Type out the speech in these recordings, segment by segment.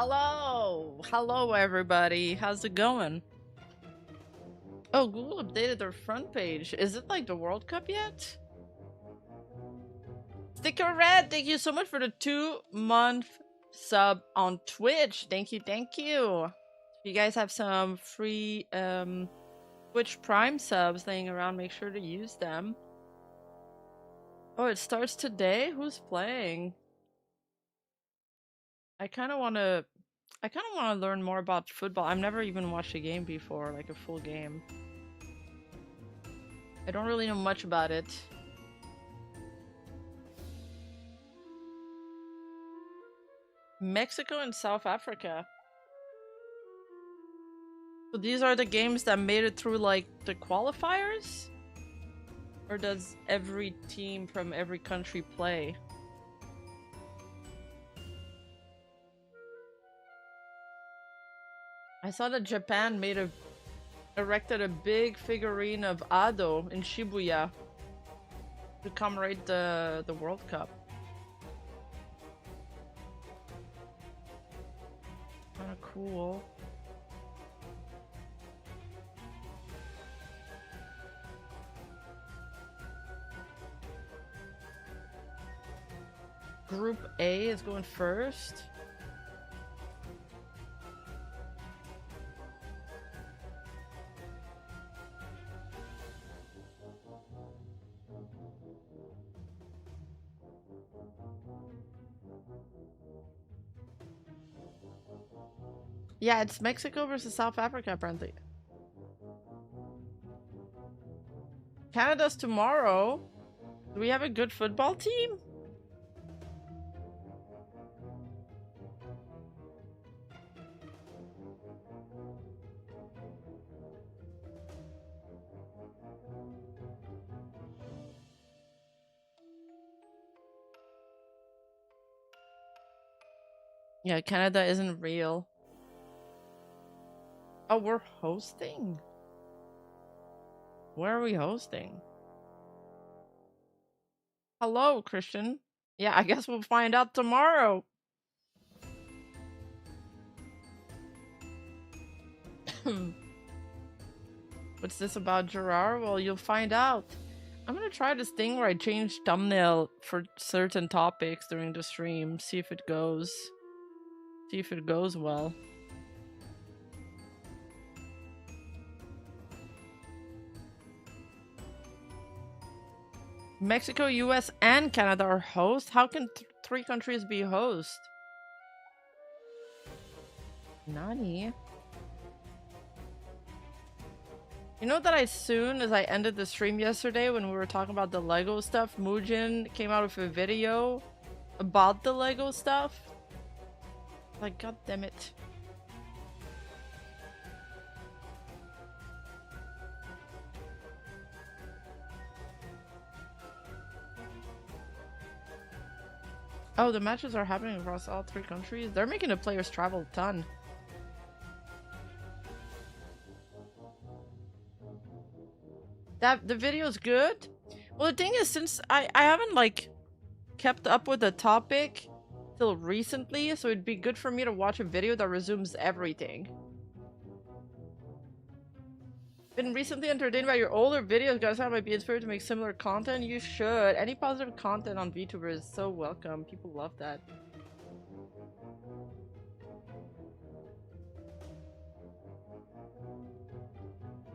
Hello everybody. How's it going? Oh, Google updated their front page. Is it like the World Cup yet? Sticker Red, thank you so much for the 2-month sub on Twitch. Thank you. If you guys have some free Twitch Prime subs laying around, make sure to use them. Oh, it starts today? Who's playing? I kind of want to learn more about football. I've never even watched a game before, like a full game. I don't really know much about it. Mexico and South Africa. So these are the games that made it through like the qualifiers? Or does every team from every country play? I saw that Japan erected a big figurine of Ado in Shibuya to commemorate the World Cup. Kinda cool. Group A is going first. Yeah, it's Mexico versus South Africa, apparently. Canada's tomorrow. Do we have a good football team? Yeah, Canada isn't real. Oh, we're hosting? Where are we hosting? Hello, Christian. Yeah, I guess we'll find out tomorrow. What's this about Jurard? Well, you'll find out. I'm gonna try this thing where I change thumbnail for certain topics during the stream. See if it goes well. Mexico, US, and Canada are hosts? How can 3 countries be host? Nani? You know that as soon as I ended the stream yesterday when we were talking about the Lego stuff, Muujin came out with a video about the Lego stuff? Like, god damn it. Oh, the matches are happening across all 3 countries? They're making the players travel a ton. The video's good? Well, the thing is, since I haven't, like, kept up with the topic till recently, so it'd be good for me to watch a video that resumes everything. Been recently entertained by your older videos, guys. I might be inspired to make similar content. You should. Any positive content on Vtubers is so welcome. People love that.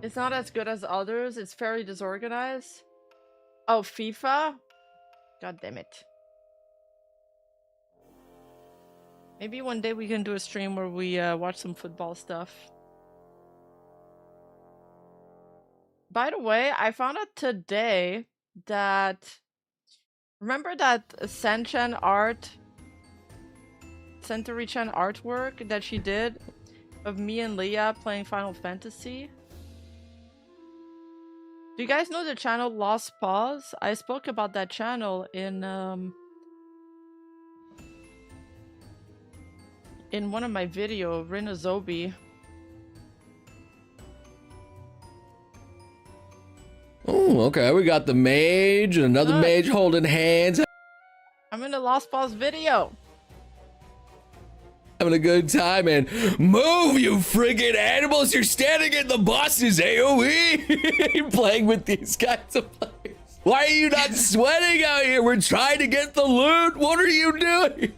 It's not as good as others. It's fairly disorganized. Oh, FIFA? God damn it. Maybe one day we can do a stream where we watch some football stuff. By the way, I found out today that... Remember that Century-chan artwork that she did of me and Leah playing Final Fantasy? Do you guys know the channel Lost Pause? I spoke about that channel in one of my videos, Rinazobi. Oh, okay. We got the mage and another mage holding hands. I'm in the Lost Pause video. having a good time, and move, you friggin' animals! You're standing in the boss's AoE! Playing with these kinds of players. Why are you not sweating out here? We're trying to get the loot. What are you doing?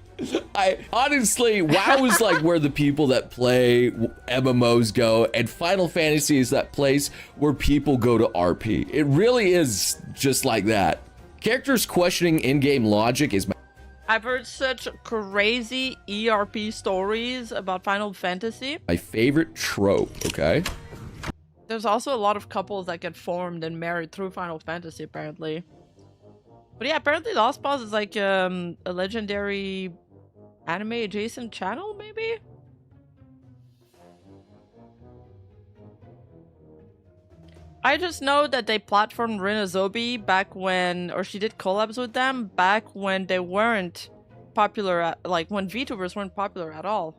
I honestly, WoW is like where the people that play MMOs go, and Final Fantasy is that place where people go to RP. It really is just like that. Characters questioning in-game logic is. I've heard such crazy ERP stories about Final Fantasy. My favorite trope, okay? There's also a lot of couples that get formed and married through Final Fantasy, apparently. But yeah, apparently Lost Boss is like a legendary anime adjacent channel, maybe? I just know that they platformed Rinazobi back when, or she did collabs with them back when they weren't popular, like when Vtubers weren't popular at all.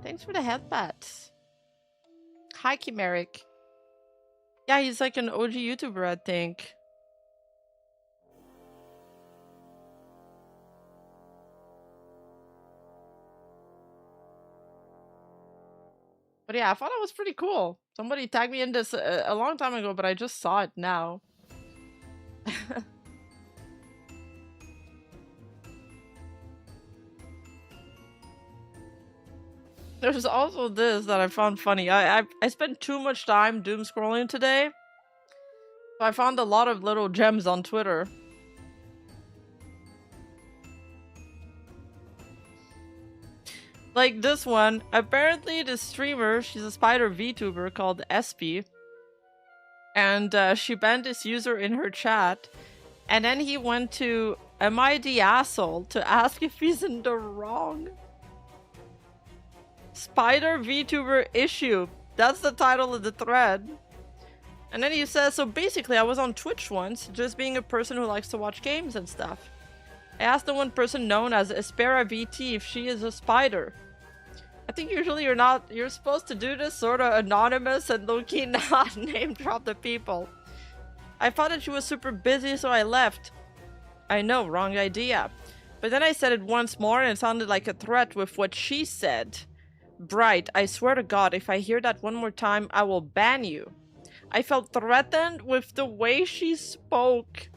Thanks for the headbats. Hi, Chimeric. Yeah, he's like an OG YouTuber, I think. But yeah, I thought it was pretty cool. Somebody tagged me in this a long time ago, but I just saw it now. There's also this that I found funny. I spent too much time doom scrolling today. So I found a lot of little gems on Twitter. Like this one, apparently the streamer, she's a spider VTuber called SP. And she banned this user in her chat. And then he went to, am I the asshole, to ask if he's in the wrong. Spider VTuber issue. That's the title of the thread. And then he says, so basically I was on Twitch once, just being a person who likes to watch games and stuff. I asked the one person known as Espera VT if she is a spider. I think usually you're supposed to do this sort of anonymous and low-key not name drop the people. I thought that she was super busy, so I left. I know, wrong idea. But then I said it once more and it sounded like a threat with what she said. Bright, I swear to God, if I hear that one more time, I will ban you. I felt threatened with the way she spoke.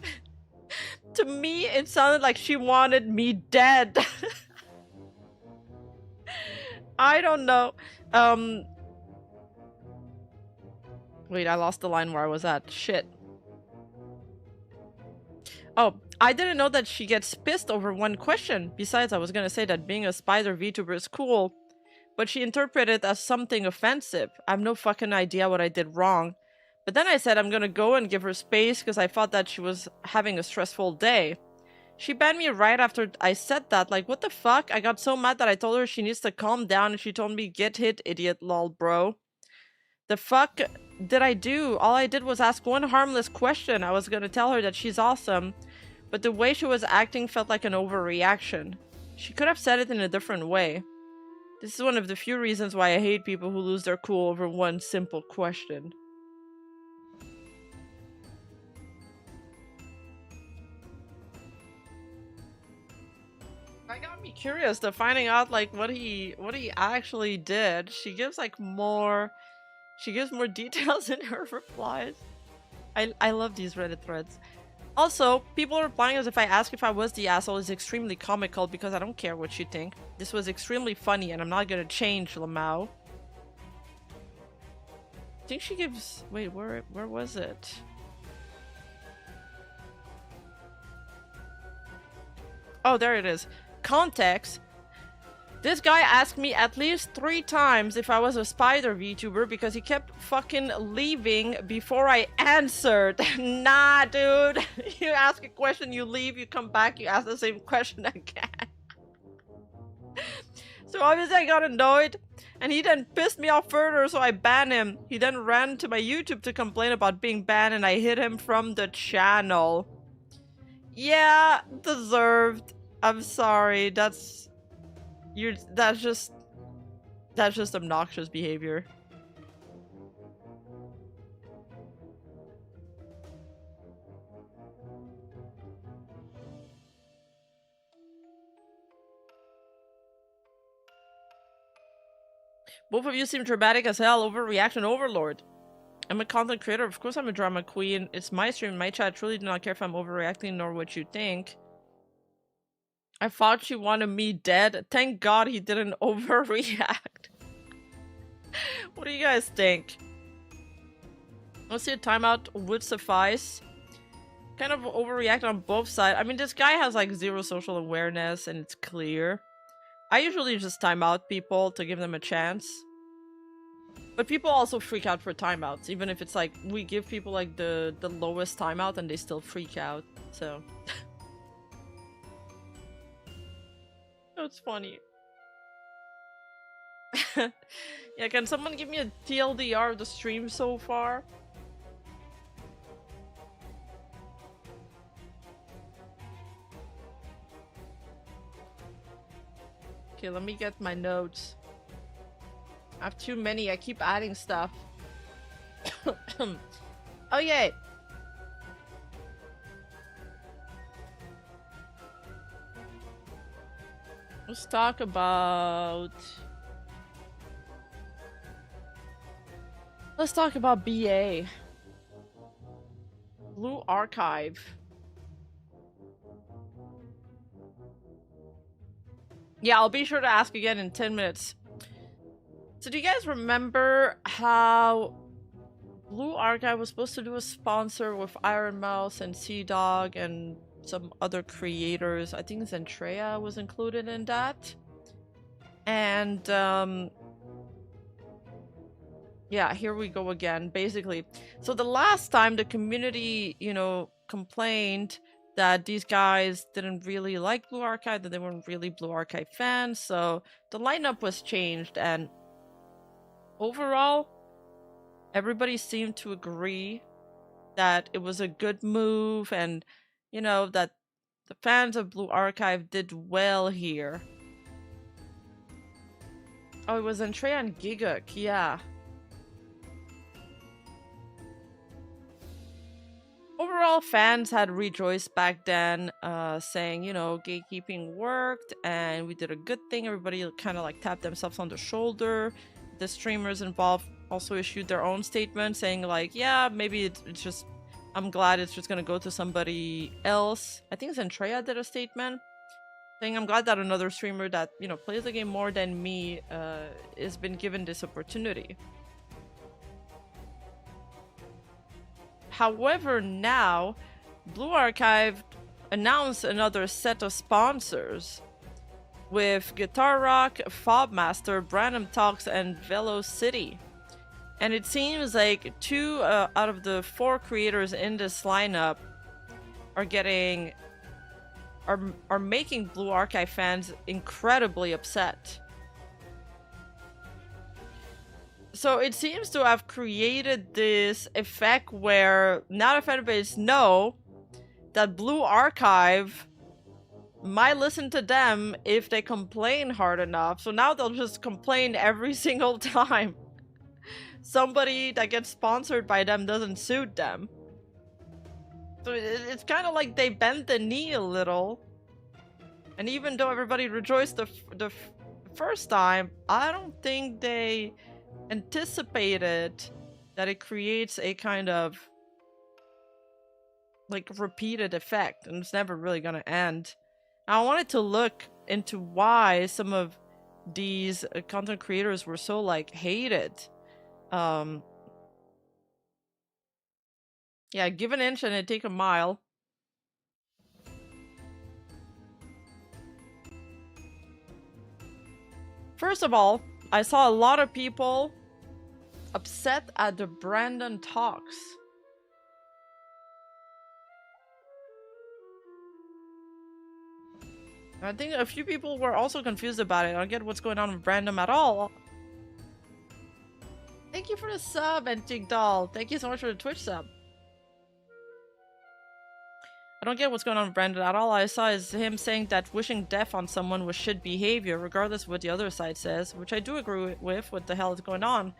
To me, it sounded like she wanted me dead. I don't know. Wait, I lost the line where I was at. Shit. Oh, I didn't know that she gets pissed over one question. Besides, I was gonna say that being a spider VTuber is cool, but she interpreted it as something offensive. I have no fucking idea what I did wrong. But then I said I'm gonna go and give her space because I thought that she was having a stressful day. She banned me right after I said that. Like, what the fuck? I got so mad that I told her she needs to calm down and she told me, get hit, idiot, lol, bro. The fuck did I do? All I did was ask one harmless question. I was gonna tell her that she's awesome, but the way she was acting felt like an overreaction. She could have said it in a different way. This is one of the few reasons why I hate people who lose their cool over one simple question. That got me curious to finding out like what he actually did. She gives more details in her replies. I love these Reddit threads. Also, people replying as if I ask if I was the asshole is extremely comical because I don't care what you think. This was extremely funny and I'm not gonna change, Lamau. I think she gives... Wait, where was it? Oh, there it is. Context. This guy asked me at least 3 times if I was a spider VTuber because he kept fucking leaving before I answered. Nah, dude. You ask a question, you leave, you come back, you ask the same question again. So obviously I got annoyed and he then pissed me off further, so I banned him. He then ran to my YouTube to complain about being banned and I hid him from the channel. Yeah, deserved. I'm sorry. That's just obnoxious behavior. Both of you seem dramatic as hell. Overreaction overlord. I'm a content creator. Of course I'm a drama queen. It's my stream, my chat. I truly do not care if I'm overreacting nor what you think. I thought she wanted me dead. Thank God he didn't overreact. What do you guys think? Let's see, a timeout would suffice. Kind of overreact on both sides. I mean, this guy has like zero social awareness and it's clear. I usually just time out people to give them a chance. But people also freak out for timeouts, even if it's like we give people like the lowest timeout and they still freak out. So that's funny. Yeah, can someone give me a TLDR of the stream so far? Okay, let me get my notes. I have too many. I keep adding stuff. Oh, yay. Let's talk about... Let's talk about BA. Blue Archive. Yeah, I'll be sure to ask again in 10 minutes. So do you guys remember how Blue Archive was supposed to do a sponsor with Iron Mouse and Sea Dog and some other creators? I think Zentrea was included in that. And yeah, here we go again, basically. So the last time the community, you know, complained that these guys didn't really like Blue Archive, that they weren't really Blue Archive fans, so the lineup was changed, and overall, everybody seemed to agree that it was a good move, and, you know, that the fans of Blue Archive did well here. Oh, it was Andrea and Giguk, yeah. Overall, fans had rejoiced back then, saying, you know, gatekeeping worked and we did a good thing. Everybody kind of like tapped themselves on the shoulder. The streamers involved also issued their own statement saying like, yeah, maybe it's just, I'm glad it's just gonna go to somebody else. I think Zentrea did a statement saying, I'm glad that another streamer that, you know, plays the game more than me has been given this opportunity. However, now, Blue Archive announced another set of sponsors with Guitar Rock, Fobmaster, Brandom Talks, and Velo City. And it seems like 2 out of the 4 creators in this lineup are making Blue Archive fans incredibly upset. So it seems to have created this effect where now the fan base know that Blue Archive might listen to them if they complain hard enough. So now they'll just complain every single time somebody that gets sponsored by them doesn't suit them. So it's kind of like they bent the knee a little. And even though everybody rejoiced the first time, I don't think they anticipated that it creates a kind of like repeated effect, and it's never really gonna end. I wanted to look into why some of these content creators were so like hated. Yeah, give an inch and it take a mile. First of all, I saw a lot of people upset at the Brandon Talks. I think a few people were also confused about it. I don't get what's going on with Brandon at all. Thank you for the sub, Antique Doll. Thank you so much for the Twitch sub. I don't get what's going on with Brandon at all. I saw is him saying that wishing death on someone was shit behavior, regardless of what the other side says, which I do agree with. What the hell is going on?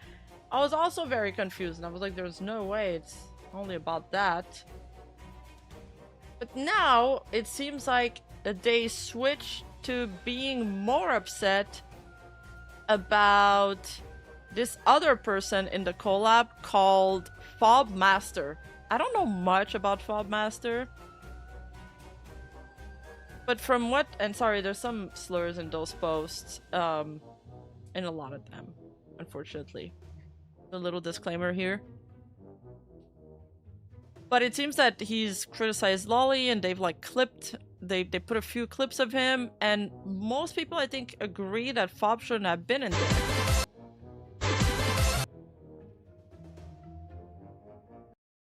I was also very confused, and I was like, there's no way it's only about that. But now, it seems like they switched to being more upset about this other person in the collab called Fob Master. I don't know much about Fob Master. But from what, and sorry, there's some slurs in those posts, in a lot of them, unfortunately. A little disclaimer here. But it seems that he's criticized Lolly and they've like clipped, they put a few clips of him, and most people I think agree that Fob shouldn't have been in there.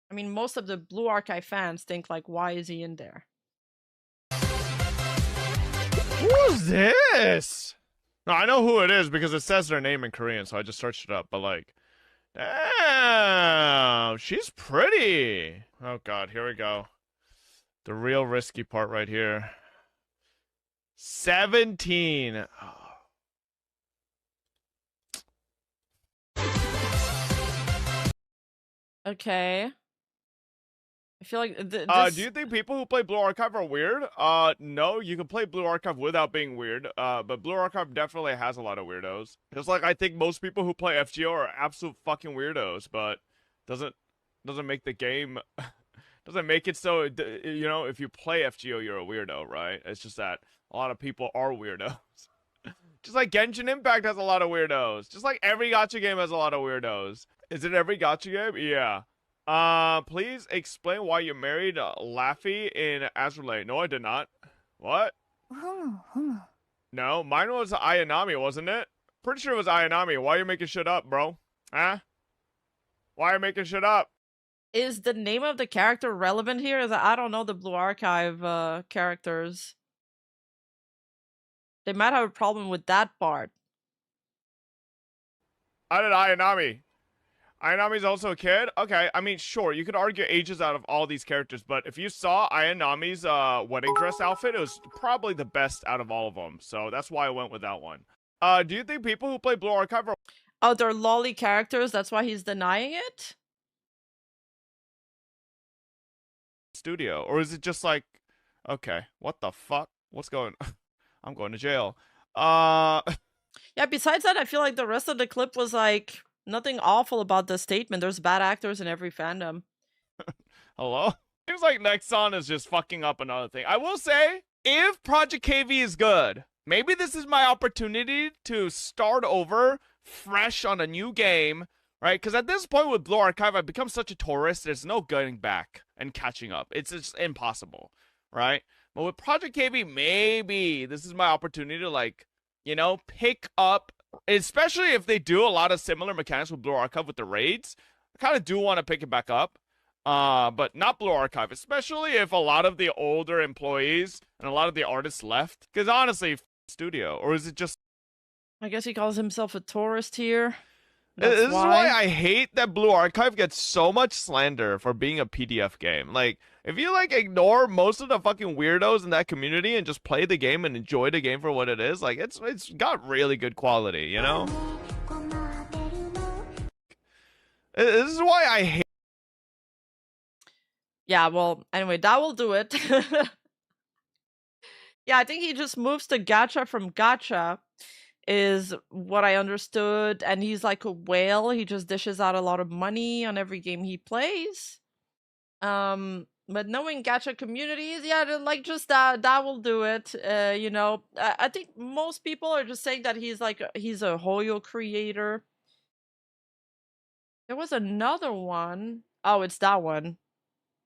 I mean, most of the Blue Archive fans think like, why is he in there? Who's this? No, I know who it is because it says their name in Korean, so I just searched it up. But like, damn, she's pretty. Oh god, here we go. The real risky part right here. 17. Okay. I feel like this... do you think people who play Blue Archive are weird? No, you can play Blue Archive without being weird. But Blue Archive definitely has a lot of weirdos. Just like I think most people who play FGO are absolute fucking weirdos, but doesn't make the game doesn't make it so, you know, if you play FGO you're a weirdo, right? It's just that a lot of people are weirdos. Just like Genshin Impact has a lot of weirdos. Just like every gacha game has a lot of weirdos. Is it every gacha game? Yeah. Please explain why you married Laffy in Azurlane. No, I did not. What? No, mine was Ayanami, wasn't it? Pretty sure it was Ayanami. Why are you making shit up, bro? Huh? Why are you making shit up? Is the name of the character relevant here? Is I don't know the Blue Archive characters. They might have a problem with that part. I did Ayanami. Ayanami's also a kid? Okay, I mean, sure, you could argue ages out of all these characters, but if you saw Ayanami's wedding dress outfit, it was probably the best out of all of them, so that's why I went with that one. Do you think people who play Blue Archive are... Oh, they're lolly characters, that's why he's denying it? Studio, or is it just like, okay, what the fuck? What's going on? I'm going to jail. Yeah, besides that, I feel like the rest of the clip was like... nothing awful about the statement. There's bad actors in every fandom. Hello? Seems like Nexon is just fucking up another thing. I will say, if Project KV is good, maybe this is my opportunity to start over fresh on a new game, right? Because at this point with Blue Archive, I've become such a tourist, there's no going back and catching up. It's just impossible, right? But with Project KV, maybe this is my opportunity to, like, you know, pick up, especially if they do a lot of similar mechanics with Blue Archive with the raids. I kind of do want to pick it back up. But not Blue Archive, especially if a lot of the older employees and a lot of the artists left. Because honestly, studio, or is it just... I guess he calls himself a tourist here. This is why I hate that Blue Archive gets so much slander for being a PDF game. Like, if you, like, ignore most of the fucking weirdos in that community and just play the game and enjoy the game for what it is, like, it's got really good quality, you know? This is why I hate... Yeah, well, anyway, that will do it. Yeah, I think he just moves to gacha from gacha, is what I understood. And he's like a whale. He just dishes out a lot of money on every game he plays. But knowing gacha communities, yeah, like just that will do it. You know, I think most people are just saying that he's like, he's a Hoyo creator. There was another one. Oh, it's that one.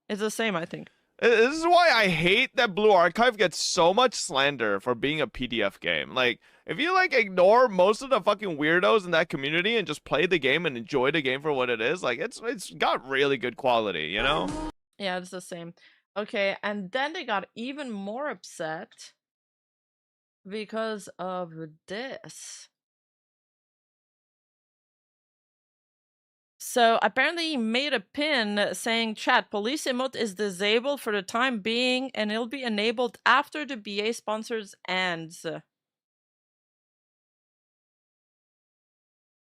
It's the same, I think. This is why I hate that Blue Archive gets so much slander for being a PDF game. Like, if you, like, ignore most of the fucking weirdos in that community and just play the game and enjoy the game for what it is, like, it's got really good quality, you know? Yeah, it's the same. Okay, and then they got even more upset because of this. So apparently he made a pin saying, chat, police emote is disabled for the time being and it'll be enabled after the BA sponsors ends.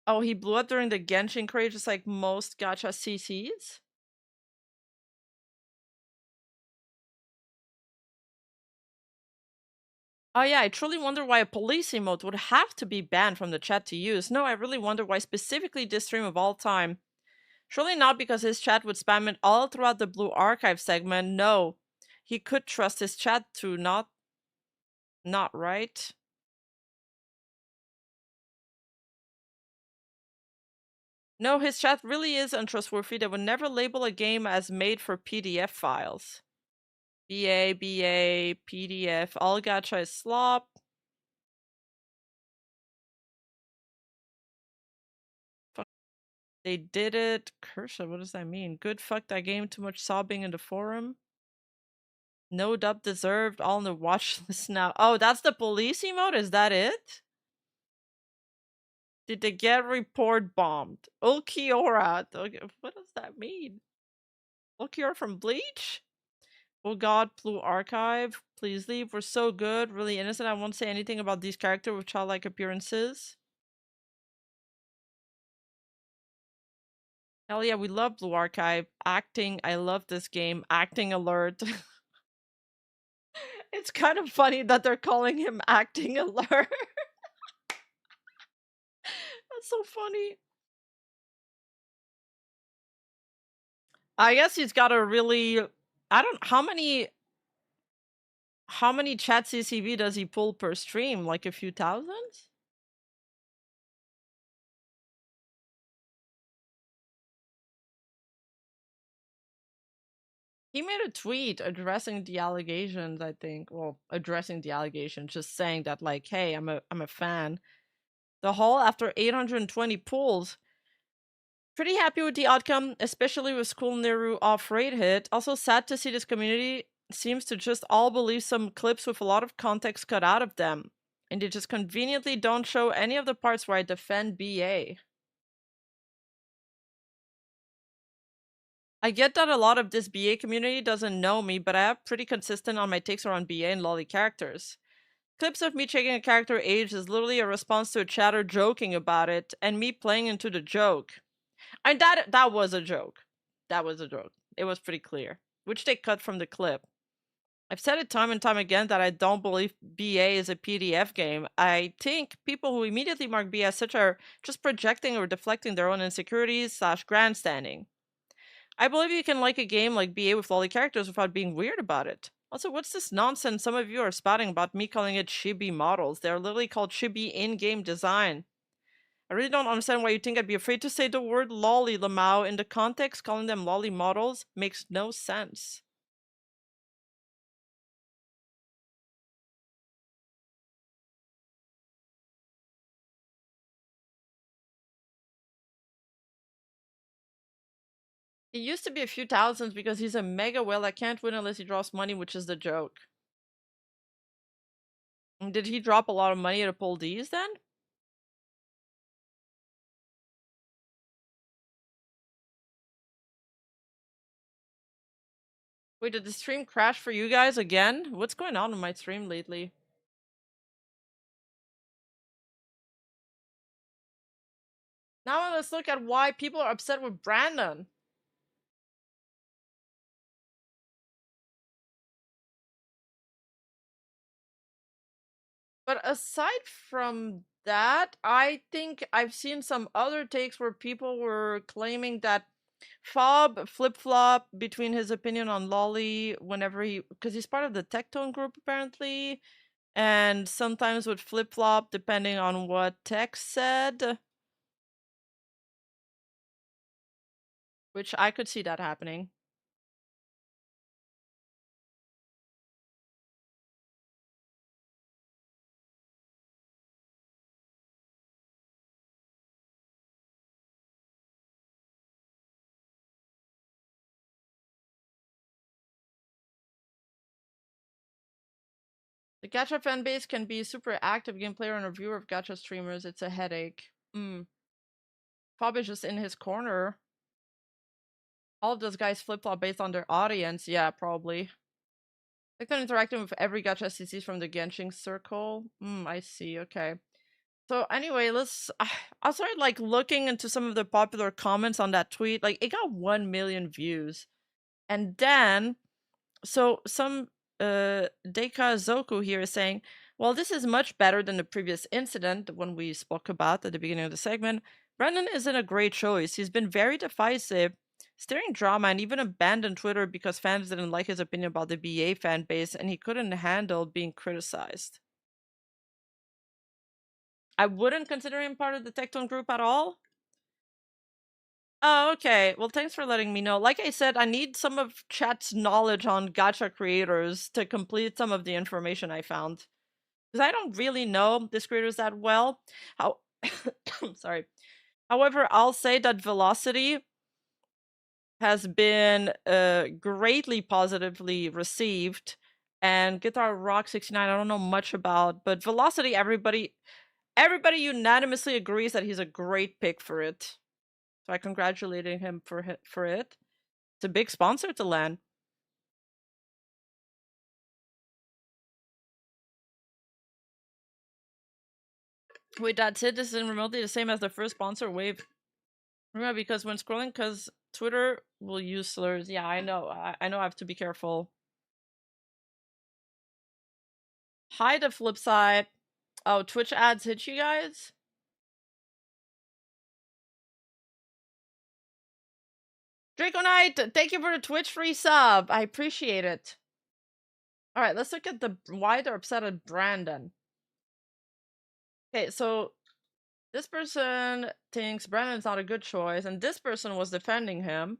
Oh, he blew up during the Genshin craze just like most gacha CCs? Oh yeah, I truly wonder why a police emote would have to be banned from the chat to use. No, I really wonder why specifically this stream of all time. Surely not because his chat would spam it all throughout the Blue Archive segment. No, he could trust his chat to not right. No, his chat really is untrustworthy. They would never label a game as made for PDF files. BA, PDF, all gacha is slop. Fuck. They did it. Kershaw, what does that mean? Good, fuck that game, too much sobbing in the forum. No dub deserved, all on the watch list now. Oh, that's the police emote? Is that it? Did they get report bombed? Ulquiorra. What does that mean? Ulquiorra from Bleach? Oh god, Blue Archive. Please leave. We're so good. Really innocent. I won't say anything about these characters with childlike appearances. Hell yeah, we love Blue Archive. Acting. I love this game. Acting alert. It's kind of funny that they're calling him Acting Alert. That's so funny. I guess he's got a really... I don't... How many chat CCV does he pull per stream? Like a few thousands? He made a tweet addressing the allegations, I think. Well, addressing the allegations, just saying that, like, hey, I'm a fan. The haul after 820 pulls. Pretty happy with the outcome, especially with School Neru off-rate hit. Also sad to see this community seems to just all believe some clips with a lot of context cut out of them. And they just conveniently don't show any of the parts where I defend BA. I get that a lot of this BA community doesn't know me, but I am pretty consistent on my takes around BA and lolly characters. Clips of me checking a character age is literally a response to a chatter joking about it, and me playing into the joke. And that was a joke. That was a joke. It was pretty clear, which they cut from the clip. I've said it time and time again that I don't believe BA is a PDF game. I think people who immediately mark BA as such are just projecting or deflecting their own insecurities / grandstanding. I believe you can like a game like BA with lolly characters without being weird about it. Also, what's this nonsense some of you are spouting about me calling it chibi models? They're literally called chibi in-game design. I really don't understand why you think I'd be afraid to say the word lolly, Lamau. In the context, calling them lolly models makes no sense. It used to be a few thousands because he's a mega whale that can't win unless he drops money, which is the joke. And did he drop a lot of money to pull these then? Wait, did the stream crash for you guys again? What's going on with my stream lately? Now let's look at why people are upset with Brandon. But aside from that, I think I've seen some other takes where people were claiming that Fob flip-flop between his opinion on Lolly whenever because he's part of the Tectone group apparently, and sometimes would flip-flop depending on what text said. Which I could see that happening. The gacha fan base can be super active game player and reviewer of gacha streamers. It's a headache. Fob is just in his corner. All of those guys flip-flop based on their audience. Yeah, probably. Like they're interacting with every gacha CCs from the Genshin circle. I see. Okay. So anyway, I started like looking into some of the popular comments on that tweet. Like it got 1 million views. And then, so some Deika Zoku here is saying, While this is much better than the previous incident, the one we spoke about at the beginning of the segment, Brendan isn't a great choice. He's been very divisive, stirring drama, and even abandoned Twitter because fans didn't like his opinion about the BA fan base and he couldn't handle being criticized. I wouldn't consider him part of the Tectone group at all. Oh, okay. Well, thanks for letting me know. Like I said, I need some of chat's knowledge on gacha creators to complete some of the information I found. Because I don't really know these creators that well. How sorry. However, I'll say that Velocity has been greatly positively received, and Guitar Rock 69 I don't know much about, but Velocity everybody unanimously agrees that he's a great pick for it. So I congratulated him for it. It's a big sponsor to LAN. Wait, that's it? This isn't remotely the same as the first sponsor wave. Remember, because when scrolling, because Twitter will use slurs. Yeah, I know. I know I have to be careful. Hi, the flip side. Oh, Twitch ads hit you guys? Draco Knight, thank you for the Twitch free sub. I appreciate it. Alright, let's look at why they're upset at Brandon. Okay, so this person thinks Brandon's not a good choice, and this person was defending him.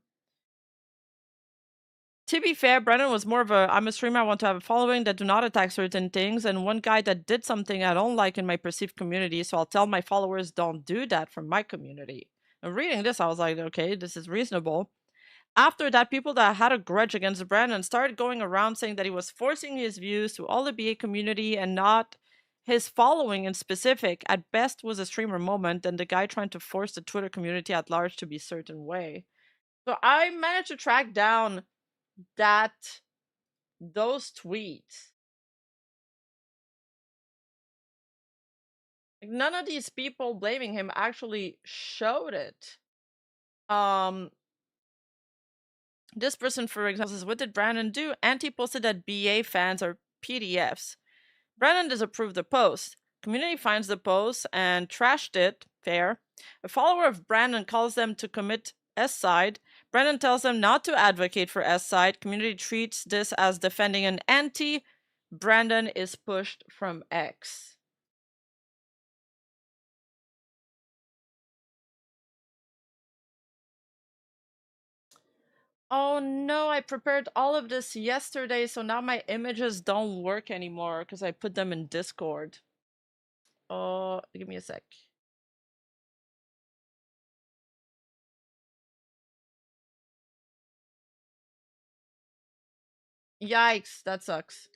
To be fair, Brandon was more of a, I'm a streamer, I want to have a following that do not attack certain things, and one guy that did something I don't like in my perceived community, so I'll tell my followers don't do that from my community. And reading this, I was like, okay, this is reasonable. After that, people that had a grudge against Brandon started going around saying that he was forcing his views to all the BA community and not his following in specific. At best was a streamer moment and the guy trying to force the Twitter community at large to be a certain way. So I managed to track down those tweets. Like, none of these people blaming him actually showed it. This person, for example, says, what did Brandon do? Anti posted that BA fans are PDFs. Brandon disapproved the post. Community finds the post and trashed it. Fair. A follower of Brandon calls them to commit S-side. Brandon tells them not to advocate for S-side. Community treats this as defending an anti. Brandon is pushed from X. Oh no, I prepared all of this yesterday, so now my images don't work anymore because I put them in Discord. Oh, give me a sec. Yikes, that sucks.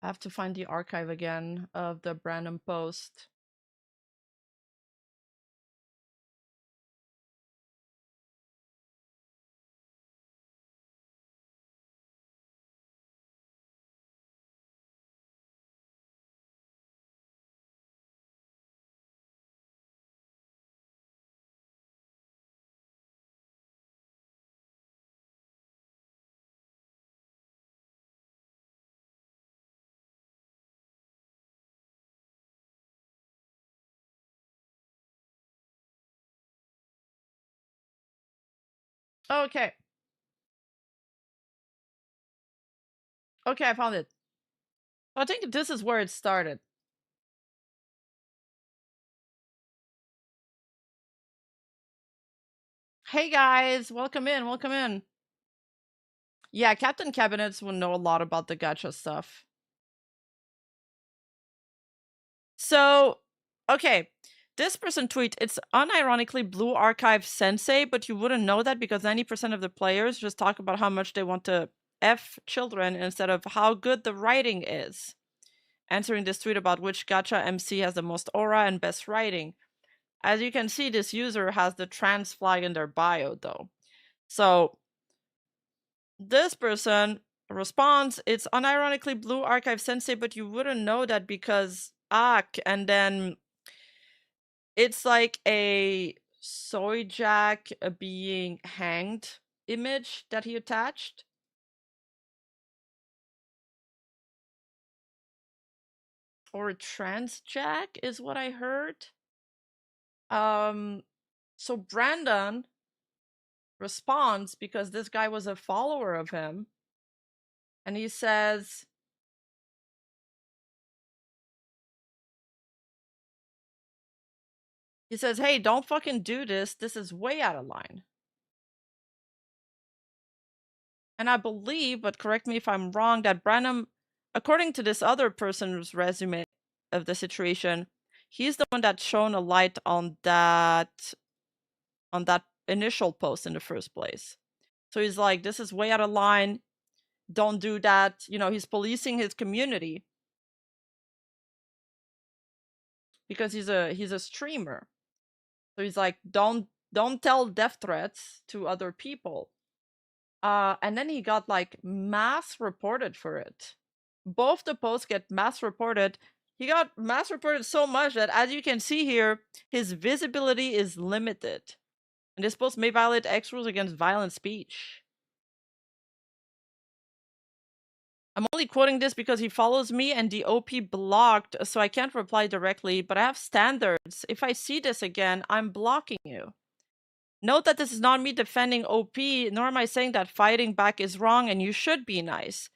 I have to find the archive again of the Brandon post. Okay. Okay, I found it. I think this is where it started. Hey guys, welcome in, welcome in. Yeah, Captain Cabinets will know a lot about the gacha stuff. So, okay. This person tweet, it's unironically Blue Archive Sensei, but you wouldn't know that because 90% of the players just talk about how much they want to F children instead of how good the writing is. Answering this tweet about which gacha MC has the most aura and best writing. As you can see, this user has the trans flag in their bio, though. So, this person responds, it's unironically Blue Archive Sensei, but you wouldn't know that because and then it's like a soy jack being hanged image that he attached. Or trans jack is what I heard. So Brandon responds because this guy was a follower of him. And he says, hey, don't fucking do this. This is way out of line. And I believe, but correct me if I'm wrong, that Branham, according to this other person's resume of the situation, he's the one that shone a light on that initial post in the first place. So he's like, this is way out of line. Don't do that. You know, he's policing his community because he's a streamer. So he's like, don't tell death threats to other people. And then he got like mass reported for it. Both the posts get mass reported. He got mass reported so much that, as you can see here, his visibility is limited. And this post may violate X rules against violent speech. I'm only quoting this because he follows me and the OP blocked, so I can't reply directly, but I have standards. If I see this again, I'm blocking you. Note that this is not me defending OP, nor am I saying that fighting back is wrong and you should be nice.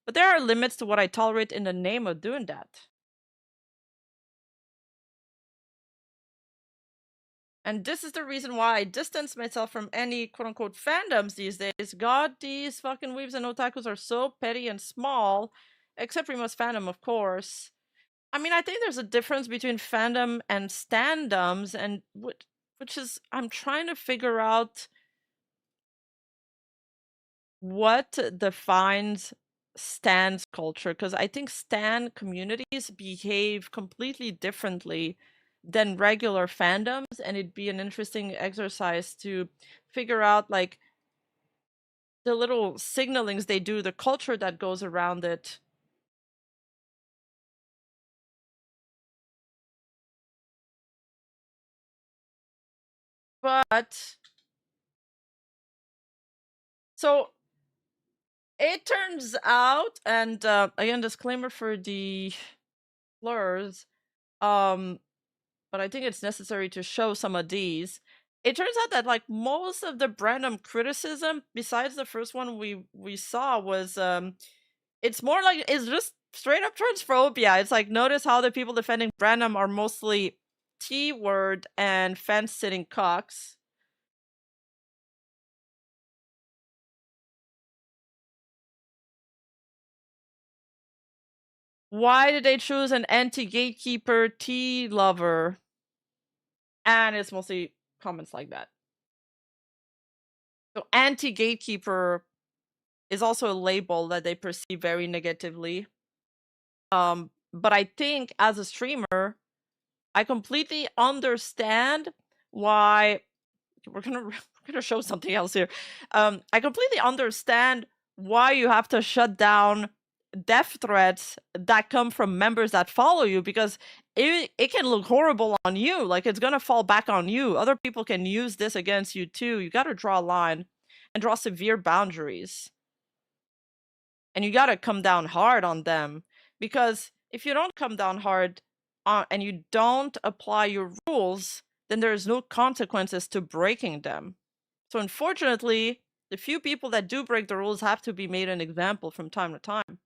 But there are limits to what I tolerate in the name of doing that. And this is the reason why I distance myself from any quote-unquote fandoms these days. God, these fucking weebs and otakus are so petty and small. Except Rima's fandom, of course. I mean, I think there's a difference between fandom and standoms, and which is, I'm trying to figure out what defines Stan's culture, because I think Stan communities behave completely differently than regular fandoms, and it'd be an interesting exercise to figure out like the little signalings they do, the culture that goes around it. But so it turns out, and again, disclaimer for the slurs, but I think it's necessary to show some of these. It turns out that like most of the Branham criticism, besides the first one we saw, was it's more like it's just straight up transphobia. It's like, notice how the people defending Branham are mostly T-word and fence-sitting cocks. Why did they choose an anti-gatekeeper T-lover? And it's mostly comments like that. So anti-gatekeeper is also a label that they perceive very negatively. But I think as a streamer, I completely understand why we're gonna show something else here. I completely understand why you have to shut down death threats that come from members that follow you, because it can look horrible on you. Like, it's gonna fall back on you. Other people can use this against you too. You gotta draw a line and draw severe boundaries. And you gotta come down hard on them, because if you don't come down hard and you don't apply your rules, then there's no consequences to breaking them. So unfortunately, the few people that do break the rules have to be made an example from time to time.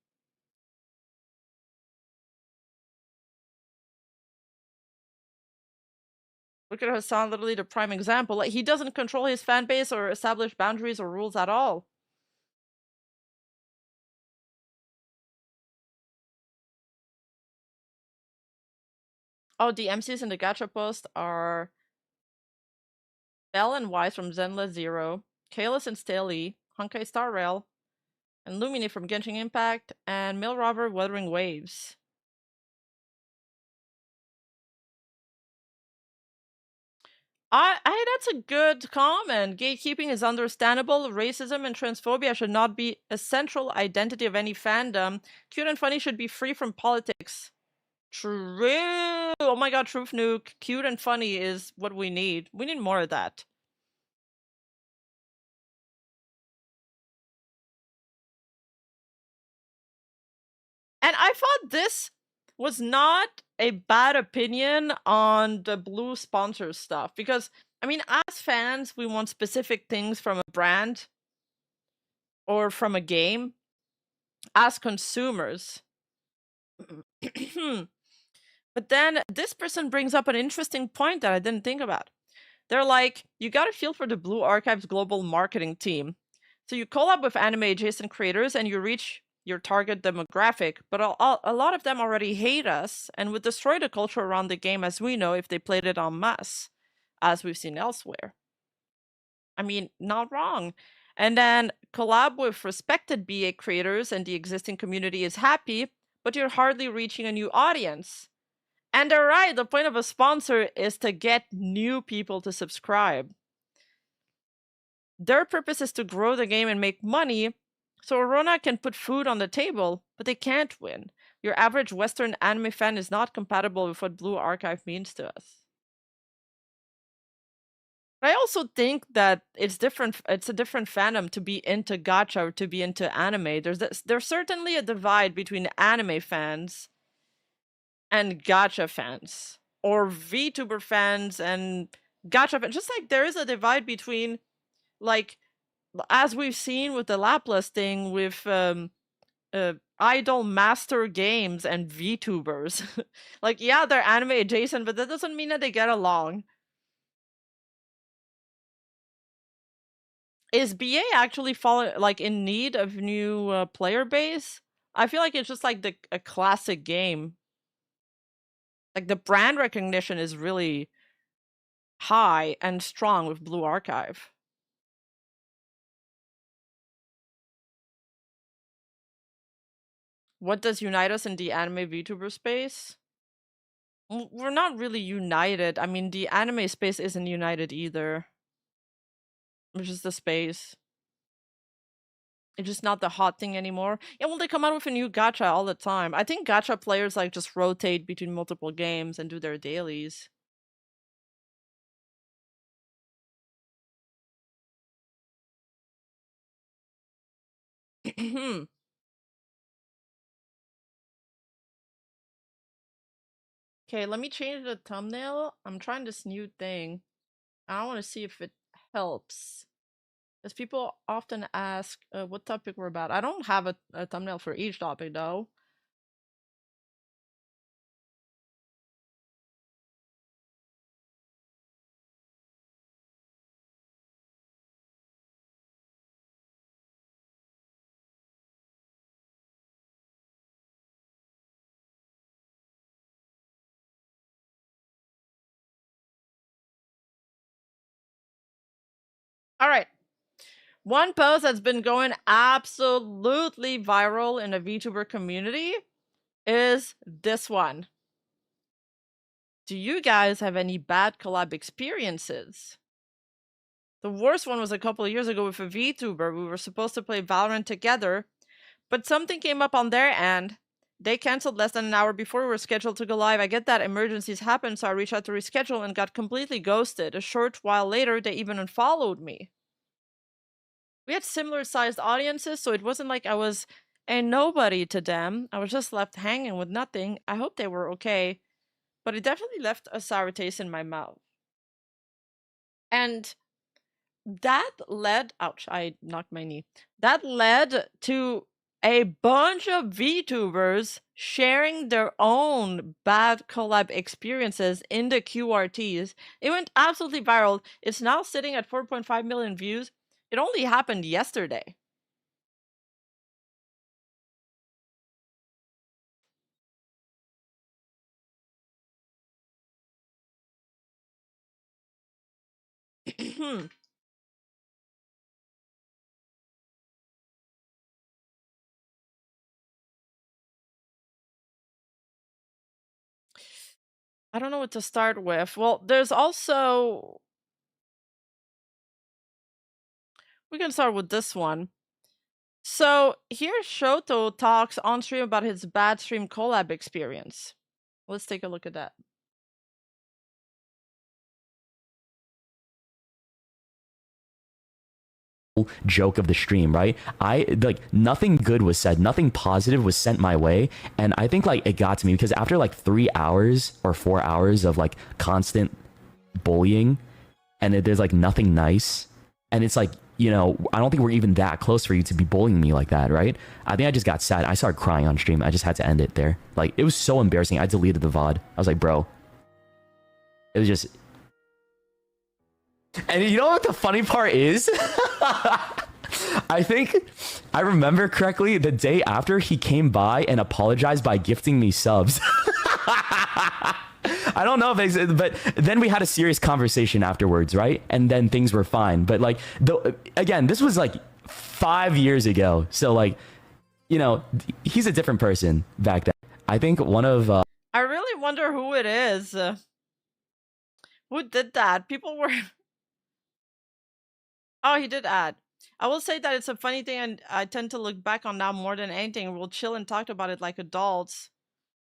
Look at Hassan, literally the prime example. Like, he doesn't control his fan base or establish boundaries or rules at all. Oh, the MCs in the gacha post are Bell and Wise from Zenless Zero, Kalis and Staley, Honkai Star Rail, and Lumini from Genshin Impact, and Mill Robber Wuthering Waves. That's a good comment. Gatekeeping is understandable. Racism and transphobia should not be a central identity of any fandom. Cute and funny should be free from politics. True. Oh my god, Truth Nuke. Cute and funny is what we need. We need more of that. And I thought this was not a bad opinion on the blue sponsor stuff, because I mean, as fans, we want specific things from a brand or from a game. As consumers. But then this person brings up an interesting point that I didn't think about. They're like, you got to feel for the Blue Archive's global marketing team. So you collab with anime adjacent creators and you reach your target demographic, but a lot of them already hate us and would destroy the culture around the game as we know if they played it en masse, as we've seen elsewhere. I mean, not wrong. And then collab with respected BA creators and the existing community is happy, but you're hardly reaching a new audience. And they're right, the point of a sponsor is to get new people to subscribe. Their purpose is to grow the game and make money, so Arona can put food on the table, but they can't win. Your average Western anime fan is not compatible with what Blue Archive means to us. I also think that it's different. It's a different fandom to be into gacha or to be into anime. There's certainly a divide between anime fans and gacha fans, or VTuber fans and gacha fans. Just like there is a divide between, like, as we've seen with the Laplace thing with idol master games and VTubers. Like, yeah, they're anime adjacent, but that doesn't mean that they get along. Is BA actually in need of new player base? I feel like it's just like a classic game. Like the brand recognition is really high and strong with Blue Archive. What does unite us in the anime VTuber space? We're not really united. I mean, the anime space isn't united either. It's just the space. It's just not the hot thing anymore. Yeah, well, they come out with a new gacha all the time. I think gacha players like just rotate between multiple games and do their dailies. Okay, let me change the thumbnail. I'm trying this new thing. I want to see if it helps. Because people often ask what topic we're about. I don't have a thumbnail for each topic, though. All right. One post that's been going absolutely viral in the VTuber community is this one. Do you guys have any bad collab experiences? The worst one was a couple of years ago with a VTuber. We were supposed to play Valorant together, but something came up on their end. They canceled less than an hour before we were scheduled to go live. I get that emergencies happen, so I reached out to reschedule and got completely ghosted. A short while later, they even unfollowed me. We had similar sized audiences, so it wasn't like I was a nobody to them. I was just left hanging with nothing. I hope they were okay, but it definitely left a sour taste in my mouth. And that led, ouch, I knocked my knee. That led to a bunch of VTubers sharing their own bad collab experiences in the QRTs. It went absolutely viral. It's now sitting at 4.5 million views. It only happened yesterday. I don't know what to start with. Well, there's also... We can start with this one. So here Shoto talks on stream about his bad stream collab experience. Let's take a look at that. joke of the stream, right? I like nothing good was said, nothing positive was sent my way, and I think like it got to me because after like 3 hours or 4 hours of like constant bullying, and there's like nothing nice, and it's like, you know, I don't think we're even that close for you to be bullying me like that, right? I think I just got sad. I started crying on stream. I just had to end it there. Like, it was so embarrassing. I deleted the VOD. I was like, bro, it was just... And you know what the funny part is? I think I remember correctly, the day after he came by and apologized by gifting me subs. I don't know if they, but then we had a serious conversation afterwards, right? And then things were fine. But like, again, this was like 5 years ago. So like, you know, he's a different person back then. I think one of... I really wonder who it is. Who did that? People were... Oh, he did add. I will say that it's a funny thing, and I tend to look back on now more than anything. We'll chill and talk about it like adults.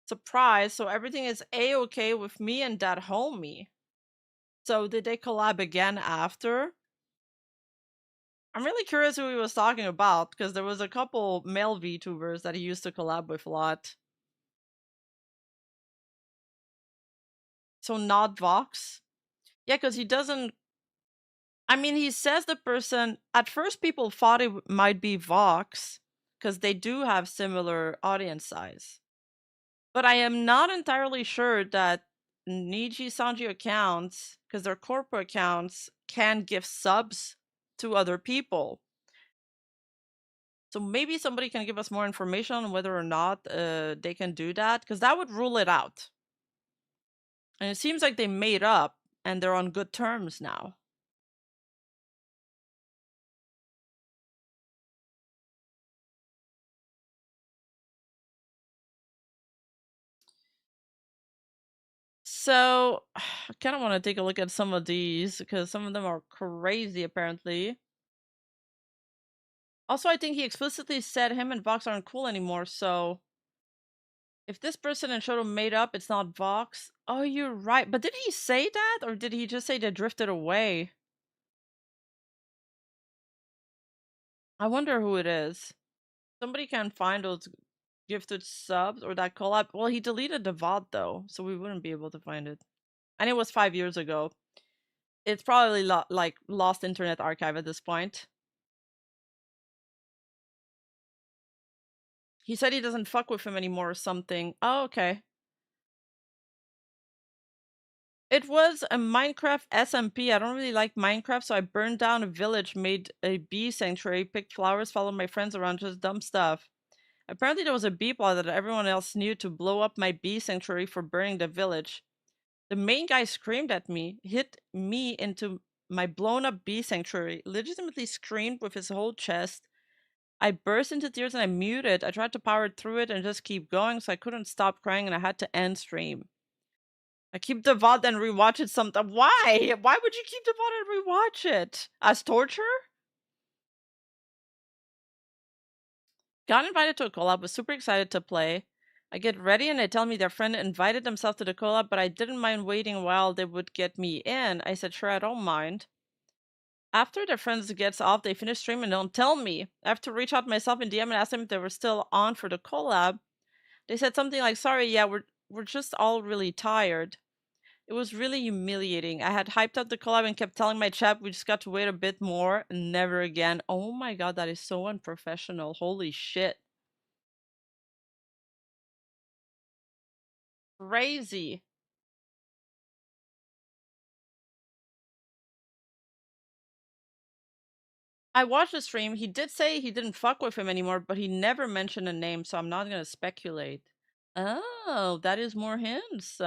Surprise, so everything is a-okay with me and that homie. So did they collab again after? I'm really curious who he was talking about, because there was a couple male VTubers that he used to collab with a lot. So not Vox? Yeah, because he doesn't... I mean, he says the person... At first, people thought it might be Vox, because they do have similar audience size. But I am not entirely sure that Niji Sanji accounts, because they're corporate accounts, can give subs to other people. So maybe somebody can give us more information on whether or not they can do that, because that would rule it out. And it seems like they made up and they're on good terms now. So I kind of want to take a look at some of these because some of them are crazy apparently. Also, I think he explicitly said him and Vox aren't cool anymore, so if this person in Shoto made up, it's not Vox. Oh, you're right. But did he say that, or did he just say they drifted away? I wonder who it is. Somebody can find those gifted subs or that collab. Well, he deleted the VOD though, so we wouldn't be able to find it. And it was 5 years ago. It's probably like lost internet archive at this point. He said he doesn't fuck with him anymore or something. Oh, okay. It was a Minecraft SMP. I don't really like Minecraft, so I burned down a village, made a bee sanctuary, picked flowers, followed my friends around, just dumb stuff. Apparently there was a bee plot that everyone else knew to blow up my bee sanctuary for burning the village. The main guy screamed at me, hit me into my blown up bee sanctuary, legitimately screamed with his whole chest. I burst into tears and I muted. I tried to power through it and just keep going, so I couldn't stop crying and I had to end stream. I keep the VOD and rewatch it sometime. Why? Why would you keep the VOD and rewatch it? As torture? Got invited to a collab, was super excited to play. I get ready and they tell me their friend invited themselves to the collab, but I didn't mind waiting a while they would get me in. I said, sure, I don't mind. After their friends gets off, they finish streaming and don't tell me. I have to reach out myself in DM and ask them if they were still on for the collab. They said something like, sorry, yeah, we're just all really tired. It was really humiliating. I had hyped up the collab and kept telling my chat we just got to wait a bit more. Never again. Oh my god, that is so unprofessional. Holy shit. Crazy. I watched the stream. He did say he didn't fuck with him anymore, but he never mentioned a name, so I'm not gonna speculate. Oh, that is more hints.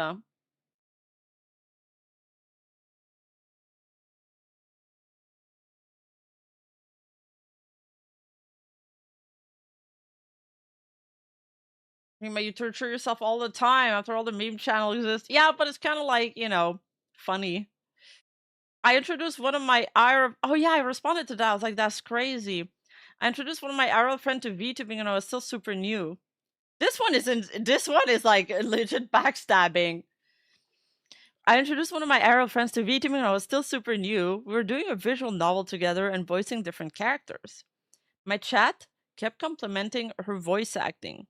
Rima, you torture yourself all the time after all the meme channel exists. Yeah, but it's kind of like, you know, funny. I introduced one of my IRL... Oh yeah, I responded to that. I was like, that's crazy. I introduced one of my IRL friend to VTubing and I was still super new. This one is like legit backstabbing. I introduced one of my Arrow friends to VTubing when I was still super new. We were doing a visual novel together and voicing different characters. My chat kept complimenting her voice acting.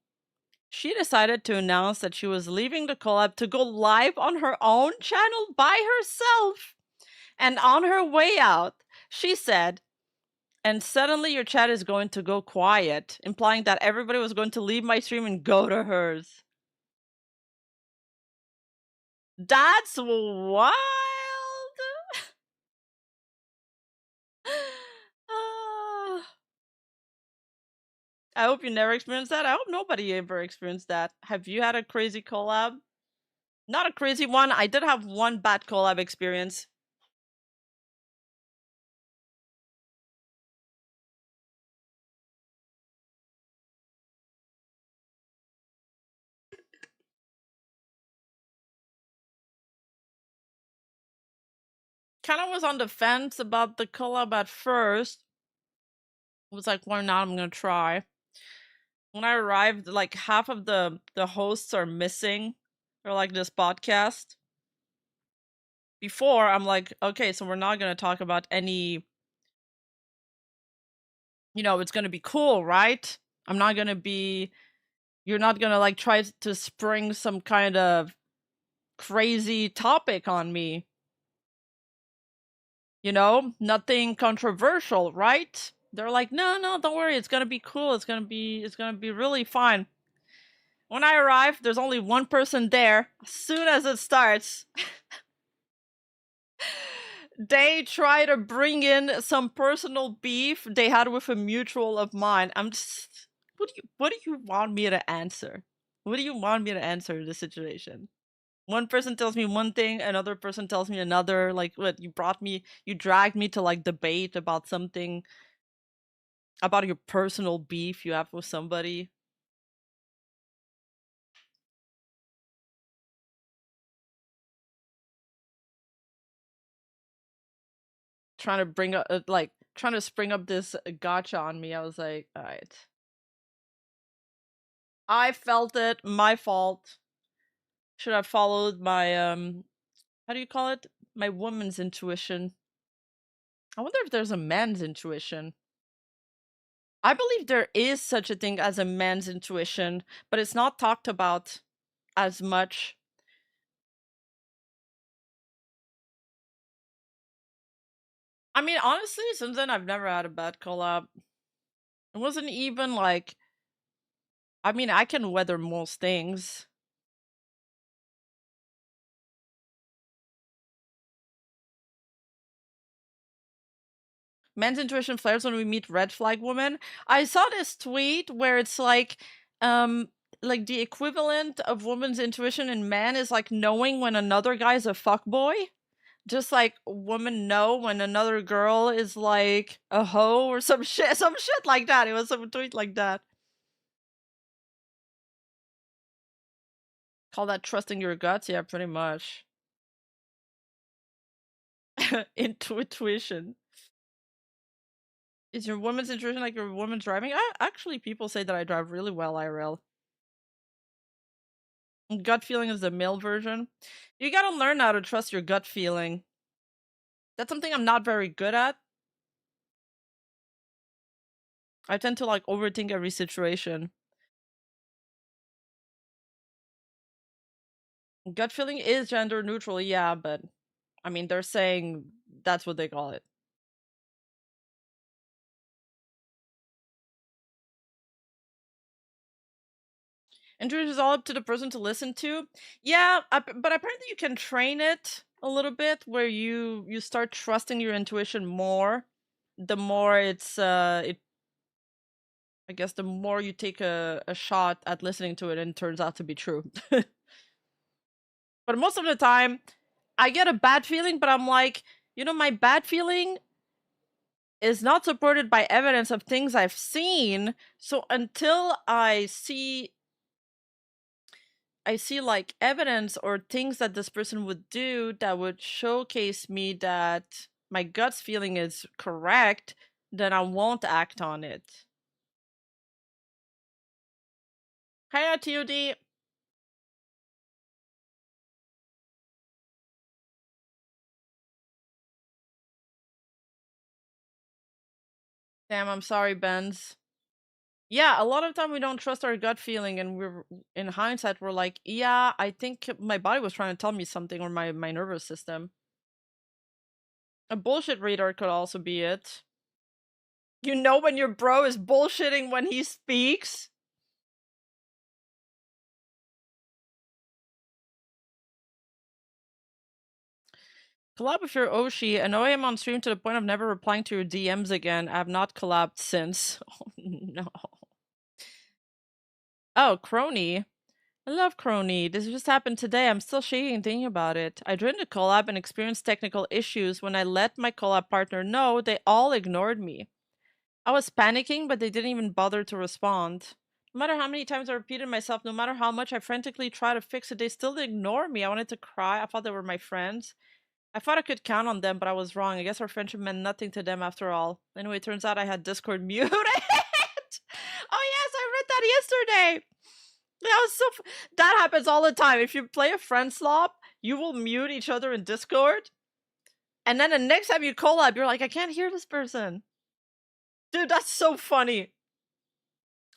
She decided to announce that she was leaving the collab to go live on her own channel by herself. And on her way out, she said, "And suddenly your chat is going to go quiet," implying that everybody was going to leave my stream and go to hers. That's wild. I hope you never experienced that. I hope nobody ever experienced that. Have you had a crazy collab? Not a crazy one. I did have one bad collab experience. Kind of was on the fence about the collab at first. Was like, why not? I'm gonna try. When I arrived, like half of the hosts are missing, or like this podcast. Before, I'm like, okay, so we're not gonna talk about any. You know, it's gonna be cool, right? I'm not gonna be. You're not gonna like try to spring some kind of crazy topic on me. You know, nothing controversial, right? They're like, no, don't worry, it's gonna be cool. It's gonna be really fine. When I arrive, there's only one person there. As soon as it starts, they try to bring in some personal beef they had with a mutual of mine. I'm just, what do you want me to answer? What do you want me to answer in this situation? One person tells me one thing, another person tells me another. Like, what, you dragged me to like debate about something, about your personal beef you have with somebody. Trying to bring up, trying to spring up this gotcha on me. I was like, all right. I felt it, my fault. Should have followed my, how do you call it? My woman's intuition. I wonder if there's a man's intuition. I believe there is such a thing as a man's intuition, but it's not talked about as much. I mean, honestly, since then, I've never had a bad collab. It wasn't even like, I mean, I can weather most things. Men's intuition flares when we meet red flag women. I saw this tweet where it's like the equivalent of woman's intuition in men is like knowing when another guy's a fuckboy. Just like women know when another girl is like a hoe or some shit like that. It was some tweet like that. Call that trusting your guts? Yeah, pretty much. Intuition. Is your woman's intuition like your woman's driving? Actually, people say that I drive really well IRL. Gut feeling is the male version. You gotta learn how to trust your gut feeling. That's something I'm not very good at. I tend to like overthink every situation. Gut feeling is gender neutral, yeah, but I mean, they're saying that's what they call it. Intuition is all up to the person to listen to. Yeah, but apparently you can train it a little bit where you start trusting your intuition more. The more it's I guess the more you take a shot at listening to it and it turns out to be true. But most of the time, I get a bad feeling, but I'm like, you know, my bad feeling is not supported by evidence of things I've seen. So until I see like evidence or things that this person would do that would showcase me that my gut's feeling is correct, then I won't act on it. Hiya, TOD. Damn, I'm sorry, Benz. Yeah, a lot of time we don't trust our gut feeling, and we're in hindsight we're like, yeah, I think my body was trying to tell me something, or my nervous system. A bullshit reader could also be it. You know when your bro is bullshitting when he speaks? Collab with your Oshi. Annoy him on stream to the point of never replying to your DMs again. I have not collabed since. Oh no. Oh, Crony. I love Crony. This just happened today. I'm still shaking thinking about it. I joined a collab and experienced technical issues. When I let my collab partner know, they all ignored me. I was panicking, but they didn't even bother to respond. No matter how many times I repeated myself, no matter how much I frantically tried to fix it, they still ignored me. I wanted to cry. I thought they were my friends. I thought I could count on them, but I was wrong. I guess our friendship meant nothing to them after all. Anyway, it turns out I had Discord muted. Oh yes, I read that yesterday. That was so. That happens all the time. If you play a friend slop, you will mute each other in Discord, and then the next time you collab, you're like, I can't hear this person. Dude, that's so funny.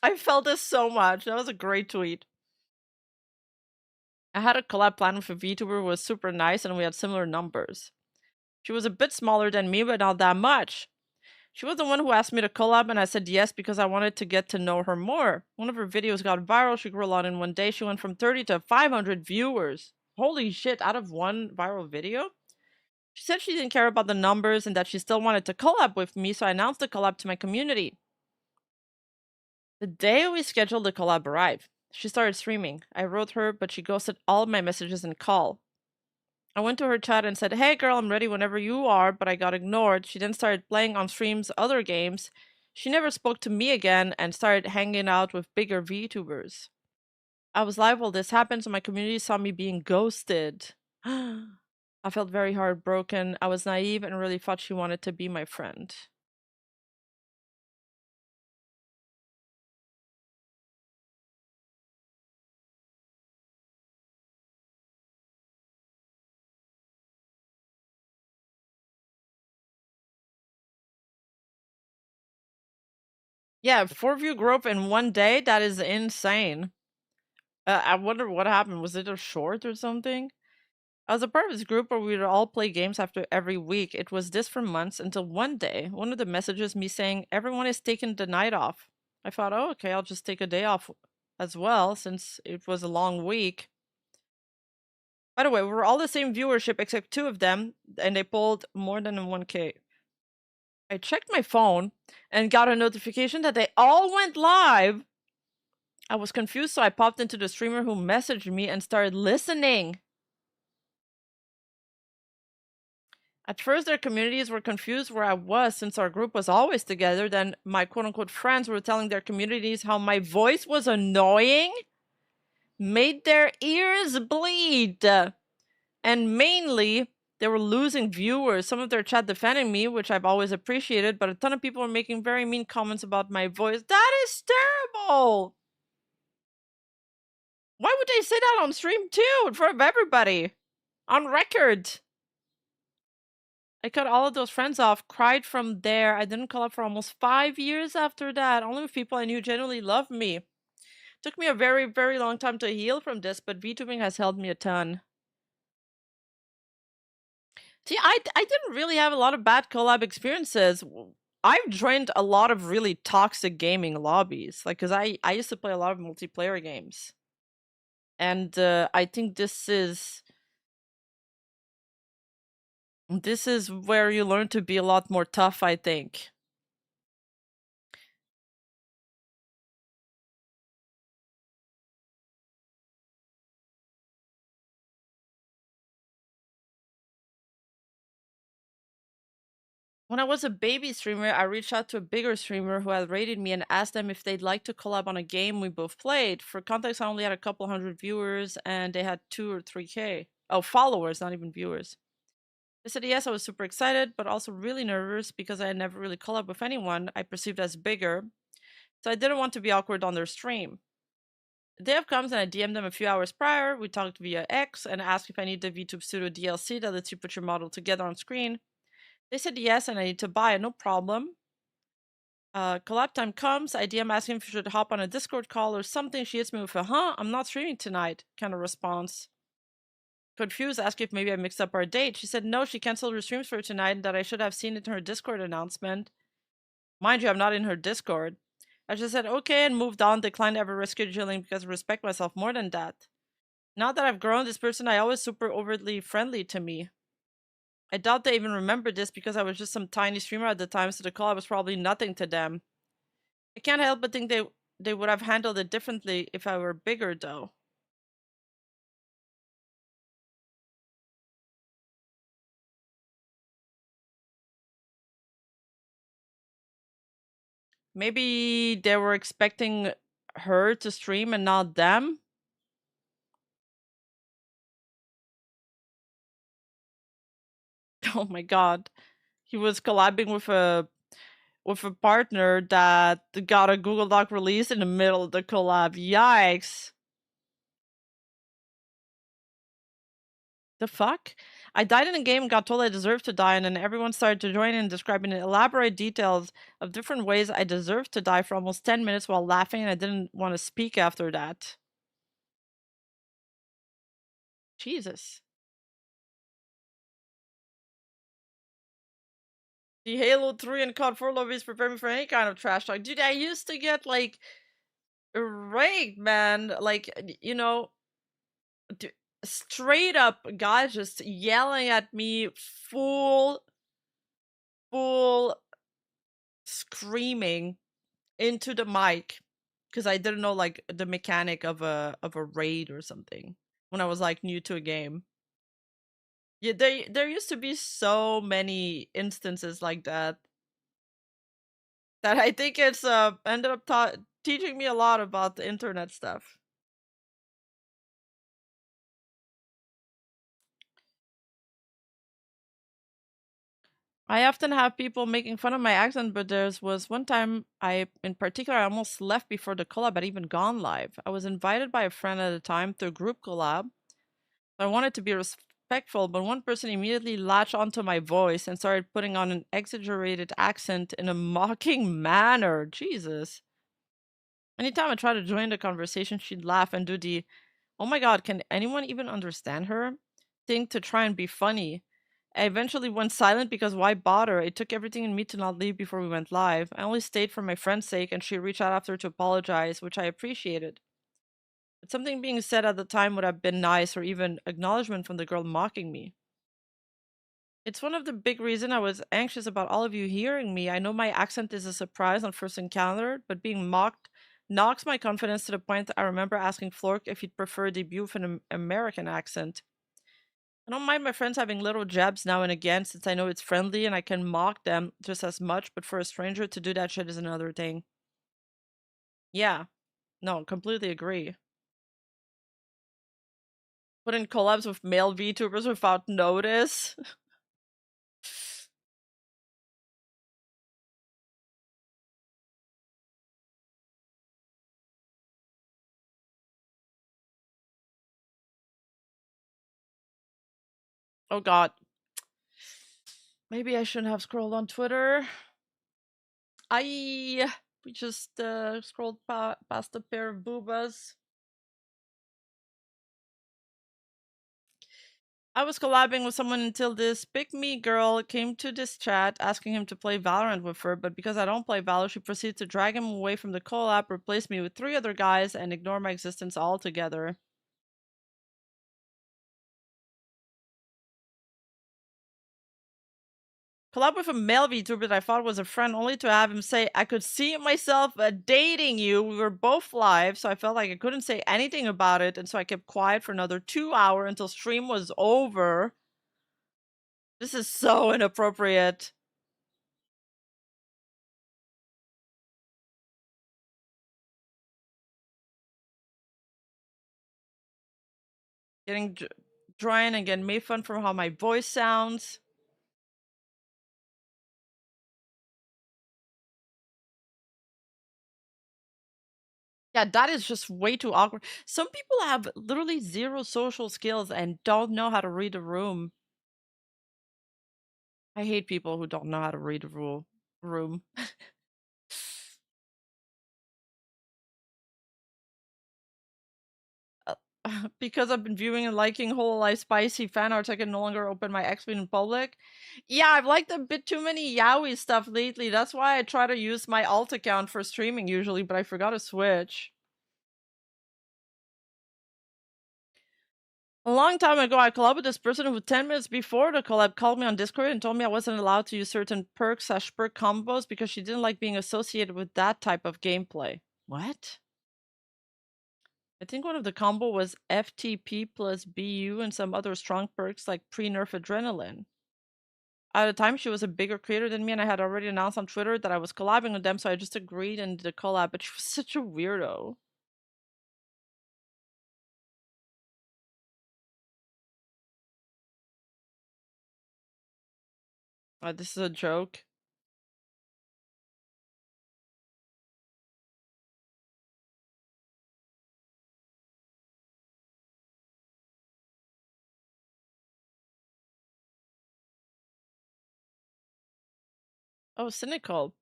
I felt this so much. That was a great tweet. I had a collab plan with a VTuber who was super nice, and we had similar numbers. She was a bit smaller than me, but not that much. She was the one who asked me to collab, and I said yes because I wanted to get to know her more. One of her videos got viral. She grew a lot in one day. She went from 30 to 500 viewers. Holy shit, out of one viral video? She said she didn't care about the numbers and that she still wanted to collab with me, so I announced the collab to my community. The day we scheduled the collab arrived. She started streaming. I wrote her, but she ghosted all of my messages and call. I went to her chat and said, hey girl, I'm ready whenever you are, but I got ignored. She then started playing on streams other games. She never spoke to me again and started hanging out with bigger VTubers. I was live while this happened, so my community saw me being ghosted. I felt very heartbroken. I was naive and really thought she wanted to be my friend. Yeah, 4-view growth in one day? That is insane. I wonder what happened. Was it a short or something? I was a part of this group where we would all play games after every week. It was this for months until one day, one of the messages me saying, everyone is taking the night off. I thought, oh, okay, I'll just take a day off as well since it was a long week. By the way, we were all the same viewership except 2 of them, and they pulled more than 1K. I checked my phone and got a notification that they all went live. I was confused, so I popped into the streamer who messaged me and started listening. At first, their communities were confused where I was since our group was always together. Then my quote-unquote friends were telling their communities how my voice was annoying, made their ears bleed, and mainly they were losing viewers. Some of their chat defending me, which I've always appreciated, but a ton of people were making very mean comments about my voice. That is terrible! Why would they say that on stream too, in front of everybody? On record! I cut all of those friends off, cried from there. I didn't call up for almost 5 years after that, only with people I knew genuinely loved me. Took me a very, very long time to heal from this, but VTubing has helped me a ton. See, I didn't really have a lot of bad collab experiences. I've joined a lot of really toxic gaming lobbies, like, because I used to play a lot of multiplayer games. And I think this is where you learn to be a lot more tough, I think. When I was a baby streamer, I reached out to a bigger streamer who had rated me and asked them if they'd like to collab on a game we both played. For context, I only had a couple hundred viewers and they had 2 or 3K. Oh, followers, not even viewers. I said yes, I was super excited, but also really nervous because I had never really collabed with anyone I perceived as bigger. So I didn't want to be awkward on their stream. The day of comes and I DM'd them a few hours prior. We talked via X and asked if I need the VTube Studio DLC that lets you put your model together on screen. They said yes, and I need to buy it, no problem. Collab time comes. I DM asking if she should hop on a Discord call or something. She hits me with a I'm not streaming tonight kind of response. Confused, asked if maybe I mixed up our date. She said no, she canceled her streams for tonight and that I should have seen it in her Discord announcement. Mind you, I'm not in her Discord. I just said okay and moved on, declined ever rescheduling because I respect myself more than that. Now that I've grown, this person I always super overtly friendly to me. I doubt they even remember this because I was just some tiny streamer at the time, so the collab was probably nothing to them. I can't help but think they would have handled it differently if I were bigger, though. Maybe they were expecting her to stream and not them? Oh my god. He was collabing with a partner that got a Google Doc release in the middle of the collab. Yikes. The fuck? I died in a game and got told I deserved to die, and then everyone started to join in describing in elaborate details of different ways I deserved to die for almost 10 minutes while laughing, and I didn't want to speak after that. Jesus. The Halo 3 and COD 4 lobbies prepare me for any kind of trash talk. Dude, I used to get, like, raked, man. Like, you know, straight up guys just yelling at me, full screaming into the mic because I didn't know like the mechanic of a raid or something when I was like new to a game. Yeah, there used to be so many instances like that I think it's ended up teaching me a lot about the internet stuff. I often have people making fun of my accent, but there was one time in particular, I almost left before the collab had even gone live. I was invited by a friend at the time to a group collab. I wanted to be respectful, but one person immediately latched onto my voice and started putting on an exaggerated accent in a mocking manner. Jesus. Anytime I tried to join the conversation, she'd laugh and do the, oh my god, can anyone even understand her? Thing to try and be funny. I eventually went silent because why bother? It took everything in me to not leave before we went live. I only stayed for my friend's sake, and she reached out after to apologize, which I appreciated. But something being said at the time would have been nice, or even acknowledgement from the girl mocking me. It's one of the big reasons I was anxious about all of you hearing me. I know my accent is a surprise on first encounter, but being mocked knocks my confidence to the point that I remember asking Flork if he'd prefer debut with an American accent. I don't mind my friends having little jabs now and again since I know it's friendly and I can mock them just as much, but for a stranger to do that shit is another thing. Yeah. No, completely agree. Put in collabs with male VTubers without notice. Oh god. Maybe I shouldn't have scrolled on Twitter. We just scrolled past a pair of boobas. I was collabing with someone until this pick me girl came to this chat asking him to play Valorant with her, but because I don't play Valor, she proceeded to drag him away from the collab, replace me with 3 other guys, and ignore my existence altogether. Collab with a male VTuber that I thought was a friend, only to have him say, I could see myself dating you. We were both live, so I felt like I couldn't say anything about it, and so I kept quiet for another 2 hours until stream was over. This is so inappropriate. Getting drawing and getting made fun for how my voice sounds. Yeah, that is just way too awkward. Some people have literally 0 social skills and don't know how to read a room. I hate people who don't know how to read a room. because I've been viewing and liking Whole Life Spicy fan arts, I can no longer open my X feed in public. Yeah, I've liked a bit too many yaoi stuff lately. That's why I try to use my alt account for streaming usually, but I forgot to switch. A long time ago, I collabed with this person who 10 minutes before the collab called me on Discord and told me I wasn't allowed to use certain perk/perk combos because she didn't like being associated with that type of gameplay. What? I think one of the combo was FTP plus BU and some other strong perks like pre-nerf adrenaline. At the time, she was a bigger creator than me and I had already announced on Twitter that I was collabing with them, so I just agreed and did a collab, but she was such a weirdo. This is a joke. Oh, cynical.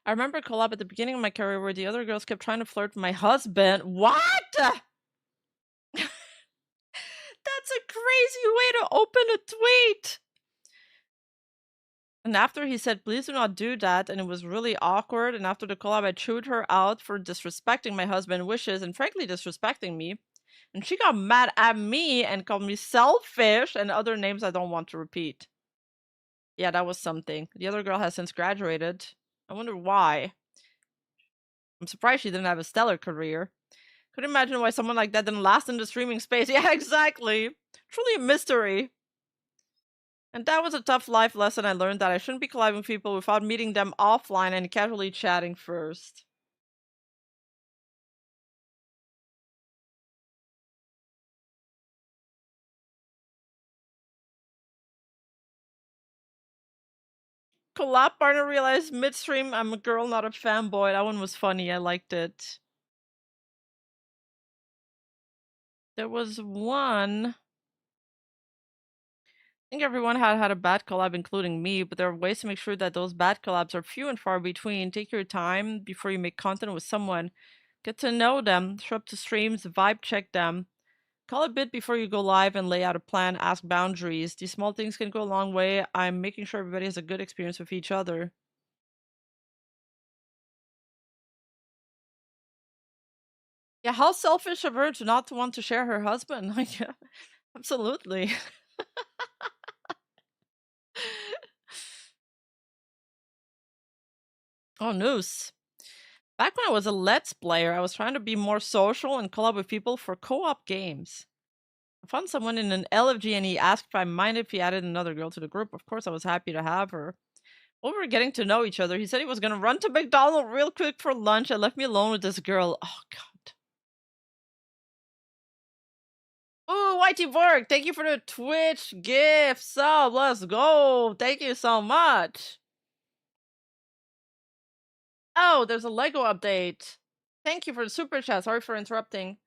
I remember a collab at the beginning of my career where the other girls kept trying to flirt with my husband. What? That's a crazy way to open a tweet. And after he said, please do not do that, and it was really awkward, and after the collab, I chewed her out for disrespecting my husband's wishes and frankly disrespecting me. And she got mad at me and called me selfish and other names I don't want to repeat. Yeah, that was something. The other girl has since graduated. I wonder why. I'm surprised she didn't have a stellar career. Couldn't imagine why someone like that didn't last in the streaming space. Yeah, exactly. Truly a mystery. And that was a tough life lesson I learned, that I shouldn't be collabing with people without meeting them offline and casually chatting first. Collab partner realized midstream I'm a girl, not a fanboy. That one was funny. I liked it. There was one. I think everyone had a bad collab, including me, but there are ways to make sure that those bad collabs are few and far between. Take your time before you make content with someone. Get to know them, show up to streams, vibe check them. Call a bit before you go live and lay out a plan, ask boundaries. These small things can go a long way. I'm making sure everybody has a good experience with each other. Yeah, how selfish of her to not want to share her husband. Yeah, absolutely. Oh, news. Back when I was a Let's Player, I was trying to be more social and collab with people for co-op games. I found someone in an LFG and he asked if I minded if he added another girl to the group. Of course, I was happy to have her. While we were getting to know each other, he said he was going to run to McDonald's real quick for lunch and left me alone with this girl. Oh, God. Ooh, Whitey Borg, thank you for the Twitch gift sub. Let's go. Thank you so much. Oh, there's a Lego update. Thank you for the super chat. Sorry for interrupting.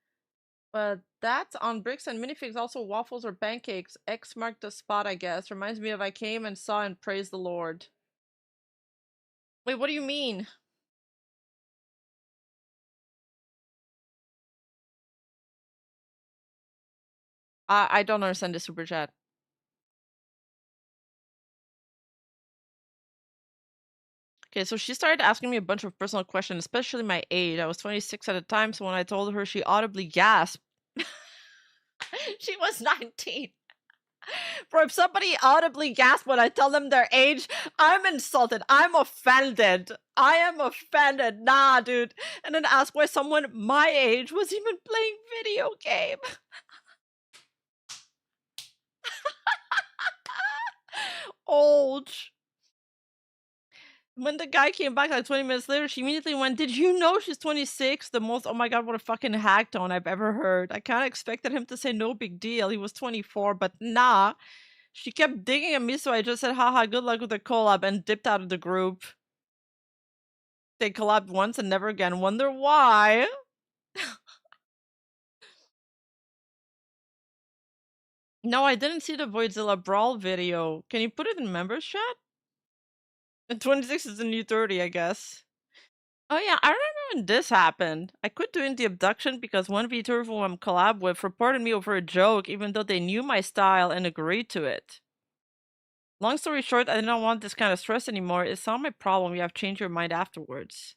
But that's on bricks and minifigs, also waffles or pancakes. X marked the spot, I guess. Reminds me of I came and saw and praised the Lord. Wait, what do you mean? I don't understand the super chat. Okay, so she started asking me a bunch of personal questions, especially my age. I was 26 at the time, so when I told her, she audibly gasped. She was 19. Bro, if somebody audibly gasps when I tell them their age, I'm insulted. I'm offended. I am offended. Nah, dude. And then ask why someone my age was even playing video game. Old. When the guy came back like 20 minutes later, she immediately went, did you know she's 26? The most, oh my God, what a fucking hack tone I've ever heard. I kind of expected him to say no big deal. He was 24, but nah. She kept digging at me, so I just said, haha, good luck with the collab, and dipped out of the group. They collabed once and never again. Wonder why? No, I didn't see the Voidzilla Brawl video. Can you put it in members chat? And 26 is the new 30, I guess. Oh yeah, I remember when this happened. I quit doing the abduction because one VTuber who I'm collab with reported me over a joke, even though they knew my style and agreed to it. Long story short, I don't want this kind of stress anymore. It's not my problem. You have changed your mind afterwards.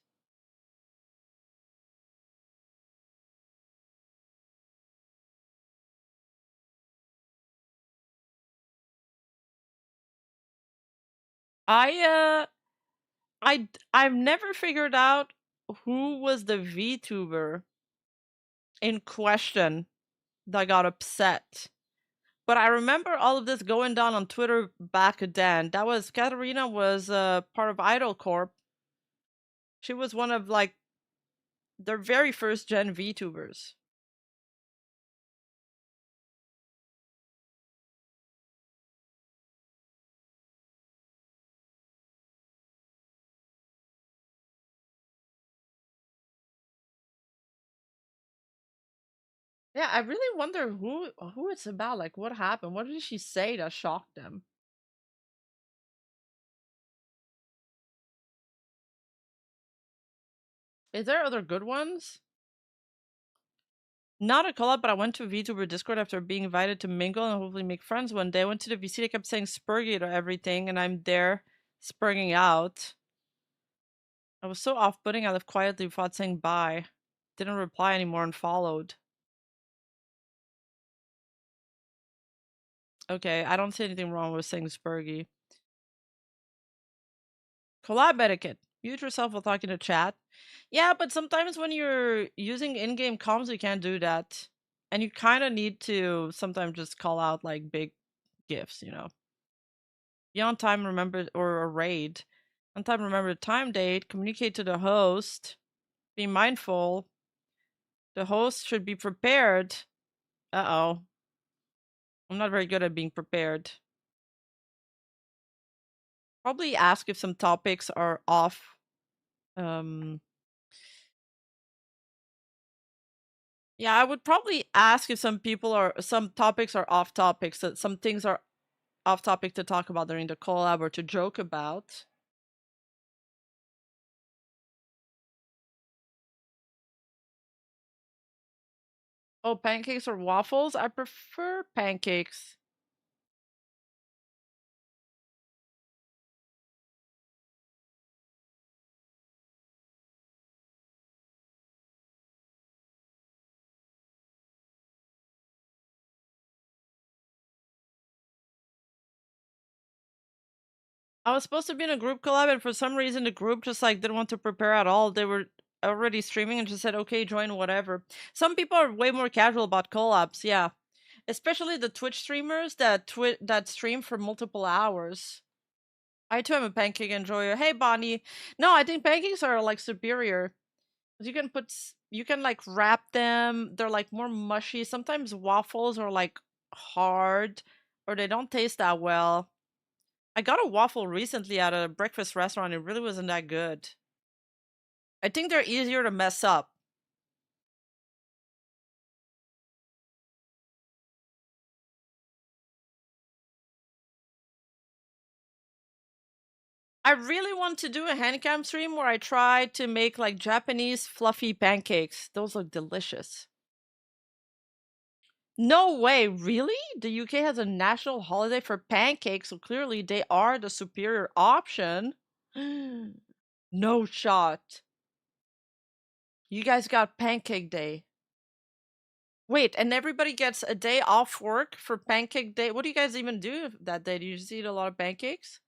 I've never figured out who was the VTuber in question that got upset. But I remember all of this going down on Twitter back then. That was Katarina was part of Idol Corp. She was one of like their very first gen VTubers. Yeah, I really wonder who it's about. Like, what happened? What did she say that shocked them? Is there other good ones? Not a collab, but I went to VTuber Discord after being invited to mingle and hopefully make friends one day. I went to the VC, they kept saying Spurgy to everything, and I'm there spurging out. I was so off-putting, I left quietly without saying bye. Didn't reply anymore and followed. Okay, I don't see anything wrong with saying Spurgy. Collab etiquette. Mute yourself while talking to chat. Yeah, but sometimes when you're using in-game comms, you can't do that. And you kind of need to sometimes just call out like big gifts, you know. Be on time, remember, or a raid. On time, remember the time date. Communicate to the host. Be mindful. The host should be prepared. Uh-oh. I'm not very good at being prepared. Probably ask if some topics are off. Yeah, I would probably ask if some topics are off topic, so some things are off topic to talk about during the collab or to joke about. Oh, pancakes or waffles? I prefer pancakes. I was supposed to be in a group collab, and for some reason the group just like didn't want to prepare at all. They were already streaming and just said, okay, join whatever. Some people are way more casual about collabs, yeah. Especially the Twitch streamers that stream for multiple hours. I too am a pancake enjoyer. Hey, Bonnie. No, I think pancakes are like superior. You can like wrap them. They're like more mushy. Sometimes waffles are like hard or they don't taste that well. I got a waffle recently at a breakfast restaurant. It really wasn't that good. I think they're easier to mess up. I really want to do a handcam stream where I try to make like Japanese fluffy pancakes. Those look delicious. No way, really? The UK has a national holiday for pancakes, so clearly they are the superior option. No shot. You guys got Pancake Day. Wait, and everybody gets a day off work for Pancake Day? What do you guys even do that day? Do you just eat a lot of pancakes?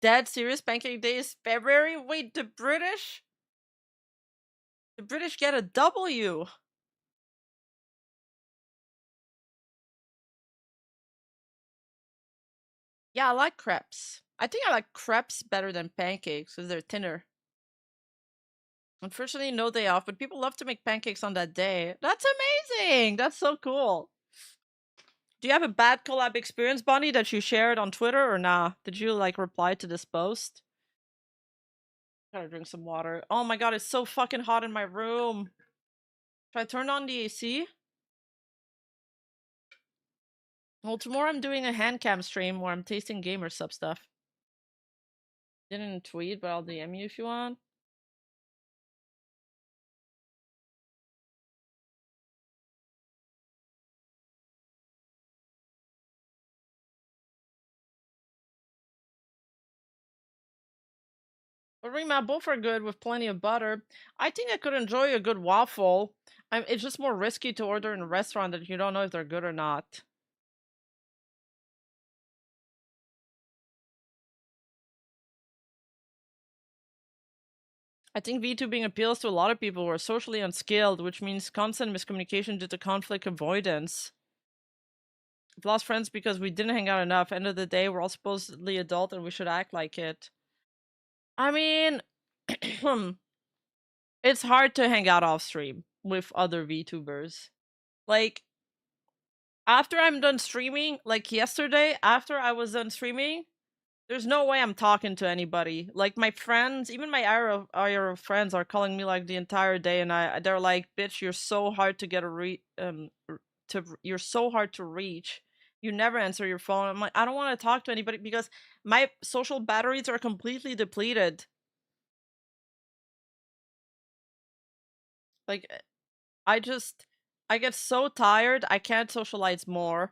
Dead serious? Pancake Day is February? Wait, the British? The British get a W. Yeah, I like crepes. I think I like crepes better than pancakes because they're thinner. Unfortunately, no day off, but people love to make pancakes on that day. That's amazing! That's so cool. Do you have a bad collab experience, Bonnie, that you shared on Twitter or nah? Did you like reply to this post? Gotta drink some water. Oh my god, it's so fucking hot in my room. Should I turn on the AC? Well, tomorrow I'm doing a hand cam stream where I'm tasting gamer sub stuff. Didn't tweet, but I'll DM you if you want. But Rima, both are good with plenty of butter. I think I could enjoy a good waffle. It's just more risky to order in a restaurant that you don't know if they're good or not. I think VTubing appeals to a lot of people who are socially unskilled, which means constant miscommunication due to conflict avoidance. We've lost friends because we didn't hang out enough. End of the day, we're all supposedly adult and we should act like it. I mean, it's hard to hang out off stream with other VTubers. Like, after I'm done streaming, like yesterday, after I was done streaming, there's no way I'm talking to anybody. Like, my friends, even my IRL friends are calling me like the entire day, and they're like, "Bitch, you're so hard to get you're so hard to reach. You never answer your phone." I'm like, I don't want to talk to anybody because my social batteries are completely depleted. Like, I get so tired, I can't socialize more.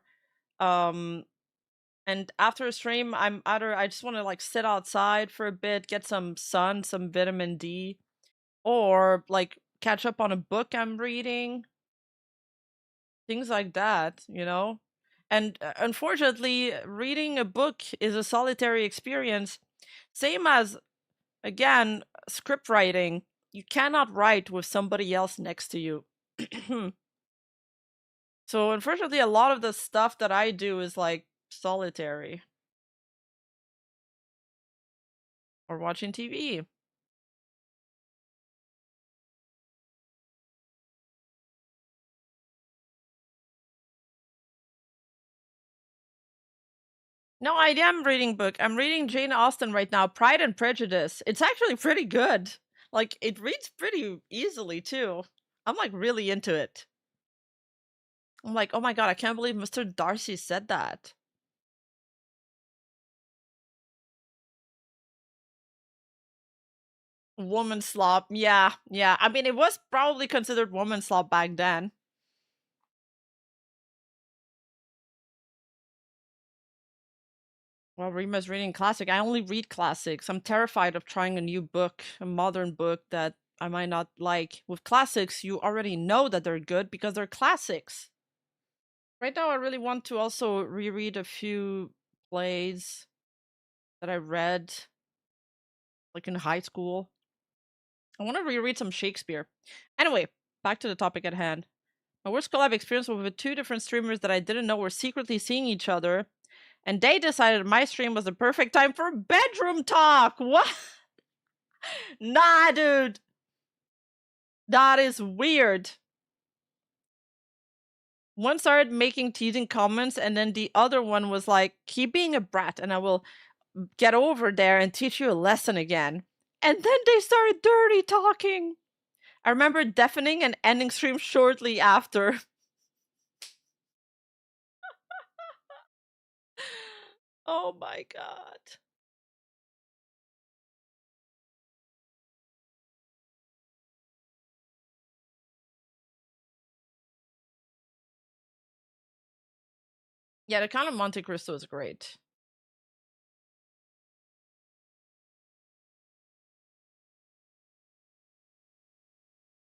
And after a stream, I just want to like sit outside for a bit, get some sun, some vitamin D, or like catch up on a book I'm reading. Things like that, you know? And unfortunately, reading a book is a solitary experience. Same as, again, script writing. You cannot write with somebody else next to you. So unfortunately, a lot of the stuff that I do is like solitary. Or watching TV. No, I am reading book. I'm reading Jane Austen right now, Pride and Prejudice. It's actually pretty good. Like, it reads pretty easily, too. I'm, like, really into it. I'm like, oh my god, I can't believe Mr. Darcy said that. Woman slop. Yeah, yeah. I mean, it was probably considered woman slop back then. Well, Rima's reading classic. I only read classics. I'm terrified of trying a new book, a modern book that I might not like. With classics, you already know that they're good because they're classics. Right now, I really want to also reread a few plays that I read, like in high school. I want to reread some Shakespeare. Anyway, back to the topic at hand. My worst collab experience was with two different streamers that I didn't know were secretly seeing each other, and they decided my stream was the perfect time for bedroom talk. What? Nah, dude. That is weird. One started making teasing comments, and then the other one was like, keep being a brat, and I will get over there and teach you a lesson again. And then they started dirty talking. I remember deafening and ending stream shortly after. Oh my god. Yeah, the Count of Monte Cristo is great.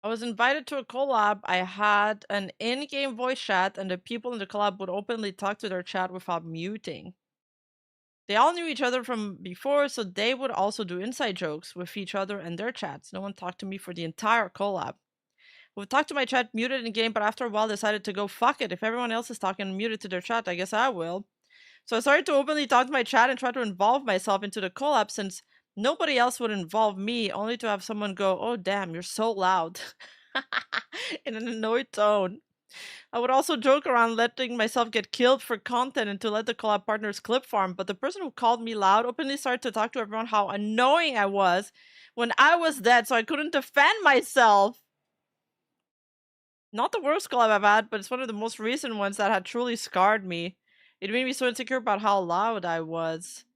I was invited to a collab. I had an in-game voice chat, and the people in the collab would openly talk to their chat without muting. They all knew each other from before, so they would also do inside jokes with each other and their chats. No one talked to me for the entire collab. Would talk to my chat muted in game, but after a while decided to go fuck it. If everyone else is talking muted to their chat, I guess I will. So I started to openly talk to my chat and try to involve myself into the collab since nobody else would involve me, only to have someone go, "Oh damn, you're so loud," in an annoyed tone. I would also joke around letting myself get killed for content and to let the collab partners clip farm, but the person who called me loud openly started to talk to everyone how annoying I was when I was dead, so I couldn't defend myself. Not the worst collab I've had, but it's one of the most recent ones that had truly scarred me. It made me so insecure about how loud I was.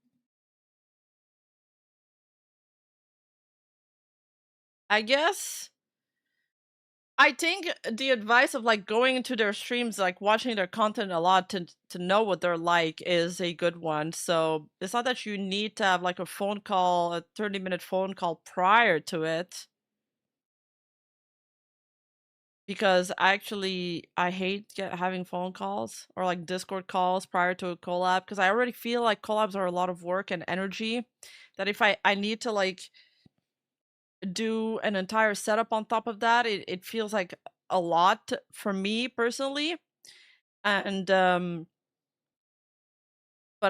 I think the advice of like going into their streams, like watching their content a lot to know what they're like is a good one. So it's not that you need to have like a phone call, a 30-minute phone call prior to it. Because actually, I hate having phone calls or like Discord calls prior to a collab because I already feel like collabs are a lot of work and energy. That if I need to like do an entire setup on top of that, it feels like a lot for me personally. And but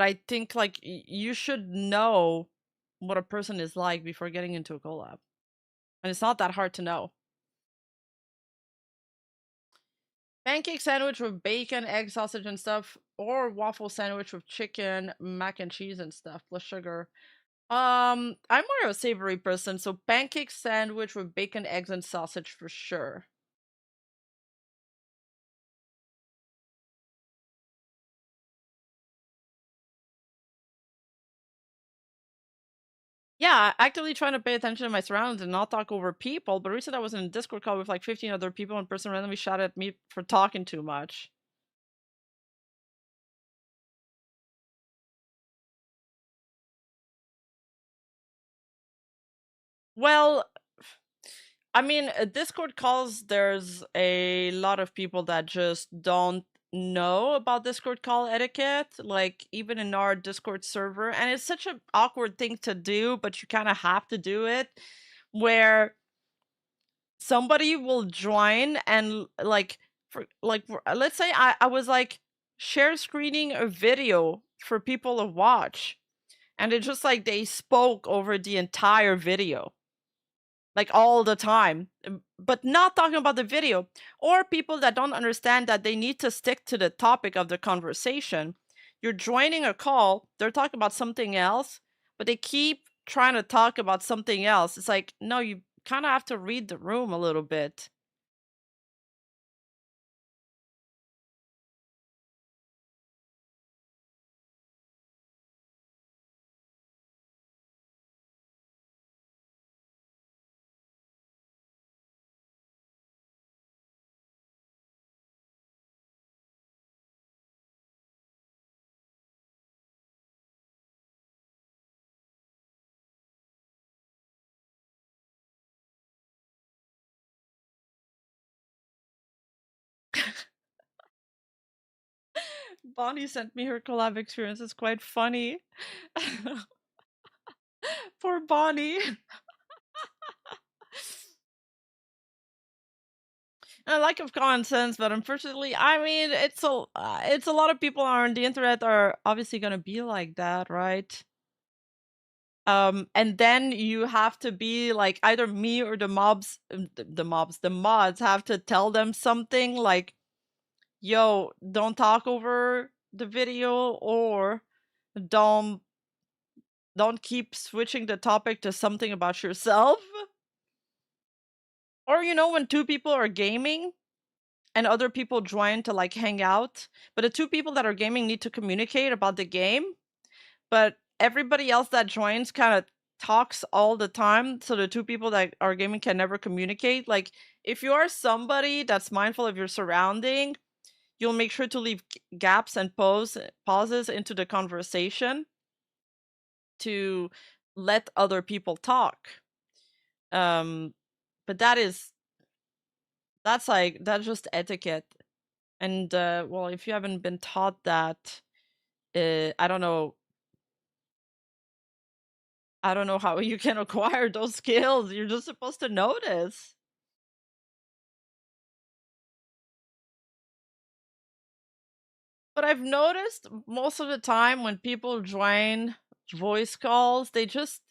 I think like you should know what a person is like before getting into a collab, and it's not that hard to know. Pancake sandwich with bacon, egg, sausage, and stuff, or waffle sandwich with chicken, mac and cheese and stuff, plus sugar. I'm more of a savory person, so pancake sandwich with bacon, eggs, and sausage for sure. Yeah, actively trying to pay attention to my surroundings and not talk over people, but recently I was in a Discord call with like 15 other people and person randomly shouted at me for talking too much. Well, I mean, Discord calls, there's a lot of people that just don't know about Discord call etiquette, like even in our Discord server. And it's such an awkward thing to do, but you kind of have to do it, where somebody will join and like, let's say I was like share screening a video for people to watch, and it's just like they spoke over the entire video like all the time, but not talking about the video, or people that don't understand that they need to stick to the topic of the conversation. You're joining a call, they're talking about something else, but they keep trying to talk about something else. It's like, no, you kind of have to read the room a little bit. Bonnie sent me her collab experience. It's quite funny. Poor Bonnie. A lack of common sense, but unfortunately, I mean, it's a lot of people on the internet are obviously gonna be like that, right? And then you have to be like either me or the mods have to tell them something like, yo, don't talk over the video, or don't keep switching the topic to something about yourself. Or you know, when two people are gaming and other people join to like hang out, but the two people that are gaming need to communicate about the game, but everybody else that joins kind of talks all the time, so the two people that are gaming can never communicate. Like, if you are somebody that's mindful of your surrounding, you'll make sure to leave gaps and pauses into the conversation to let other people talk. But that's just etiquette. And well, if you haven't been taught that, I don't know how you can acquire those skills. You're just supposed to notice. But I've noticed most of the time when people join voice calls, they just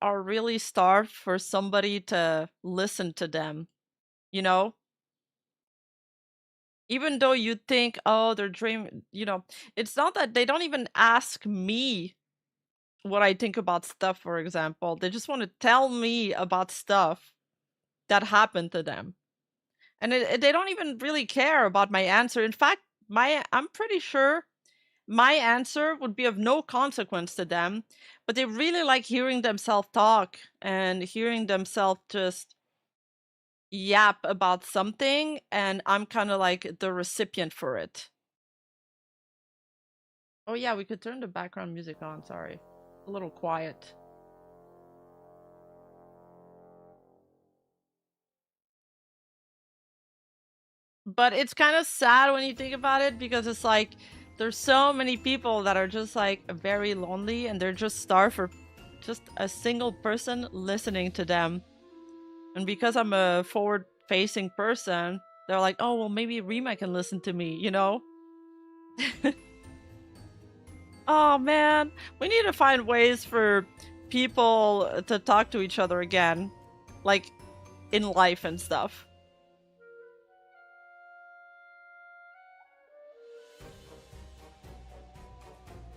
are really starved for somebody to listen to them, you know? Even though you think, oh, they're dreaming, you know, it's not that they don't even ask me what I think about stuff, for example. They just want to tell me about stuff that happened to them. And they don't even really care about my answer. In fact, I'm pretty sure my answer would be of no consequence to them, but they really like hearing themselves talk and hearing themselves just yap about something, and I'm kind of like the recipient for it. Oh yeah, we could turn the background music on, sorry. A little quiet. But it's kind of sad when you think about it, because it's like there's so many people that are just like very lonely, and they're just starved for just a single person listening to them. And because I'm a forward-facing person, they're like, oh, well, maybe Rima can listen to me, you know? Oh, man. We need to find ways for people to talk to each other again. Like, in life and stuff.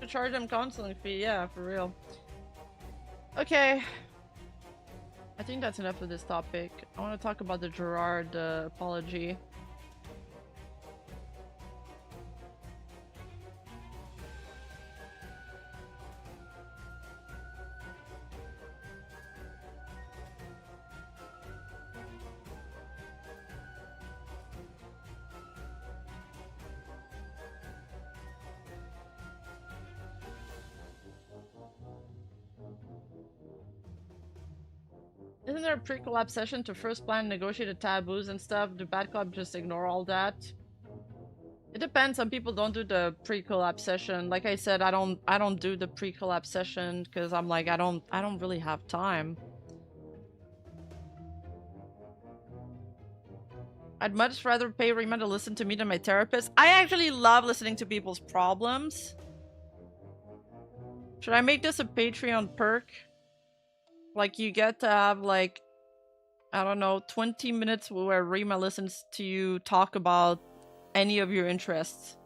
To charge them counseling fee, yeah, for real. Okay. I think that's enough of this topic. I want to talk about the Jurard apology. Isn't there a pre-collab session to first plan negotiated taboos and stuff? Do Bad Club just ignore all that? It depends. Some people don't do the pre-collab session. Like I said, I don't do the pre-collab session because I'm like I don't really have time. I'd much rather pay Rima to listen to me than my therapist. I actually love listening to people's problems. Should I make this a Patreon perk? Like, you get to have, like, I don't know, 20 minutes where Rima listens to you talk about any of your interests.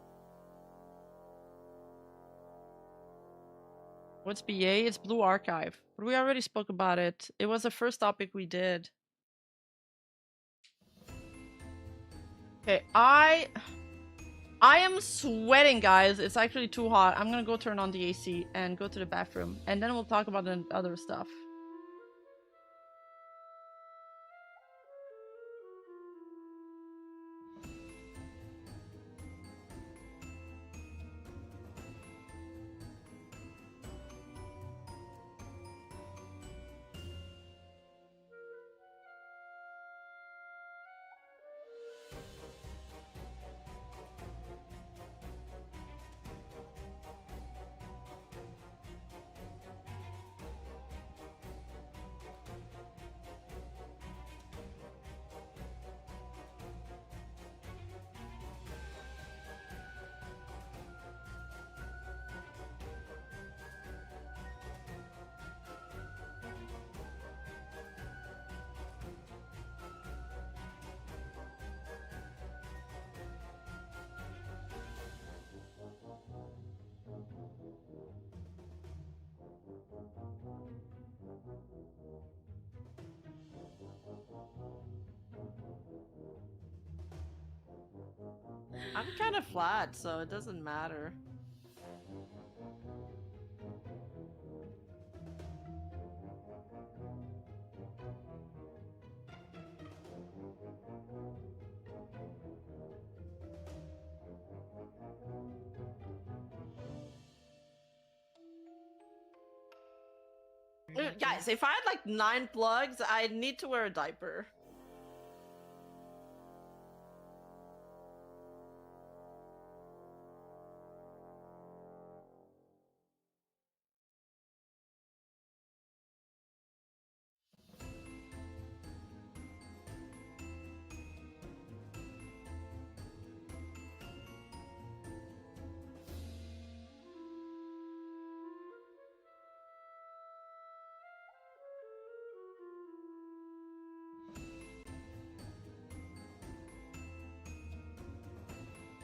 What's BA? It's Blue Archive. But we already spoke about it. It was the first topic we did. Okay, I am sweating, guys. It's actually too hot. I'm gonna go turn on the AC and go to the bathroom. And then we'll talk about the other stuff. I'm kind of flat, so it doesn't matter. Guys, if I had like 9 plugs, I'd need to wear a diaper.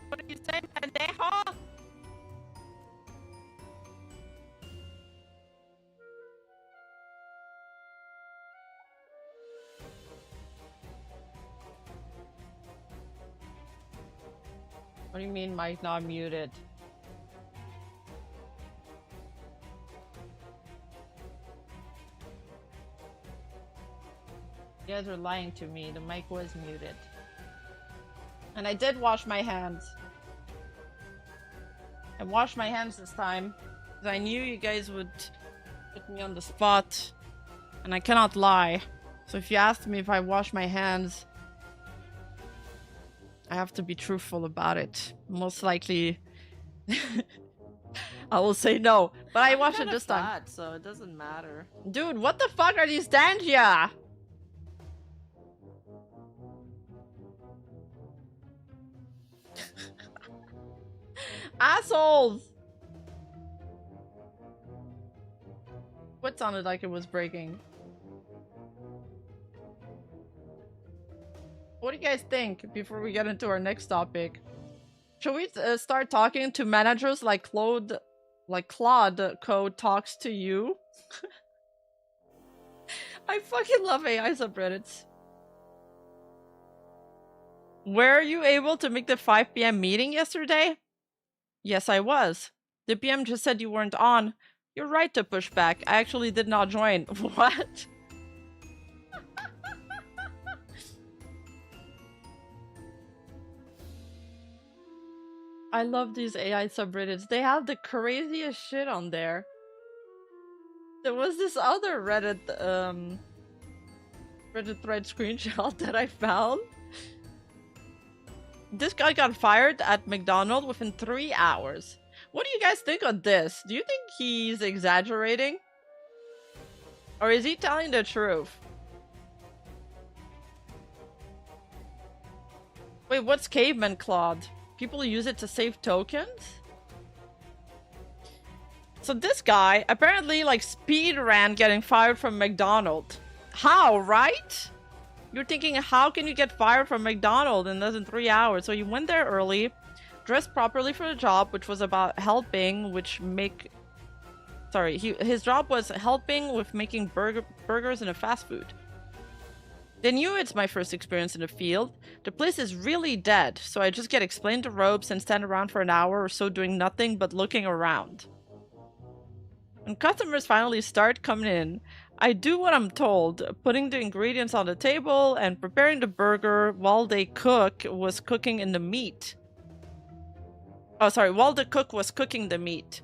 What are you saying, pendejo? What do you mean mic not muted? Yeah, guys are lying to me. The mic was muted. And I did wash my hands. I washed my hands this time. Because I knew you guys would put me on the spot. And I cannot lie. So if you asked me if I wash my hands, I have to be truthful about it. Most likely, I will say no. But I washed it this time. So it doesn't matter. Dude, what the fuck are these Dangia? Assholes! What sounded like it was breaking? What do you guys think before we get into our next topic? Should we start talking to managers like Claude Code talks to you? I fucking love AI subreddits. Were you able to make the 5 p.m. meeting yesterday? Yes, I was. The PM just said you weren't on. You're right to push back. I actually did not join. What? I love these AI subreddits. They have the craziest shit on there. There was this other Reddit thread screenshot that I found. This guy got fired at McDonald's within 3 hours. What do you guys think of this? Do you think he's exaggerating? Or is he telling the truth? Wait, what's Caveman Claude? People use it to save tokens? So this guy apparently like speed ran getting fired from McDonald's. How, right? You're thinking, how can you get fired from McDonald's in less than 3 hours? So he went there early, dressed properly for the job, which was about helping, his job was helping with making burgers in a fast food. They knew it's my first experience in the field. The place is really dead, so I just get explained the ropes and stand around for an hour or so doing nothing but looking around. When customers finally start coming in, I do what I'm told, putting the ingredients on the table and preparing the burger while the cook was cooking the meat. While the cook was cooking the meat.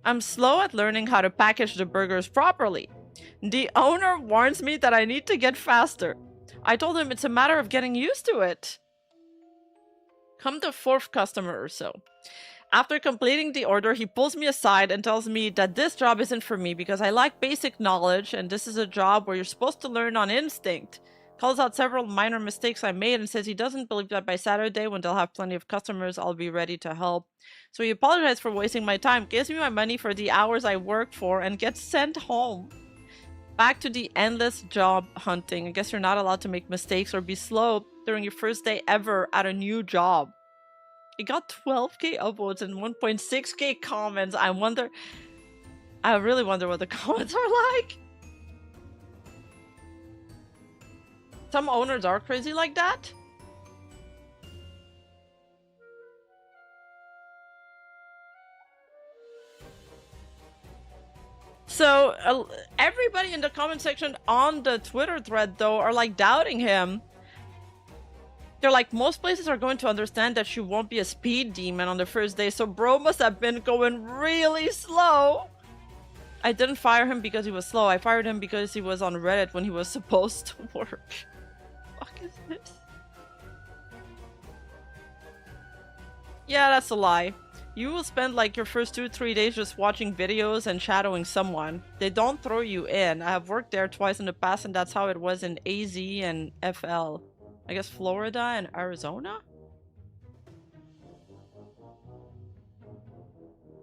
I'm slow at learning how to package the burgers properly. The owner warns me that I need to get faster. I told him it's a matter of getting used to it. Come the 4th customer or so. After completing the order, he pulls me aside and tells me that this job isn't for me because I lack basic knowledge and this is a job where you're supposed to learn on instinct. Calls out several minor mistakes I made and says he doesn't believe that by Saturday, when they'll have plenty of customers, I'll be ready to help. So he apologizes for wasting my time, gives me my money for the hours I worked for, and gets sent home. Back to the endless job hunting. I guess you're not allowed to make mistakes or be slow during your first day ever at a new job. It got 12k upvotes and 1.6k comments. I really wonder what the comments are like. Some owners are crazy like that. So everybody in the comment section on the Twitter thread though are like doubting him. They're like, most places are going to understand that she won't be a speed demon on the first day, so bro must have been going really slow. I didn't fire him because he was slow. I fired him because he was on Reddit when he was supposed to work. What the fuck is this? Yeah, that's a lie. You will spend like your first 2-3 days just watching videos and shadowing someone. They don't throw you in. I have worked there twice in the past and that's how it was in AZ and FL. I guess Florida and Arizona?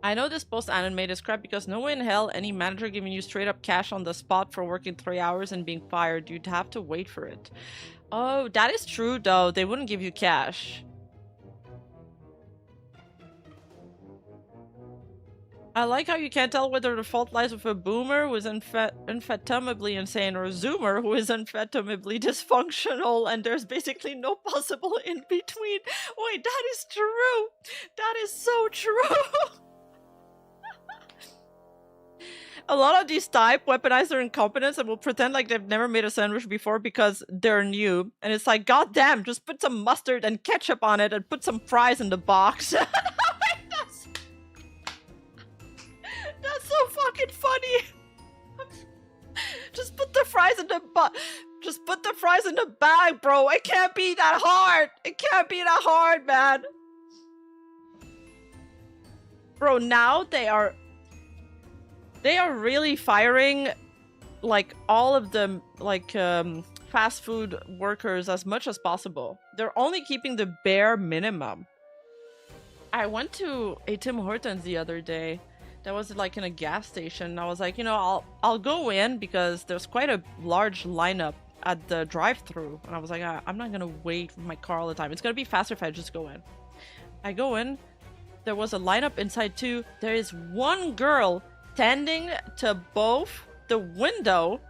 I know this post-animated is crap because no way in hell any manager giving you straight up cash on the spot for working 3 hours and being fired. You'd have to wait for it. Oh, that is true though. They wouldn't give you cash. I like how you can't tell whether the fault lies with a boomer who is unfathomably insane or a zoomer who is unfathomably dysfunctional and there's basically no possible in between. Wait, that is true! That is so true! A lot of these type weaponize their incompetence and will pretend like they've never made a sandwich before because they're new. And it's like, god damn, just put some mustard and ketchup on it and put some fries in the box. that's so fucking funny. Just put the fries in the just put the fries in the bag, bro. It can't be that hard. It can't be that hard, man. Bro, now they are really firing like all of the like fast food workers as much as possible. They're only keeping the bare minimum. I went to a Tim Hortons the other day. That was like in a gas station. I was like, you know, I'll go in because there's quite a large lineup at the drive-thru. And I was like, I'm not gonna wait for my car all the time. It's gonna be faster if I just go in. I go in. There was a lineup inside too. There is one girl tending to both the window,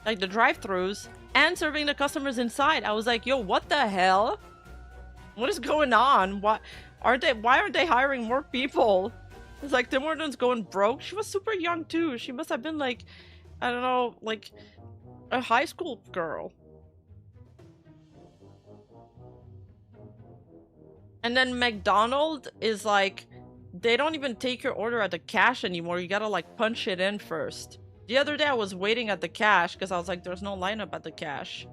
like the drive-thrus, and serving the customers inside. I was like, yo, what the hell? What is going on? Why aren't they hiring more people? It's like Tim Hortons going broke. She was super young too. She must have been like, I don't know, like a high school girl. And then McDonald's is like, they don't even take your order at the cash anymore. You gotta like punch it in first. The other day I was waiting at the cash because I was like, there's no lineup at the cash.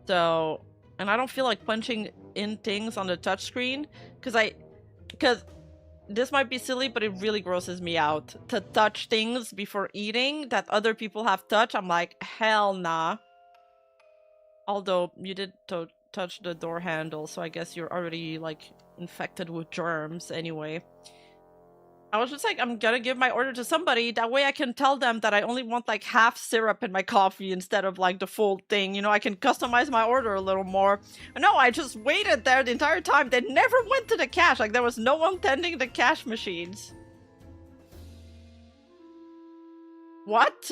So, and I don't feel like punching in things on the touchscreen because this might be silly, but it really grosses me out to touch things before eating that other people have touched. I'm like, hell nah. Although you did touch the door handle, so I guess you're already like infected with germs anyway. I was just like, I'm gonna give my order to somebody. That way I can tell them that I only want like half syrup in my coffee instead of like the full thing. You know, I can customize my order a little more. No, I just waited there the entire time. They never went to the cash. Like there was no one tending the cash machines. What?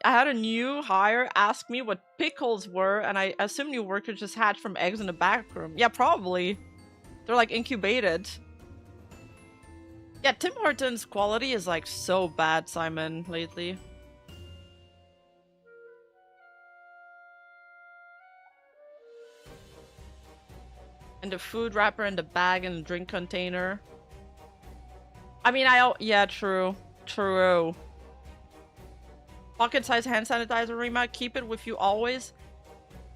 I had a new hire ask me what pickles were, and I assume new workers just hatched from eggs in the back room. Yeah, probably. They're like incubated. Yeah, Tim Hortons quality is like so bad, Simon, lately. And the food wrapper and the bag and the drink container. I mean, yeah, true. True. Pocket-sized hand sanitizer, Rima. Keep it with you always.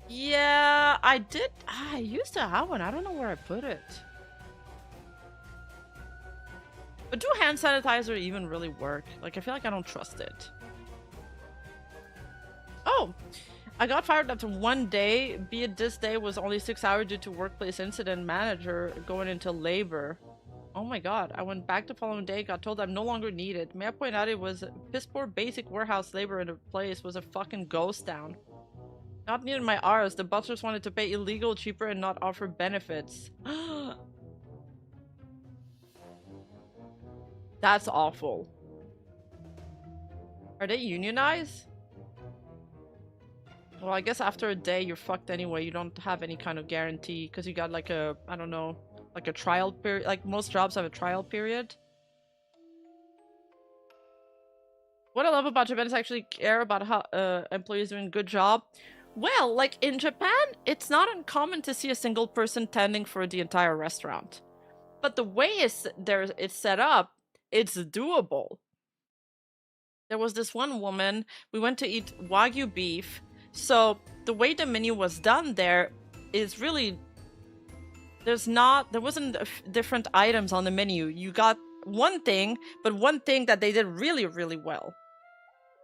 Yeah, I did. I used to have one. I don't know where I put it. But do hand sanitizer even really work? Like, I feel like I don't trust it. Oh! I got fired after one day, be it this day was only 6 hours due to workplace incident manager going into labor. Oh my god, I went back the following day, got told I'm no longer needed. May I point out it was piss poor basic warehouse labor in the place was a fucking ghost town. Not needed my hours, the butlers wanted to pay illegal cheaper and not offer benefits. That's awful. Are they unionized? Well, I guess after a day you're fucked anyway. You don't have any kind of guarantee because you got like a, I don't know, like a trial period. Like most jobs have a trial period. What I love about Japan is actually care about how employees doing a good job. Well, like in Japan, it's not uncommon to see a single person tending for the entire restaurant. But the way it's set up, it's doable. There was this one woman, we went to eat Wagyu beef. So the way the menu was done there is really, there wasn't different items on the menu. You got one thing, but one thing that they did really, really well.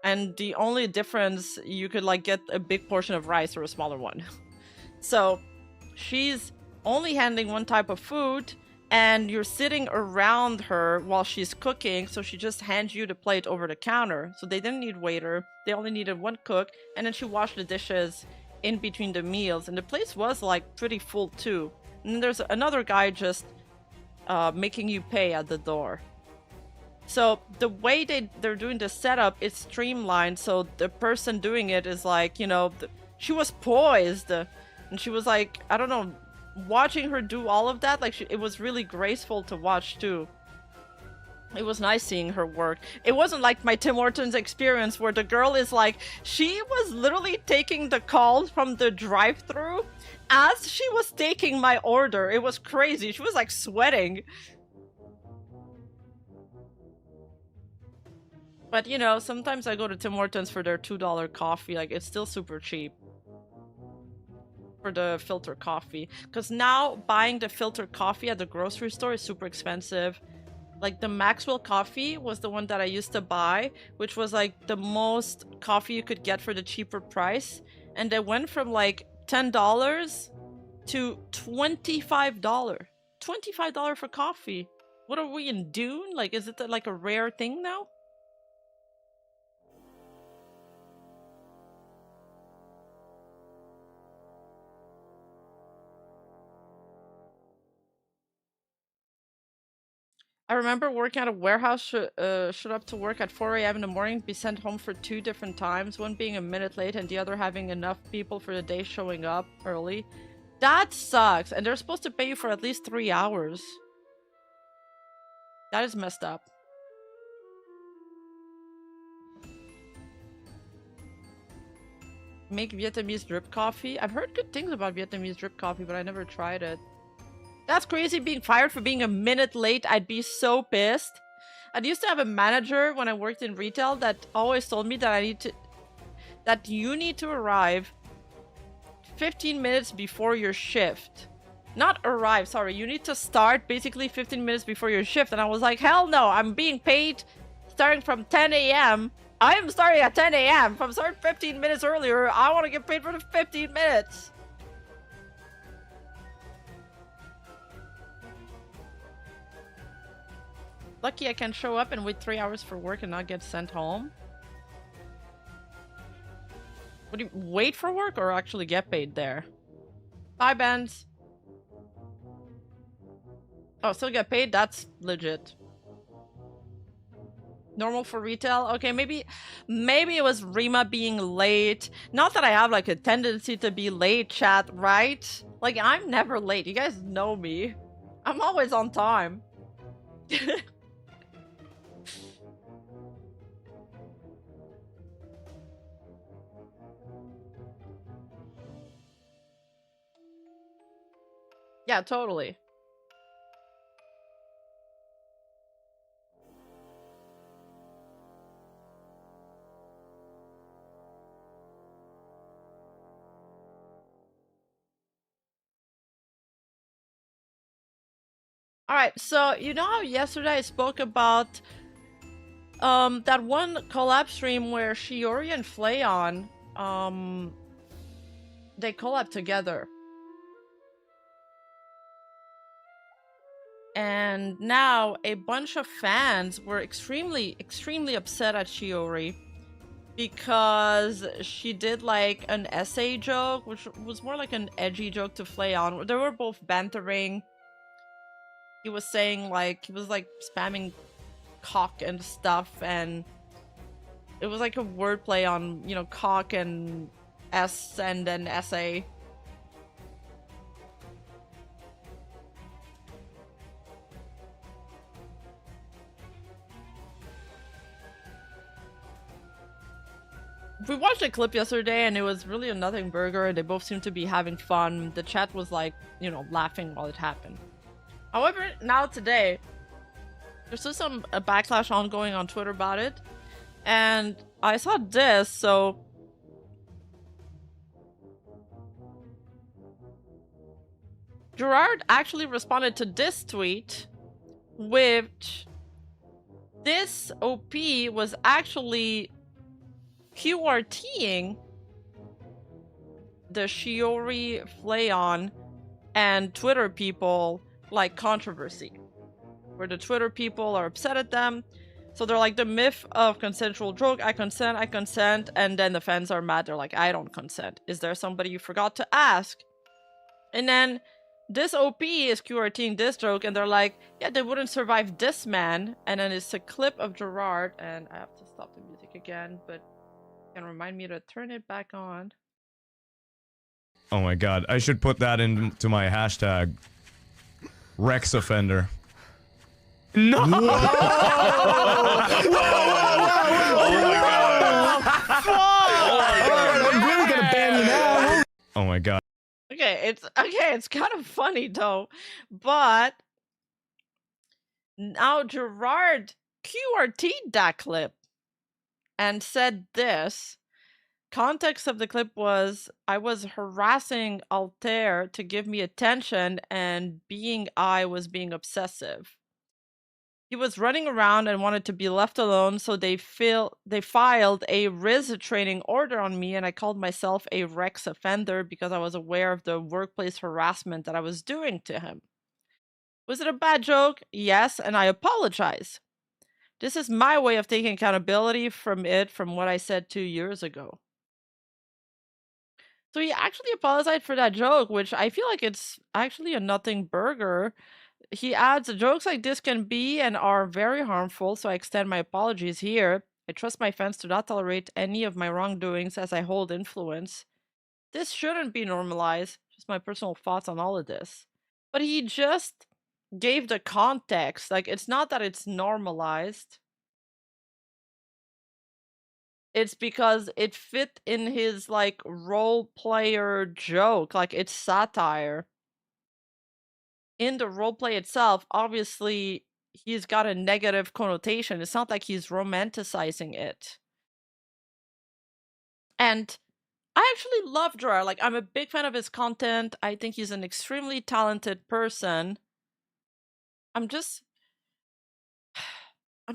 And the only difference, you could like get a big portion of rice or a smaller one. So she's only handling one type of food, and you're sitting around her while she's cooking, so she just hands you the plate over the counter. So they didn't need waiter, they only needed one cook, and then she washed the dishes in between the meals, and the place was like pretty full too. And then there's another guy just making you pay at the door. So the way they're doing the setup, it's streamlined, so the person doing it is like, you know, she was poised, and she was like, I don't know, watching her do all of that, like it was really graceful to watch too. It was nice seeing her work. It wasn't like my Tim Hortons experience where the girl is like, she was literally taking the calls from the drive-thru as she was taking my order. It was crazy. She was like sweating. But you know, sometimes I go to Tim Hortons for their $2 coffee. Like, it's still super cheap for the filter coffee. Because now buying the filter coffee at the grocery store is super expensive. Like, the Maxwell coffee was the one that I used to buy, which was like the most coffee you could get for the cheaper price. And they went from like $10 to $25. $25 for coffee. What are we in Dune? Like, is it like a rare thing now? I remember working at a warehouse, showed up to work at 4 a.m. in the morning, be sent home for 2 different times, one being a minute late and the other having enough people for the day showing up early. That sucks, and they're supposed to pay you for at least 3 hours. That is messed up. Make Vietnamese drip coffee? I've heard good things about Vietnamese drip coffee, but I never tried it. That's crazy, being fired for being a minute late. I'd be so pissed. I used to have a manager when I worked in retail that always told me that you need to arrive 15 minutes before your shift. Not arrive, sorry. You need to start basically 15 minutes before your shift. And I was like, hell no, I'm being paid starting from 10 a.m. I am starting at 10 a.m. If I'm starting 15 minutes earlier, I want to get paid for the 15 minutes. Lucky I can show up and wait 3 hours for work and not get sent home. What do you wait for work or actually get paid there? Bye, Benz. Oh, still get paid? That's legit. Normal for retail? Okay, maybe it was Rima being late. Not that I have like a tendency to be late, chat, right? Like, I'm never late. You guys know me. I'm always on time. Yeah, totally. Alright, so you know how yesterday I spoke about that one collab stream where Shiori and Flayon they collab together. And now a bunch of fans were extremely upset at Shiori because she did like an essay joke, which was more like an edgy joke to Flayon. They were both bantering. He was saying like, he was like spamming cock and stuff, and it was like a wordplay on, you know, cock and S and then essay. We watched a clip yesterday and it was really a nothing burger. They both seemed to be having fun. The chat was like, you know, laughing while it happened. However, now today, there's still some backlash ongoing on Twitter about it. And I saw this, so... Jurard actually responded to this tweet, which this OP was actually QRTing the Shiori, Flayon, and Twitter people like controversy, where the Twitter people are upset at them. So they're like, the myth of consensual joke, I consent, and then the fans are mad, they're like, I don't consent. Is there somebody you forgot to ask? And then this OP is QRTing this joke, and they're like, yeah, they wouldn't survive this man. And then it's a clip of Jurard, and I have to stop the music again, but can remind me to turn it back on. Oh my god, I should put that into my hashtag. Rex offender. No! Whoa! I'm really gonna ban you now. Oh my god. Okay, it's kind of funny though, but now Jurard QRT'd that clip and said this. Context of the clip was, I was harassing Altair to give me attention, and I was being obsessive. He was running around and wanted to be left alone, so they filed a RIS training order on me, and I called myself a Rex offender because I was aware of the workplace harassment that I was doing to him. Was it a bad joke? Yes, and I apologize. This is my way of taking accountability from what I said 2 years ago. So he actually apologized for that joke, which I feel like it's actually a nothing burger. He adds, jokes like this can be and are very harmful, so I extend my apologies here. I trust my fans to not tolerate any of my wrongdoings as I hold influence. This shouldn't be normalized. Just my personal thoughts on all of this. But he just gave the context. Like, it's not that it's normalized. It's because it fit in his, like, role player joke. Like, it's satire. In the roleplay itself, obviously, he's got a negative connotation. It's not like he's romanticizing it. And I actually love Jurard. Like, I'm a big fan of his content. I think he's an extremely talented person. I'm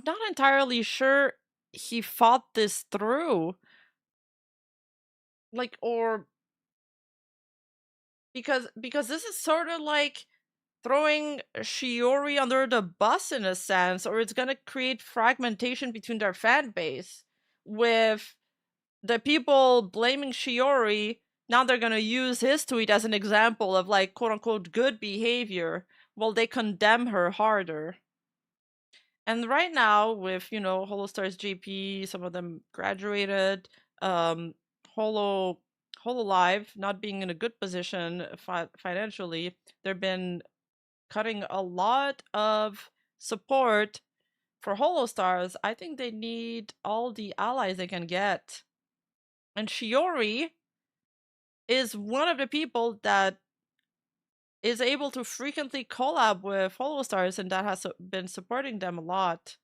not entirely sure he thought this through. Like, or because this is sort of like throwing Shiori under the bus in a sense, or it's gonna create fragmentation between their fan base, with the people blaming Shiori. Now they're gonna use his tweet as an example of, like, quote-unquote good behavior, while they condemn her harder. And right now, with, you know, HoloStars GP, some of them graduated, Hololive not being in a good position financially, they've been cutting a lot of support for HoloStars. I think they need all the allies they can get. And Shiori is one of the people that is able to frequently collab with HoloStars, and that has been supporting them a lot.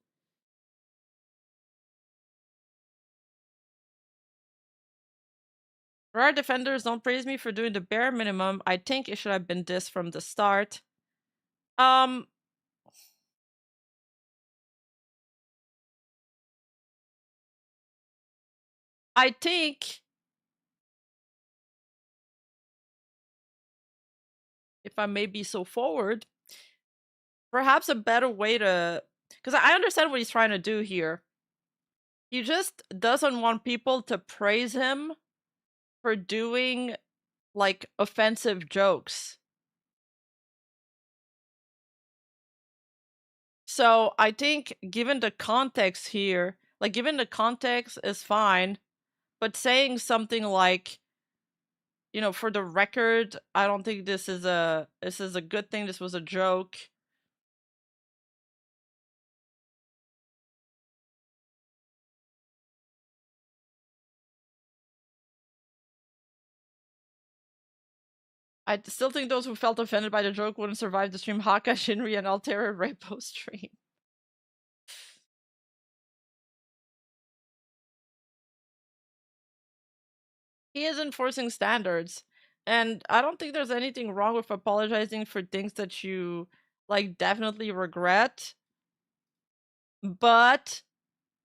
Rare defenders don't praise me for doing the bare minimum. I think it should have been this from the start. I think if I may be so forward, perhaps a better way to, because I understand what he's trying to do here. He just doesn't want people to praise him for doing, like, offensive jokes. So I think given the context here, like, given the context is fine, but saying something like, you know, for the record, I don't think this is a good thing, this was a joke. I still think those who felt offended by the joke wouldn't survive the stream. Haka, Shinri, and Altera Repo stream. He is enforcing standards, and I don't think there's anything wrong with apologizing for things that you, like, definitely regret. But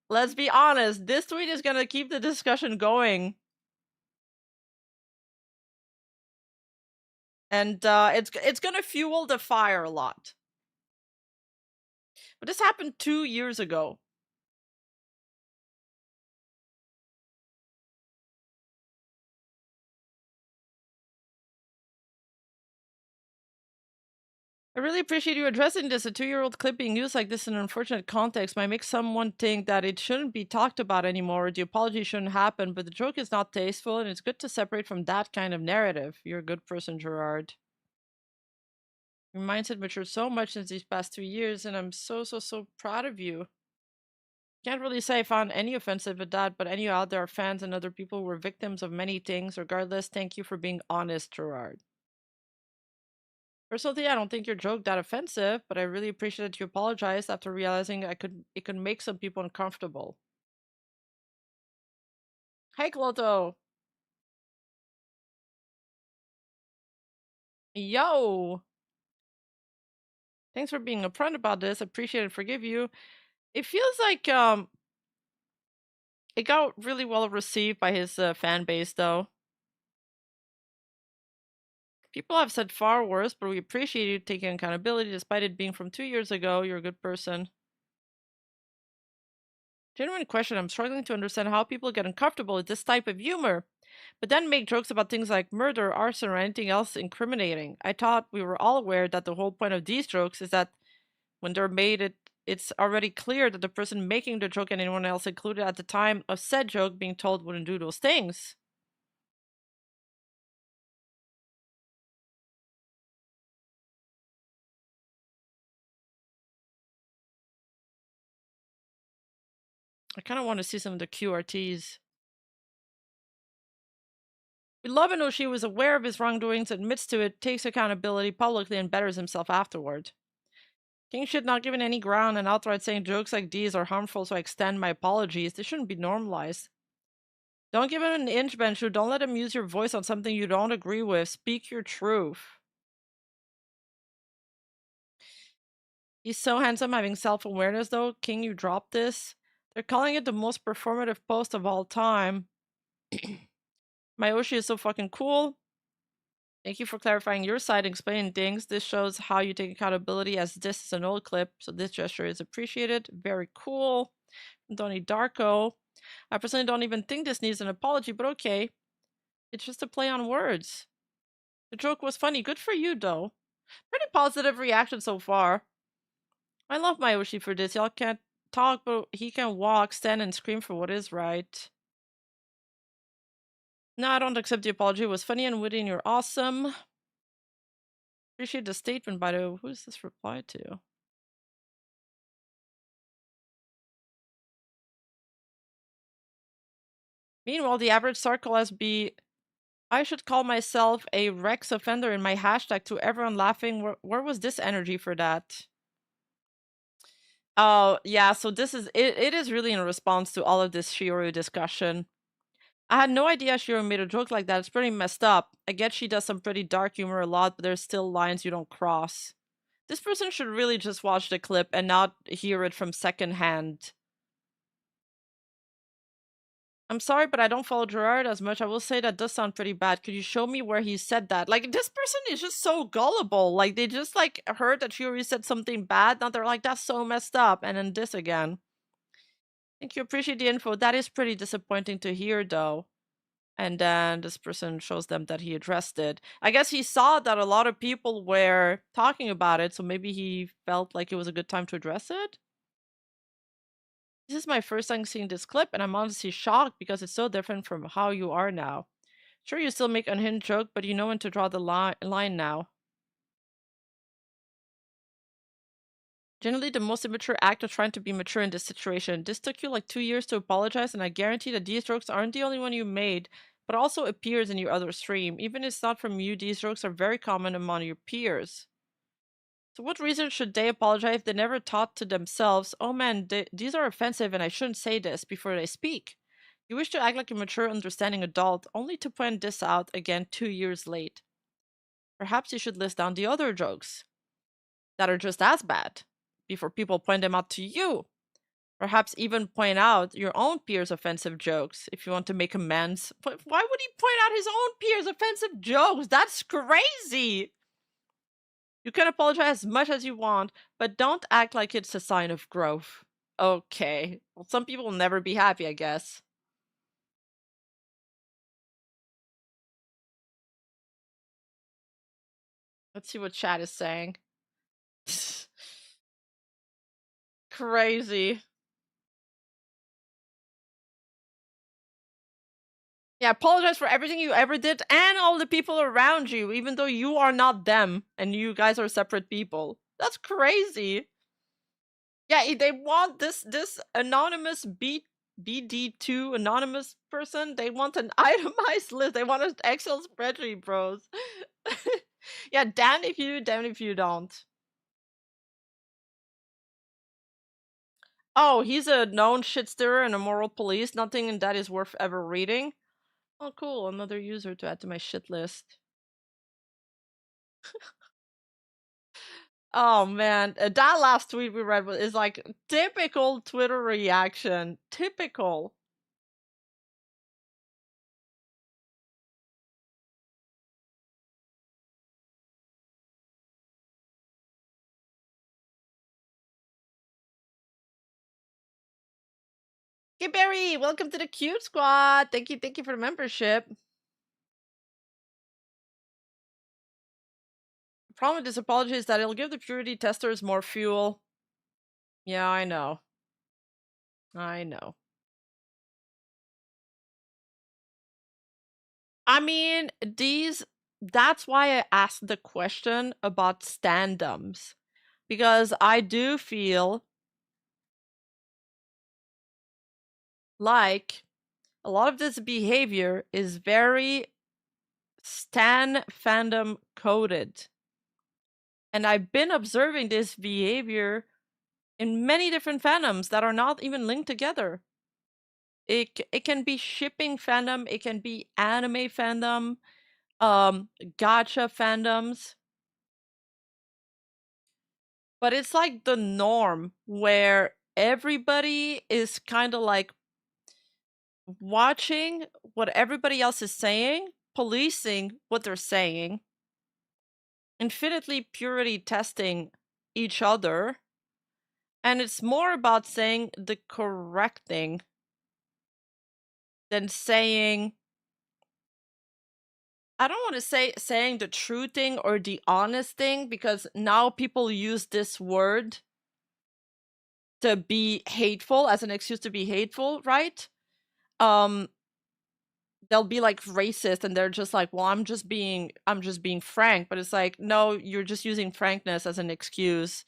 let's be honest, this tweet is gonna keep the discussion going. And it's gonna fuel the fire a lot. But this happened 2 years ago. I really appreciate you addressing this. A 2-year-old clip being used like this in an unfortunate context might make someone think that it shouldn't be talked about anymore, or the apology shouldn't happen, but the joke is not tasteful, and it's good to separate from that kind of narrative. You're a good person, Jurard. Your mindset matured so much since these past 2 years, and I'm so proud of you. Can't really say I found any offensive with that, but any out there are fans and other people who were victims of many things. Regardless, thank you for being honest, Jurard. Personally, I don't think your joke that offensive, but I really appreciate that you apologized after realizing it could make some people uncomfortable. Hey, Cloto! Yo! Thanks for being upfront about this. Appreciate it. Forgive you. It feels like it got really well received by his fan base, though. People have said far worse, but we appreciate you taking accountability despite it being from 2 years ago. You're a good person. Genuine question. I'm struggling to understand how people get uncomfortable with this type of humor, but then make jokes about things like murder, arson, or anything else incriminating. I thought we were all aware that the whole point of these jokes is that when they're made, it's already clear that the person making the joke and anyone else included at the time of said joke being told wouldn't do those things. I kind of want to see some of the QRTs. We love and know she was aware of his wrongdoings, admits to it, takes accountability publicly, and betters himself afterward. King should not given any ground and outright saying jokes like these are harmful, so I extend my apologies. They shouldn't be normalized. Don't give him an inch, Benshu. Don't let him use your voice on something you don't agree with. Speak your truth. He's so handsome having self-awareness, though. King, you dropped this. They're calling it the most performative post of all time. My Oshi is so fucking cool. Thank you for clarifying your side and explaining things. This shows how you take accountability, as this is an old clip, so this gesture is appreciated. Very cool. Donnie Darko. I personally don't even think this needs an apology, but okay. It's just a play on words. The joke was funny. Good for you, though. Pretty positive reaction so far. I love Mayoshi for this. Y'all can't talk, but he can walk, stand, and scream for what is right. No, I don't accept the apology. It was funny and witty and you're awesome. Appreciate the statement, by the way. Who is this reply to? Meanwhile, the average circle has be, I should call myself a Rex offender in my hashtag to everyone laughing. Where was this energy for that? Oh, yeah, so this is, it is really in response to all of this Shiori discussion. I had no idea Shiori made a joke like that. It's pretty messed up. I get she does some pretty dark humor a lot, but there's still lines you don't cross. This person should really just watch the clip and not hear it from secondhand. I'm sorry, but I don't follow Jurard as much. I will say that does sound pretty bad. Could you show me where he said that? Like, this person is just so gullible. Like, they just, like, heard that Shiori said something bad. Now they're like, that's so messed up. And then this again. Thank you. Appreciate the info. That is pretty disappointing to hear, though. And then this person shows them that he addressed it. I guess he saw that a lot of people were talking about it, so maybe he felt like it was a good time to address it. This is my first time seeing this clip, and I'm honestly shocked because it's so different from how you are now. Sure, you still make unhinged joke, but you know when to draw the line now. Generally, the most immature act of trying to be mature in this situation. This took you like 2 years to apologize, and I guarantee that these jokes aren't the only one you made, but also appears in your other stream. Even if it's not from you, these jokes are very common among your peers. So what reason should they apologize if they never thought to themselves, oh man, these are offensive and I shouldn't say this before they speak? You wish to act like a mature, understanding adult, only to point this out again 2 years late. Perhaps you should list down the other jokes that are just as bad before people point them out to you. Perhaps even point out your own peers' offensive jokes if you want to make amends. But why would he point out his own peers' offensive jokes? That's crazy! You can apologize as much as you want, but don't act like it's a sign of growth. Okay. Well, some people will never be happy, I guess. Let's see what chat is saying. Crazy. Yeah, apologize for everything you ever did and all the people around you, even though you are not them and you guys are separate people. That's crazy. Yeah, they want this anonymous BD2 anonymous person. They want an itemized list. They want an Excel spreadsheet, bros. Yeah, damn if you do, damn if you don't. Oh, he's a known shit stirrer and a moral police. Nothing that is worth ever reading. Oh, cool. Another user to add to my shit list. Oh man, that last tweet we read is like typical Twitter reaction. Typical. Hey Barry, welcome to the Cute Squad. Thank you for the membership. The problem with this apology is that it'll give the purity testers more fuel. Yeah, I know. I know. I mean, that's why I asked the question about stand-ums. Because I do feel like a lot of this behavior is very stan fandom coded. And I've been observing this behavior in many different fandoms that are not even linked together. It can be shipping fandom, it can be anime fandom, gacha fandoms. But it's like the norm where everybody is kind of like watching what everybody else is saying, policing what they're saying, infinitely purity testing each other, and it's more about saying the correct thing than saying, I don't want to say saying the true thing or the honest thing, because now people use this word to be hateful as an excuse to be hateful, right? They'll be like racist and they're just like, well, I'm just being frank, but it's like, no, you're just using frankness as an excuse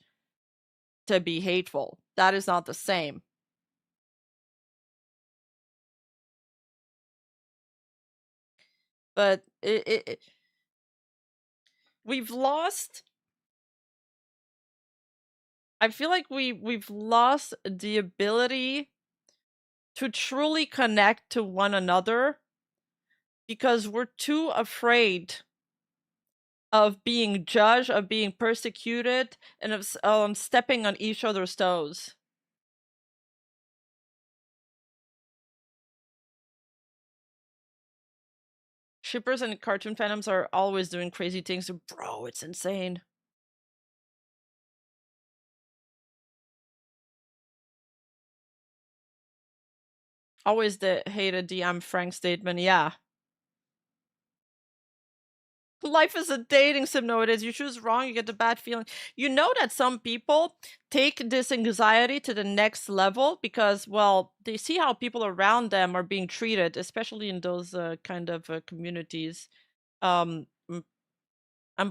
to be hateful. That is not the same. But we've lost, I feel like we've lost the ability to truly connect to one another because we're too afraid of being judged, of being persecuted, and of stepping on each other's toes. Shippers and cartoon fandoms are always doing crazy things. Bro, it's insane. Always the hated DM Frank statement, yeah. Life is a dating sim nowadays. You choose wrong, you get the bad feeling. You know that some people take this anxiety to the next level because, well, they see how people around them are being treated, especially in those kind of communities. I'm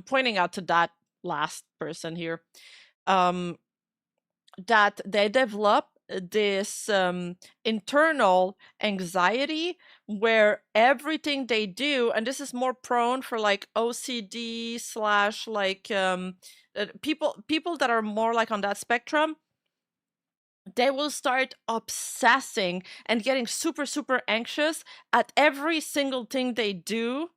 pointing out to that last person here. That they develop this internal anxiety where everything they do, and this is more prone for like OCD / like people that are more like on that spectrum, they will start obsessing and getting super anxious at every single thing they do.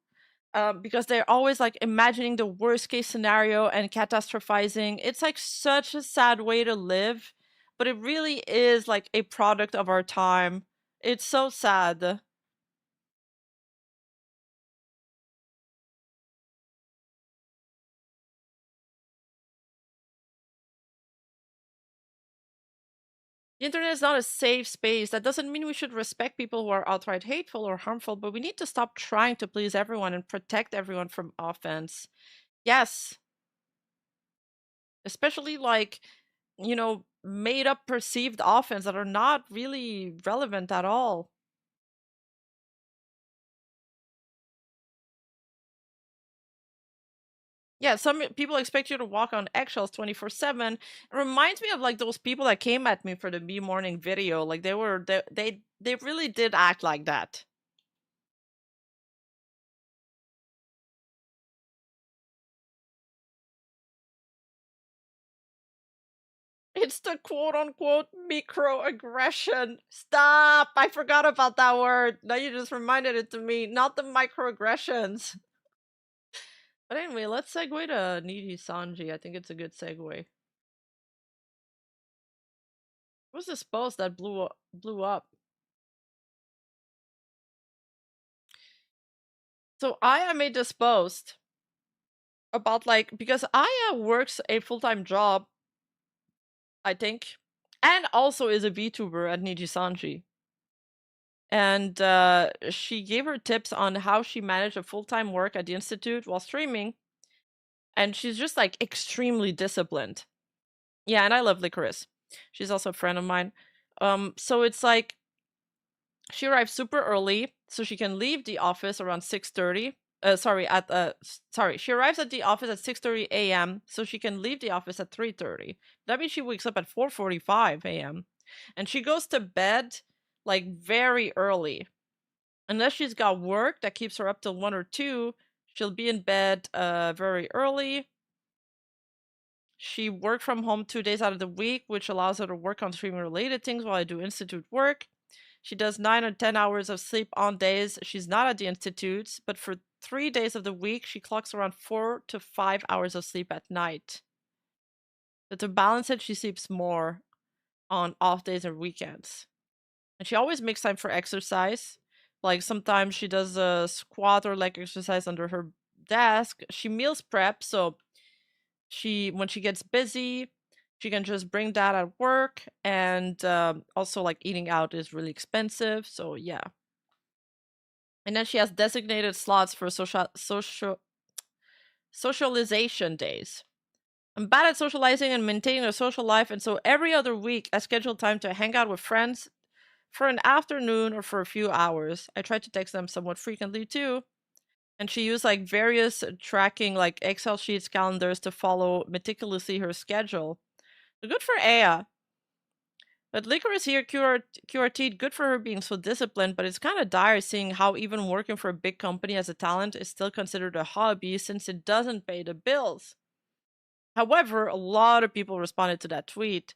Because they're always like imagining the worst case scenario and catastrophizing. It's like such a sad way to live, but it really is like a product of our time. It's so sad. The internet is not a safe space. That doesn't mean we should respect people who are outright hateful or harmful, but we need to stop trying to please everyone and protect everyone from offense. Yes. Especially like, you know, made up perceived offense that are not really relevant at all. Yeah, some people expect you to walk on eggshells 24/7. It reminds me of like those people that came at me for the B morning video. Like they really did act like that. It's the quote unquote microaggression. Stop! I forgot about that word. Now you just reminded it to me. Not the microaggressions. But anyway, let's segue to Niji Sanji. I think it's a good segue. What was this post that blew up? So Aya made this post about like, because Aya works a full-time job, I think, and also is a VTuber at Niji Sanji. And she gave her tips on how she managed a full-time work at the institute while streaming. And she's just like extremely disciplined. Yeah, and I love Licorice. She's also a friend of mine. So it's like she arrives super early so she can leave the office around 6:30. She arrives at the office at 6:30 a.m. so she can leave the office at 3:30. That means she wakes up at 4:45 a.m. and she goes to bed like very early. Unless she's got work that keeps her up till 1 or 2, she'll be in bed very early. She worked from home 2 days out of the week, which allows her to work on streaming related things while I do institute work. She does 9 or 10 hours of sleep on days she's not at the institute, but for 3 days of the week, she clocks around 4 to 5 hours of sleep at night. But to balance it, she sleeps more on off days and weekends. And she always makes time for exercise. Like sometimes she does a squat or leg exercise under her desk. She meals prep, so when she gets busy, she can just bring that at work. And also like eating out is really expensive, so yeah. And then she has designated slots for socialization days. I'm bad at socializing and maintaining a social life, and so every other week I schedule time to hang out with friends for an afternoon or for a few hours. I try to text them somewhat frequently too. And she used like various tracking like Excel sheets, calendars to follow meticulously her schedule. So good for Aya. But Licorice here, QRT, good for her being so disciplined, but it's kind of dire seeing how even working for a big company as a talent is still considered a hobby since it doesn't pay the bills. However, a lot of people responded to that tweet.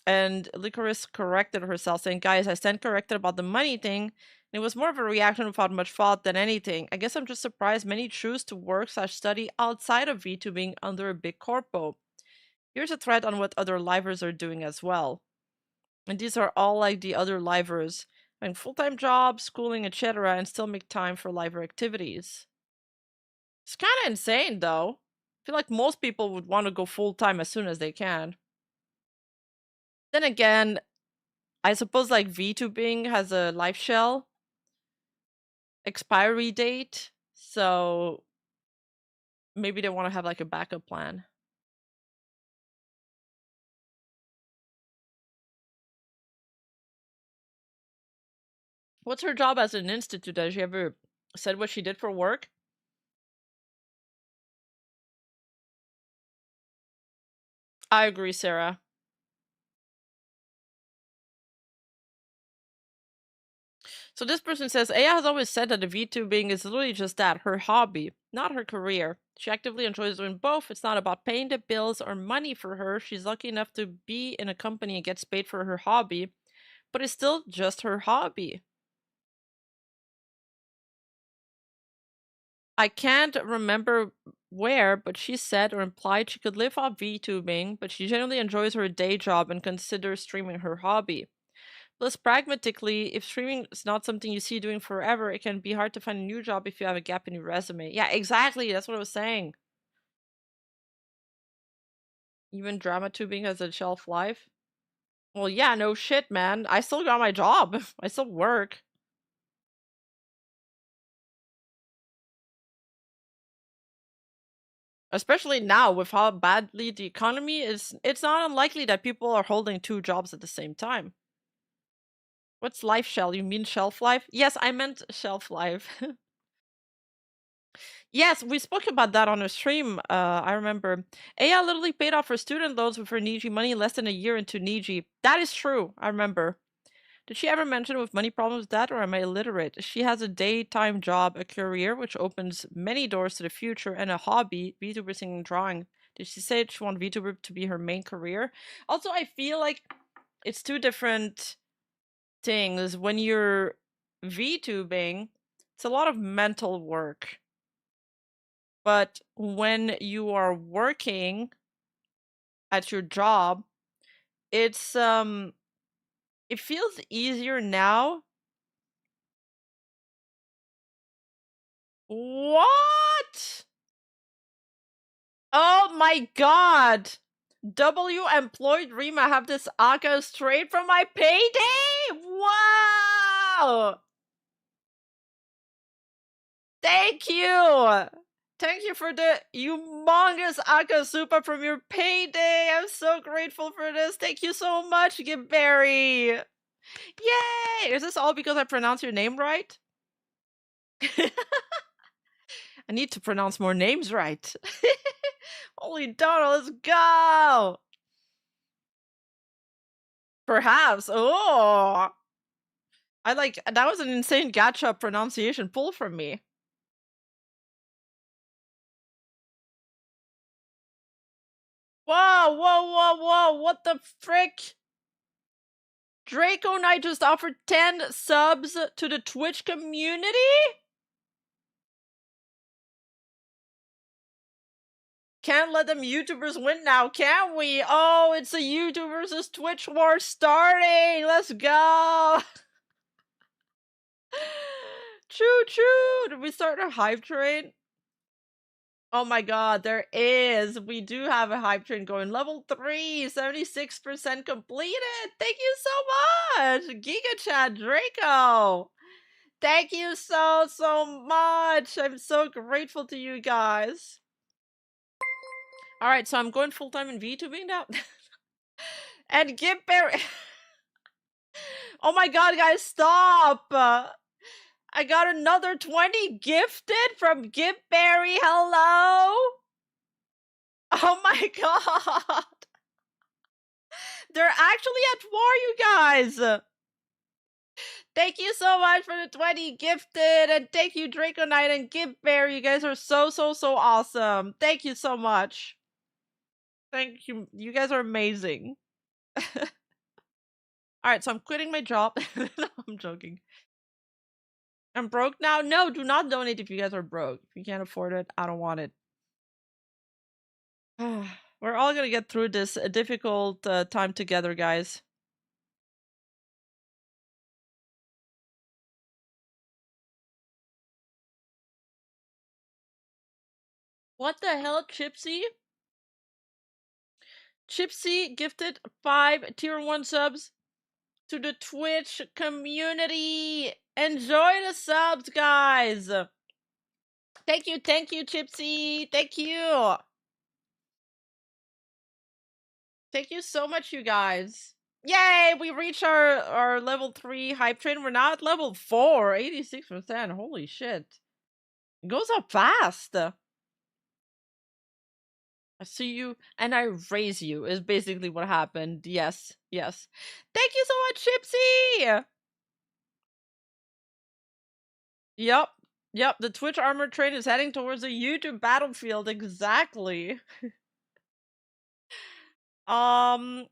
And Licorice corrected herself, saying, guys, I stand corrected about the money thing. It was more of a reaction without much thought than anything. I guess I'm just surprised many choose to work/study outside of VTubing under a big corpo. Here's a thread on what other livers are doing as well. And these are all like the other livers, having full-time jobs, schooling, etc., and still make time for liver activities. It's kind of insane, though. I feel like most people would want to go full-time as soon as they can. Then again, I suppose like VTubing has a life shell expiry date, so maybe they want to have like a backup plan. What's her job as an institute? Has she ever said what she did for work? I agree, Sarah. So this person says, Aya has always said that the VTubing is literally just that, her hobby, not her career. She actively enjoys doing both. It's not about paying the bills or money for her. She's lucky enough to be in a company and gets paid for her hobby, but it's still just her hobby. I can't remember where, but she said or implied she could live off VTubing, but she generally enjoys her day job and considers streaming her hobby. Plus, pragmatically, if streaming is not something you see doing forever, it can be hard to find a new job if you have a gap in your resume. Yeah, exactly. That's what I was saying. Even drama tubing has a shelf life. Well, yeah, no shit, man. I still got my job. I still work. Especially now with how badly the economy is, it's not unlikely that people are holding 2 jobs at the same time. What's life shell? You mean shelf life? Yes, I meant shelf life. Yes, we spoke about that on a stream. I remember. Aya literally paid off her student loans with her Niji money less than a year into Niji. That is true. I remember. Did she ever mention with money problems that, or am I illiterate? She has a daytime job, a career which opens many doors to the future, and a hobby, VTuber singing and drawing. Did she say she wants VTuber to be her main career? Also, I feel like it's two different things. When you're VTubing, it's a lot of mental work. But when you are working at your job, it's it feels easier now. What? Oh my god! W employed Rima have this Aka straight from my payday? Wow! Thank you! Thank you for the humongous Aka Super from your payday! I'm so grateful for this! Thank you so much, Gibberry! Yay! Is this all because I pronounce your name right? I need to pronounce more names right. Holy Donald, let's go! Perhaps. Oh! I like, that was an insane gacha pronunciation pull from me. Whoa, whoa, whoa, whoa, what the frick? Draco Knight just offered 10 subs to the Twitch community? Can't let them YouTubers win now, can we? Oh, it's a YouTube versus Twitch war starting! Let's go! Choo choo! Did we start a hype train? Oh my god, there is! We do have a hype train going. Level 3, 76% completed! Thank you so much! Giga Chat Draco! Thank you so much! I'm so grateful to you guys. Alright, so I'm going full-time in VTubing now. And Gibberry! Oh my god, guys, stop! I got another 20 gifted from Gibberry. Hello? Oh my god. They're actually at war, you guys. Thank you so much for the 20 gifted. And thank you, Draco Knight and Gibberry. You guys are so awesome. Thank you so much. Thank you. You guys are amazing. Alright, so I'm quitting my job. No, I'm joking. I'm broke now? No, do not donate if you guys are broke. If you can't afford it, I don't want it. We're all gonna get through this difficult time together, guys. What the hell, Chipsy? Chipsy gifted 5 tier 1 subs to the Twitch community. Enjoy the subs, guys. Thank you, Chipsy. Thank you. Thank you so much, you guys. Yay, we reached our level 3 hype train. We're now at level 4, 86%. Holy shit. It goes up fast. I see you and I raise you is basically what happened. Yes. Thank you so much, Chipsy! Yep, the Twitch armor train is heading towards the YouTube battlefield. Exactly. I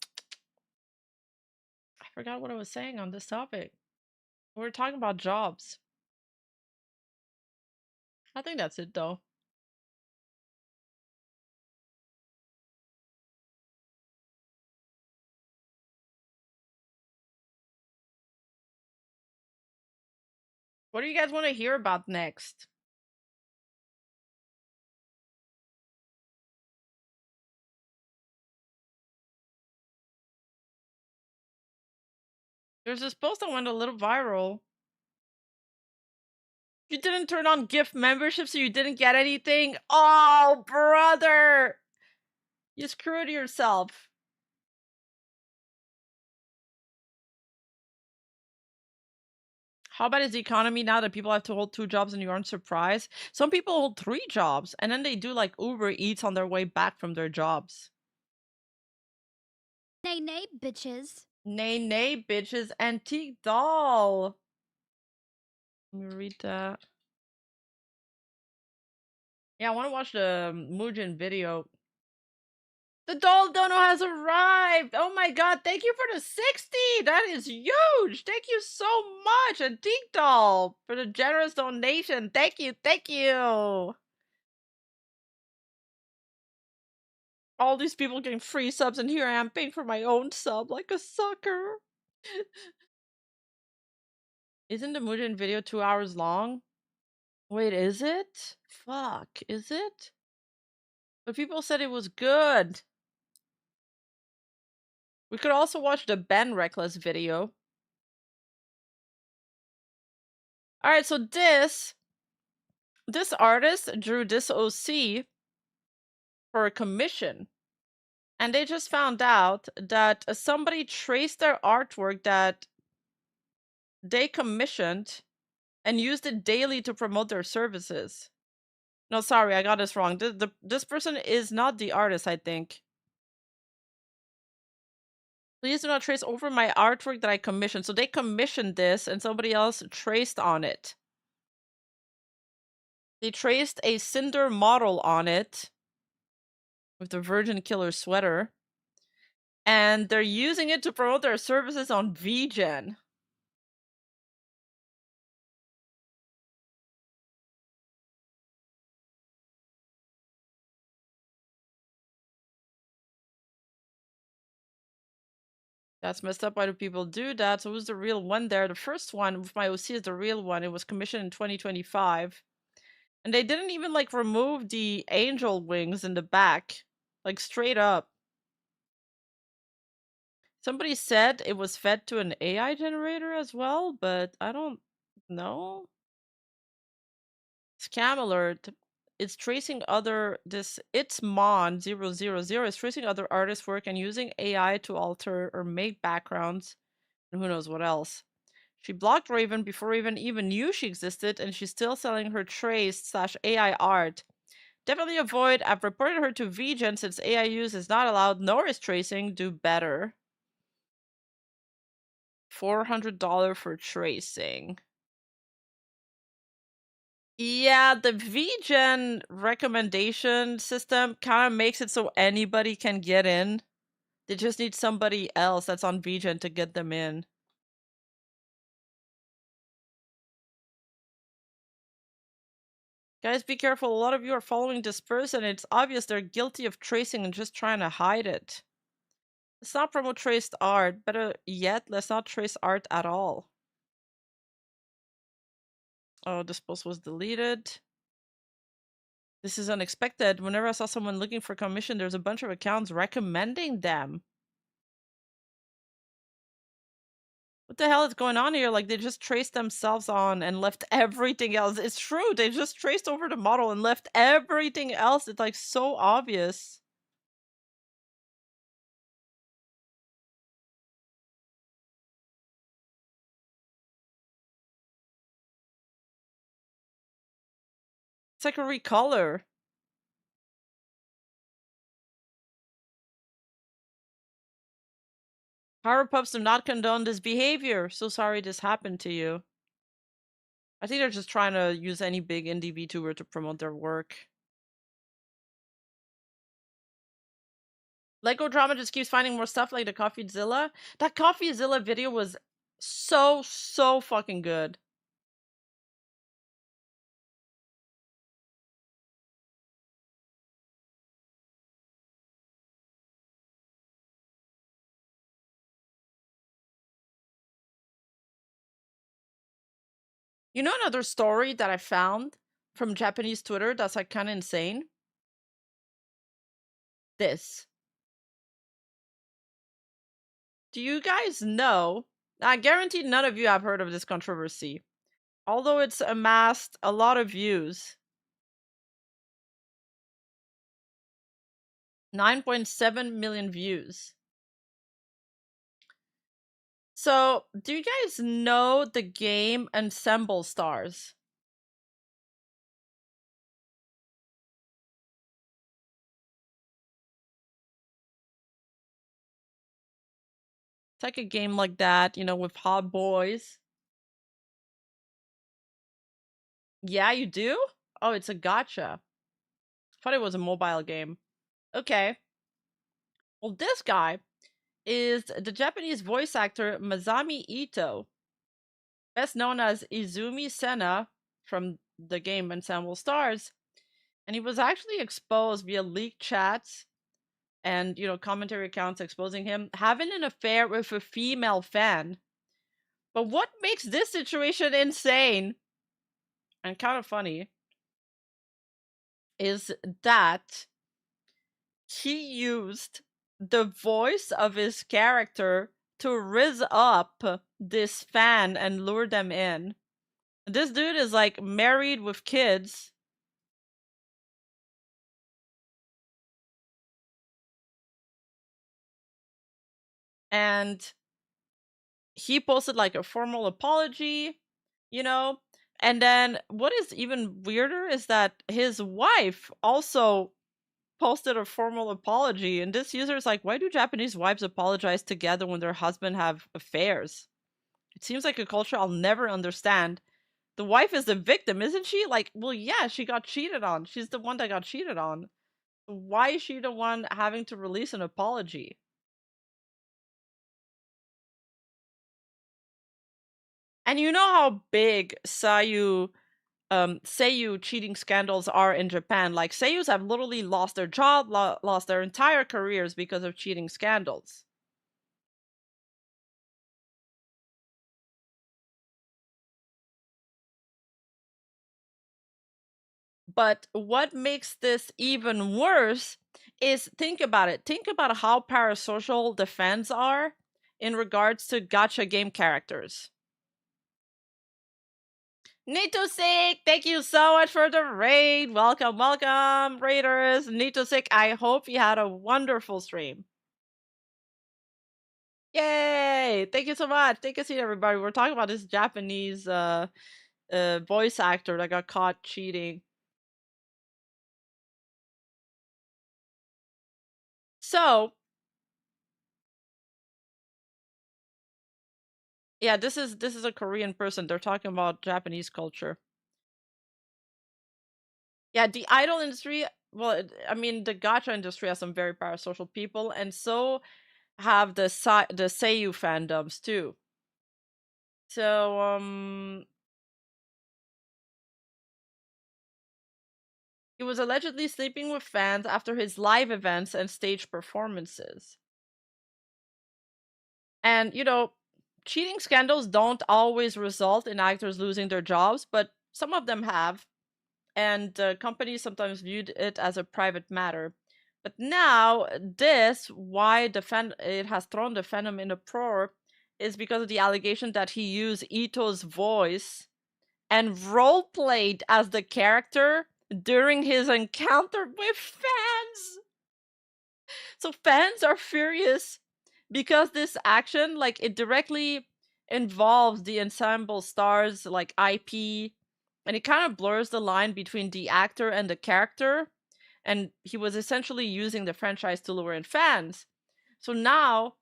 forgot what I was saying on this topic. We were talking about jobs. I think that's it, though. What do you guys want to hear about next? There's this post that went a little viral. You didn't turn on gift membership, so you didn't get anything? Oh, brother! You screwed yourself. How bad is the economy now that people have to hold 2 jobs and you aren't surprised? Some people hold 3 jobs and then they do like Uber Eats on their way back from their jobs. Nay, nay, bitches. Nay, nay, bitches. Antique doll. Let me read that. Yeah, I want to watch the Muujin video. The doll dono has arrived! Oh my god, thank you for the 60! That is huge! Thank you so much, Antique Doll, for the generous donation. Thank you, thank you! All these people getting free subs, and here I am paying for my own sub like a sucker. Isn't the Muujin video 2 hours long? Wait, is it? Fuck, is it? But people said it was good. We could also watch the Ben Reckless video. Alright, so this artist drew this OC for a commission. And they just found out that somebody traced their artwork that they commissioned and used it daily to promote their services. No, sorry, I got this wrong. This person is not the artist, I think. Please do not trace over my artwork that I commissioned. So they commissioned this and somebody else traced on it. They traced a Cinder model on it with the Virgin Killer sweater. And they're using it to promote their services on VGen. That's messed up. Why do people do that? So who's the real one there? The first one with my OC is the real one. It was commissioned in 2025. And they didn't even like remove the angel wings in the back. Like straight up. Somebody said it was fed to an AI generator as well, but I don't know. Scam alert. It's tracing other it's Mon000 is tracing other artists' work and using AI to alter or make backgrounds and who knows what else. She blocked Raven before Raven even knew she existed, and she's still selling her traced/AI art. Definitely avoid. I've reported her to VGen since AI use is not allowed, nor is tracing. Do better. $400 for tracing. Yeah, the VGen recommendation system kind of makes it so anybody can get in. They just need somebody else that's on VGen to get them in. Guys, be careful. A lot of you are following this person. It's obvious they're guilty of tracing and just trying to hide it. Let's not promote traced art. Better yet, let's not trace art at all. Oh, this post was deleted. This is unexpected. Whenever I saw someone looking for commission, there's a bunch of accounts recommending them. What the hell is going on here? Like, they just traced themselves on and left everything else. It's true. They just traced over the model and left everything else. It's, like, so obvious. It's like a recolor. Powerpuffs do not condone this behavior. So sorry this happened to you. I think they're just trying to use any big indie VTuber to promote their work. Lego Drama just keeps finding more stuff like the CoffeeZilla. That CoffeeZilla video was so fucking good. You know another story that I found from Japanese Twitter that's like kind of insane? This. Do you guys know? I guarantee none of you have heard of this controversy. Although it's amassed a lot of views. 9.7 million views. So, do you guys know the game Ensemble Stars? It's like a game like that, you know, with hot boys. Yeah, you do? Oh, it's a gacha. Thought it was a mobile game. Okay. Well, this guy is the Japanese voice actor Masami Ito, best known as Izumi Sena from the game Ensemble Stars. And he was actually exposed via leaked chats and, you know, commentary accounts exposing him having an affair with a female fan. But what makes this situation insane and kind of funny is that he used the voice of his character to rizz up this fan and lure them in. This dude is like married with kids. And he posted like a formal apology, you know? And then what is even weirder is that his wife also posted a formal apology, and this user is like, why do Japanese wives apologize together when their husband have affairs? It seems like a culture I'll never understand. The wife is the victim, isn't she? Like, well, yeah, she got cheated on. She's the one that got cheated on. Why is she the one having to release an apology? And you know how big Seiyu cheating scandals are in Japan. Like, Seiyus have literally lost their job, lost their entire careers because of cheating scandals. But what makes this even worse is, think about it. Think about how parasocial the fans are in regards to gacha game characters. Nitosik, thank you so much for the raid. Welcome, welcome, raiders. Nitosik, I hope you had a wonderful stream. Yay! Thank you so much. Take a seat, everybody. We're talking about this Japanese voice actor that got caught cheating. So, yeah, this is a Korean person. They're talking about Japanese culture. Yeah, the idol industry, well, I mean, the gacha industry has some very parasocial people, and so have the Seiyu fandoms too. So, he was allegedly sleeping with fans after his live events and stage performances. And, you know, cheating scandals don't always result in actors losing their jobs, but some of them have. And companies sometimes viewed it as a private matter. But now, why it has thrown the fandom in uproar, is because of the allegation that he used Ito's voice and role-played as the character during his encounter with fans. So fans are furious because this action, like, it directly involves the Ensemble Stars, like, IP, and it kind of blurs the line between the actor and the character, and he was essentially using the franchise to lure in fans. So now,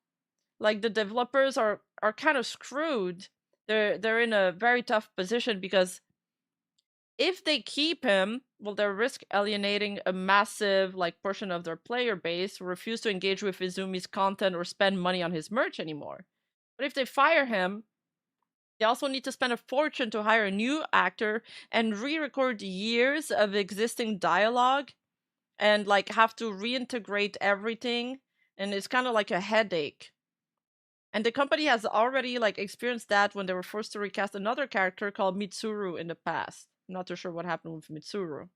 like, the developers are kind of screwed. They're in a very tough position because if they keep him, well, they risk alienating a massive, like, portion of their player base who refuse to engage with Izumi's content or spend money on his merch anymore. But if they fire him, they also need to spend a fortune to hire a new actor and re-record years of existing dialogue and, like, have to reintegrate everything. And it's kind of like a headache. And the company has already, like, experienced that when they were forced to recast another character called Mitsuru in the past. I'm not too sure what happened with Mitsuru.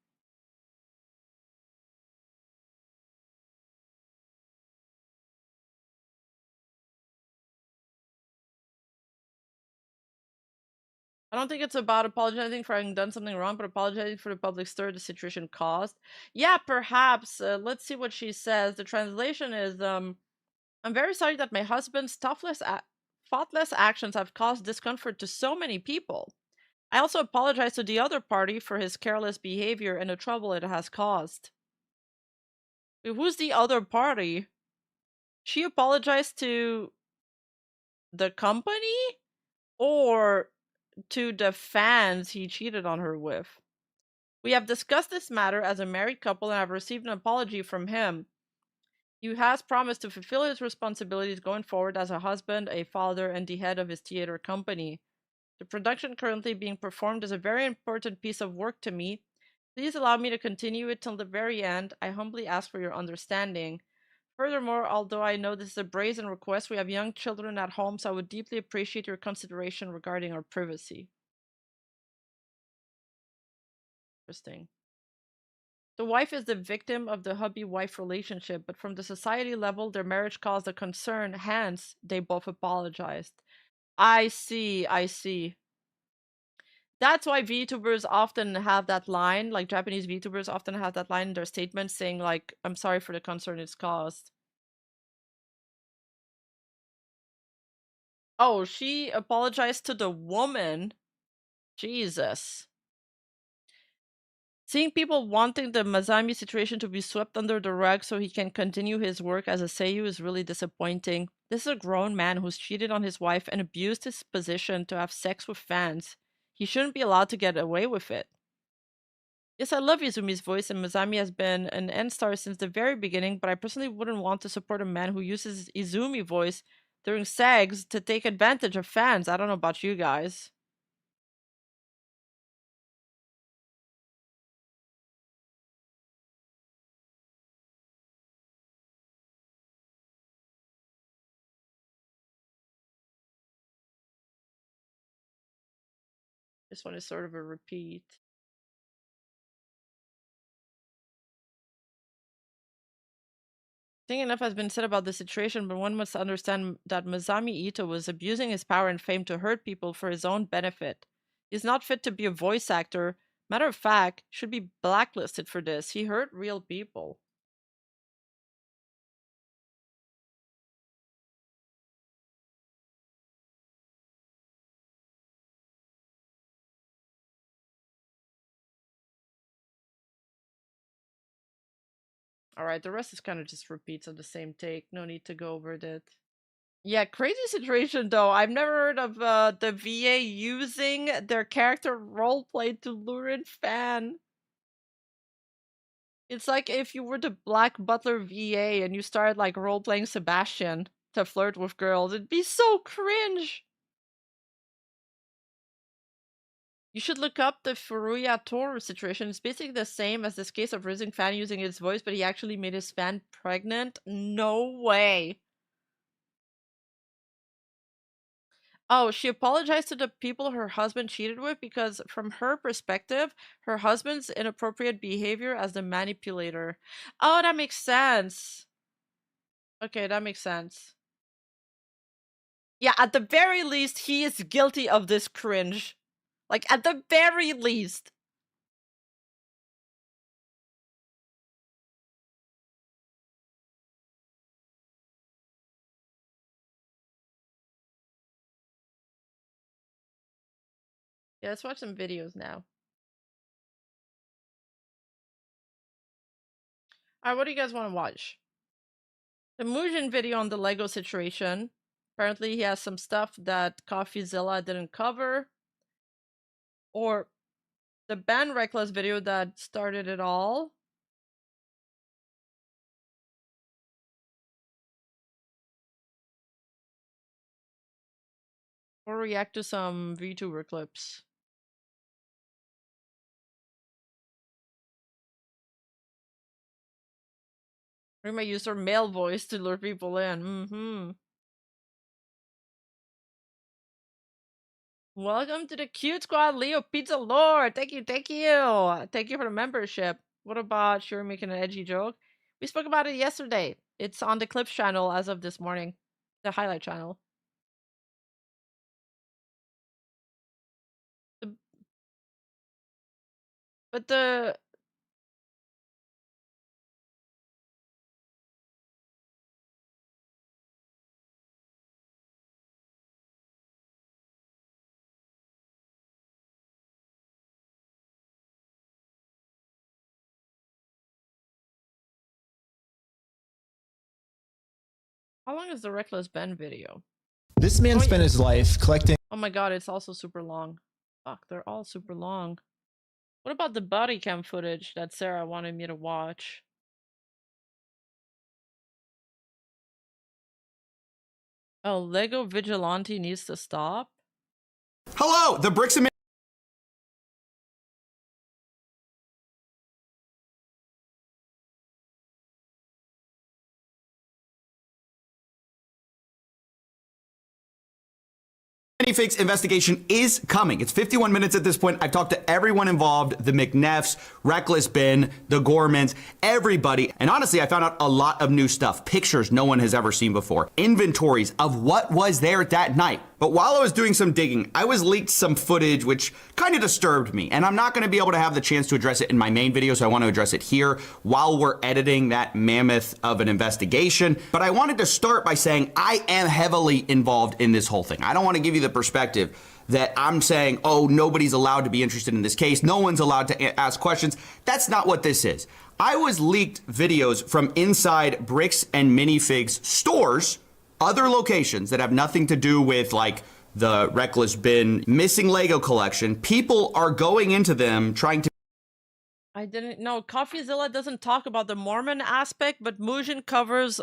I don't think it's about apologizing for having done something wrong, but apologizing for the public stir the situation caused. Yeah, perhaps. Let's see what she says. The translation is, I'm very sorry that my husband's thoughtless actions have caused discomfort to so many people. I also apologize to the other party for his careless behavior and the trouble it has caused. Wait, who's the other party? She apologized to the company or to the fans he cheated on her with? We have discussed this matter as a married couple and have received an apology from him. He has promised to fulfill his responsibilities going forward as a husband, a father, and the head of his theater company. The production currently being performed is a very important piece of work to me. Please allow me to continue it till the very end. I humbly ask for your understanding. Furthermore, although I know this is a brazen request, we have young children at home, so I would deeply appreciate your consideration regarding our privacy. Interesting. The wife is the victim of the hubby-wife relationship, but from the society level, their marriage caused a concern, hence, they both apologized. I see, I see. That's why VTubers often have that line, like Japanese VTubers often have that line in their statements saying like, I'm sorry for the concern it's caused. Oh, she apologized to the woman? Jesus. Seeing people wanting the Mazami situation to be swept under the rug so he can continue his work as a seiyuu is really disappointing. This is a grown man who's cheated on his wife and abused his position to have sex with fans. He shouldn't be allowed to get away with it. Yes, I love Izumi's voice, and Mazami has been an N-star since the very beginning, but I personally wouldn't want to support a man who uses Izumi voice during SAGs to take advantage of fans. I don't know about you guys. This one is sort of a repeat. I think enough has been said about the situation, but one must understand that Masami Ito was abusing his power and fame to hurt people for his own benefit. He's not fit to be a voice actor. Matter of fact, should be blacklisted for this. He hurt real people. Alright, the rest is kind of just repeats of the same take. No need to go over that. Yeah, crazy situation though. I've never heard of the VA using their character roleplay to lure in fan. It's like if you were the Black Butler VA and you started like role-playing Sebastian to flirt with girls. It'd be so cringe. You should look up the Furuya Toru situation. It's basically the same as this case of Rising Fan using his voice, but he actually made his fan pregnant. No way. Oh, she apologized to the people her husband cheated with because, from her perspective, her husband's inappropriate behavior as the manipulator. Oh, that makes sense. Okay, that makes sense. Yeah, at the very least, he is guilty of this cringe. Like, at the very least. Yeah, let's watch some videos now. Alright, what do you guys want to watch? The Mujin video on the Lego situation. Apparently he has some stuff that CoffeeZilla didn't cover. Or the Ben Reckless video that started it all. Or react to some VTuber clips. Rima used her male voice to lure people in. Welcome to the Cute Squad, Leo Pizza Lord. Thank you, thank you. Thank you for the membership. What about Sure making an edgy joke? We spoke about it yesterday. It's on the Clips channel as of this morning. The highlight channel. But the How long is the Reckless Ben video? This man spent his life collecting. Oh my god, it's also super long. Fuck, they're all super long. What about the body cam footage that Sarah wanted me to watch? Oh, Lego Vigilante needs to stop? Hello, the bricks and Fix investigation is coming. It's 51 minutes at this point. I've talked to everyone involved, the McNeffs, Reckless Ben, the Gormans, everybody. And honestly, I found out a lot of new stuff, pictures no one has ever seen before, inventories of what was there that night. But while I was doing some digging, I was leaked some footage which kind of disturbed me. And I'm not going to be able to have the chance to address it in my main video, so I want to address it here while we're editing that mammoth of an investigation. But I wanted to start by saying I am heavily involved in this whole thing. I don't want to give you the perspective that I'm saying, oh, nobody's allowed to be interested in this case. No one's allowed to ask questions. That's not what this is. I was leaked videos from inside Bricks and Minifigs stores, other locations that have nothing to do with like the Reckless Ben missing Lego collection. People are going into them trying to. I didn't know. CoffeeZilla doesn't talk about the Mormon aspect, but Mujin covers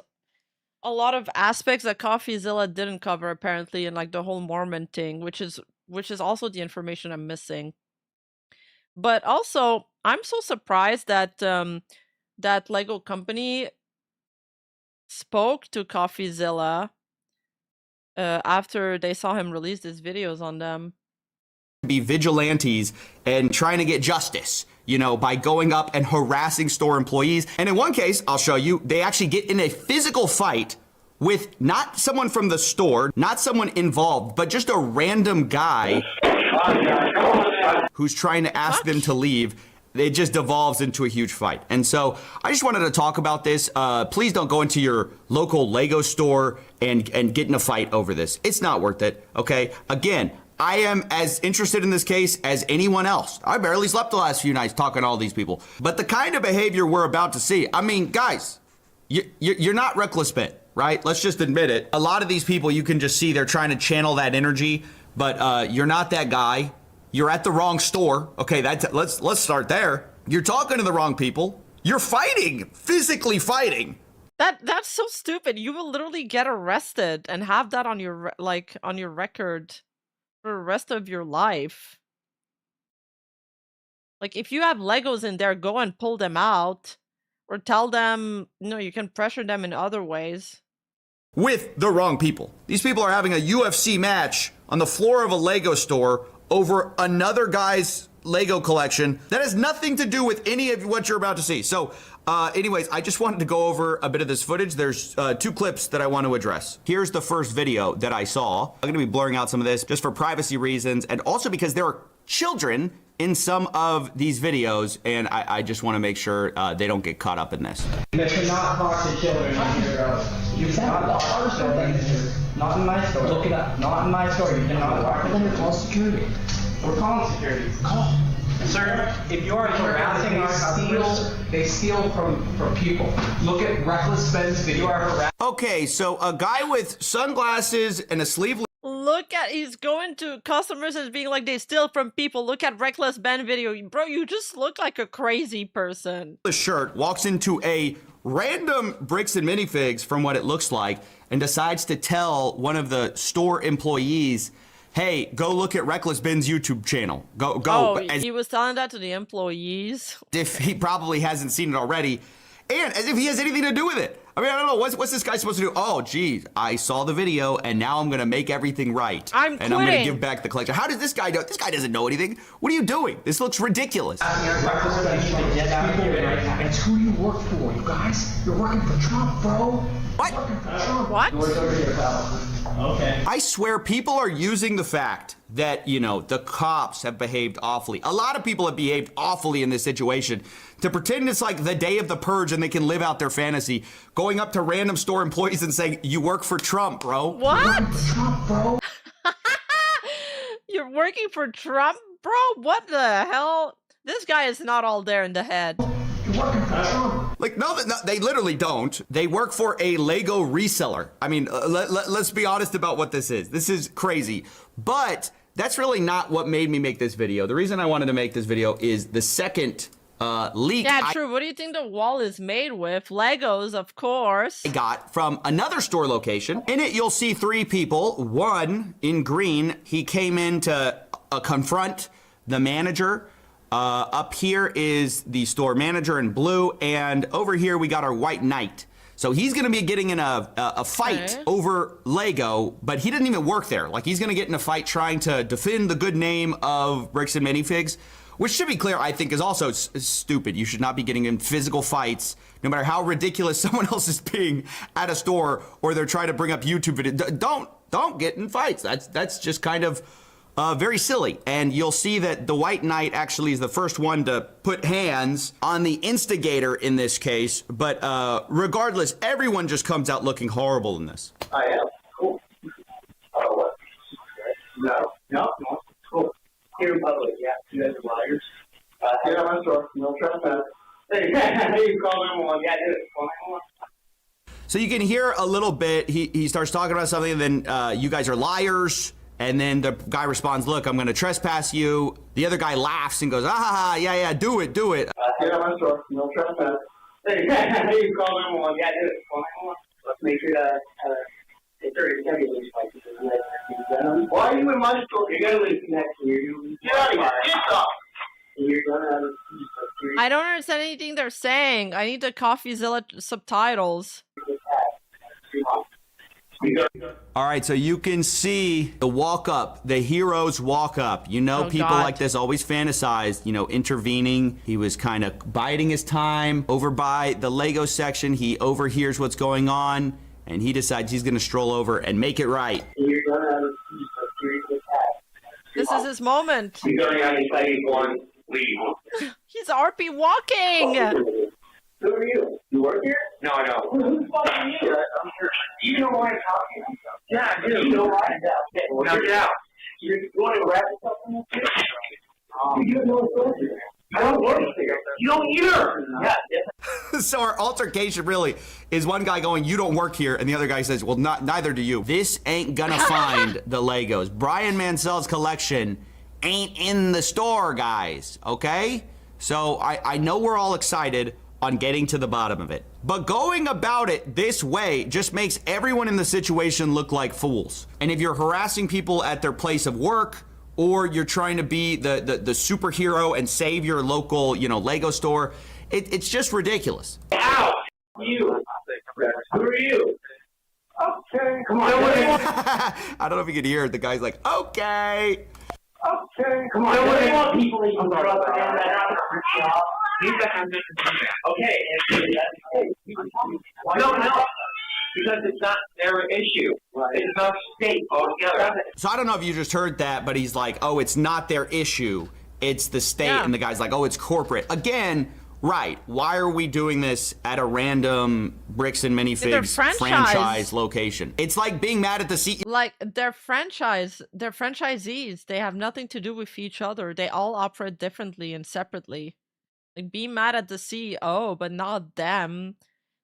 a lot of aspects that CoffeeZilla didn't cover apparently in like the whole Mormon thing, which is also the information I'm missing. But also, I'm so surprised that that Lego company spoke to CoffeeZilla after they saw him release these videos on them. Be vigilantes and trying to get justice, you know, by going up and harassing store employees. And in one case, I'll show you, they actually get in a physical fight with not someone from the store, not someone involved, but just a random guy who's trying to ask them to leave. It just devolves into a huge fight. And so I just wanted to talk about this. Please don't go into your local Lego store and get in a fight over this. It's not worth it, okay? Again, I am as interested in this case as anyone else. I barely slept the last few nights talking to all these people. But the kind of behavior we're about to see, I mean, guys, you're not Reckless Ben, right? Let's just admit it. A lot of these people, you can just see they're trying to channel that energy, but you're not that guy. You're at the wrong store. Okay, let's start there. You're talking to the wrong people. You're fighting, physically fighting. That's so stupid. You will literally get arrested and have that on your on your record for the rest of your life. Like, if you have Legos in there, go and pull them out or tell them, no, you can pressure them in other ways. With the wrong people. These people are having a UFC match on the floor of a Lego store over another guy's Lego collection that has nothing to do with any of what you're about to see. So anyways, I just wanted to go over a bit of this footage. There's two clips that I want to address. Here's the first video that I saw. I'm gonna be blurring out some of this just for privacy reasons and also because there are children in some of these videos and I just want to make sure they don't get caught up in this. You cannot talk to children on here, bro. You cannot talk to children. Not in my store. Look it up. Not in my store. You cannot talk to children. Call security. We're calling security. Call. Sir, if you are harassing our they steal from people. Look at Reckless Ben's video. Okay, so a guy with sunglasses and a sleeveless Look at, he's going to customers and being like, they steal from people. Look at Reckless Ben video. Bro, you just look like a crazy person. shirt walks into a random Bricks and Minifigs from what it looks like and decides to tell one of the store employees, hey, go look at Reckless Ben's YouTube channel. Go. Oh, as he was telling that to the employees. if he probably hasn't seen it already, and as if he has anything to do with it. I mean, I don't know. What's this guy supposed to do? Oh, geez, I saw the video, and now I'm going to make everything right. I'm going to quitting. give back the collection. How does this guy know? This guy doesn't know anything. What are you doing? This looks ridiculous. Reckless Ben, you should get out of here right now. It's who you work for, you guys. You're working for Trump, bro. What? You're working for Trump. What? Yours over here, pal. Okay. I swear people are using the fact that, you know, the cops have behaved awfully. A lot of people have behaved awfully in this situation to pretend it's like the day of the purge and they can live out their fantasy, going up to random store employees and saying, you work for Trump, bro. What? You're working for Trump, bro. You're working for Trump, bro? What the hell? This guy is not all there in the head. You're working for Trump. Like, no, they literally don't. They work for a Lego reseller. I mean, let's be honest about what this is. This is crazy. But that's really not what made me make this video. The reason I wanted to make this video is the second leak. Yeah, true. What do you think the wall is made with? Legos, of course. I got from another store location. In it, you'll see 3 people. One in green, he came in to confront the manager. Up here is the store manager in blue, and over here we got our white knight. So he's gonna be getting in a fight over Lego, but he didn't even work there. Like, he's gonna get in a fight trying to defend the good name of Bricks and Minifigs, which, should be clear, I think is also stupid. You should not be getting in physical fights, no matter how ridiculous someone else is being at a store, or they're trying to bring up YouTube videos. Don't get in fights. That's just kind of very silly. And you'll see that the White Knight actually is the first one to put hands on the instigator in this case. But regardless, everyone just comes out looking horrible in this. I am. Cool. Oh, what? No. Cool. Here in public, yeah. You guys are liars. Yeah, I'm sure. No trespass. Hey, you call them one. Yeah, do it. So you can hear a little bit. He starts talking about something, and then you guys are liars. And then the guy responds, look, I'm going to trespass you. The other guy laughs and goes, yeah, do it. Yeah, I'm sure. No trespass. Hey, you call them one. Yeah, do it. Let's make sure that it's already heavy loose spices. Why are you in my store? You're going to leave next year. Get out of here. Get off. You're going to have I don't understand anything they're saying. I need the CoffeeZilla subtitles. All right, so you can see the walk up, the heroes walk up. You know, people like this always fantasize, intervening. He was kind of biding his time over by the Lego section. He overhears what's going on, and he decides he's going to stroll over and make it right. This is his moment. You're going on exciting one. Leave. He's RP walking. Who are you? You work here? No, I don't. Who's fucking you? I'm sure. You know why I'm talking? Yeah, I do. You know why? Now get out. You want to wrap something? You have no authority. I don't work here. You don't either. Yeah. So our altercation really is one guy going, you don't work here, and the other guy says, well, neither do you. This ain't gonna find the Legos. Brian Mansell's collection ain't in the store, guys, okay? So I know we're all excited on getting to the bottom of it, but going about it this way just makes everyone in the situation look like fools. And if you're harassing people at their place of work, or you're trying to be the superhero and save your local, Lego store, it's just ridiculous. Ow! You. Who are you? Okay, come on. I don't know if you could hear it. The guy's like, okay. Okay, come on. Nobody wants people even Okay. No. Because it's not their issue. It's our state altogether. So I don't know if you just heard that, but he's like, oh, it's not their issue. It's the state. Yeah. And the guy's like, oh, it's corporate. Again, right. Why are we doing this at a random Bricks and Minifigs franchise location? It's like being mad at the CEO. Like, they're franchisees. They have nothing to do with each other. They all operate differently and separately. Like, be mad at the CEO, but not them.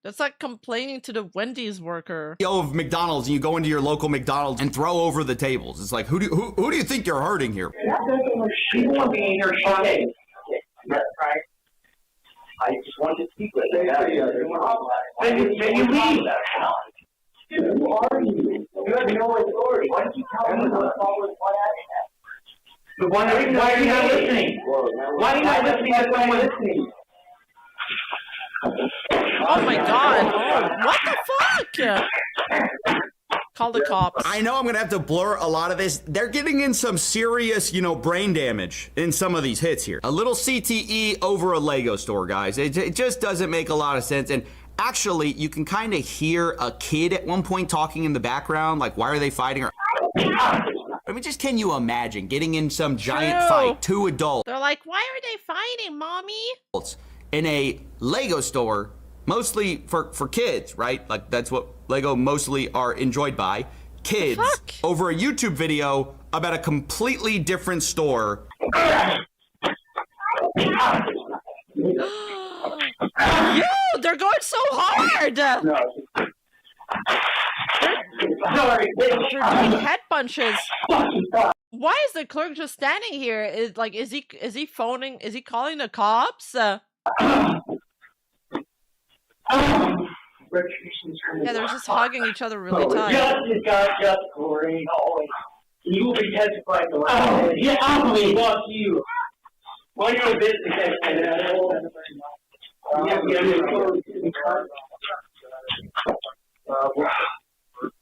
That's like complaining to the Wendy's worker. Of McDonald's, and you go into your local McDonald's and throw over the tables. It's like, who do you think you're hurting here? She won't be in your shit. That's right. I just wanted to speak with you. Then you leave. Who are you? You have no authority. Why did you tell me what happened? Why are you not listening? Why are you not listening to someone listening? Oh my god. Oh, what the fuck? Call the cops. I know I'm going to have to blur a lot of this. They're getting in some serious, brain damage in some of these hits here. A little CTE over a Lego store, guys. It just doesn't make a lot of sense. And actually, you can kind of hear a kid at one point talking in the background. Like, why are they fighting? I mean, just can you imagine getting in some giant fight, 2 adults? They're like, why are they fighting, mommy? In a Lego store, mostly for kids, right? Like, that's what Lego mostly are enjoyed by. Kids over a YouTube video about a completely different store. Yo, they're they're going so hard. Sorry, They're doing head punches. Why is the clerk just standing here? Is he phoning? Is he calling the cops? Yeah, they're just hugging each other really tight. Justice, God, justice, Corey. You will be testifying to life. Yeah, I'm going to fuck you. Why are you a business expert?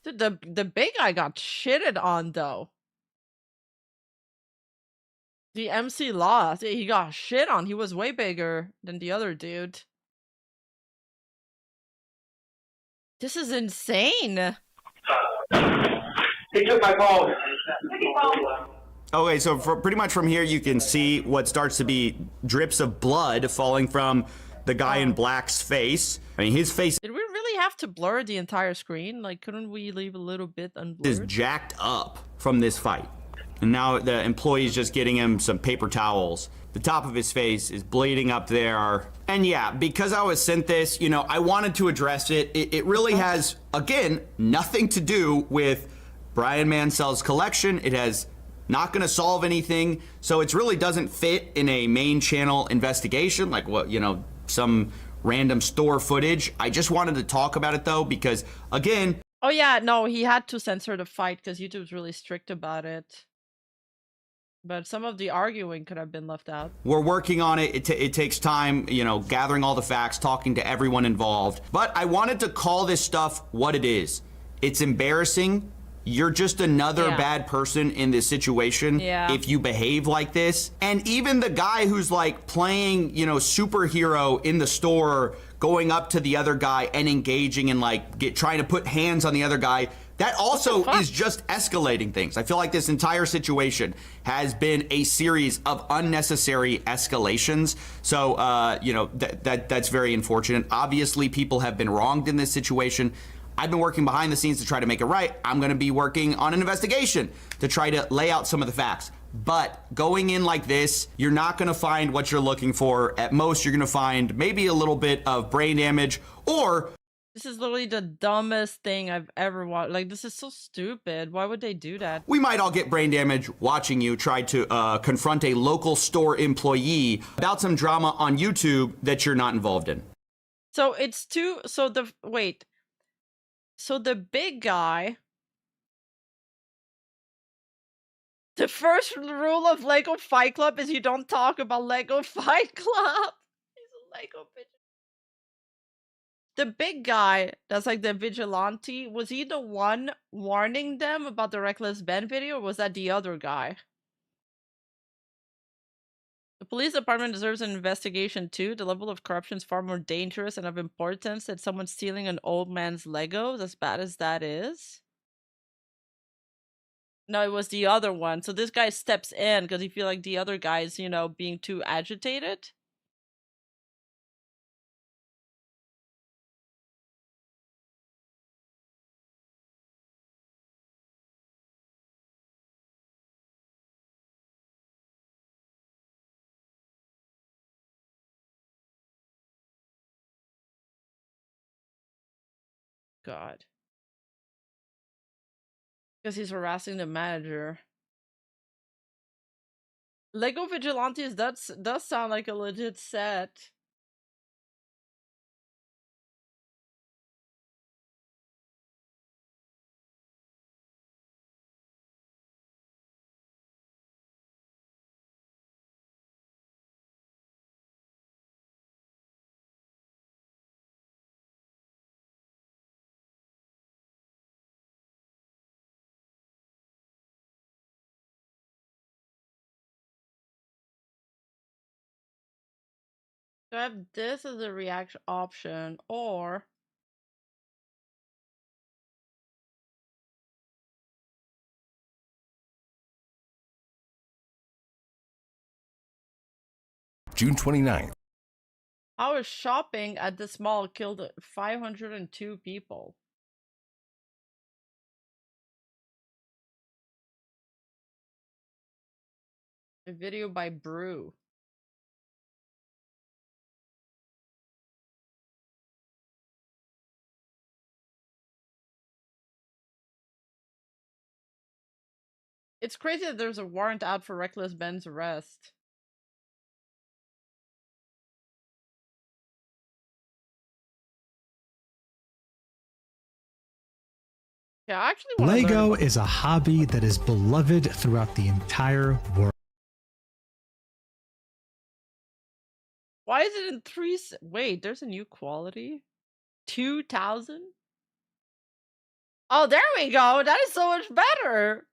Dude, the big guy got shitted on though. The MC lost. He got shit on. He was way bigger than the other dude. This is insane. He took my phone. Okay, so pretty much from here you can see what starts to be drips of blood falling from the guy in black's face. I mean, his face Did we really have to blur the entire screen? Like, couldn't we leave a little bit unblurred? is jacked up from this fight. And now the employee's just getting him some paper towels. The top of his face is bleeding up there. And yeah, because I was sent this, you know, I wanted to address it. It really has, again, nothing to do with Brian Mansell's collection. It has not going to solve anything. So it really doesn't fit in a main channel investigation, like what, you know, some random store footage. I just wanted to talk about it though, because again. Oh yeah, no, he had to censor the fight because YouTube's really strict about it. But some of the arguing could have been left out. We're working on it. It takes time, you know, gathering all the facts, talking to everyone involved. But I wanted to call this stuff what it is. It's embarrassing. You're just another bad person in this situation if you behave like this. And even the guy who's like playing, you know, superhero in the store, going up to the other guy and engaging and like trying to put hands on the other guy, that also is just escalating things. I feel like this entire situation has been a series of unnecessary escalations. So, you know, that's very unfortunate. Obviously, people have been wronged in this situation. I've been working behind the scenes to try to make it right. I'm going to be working on an investigation to try to lay out some of the facts. But going in like this, you're not going to find what you're looking for. At most, you're going to find maybe a little bit of brain damage, or this is literally the dumbest thing I've ever watched. Like, this is so stupid. Why would they do that? we might all get brain damage watching you try to confront a local store employee about some drama on YouTube that you're not involved in. So it's too. So the wait. So the big guy. The first rule of Lego Fight Club is you don't talk about Lego Fight Club. He's a Lego bitch. The big guy that's like the vigilante, was he the one warning them about the Reckless Ben video, or was that the other guy? The police department deserves an investigation too. The level of corruption is far more dangerous and of importance than someone stealing an old man's Legos, as bad as that is. No, it was the other one. So this guy steps in because he feels like the other guy's, you know, being too agitated. God. Because he's harassing the manager. Lego Vigilantes does sound like a legit set. So I have this as a reaction option, or June 29th. how is shopping at this mall killed 502 people? A video by Brew. It's crazy that there's a warrant out for Reckless Ben's arrest. Yeah, I actually want to Lego learn. is a hobby that is beloved throughout the entire world. Why is it in 3? Wait, there's a new quality? 2000? Oh, there we go. That is so much better.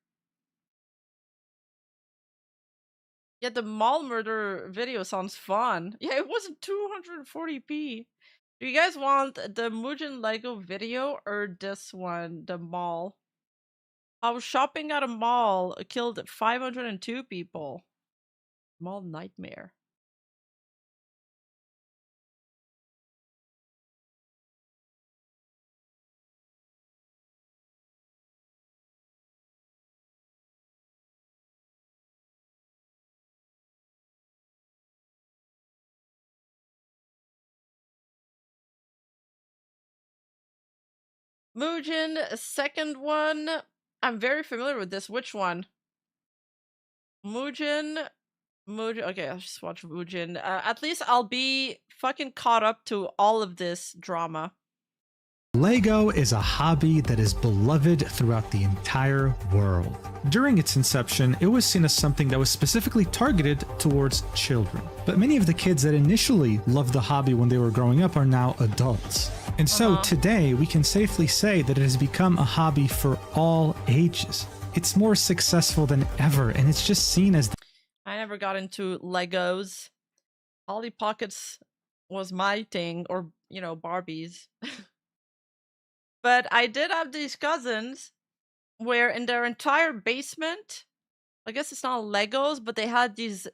Yeah, the mall murder video sounds fun. Yeah, it wasn't 240p. Do you guys want the Mugen Lego video or this one, the mall? How shopping at a mall killed 502 people. Mall nightmare. Mugen, second one. I'm very familiar with this. Which one? Mugen. Okay, I'll just watch Mugen. At least I'll be fucking caught up to all of this drama. Lego is a hobby that is beloved throughout the entire world. During its inception, it was seen as something that was specifically targeted towards children. But many of the kids that initially loved the hobby when they were growing up are now adults. And so today, we can safely say that it has become a hobby for all ages. It's more successful than ever, and it's just seen as... I never got into Legos. Polly Pockets was my thing, or, you know, Barbies. But I did have these cousins where in their entire basement, I guess it's not Legos, but they had these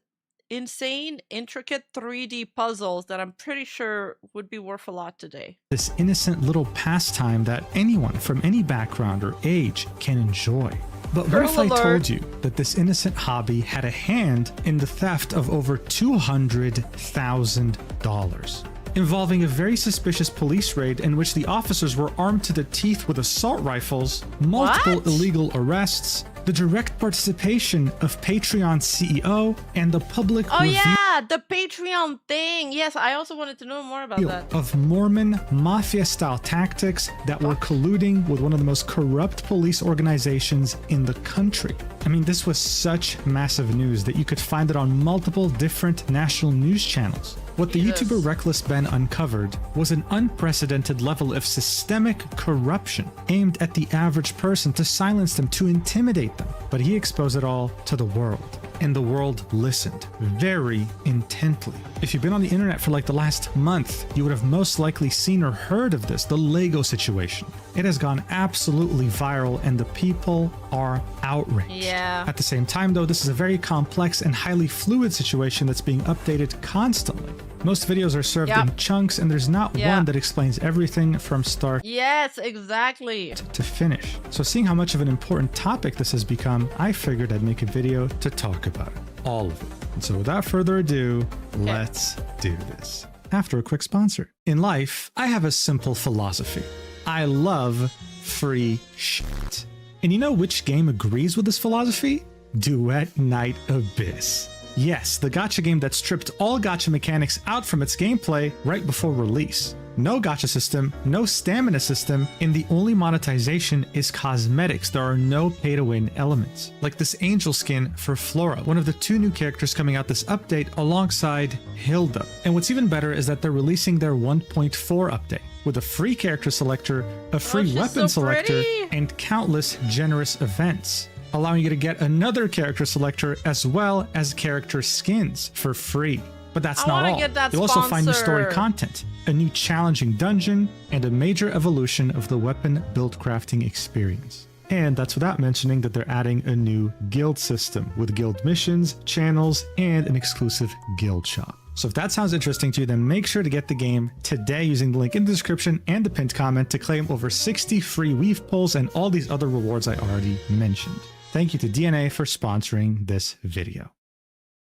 insane, intricate 3D puzzles that I'm pretty sure would be worth a lot today. This innocent little pastime that anyone from any background or age can enjoy. But what if I told you that this innocent hobby had a hand in the theft of over $200,000? Involving a very suspicious police raid in which the officers were armed to the teeth with assault rifles, multiple illegal arrests, the direct participation of Patreon CEO, and the public yeah, the Patreon thing. Yes, I also wanted to know more about that. Of Mormon mafia-style tactics that were colluding with one of the most corrupt police organizations in the country. I mean, this was such massive news that you could find it on multiple different national news channels. What the YouTuber Reckless Ben uncovered was an unprecedented level of systemic corruption aimed at the average person to silence them, to intimidate them. But he exposed it all to the world, and the world listened very intently. If you've been on the internet for like the last month, you would have most likely seen or heard of this, the Lego situation. It has gone absolutely viral, and the people are outraged. Yeah. At the same time, though, this is a very complex and highly fluid situation that's being updated constantly. Most videos are served in chunks, and there's not one that explains everything from start exactly to finish. So seeing how much of an important topic this has become, I figured I'd make a video to talk about it. All of it. And so without further ado, let's do this. After a quick sponsor. In life, I have a simple philosophy. I love free shit. And you know which game agrees with this philosophy? Duet Night Abyss. Yes, the gacha game that stripped all gacha mechanics out from its gameplay right before release. No gacha system, no stamina system, and the only monetization is cosmetics. There are no pay-to-win elements. Like this angel skin for Flora, one of the 2 new characters coming out this update alongside Hilda. And what's even better is that they're releasing their 1.4 update with a free character selector, a free weapon selector, and countless generous events, allowing you to get another character selector as well as character skins for free. But that's not all. You'll also find new story content, a new challenging dungeon, and a major evolution of the weapon build crafting experience. And that's without mentioning that they're adding a new guild system with guild missions, channels, and an exclusive guild shop. So if that sounds interesting to you, then make sure to get the game today using the link in the description and the pinned comment to claim over 60 free weave pulls and all these other rewards I already mentioned. Thank you to DNA for sponsoring this video.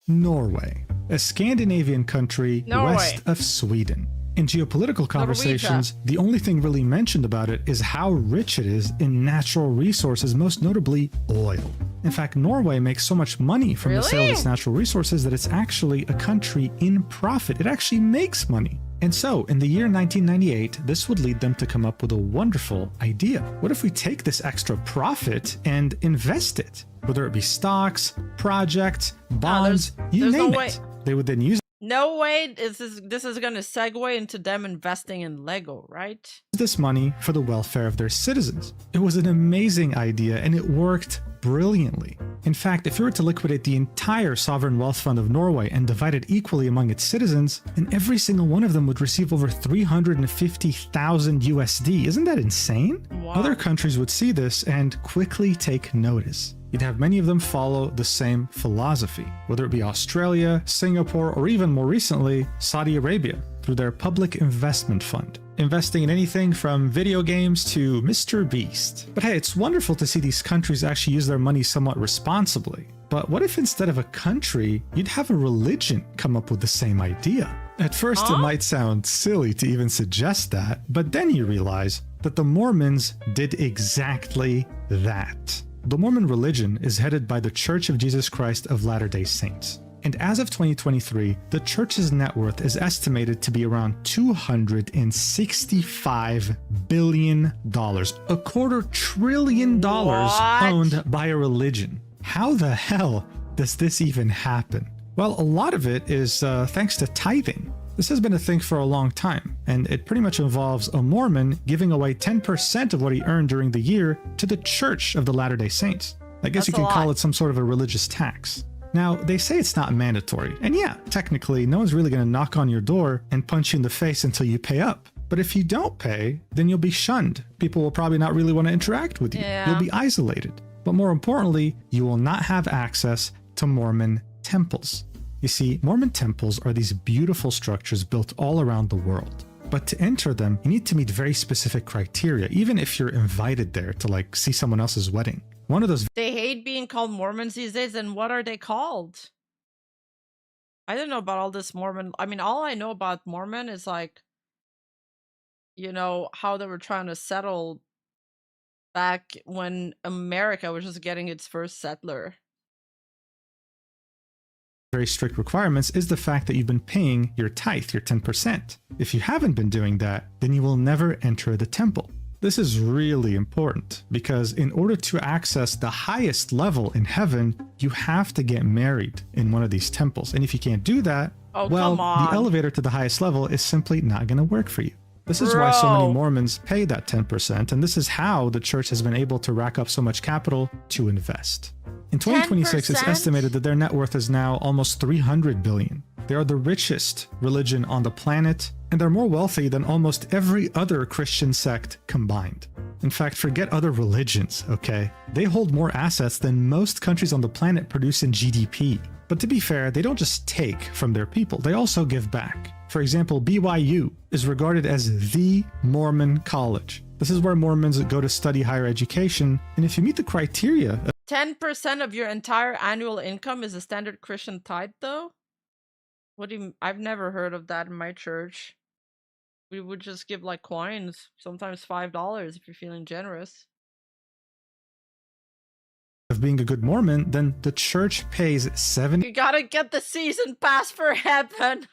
Norway, a Scandinavian country west of Sweden. In geopolitical conversations, the only thing really mentioned about it is how rich it is in natural resources, most notably oil. In fact, Norway makes so much money from the sale of its natural resources that it's actually a country in profit. It actually makes money. And so, in the year 1998, this would lead them to come up with a wonderful idea. What if we take this extra profit and invest it? Whether it be stocks, projects, bonds, you name it. They would then use No way is this is going to segue into them investing in Lego, right? this money for the welfare of their citizens. It was an amazing idea and it worked brilliantly. In fact, if you were to liquidate the entire sovereign wealth fund of Norway and divide it equally among its citizens, then every single one of them would receive over 350,000 USD. Isn't that insane? Wow. Other countries would see this and quickly take notice. You'd have many of them follow the same philosophy, whether it be Australia, Singapore, or even more recently, Saudi Arabia, through their Public Investment Fund, investing in anything from video games to Mr. Beast. But hey, it's wonderful to see these countries actually use their money somewhat responsibly. But what if instead of a country, you'd have a religion come up with the same idea? At first, it might sound silly to even suggest that, but then you realize that the Mormons did exactly that. The Mormon religion is headed by the Church of Jesus Christ of Latter-day Saints. And as of 2023, the church's net worth is estimated to be around $265 billion, $250 billion owned by a religion. How the hell does this even happen? Well, a lot of it is thanks to tithing. This has been a thing for a long time, and it pretty much involves a Mormon giving away 10% of what he earned during the year to the Church of the Latter-day Saints. I guess you can call it some sort of a religious tax. Now, they say it's not mandatory, and yeah, technically, no one's really going to knock on your door and punch you in the face until you pay up. But if you don't pay, then you'll be shunned. People will probably not really want to interact with you. Yeah. You'll be isolated. But more importantly, you will not have access to Mormon temples. You see, Mormon temples are these beautiful structures built all around the world. But to enter them, you need to meet very specific criteria, even if you're invited there to like see someone else's wedding. One of those They hate being called Mormons these days, and what are they called? I don't know about all this Mormon. I mean, all I know about Mormon is like, you know, how they were trying to settle back when America was just getting its first settler. very strict requirements is the fact that you've been paying your tithe, your 10%. If you haven't been doing that, then you will never enter the temple. This is really important because in order to access the highest level in heaven, you have to get married in one of these temples. And if you can't do that, well, the elevator to the highest level is simply not going to work for you. This is why so many Mormons pay that 10%, and this is how the church has been able to rack up so much capital to invest. In 2026, 10%? It's estimated that their net worth is now almost $300 billion. They are the richest religion on the planet, and they're more wealthy than almost every other Christian sect combined. In fact, forget other religions, okay? They hold more assets than most countries on the planet produce in GDP. But to be fair, they don't just take from their people, they also give back. For example, BYU is regarded as the Mormon college. This is where Mormons go to study higher education, and if you meet the criteria... 10% of your entire annual income is a standard Christian tithe, though? What do you... I've never heard of that in my church. We would just give, like, coins, sometimes $5 if you're feeling generous. Of being a good Mormon, then the church pays 70%... You gotta get the season pass for heaven!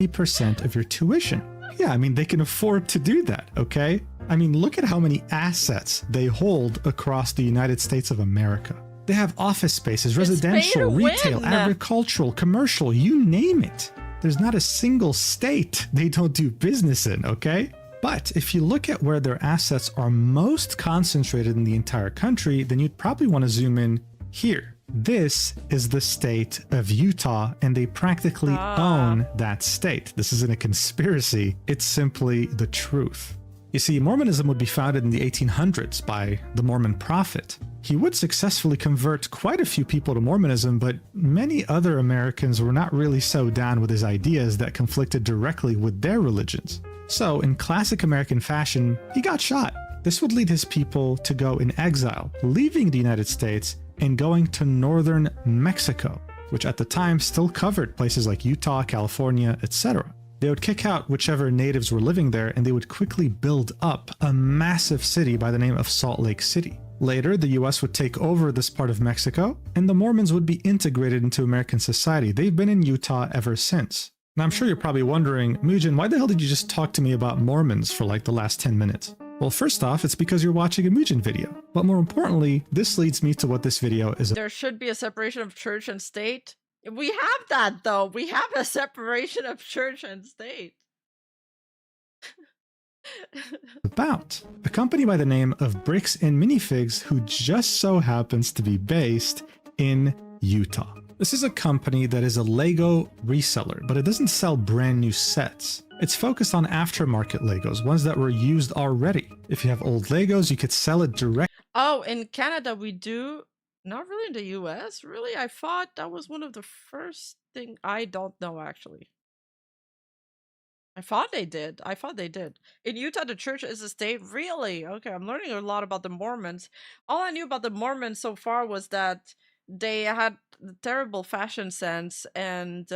80% of your tuition. Yeah, I mean, they can afford to do that, okay? I mean, look at how many assets they hold across the United States of America. They have office spaces, residential, retail, agricultural, commercial, you name it. There's not a single state they don't do business in, okay? But if you look at where their assets are most concentrated in the entire country, then you'd probably want to zoom in here. This is the state of Utah, and they practically own that state. This isn't a conspiracy, it's simply the truth. You see, Mormonism would be founded in the 1800s by the Mormon prophet. He would successfully convert quite a few people to Mormonism, but many other Americans were not really so down with his ideas that conflicted directly with their religions. So, in classic American fashion, he got shot. This would lead his people to go in exile, leaving the United States and going to northern Mexico, which at the time still covered places like Utah, California, etc. They would kick out whichever natives were living there, and they would quickly build up a massive city by the name of Salt Lake City. Later, the US would take over this part of Mexico, and the Mormons would be integrated into American society. They've been in Utah ever since. Now, I'm sure you're probably wondering, Mugen, why the hell did you just talk to me about Mormons for like the last 10 minutes? Well, first off, it's because you're watching a Mugen video. But more importantly, this leads me to what this video is about. There should be a separation of church and state. We have that, though. We have a separation of church and state. A company by the name of Bricks and Minifigs, who just so happens to be based in Utah. This is a company that is a Lego reseller, but it doesn't sell brand new sets. It's focused on aftermarket Legos, ones that were used already. If you have old Legos, you could sell it direct. Oh, in Canada we do. Not really in the US, really? I thought that was one of the first thing. I don't know, actually. I thought they did. In Utah, the church is a state? Really? Okay, I'm learning a lot about the Mormons. All I knew about the Mormons so far was that they had terrible fashion sense, and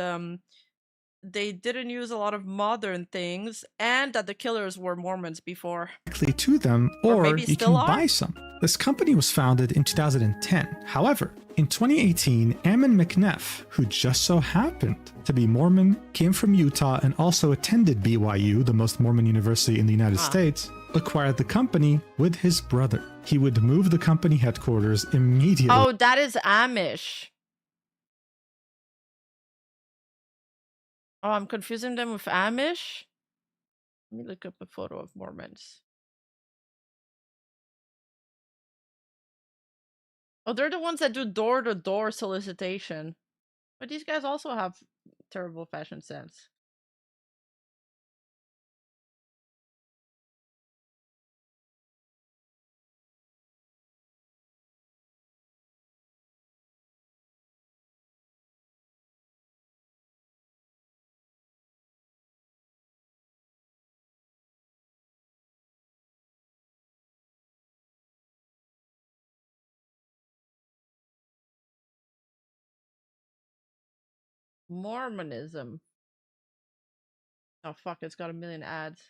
they didn't use a lot of modern things, and that the killers were Mormons before. To them, or maybe you still can buy some. This company was founded in 2010. However, in 2018, Ammon McNeff, who just so happened to be Mormon, came from Utah and also attended BYU, the most Mormon university in the United States, acquired the company with his brother. He would move the company headquarters immediately. Oh, that is Amish. Oh, I'm confusing them with Amish. Let me look up a photo of Mormons. Oh, they're the ones that do door-to-door solicitation. But these guys also have terrible fashion sense. Mormonism. Oh fuck, it's got a million ads.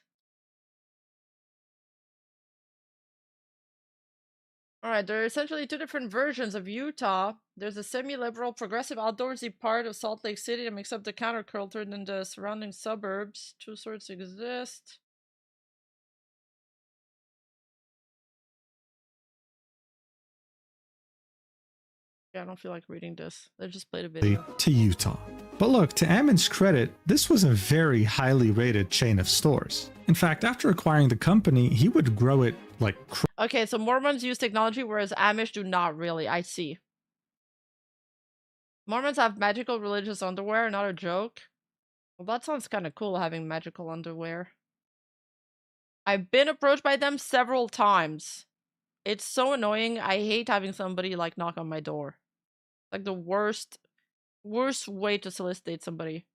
Alright, there are essentially two different versions of Utah. There's a semi-liberal, progressive, outdoorsy part of Salt Lake City that makes up the counterculture and the surrounding suburbs. Two sorts exist. Yeah, I don't feel like reading this. I just played a video. To Utah. But look, to Ammon's credit, this was a very highly rated chain of stores. In fact, after acquiring the company, he would grow it like okay, so Mormons use technology, whereas Amish do not really. I see. Mormons have magical religious underwear, not a joke. Well, that sounds kind of cool, having magical underwear. I've been approached by them several times. It's so annoying. I hate having somebody like knock on my door. Like the worst way to solicit somebody.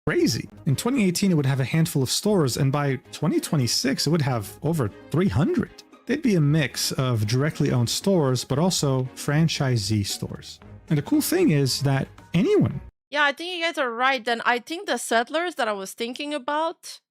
Crazy. In 2018, it would have a handful of stores, and by 2026, it would have over 300. They'd be a mix of directly owned stores, but also franchisee stores. And the cool thing is that anyone. Yeah, I think you guys are right. Then I think the settlers that I was thinking about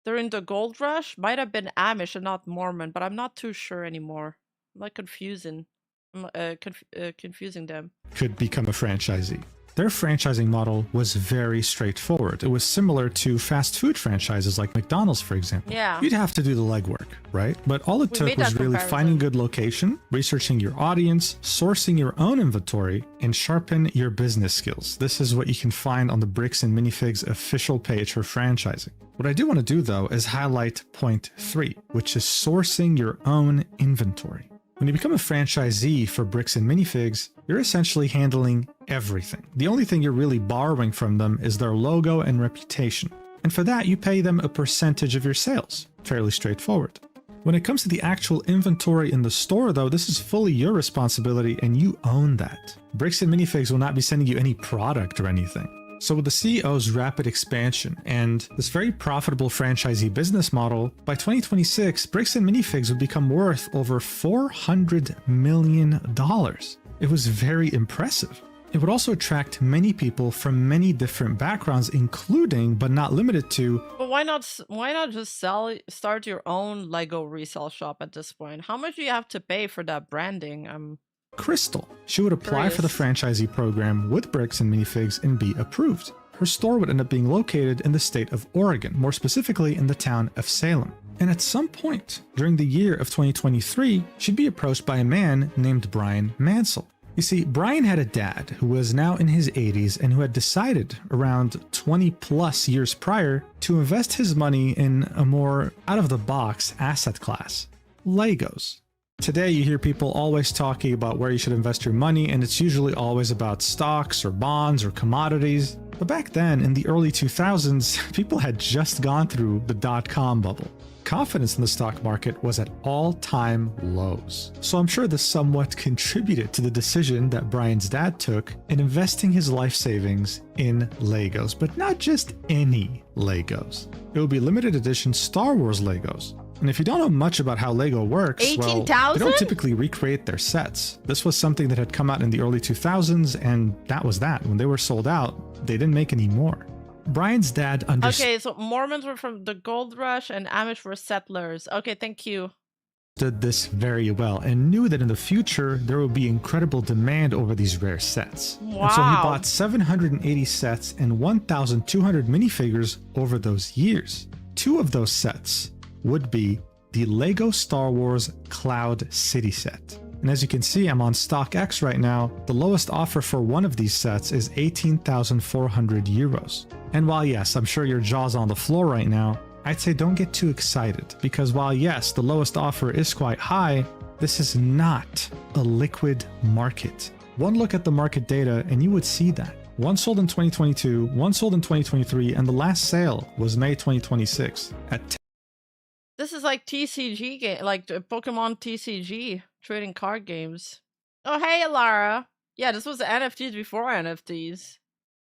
during the gold rush might have been Amish and not Mormon, but I'm not too sure anymore. I'm like confusing them. Could become a franchisee. Their franchising model was very straightforward. It was similar to fast food franchises like McDonald's, for example. Yeah. You'd have to do the legwork, right? But all it took was really finding good location, researching your audience, sourcing your own inventory, and sharpen your business skills. This is what you can find on the Bricks and Minifigs official page for franchising. What I do want to do, though, is highlight point 3, which is sourcing your own inventory. When you become a franchisee for Bricks and Minifigs, you're essentially handling everything. The only thing you're really borrowing from them is their logo and reputation. And for that, you pay them a percentage of your sales. Fairly straightforward. When it comes to the actual inventory in the store, though, this is fully your responsibility and you own that. Bricks and Minifigs will not be sending you any product or anything. So with the CEO's rapid expansion and this very profitable franchisee business model, by 2026, Bricks and Minifigs would become worth over $400 million. It was very impressive. It would also attract many people from many different backgrounds, including, but not limited to, But why not just start your own Lego resale shop at this point? How much do you have to pay for that branding? Crystal. She would apply for the franchisee program with bricks and minifigs and be approved. Her store would end up being located in the state of Oregon, more specifically in the town of Salem. And at some point during the year of 2023, she'd be approached by a man named Brian Mansell. You see, Brian had a dad who was now in his 80s and who had decided around 20 plus years prior to invest his money in a more out-of-the-box asset class, Legos. Today, you hear people always talking about where you should invest your money, and it's usually always about stocks or bonds or commodities. But back then, in the early 2000s, people had just gone through the dot-com bubble. Confidence in the stock market was at all-time lows. So I'm sure this somewhat contributed to the decision that Brian's dad took in investing his life savings in Legos, but not just any Legos. It would be limited edition Star Wars Legos. And if you don't know much about how Lego works, well, they don't typically recreate their sets. This was something that had come out in the early 2000s, and that was that. When they were sold out, they didn't make any more. Brian's dad understood. Okay, so Mormons were from the Gold Rush and Amish were settlers. Okay, thank you. Understood this very well and knew that in the future there would be incredible demand over these rare sets. Wow. And so he bought 780 sets and 1,200 minifigures over those years. 2 of those sets would be the Lego Star Wars Cloud City set. And as you can see, I'm on StockX right now. The lowest offer for one of these sets is 18,400 euros. And while yes, I'm sure your jaw's on the floor right now, I'd say don't get too excited, because while yes, the lowest offer is quite high, this is not a liquid market. One look at the market data and you would see that. One sold in 2022, one sold in 2023, and the last sale was May 2026 at This is like TCG game, like Pokemon TCG trading card games. Oh hey, Alara. Yeah, this was the NFTs before NFTs.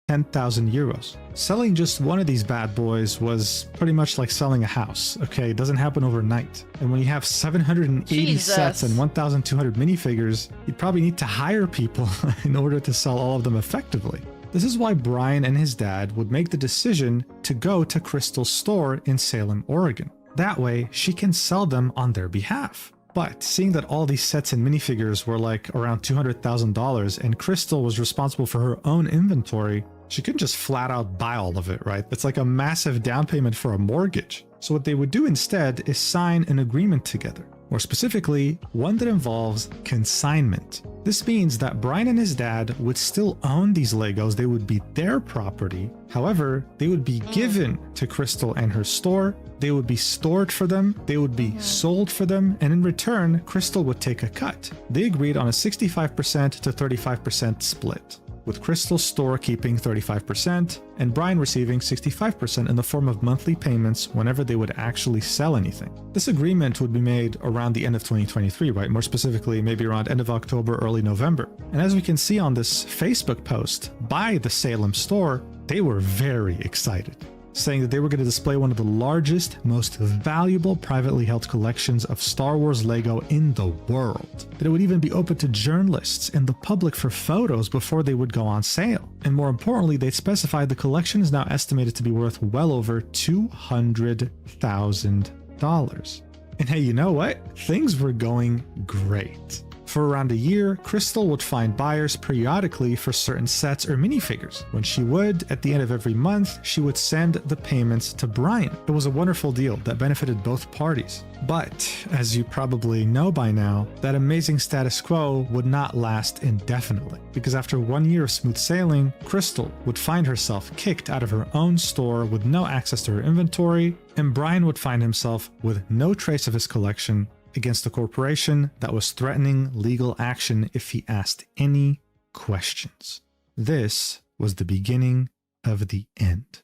10,000 euros. Selling just one of these bad boys was pretty much like selling a house. Okay, it doesn't happen overnight. And when you have 780 sets and 1,200 minifigures, you'd probably need to hire people in order to sell all of them effectively. This is why Brian and his dad would make the decision to go to Crystal's store in Salem, Oregon. That way, she can sell them on their behalf. But seeing that all these sets and minifigures were like around $200,000 and Crystal was responsible for her own inventory, she couldn't just flat out buy all of it, right? It's like a massive down payment for a mortgage. So what they would do instead is sign an agreement together. More specifically, one that involves consignment. This means that Brian and his dad would still own these Legos, they would be their property. However, they would be given to Crystal and her store, they would be stored for them, they would be sold for them, and in return, Crystal would take a cut. They agreed on a 65% to 35% split, with Crystal's store keeping 35% and Brian receiving 65% in the form of monthly payments whenever they would actually sell anything. This agreement would be made around the end of 2023, right? More specifically, maybe around end of October, early November. And as we can see on this Facebook post by the Salem store, they were very excited, saying that they were going to display one of the largest, most valuable privately held collections of Star Wars Lego in the world. That it would even be open to journalists and the public for photos before they would go on sale. And more importantly, they specified the collection is now estimated to be worth well over $200,000. And hey, you know what? Things were going great. For around a year, Crystal would find buyers periodically for certain sets or minifigures. When she would, at the end of every month, she would send the payments to Brian. It was a wonderful deal that benefited both parties. But, as you probably know by now, that amazing status quo would not last indefinitely. Because after 1 year of smooth sailing, Crystal would find herself kicked out of her own store with no access to her inventory, and Brian would find himself with no trace of his collection against a corporation that was threatening legal action if he asked any questions. This was the beginning of the end.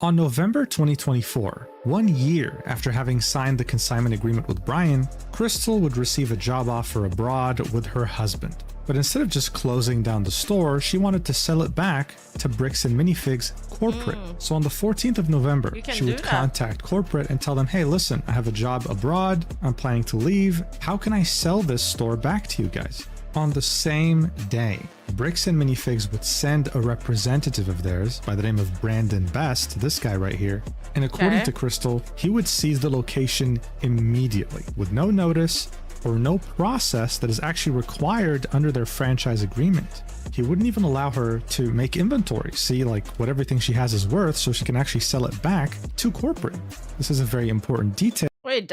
On November 2024, 1 year after having signed the consignment agreement with Brian, Crystal would receive a job offer abroad with her husband. But instead of just closing down the store, she wanted to sell it back to Bricks and Minifigs corporate. So on the 14th of November, she would contact corporate and tell them, hey, listen, I have a job abroad. I'm planning to leave. How can I sell this store back to you guys? On the same day, Bricks and Minifigs would send a representative of theirs by the name of Brandon Best, this guy right here, and according to Crystal, he would seize the location immediately with no notice or no process that is actually required under their franchise agreement. He wouldn't even allow her to make inventory, see like what everything she has is worth so she can actually sell it back to corporate. This is a very important detail. Wait,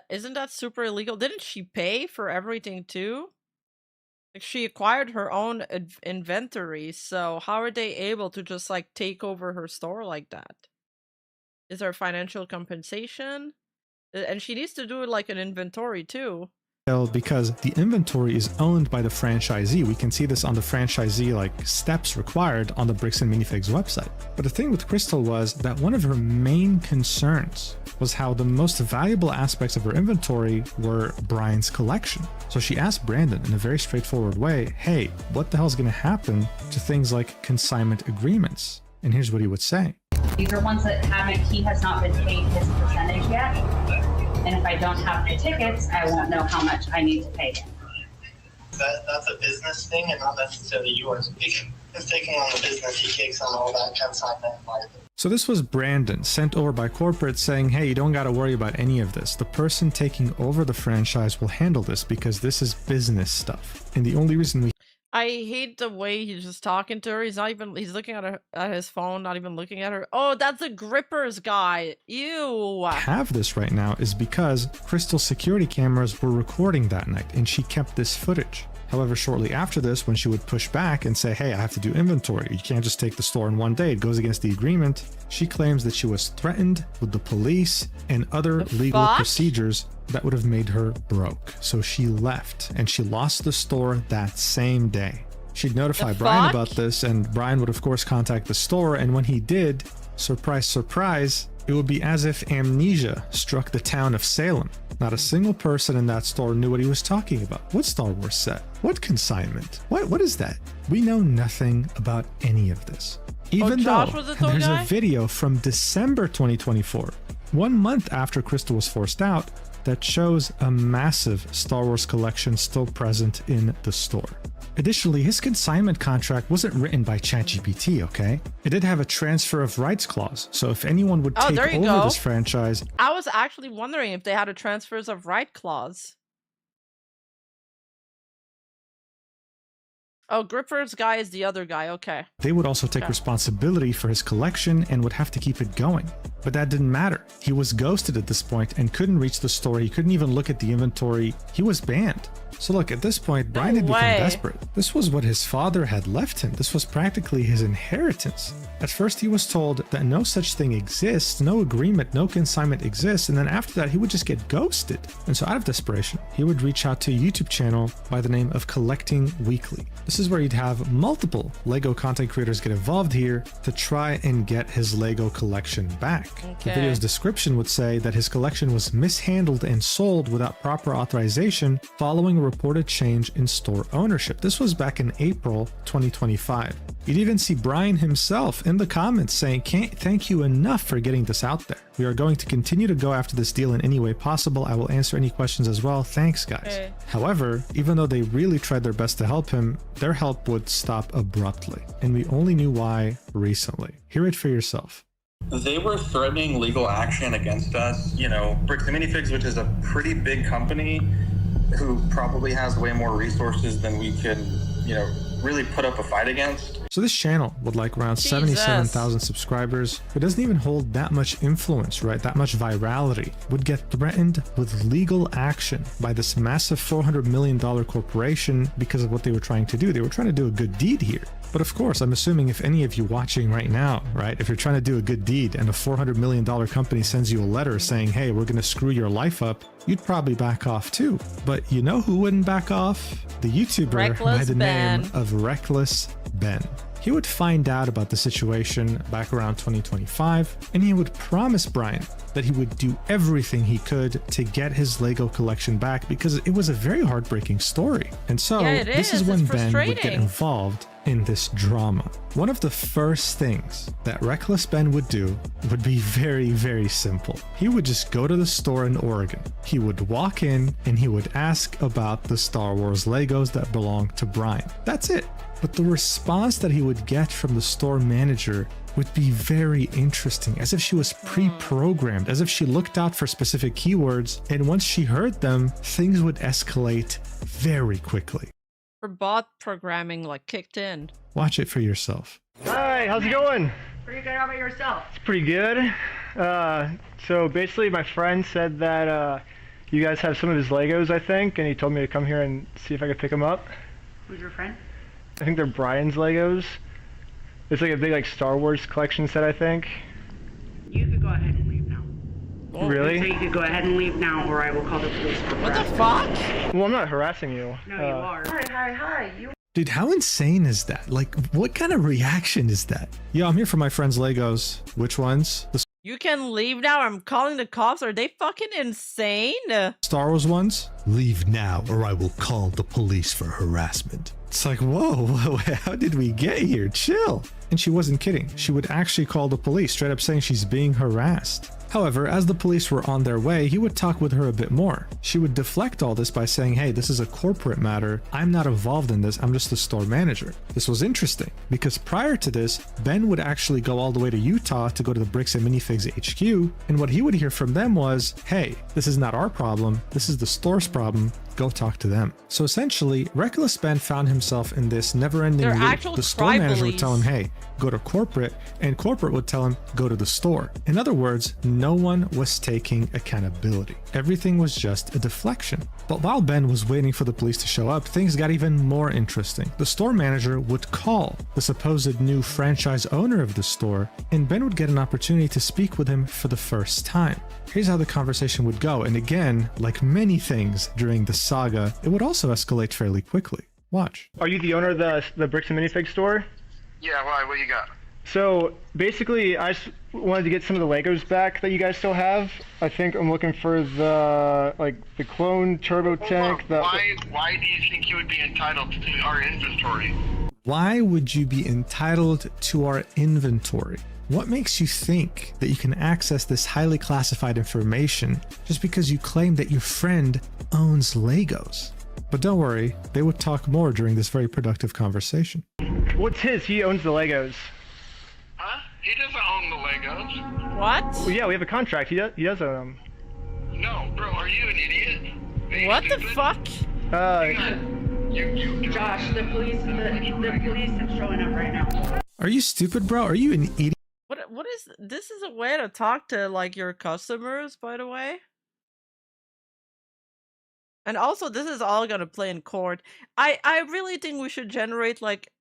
isn't that super illegal? Didn't she pay for everything too? Like she acquired her own inventory, so how are they able to just like take over her store like that? Is there financial compensation? And she needs to do like an inventory too. Because the inventory is owned by the franchisee. We can see this on the franchisee like steps required on the Bricks and Minifigs website. But the thing with Crystal was that one of her main concerns was how the most valuable aspects of her inventory were Brian's collection. So she asked Brandon in a very straightforward way, hey, what the hell is going to happen to things like consignment agreements? And here's what he would say. These are ones that he has not been paid his percentage yet. And if I don't have my tickets, I won't know how much I need to pay him. That's a business thing and not necessarily yours. He's taking on the business, he takes on all that consignment liability. So this was Brandon, sent over by corporate saying, hey, you don't got to worry about any of this. The person taking over the franchise will handle this because this is business stuff. And the only reason we I hate the way he's just talking to her. He's looking at his phone, not even looking at her. Oh, that's a Grippers guy. Ew. have this right now is because Crystal's security cameras were recording that night and she kept this footage. However, shortly after this, when she would push back and say, hey, I have to do inventory, you can't just take the store in one day, it goes against the agreement, she claims that she was threatened with the police and other legal procedures that would have made her broke. So she left and she lost the store that same day. She'd notify Brian about this, and Brian would of course contact the store, and when he did, surprise, surprise, it would be as if amnesia struck the town of Salem. Not a single person in that store knew what he was talking about. What Star Wars set? What consignment? What is that? We know nothing about any of this. Even though there's a video from December 2024, 1 month after Crystal was forced out, that shows a massive Star Wars collection still present in the store. Additionally, his consignment contract wasn't written by ChatGPT, okay? It did have a transfer of rights clause, so if anyone would take over this franchise... I was actually wondering if they had a transfers of right clause. Oh, Gripper's guy is the other guy, okay. They would also take responsibility for his collection and would have to keep it going. But that didn't matter. He was ghosted at this point and couldn't reach the store. He couldn't even look at the inventory. He was banned. So look, at this point, Brian had become desperate. This was what his father had left him. This was practically his inheritance. At first, he was told that no such thing exists, no agreement, no consignment exists, and then after that, he would just get ghosted. And so out of desperation, he would reach out to a YouTube channel by the name of Collecting Weekly. This is where you'd have multiple LEGO content creators get involved here to try and get his LEGO collection back. The video's description would say that his collection was mishandled and sold without proper authorization following a reported change in store ownership. This was back in April 2025. You'd even see Brian himself in the comments saying, "Can't thank you enough for getting this out there. We are going to continue to go after this deal in any way possible. I will answer any questions as well. Thanks, guys." However, even though they really tried their best to help him, their help would stop abruptly. And we only knew why recently. Hear it for yourself. They were threatening legal action against us. You know, Bricks and Minifigs, which is a pretty big company who probably has way more resources than we can, you know, really put up a fight against. So this channel with like around 77,000 subscribers, it doesn't even hold that much influence, right? That much virality, would get threatened with legal action by this massive $400 million corporation because of what they were trying to do. They were trying to do a good deed here. But of course, I'm assuming if any of you watching right now, right, if you're trying to do a good deed and a $400 million company sends you a letter saying, hey, we're going to screw your life up, you'd probably back off too. But you know who wouldn't back off? The YouTuber by the name of Reckless Ben. He would find out about the situation back around 2025, and he would promise Brian that he would do everything he could to get his Lego collection back because it was a very heartbreaking story. And so this is when Ben would get involved in this drama. One of the first things that Reckless Ben would do would be very, very simple. He would just go to the store in Oregon. He would walk in and he would ask about the Star Wars Legos that belong to Brian. That's it. But the response that he would get from the store manager would be very interesting, as if she was pre-programmed, as if she looked out for specific keywords, and once she heard them, things would escalate very quickly. Her bot programming like kicked in. Watch it for yourself. Hi, how's it going? Pretty good. How about yourself? It's pretty good. So basically my friend said that you guys have some of his Legos, I think, and he told me to come here and see if I could pick them up. Who's your friend? I think they're Brian's Legos. It's like a big like Star Wars collection set, I think. You could go ahead and leave now. Really? So you could go ahead and leave now, or I will call the police for What the harassment. fuck? Well, I'm not harassing you. No, you are. Hi. You. Dude, how insane is that? Like, what kind of reaction is that? Yo, I'm here for my friend's Legos. Which ones? The You can leave now. I'm calling the cops. Are they fucking insane? Star Wars ones? Leave now or I will call the police for harassment. It's like, whoa, how did we get here? Chill. And she wasn't kidding. She would actually call the police, straight up saying she's being harassed. However, as the police were on their way, he would talk with her a bit more. She would deflect all this by saying, hey, this is a corporate matter. I'm not involved in this. I'm just the store manager. This was interesting because prior to this, Ben would actually go all the way to Utah to go to the Bricks and Minifigs HQ. And what he would hear from them was, hey, this is not our problem. This is the store's problem. Go talk to them. So essentially, Reckless Ben found himself in this never-ending loop. The store manager would tell him, hey, go to corporate, and corporate would tell him, go to the store. In other words, no one was taking accountability. Everything was just a deflection. But while Ben was waiting for the police to show up, things got even more interesting. The store manager would call the supposed new franchise owner of the store, and Ben would get an opportunity to speak with him for the first time. Here's how the conversation would go, and again, like many things during the saga, it would also escalate fairly quickly. Watch. Are you the owner of the Bricks and Minifigs store? Yeah, why? What you got? So basically, I just wanted to get some of the Legos back that you guys still have. I think I'm looking for the clone turbo tank. Why do you think you would be entitled to our inventory? Why would you be entitled to our inventory? What makes you think that you can access this highly classified information just because you claim that your friend owns Legos? But don't worry, they would talk more during this very productive conversation. What's his? He owns the Legos. Huh? He doesn't own the Legos. What? Well, yeah, we have a contract. He does own them. No, bro, are you an idiot? What the fuck? Josh, the police are showing up right now. Are you stupid, bro? Are you an idiot? What is this? Is a way to talk to like your customers, by the way? And also, this is all gonna play in court. I really think we should generate like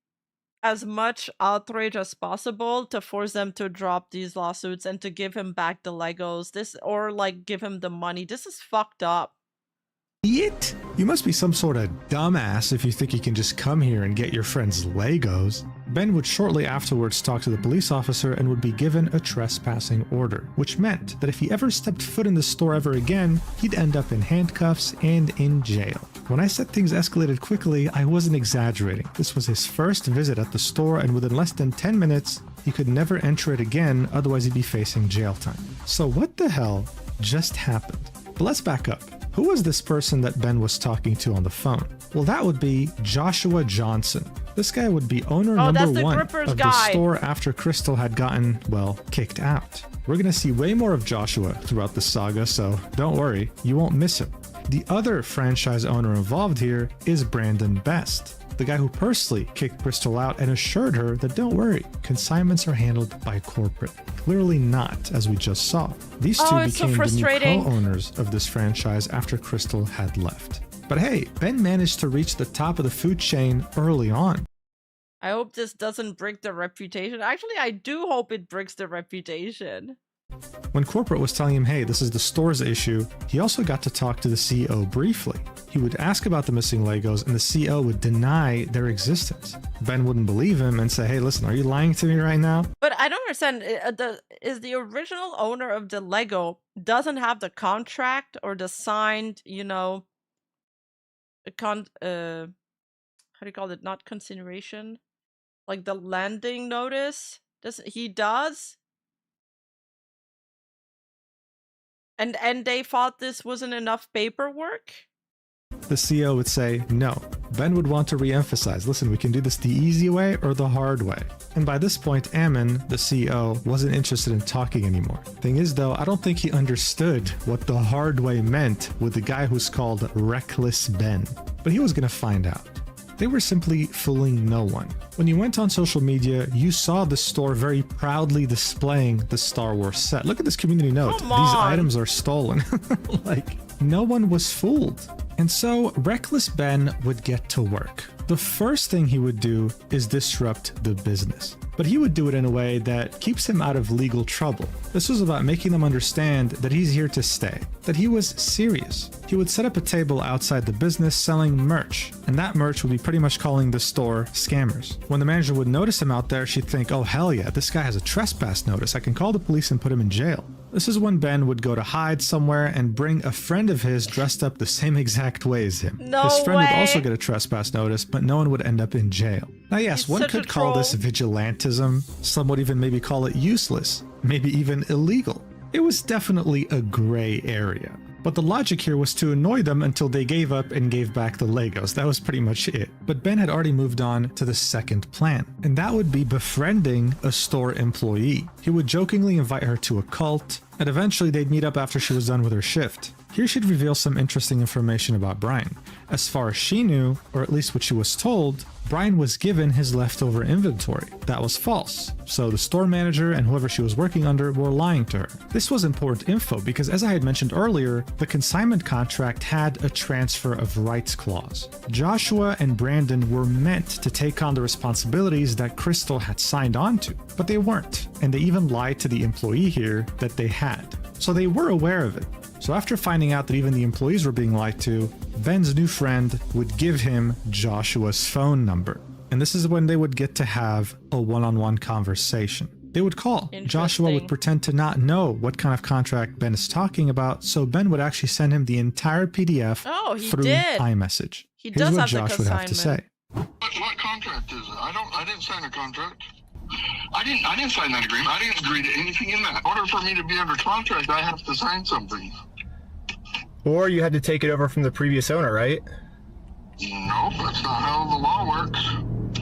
as much outrage as possible to force them to drop these lawsuits and to give him back the Legos. Or like give him the money. This is fucked up. Idiot? You must be some sort of dumbass if you think you can just come here and get your friend's Legos. Ben would shortly afterwards talk to the police officer and would be given a trespassing order, which meant that if he ever stepped foot in the store ever again, he'd end up in handcuffs and in jail. When I said things escalated quickly, I wasn't exaggerating. This was his first visit at the store, and within less than 10 minutes, he could never enter it again, otherwise he'd be facing jail time. So what the hell just happened? But let's back up. Who was this person that Ben was talking to on the phone? Well, that would be Joshua Johnson. This guy would be owner number one of the store after Crystal had gotten, well, kicked out. We're gonna see way more of Joshua throughout the saga, so don't worry, you won't miss him. The other franchise owner involved here is Brandon Best, the guy who personally kicked Crystal out and assured her that don't worry, consignments are handled by corporate. Clearly not, as we just saw. These two became the new co-owners of this franchise after Crystal had left. But hey, Ben managed to reach the top of the food chain early on. I hope this doesn't break the reputation. Actually, I do hope it breaks the reputation. When corporate was telling him, hey, this is the store's issue, he also got to talk to the CEO briefly. He would ask about the missing Legos and the CEO would deny their existence. Ben wouldn't believe him and say, hey, listen, are you lying to me right now? But I don't understand. Is the original owner of the Lego doesn't have the contract or the signed, you know, how do you call it? Not consideration, like the landing notice. He does? And they thought this wasn't enough paperwork? The CEO would say no. Ben would want to re-emphasize, listen, we can do this the easy way or the hard way. And by this point, Ammon, the CEO, wasn't interested in talking anymore. Thing is though, I don't think he understood what the hard way meant with the guy who's called Reckless Ben. But he was gonna find out. They were simply fooling no one. When you went on social media, you saw the store very proudly displaying the Star Wars set. Look at this community note. These items are stolen. Like, no one was fooled. And so Reckless Ben would get to work. The first thing he would do is disrupt the business. But he would do it in a way that keeps him out of legal trouble. This was about making them understand that he's here to stay, that he was serious. He would set up a table outside the business selling merch, and that merch would be pretty much calling the store scammers. When the manager would notice him out there, she'd think, oh hell yeah, this guy has a trespass notice. I can call the police and put him in jail. This is when Ben would go to hide somewhere and bring a friend of his dressed up the same exact way as him. No His friend way. would also get a trespass notice, but no one would end up in jail. Now yes, one could call this vigilantism. Some would even maybe call it useless, maybe even illegal. It was definitely a gray area. But the logic here was to annoy them until they gave up and gave back the Legos. That was pretty much it. But Ben had already moved on to the second plan, and that would be befriending a store employee. He would jokingly invite her to a cult, and eventually they'd meet up after she was done with her shift. Here she'd reveal some interesting information about Brian. As far as she knew, or at least what she was told, Brian was given his leftover inventory. That was false. So the store manager and whoever she was working under were lying to her. This was important info because, as I had mentioned earlier, the consignment contract had a transfer of rights clause. Joshua and Brandon were meant to take on the responsibilities that Crystal had signed on to, but they weren't. And they even lied to the employee here that they had. So they were aware of it. So after finding out that even the employees were being lied to, Ben's new friend would give him Joshua's phone number. And this is when they would get to have a one-on-one conversation. They would call. Joshua would pretend to not know what kind of contract Ben is talking about, so Ben would actually send him the entire PDF through iMessage. Here's what Josh would have to say. What contract is it? I didn't sign a contract. I didn't sign that agreement. I didn't agree to anything in that. In order for me to be under contract, I have to sign something. Or you had to take it over from the previous owner, right? Nope, that's not how the law works.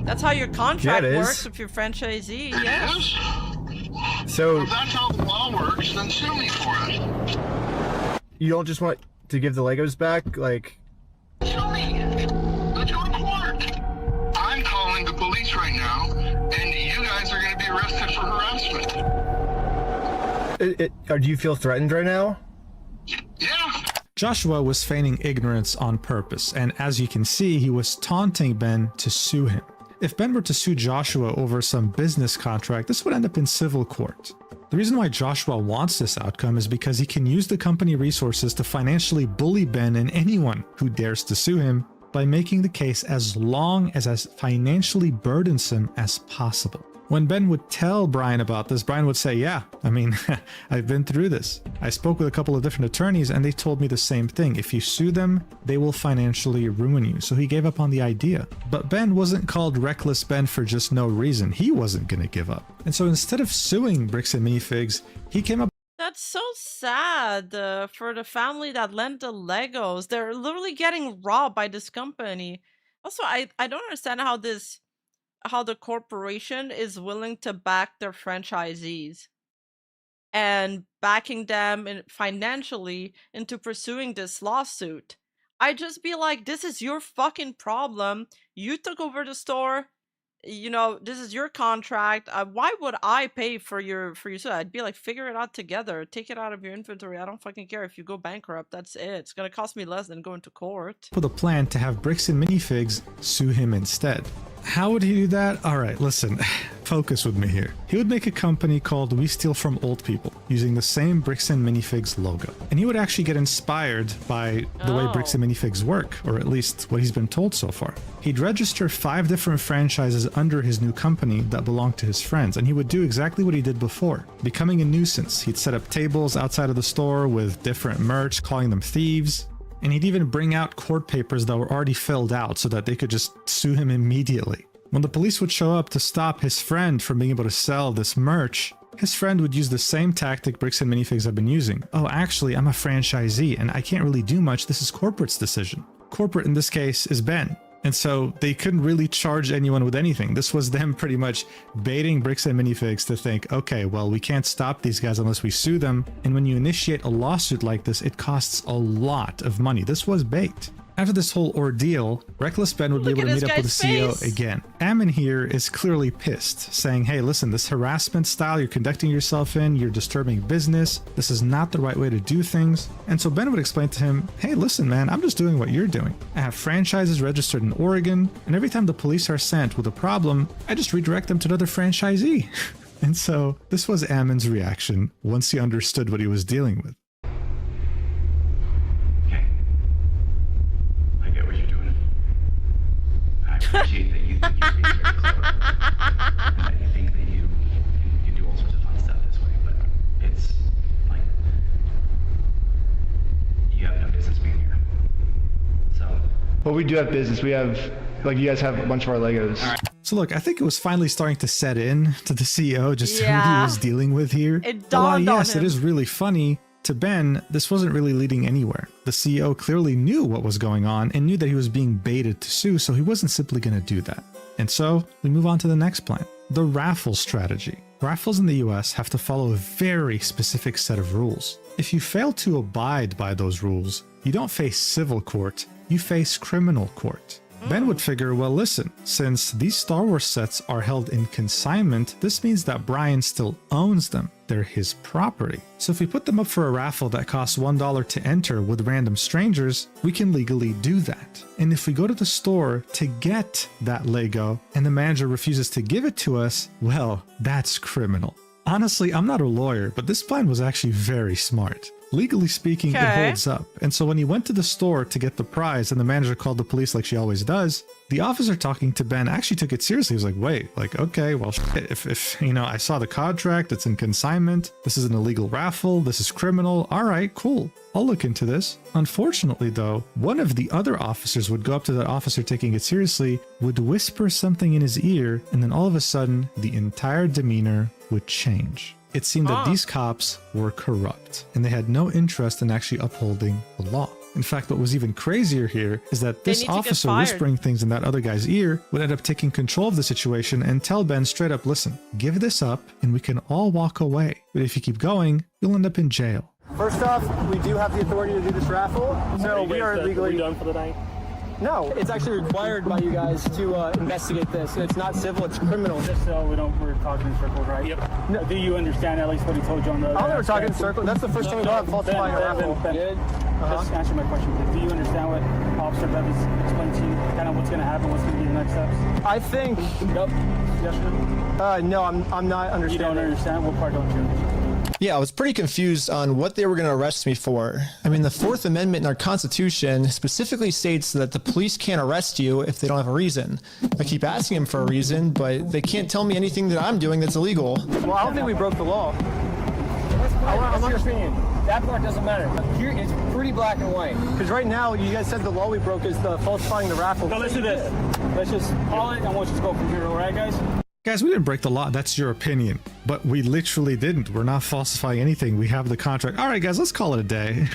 That's how your contract works with your franchisee. It is? So if that's how the law works, then sue me for it. You don't just want to give the Legos back? Like, Sue me. Let's go to court. I'm calling the police right now, and you guys are going to be arrested for harassment. Do you feel threatened right now? Yeah. Joshua was feigning ignorance on purpose, and as you can see, he was taunting Ben to sue him. If Ben were to sue Joshua over some business contract, this would end up in civil court. The reason why Joshua wants this outcome is because he can use the company resources to financially bully Ben and anyone who dares to sue him by making the case as long as financially burdensome as possible. When Ben would tell Brian about this, Brian would say, yeah, I mean, I've been through this. I spoke with a couple of different attorneys and they told me the same thing. If you sue them, they will financially ruin you. So he gave up on the idea. But Ben wasn't called Reckless Ben for just no reason. He wasn't going to give up. And so instead of suing Bricks and Minifigs, he came up. That's so sad for the family that lent the Legos. They're literally getting robbed by this company. Also, I don't understand how the corporation is willing to back their franchisees and backing them financially into pursuing this lawsuit. I'd just be like, this is your fucking problem. You took over the store. You know, this is your contract. Why would I pay for your suit? I'd be like, figure it out together. Take it out of your inventory. I don't fucking care if you go bankrupt. That's it. It's gonna cost me less than going to court. With a plan to have Bricks and Minifigs sue him instead. How would he do that? All right, listen, focus with me here. He would make a company called We Steal From Old People using the same Bricks and Minifigs logo. And he would actually get inspired by the way Bricks and Minifigs work, or at least what he's been told so far. He'd register 5 different franchises under his new company that belonged to his friends, and he would do exactly what he did before, becoming a nuisance. He'd set up tables outside of the store with different merch, calling them thieves. And he'd even bring out court papers that were already filled out so that they could just sue him immediately. When the police would show up to stop his friend from being able to sell this merch, his friend would use the same tactic Bricks and Minifigs have been using. Oh, actually, I'm a franchisee and I can't really do much. This is corporate's decision. Corporate in this case is Ben. And so they couldn't really charge anyone with anything. This was them pretty much baiting Bricks and Minifigs to think, okay, well, we can't stop these guys unless we sue them. And when you initiate a lawsuit like this, it costs a lot of money. This was bait. After this whole ordeal, Reckless Ben would be able to meet up with the CEO again. Ammon here is clearly pissed, saying, hey, listen, this harassment style you're conducting yourself in, you're disturbing business. This is not the right way to do things. And so Ben would explain to him, hey, listen, man, I'm just doing what you're doing. I have franchises registered in Oregon, and every time the police are sent with a problem, I just redirect them to another franchisee. And so this was Ammon's reaction once he understood what he was dealing with. I appreciate that you think you're being very clever, and that you think that you can do all sorts of fun stuff this way, but it's like, you have no business being here. So. Well, we do have business. We have, like, you guys have a bunch of our Legos. So look, I think it was finally starting to set in to the CEO just who he was dealing with here. It dawned on yes, him. It is really funny. To Ben, this wasn't really leading anywhere. The CEO clearly knew what was going on and knew that he was being baited to sue, so he wasn't simply going to do that. And so we move on to the next plan, the raffle strategy. Raffles in the US have to follow a very specific set of rules. If you fail to abide by those rules, you don't face civil court, you face criminal court. Ben would figure, well, listen, since these Star Wars sets are held in consignment, this means that Brian still owns them. They're his property. So if we put them up for a raffle that costs $1 to enter with random strangers, we can legally do that. And if we go to the store to get that Lego and the manager refuses to give it to us, well, that's criminal. Honestly, I'm not a lawyer, but this plan was actually very smart. Legally speaking, it holds up. And so when he went to the store to get the prize and the manager called the police like she always does, the officer talking to Ben actually took it seriously. He was like, wait, like, okay, well, shit, if you know, I saw the contract, it's in consignment, this is an illegal raffle, this is criminal, all right, cool, I'll look into this. Unfortunately, though, one of the other officers would go up to that officer taking it seriously, would whisper something in his ear, and then all of a sudden, the entire demeanor would change. It seemed that these cops were corrupt, and they had no interest in actually upholding the law. In fact, what was even crazier here is that this officer whispering things in that other guy's ear would end up taking control of the situation and tell Ben straight up, listen, give this up and we can all walk away. But if you keep going, you'll end up in jail. First off, we do have the authority to do this raffle, so we are legally done for the night. No, it's actually required by you guys to investigate this. It's not civil, it's criminal. Just so we're talking in circles, right? Yep. No. Do you understand at least what he told you on the... I don't know we're talking in circles. That's the first time we've done falsifying a raffle. Just answer my question, please. Do you understand what Officer Bevins explained to you? Kind of what's going to happen, what's going to be the next steps? I think... Yep. Yes, sir? No, I'm not understanding. You don't understand? What part don't you understand? Yeah, I was pretty confused on what they were going to arrest me for. I mean, the Fourth Amendment in our Constitution specifically states that the police can't arrest you if they don't have a reason. I keep asking them for a reason, but they can't tell me anything that I'm doing that's illegal. Well, I don't think we broke the law. That's your opinion. That part doesn't matter. Here, it's pretty black and white. Because right now, you guys said the law we broke is the falsifying the raffle. So let's do this. Let's just call it, and we'll just go from here, all right, guys? Guys, we didn't break the law. That's your opinion. But we literally didn't. We're not falsifying anything. We have the contract. All right, guys, let's call it a day.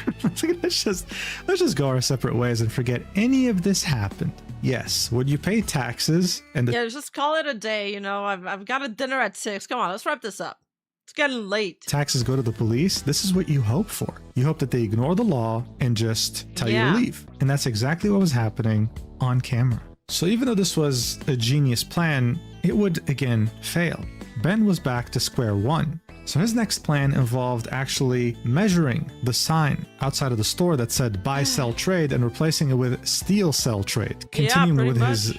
let's just go our separate ways and forget any of this happened. Yes, would you pay taxes? And yeah, just call it a day. You know, I've got a dinner at 6. Come on, let's wrap this up. It's getting late. Taxes go to the police. This is what you hope for. You hope that they ignore the law and just tell you to leave. And that's exactly what was happening on camera. So even though this was a genius plan, it would again fail. Ben was back to square one. So his next plan involved actually measuring the sign outside of the store that said buy, sell, trade and replacing it with steal, sell, trade, continuing with his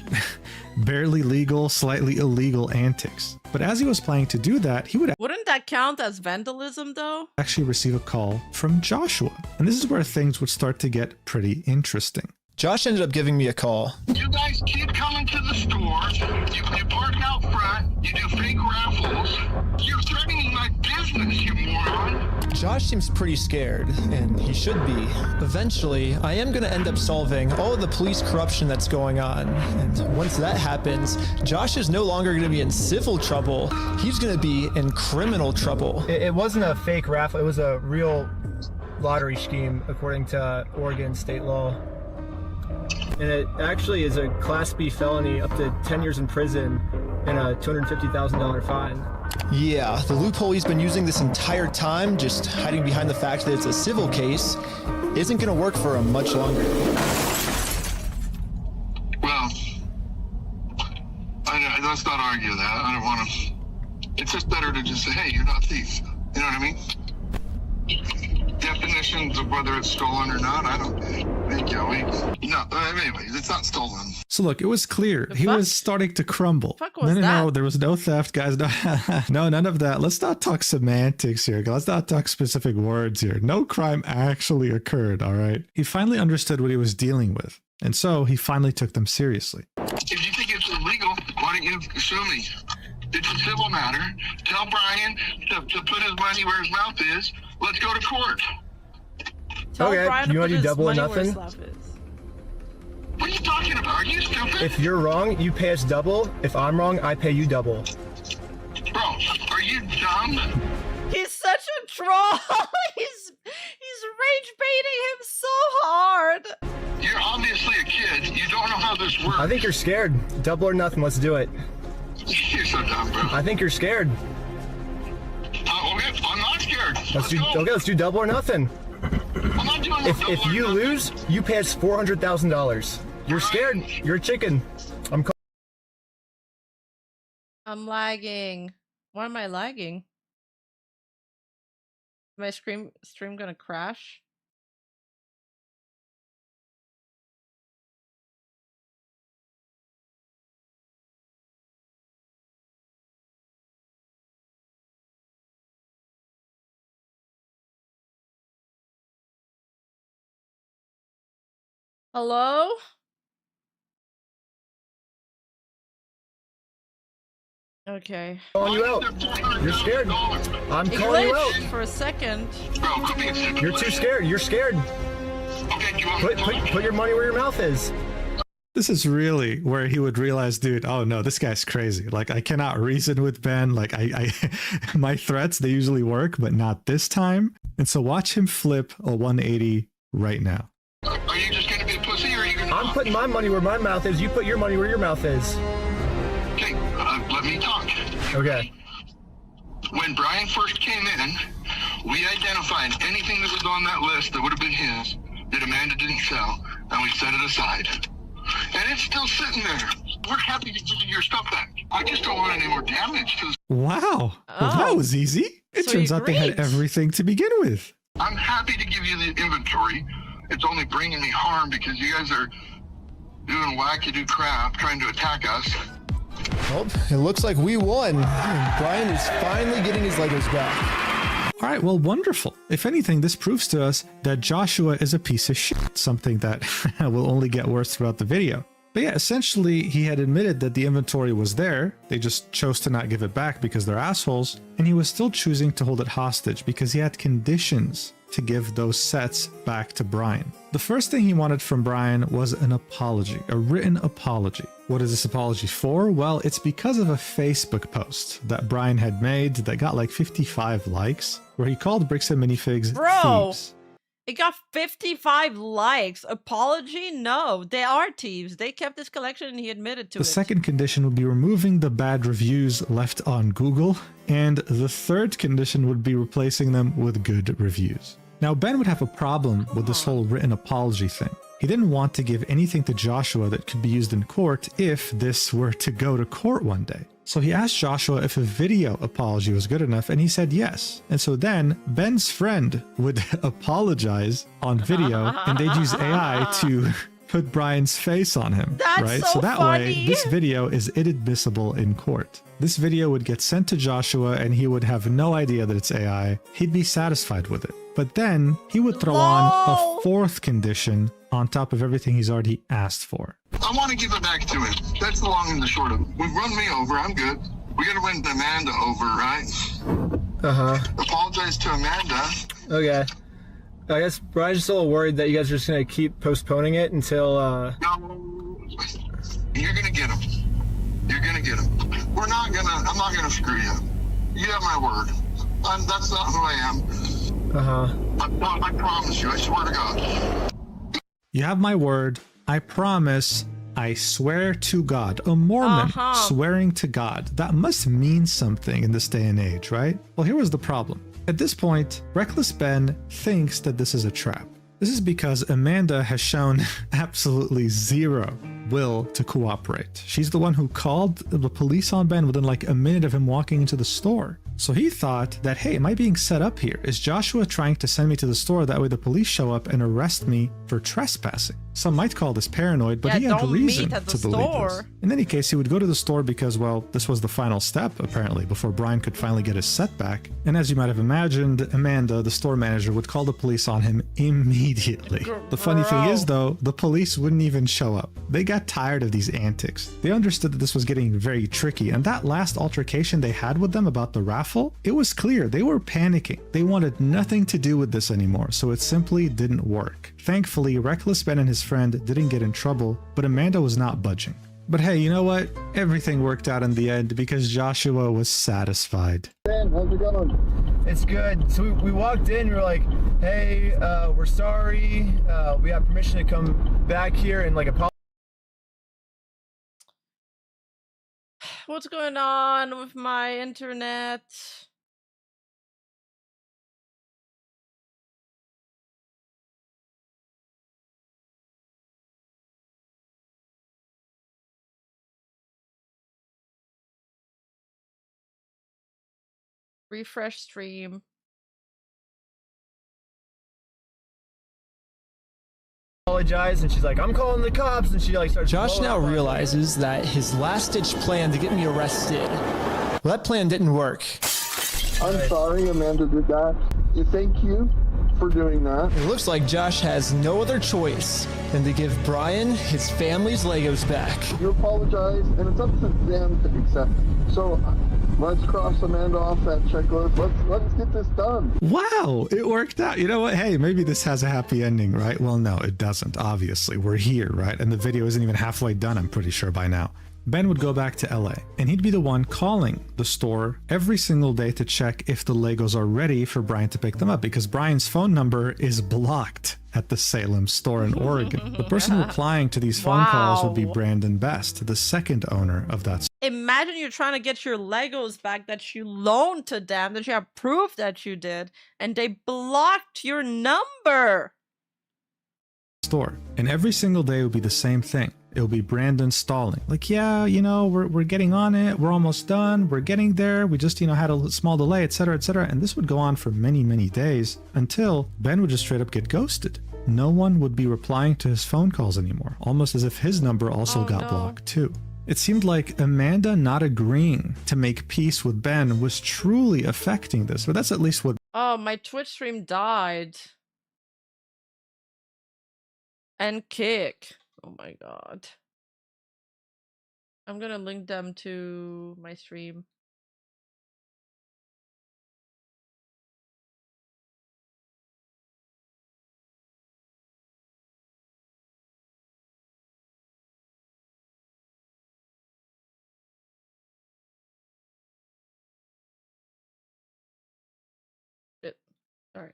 barely legal, slightly illegal antics. But as he was planning to do that, he would Wouldn't that count as vandalism though? actually receive a call from Joshua. And this is where things would start to get pretty interesting. Josh ended up giving me a call. You guys keep coming to the store. You park out front. You do fake raffles. You're threatening my business, you moron. Josh seems pretty scared, and he should be. Eventually, I am going to end up solving all of the police corruption that's going on. And once that happens, Josh is no longer going to be in civil trouble. He's going to be in criminal trouble. It wasn't a fake raffle. It was a real lottery scheme, according to Oregon state law. And it actually is a Class B felony, up to 10 years in prison and a $250,000 fine. Yeah, the loophole he's been using this entire time, just hiding behind the fact that it's a civil case, isn't going to work for him much longer. Well, let's not argue that. I don't want to. It's just better to just say, hey, you're not a thief. You know what I mean? Definitions of whether it's stolen or not, I don't think, no, anyways, it's not stolen. So look, it was clear he was starting to crumble. No, there was no theft, guys. No, none of that. Let's not talk semantics here. Let's not talk specific words here. No crime actually occurred, all right? He finally understood what he was dealing with, and so he finally took them seriously. If you think it's illegal, why don't you sue me? It's a civil matter. Tell Brian to put his money where his mouth is. Let's go to court. Okay, you want to do double or nothing? What are you talking about? Are you stupid? If you're wrong, you pay us double. If I'm wrong, I pay you double. Bro, are you dumb? He's such a troll. He's rage baiting him so hard. You're obviously a kid. You don't know how this works. I think you're scared. Double or nothing, let's do it. You're so dumb, bro. I think you're scared. Okay, I'm not scared. Let's do double or nothing. I'm not doing If you lose, you pay us $400,000. You're scared. You're a chicken. I'm lagging. Why am I lagging? Is my stream gonna crash? Hello? Okay. Calling you out. You're scared. I'm It calling you out. glitched for a second. You're too scared. You're scared. Put your money where your mouth is. This is really where he would realize, dude, oh no, this guy's crazy. Like, I cannot reason with Ben. Like, my threats, they usually work, but not this time. And so watch him flip a 180 right now. Are you just going to be a pussy, or are you going to... I'm putting my money where my mouth is. You put your money where your mouth is. Okay, let me talk. Okay. When Brian first came in, we identified anything that was on that list that would have been his that Amanda didn't sell, and we set it aside. And it's still sitting there. We're happy to give you your stuff back. I just don't want any more damage to... Wow. Well, that was easy. It turns out they had everything to begin with. I'm happy to give you the inventory. It's only bringing me harm because you guys are doing wackadoo crap trying to attack us. Well, it looks like we won. Brian is finally getting his Legos back. All right, well, wonderful. If anything, this proves to us that Joshua is a piece of shit, something that will only get worse throughout the video. But yeah, essentially, he had admitted that the inventory was there. They just chose to not give it back because they're assholes. And he was still choosing to hold it hostage because he had conditions to give those sets back to Brian. The first thing he wanted from Brian was an apology, a written apology. What is this apology for? Well, it's because of a Facebook post that Brian had made that got like 55 likes, where he called Bricks and Minifigs thieves. It got 55 likes. Apology? No, they are thieves. They kept this collection and he admitted to it. The second condition would be removing the bad reviews left on Google. And the third condition would be replacing them with good reviews. Now, Ben would have a problem with this whole written apology thing. He didn't want to give anything to Joshua that could be used in court if this were to go to court one day. So he asked Joshua if a video apology was good enough, and he said yes. And so then Ben's friend would apologize on video, and they'd use AI to put Brian's face on him. That's right? so that funny. way, this video is inadmissible in court. This video would get sent to Joshua, and he would have no idea that it's AI. He'd be satisfied with it. But then he would throw on a fourth condition on top of everything he's already asked for. I want to give it back to him. That's the long and the short of it. We've run me over. I'm good. We got to win Amanda over, right? Apologize to Amanda. Okay. I guess Brian's just a little worried that you guys are just going to keep postponing it until, No. You're going to get him. You're going to get him. I'm not going to screw you. You have my word. That's not who I am. I promise you. I swear to God. You have my word. I promise. I swear to God. A Mormon swearing to God. That must mean something in this day and age, right? Well, here was the problem. At this point, Reckless Ben thinks that this is a trap. This is because Amanda has shown absolutely zero will to cooperate. She's the one who called the police on Ben within like a minute of him walking into the store. So he thought that, hey, am I being set up here? Is Joshua trying to send me to the store? That way the police show up and arrest me for trespassing. Some might call this paranoid, but he had reason to believe this. In any case, he would go to the store because, well, this was the final step, apparently, before Brian could finally get his setback. And as you might have imagined, Amanda, the store manager, would call the police on him immediately. The funny thing is, though, the police wouldn't even show up. They got tired of these antics. They understood that this was getting very tricky, and that last altercation they had with them about the raffle, it was clear they were panicking. They wanted nothing to do with this anymore, so it simply didn't work. Thankfully, Reckless Ben and his friend didn't get in trouble, but Amanda was not budging. But hey, you know what? Everything worked out in the end because Joshua was satisfied. Ben, how's it going? It's good. So we walked in, we were like, hey, we're sorry. We have permission to come back here and like apologize. What's going on with my internet? Refresh stream. Apologize, and she's like, I'm calling the cops, and she like starts. Josh now realizes that his last-ditch plan to get me arrested, well, that plan didn't work. I'm sorry Amanda did that. Thank you for doing that. It looks like Josh has no other choice than to give Brian his family's Legos back. You apologize, and it's up to them to accept it. So let's cross Amanda off that checklist. Let's get this done. Wow, it worked out. You know what? Hey, maybe this has a happy ending, right? Well, no, it doesn't, obviously. We're here, right? And the video isn't even halfway done, I'm pretty sure by now. Ben would go back to LA, and he'd be the one calling the store every single day to check if the Legos are ready for Brian to pick them up, because Brian's phone number is blocked at the Salem store in Oregon. The person replying to these phone calls would be Brandon Best, the second owner of that store. Imagine you're trying to get your Legos back that you loaned to them, that you have proof that you did, and they blocked your number. And every single day would be the same thing. It would be Brandon stalling. Like, yeah, you know, we're getting on it. We're almost done. We're getting there. We just, you know, had a small delay, etc., etc. And this would go on for many, many days until Ben would just straight up get ghosted. No one would be replying to his phone calls anymore, almost as if his number also got blocked too. It seemed like Amanda not agreeing to make peace with Ben was truly affecting this, but that's at least what... Oh, my Twitch stream died. And kick. Oh my god. I'm gonna link them to my stream. Alright.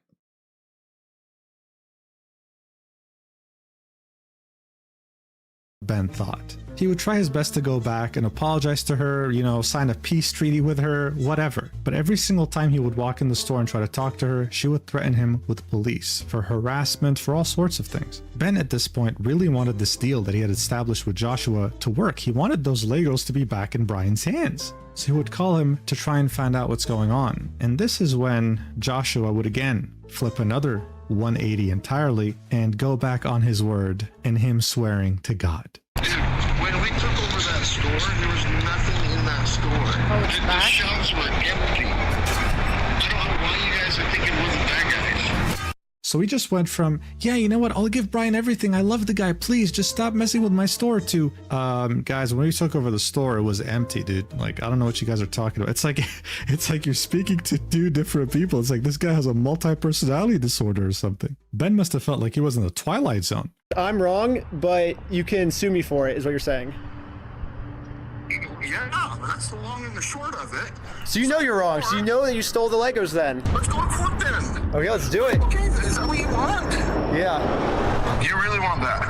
Ben thought. He would try his best to go back and apologize to her, you know, sign a peace treaty with her, whatever. But every single time he would walk in the store and try to talk to her, she would threaten him with police for harassment, for all sorts of things. Ben at this point really wanted this deal that he had established with Joshua to work. He wanted those Legos to be back in Brian's hands. So he would call him to try and find out what's going on. And this is when Joshua would again flip another 180 entirely and go back on his word and him swearing to God. When we took over that store, there was nothing in that store. The shelves were empty. I don't know why you guys are thinking we're the bad guys. So we just went from, yeah, you know what, I'll give Brian everything, I love the guy, please just stop messing with my store, to, guys, when we took over the store, it was empty, dude. Like, I don't know what you guys are talking about. It's like you're speaking to two different people. It's like this guy has a multi-personality disorder or something. Ben must have felt like he was in the Twilight Zone. I'm wrong, but you can sue me for it, is what you're saying. Yeah, that's the long and the short of it. So you know you're wrong. So you know that you stole the Legos then. Let's go to court then. Okay, let's do it. Okay, is that what you want? Yeah. You really want that?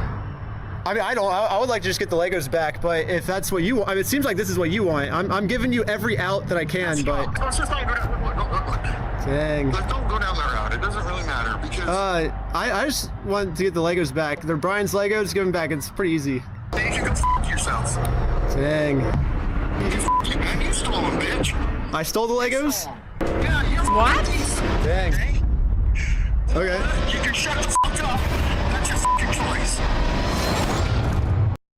I mean, I would like to just get the Legos back, but if that's what you want, I mean, it seems like this is what you want. I'm giving you every out that I can, but... Let's just not go down. Look. Dang. Don't go down that route. It doesn't really matter because... I just want to get the Legos back. They're Brian's Legos. Give them back. It's pretty easy. You can go f*** yourself. Dang. You stole them, bitch. I stole the Legos? Yeah, you're what? Dang. Okay. You can shut the fuck up. That's your fucking choice.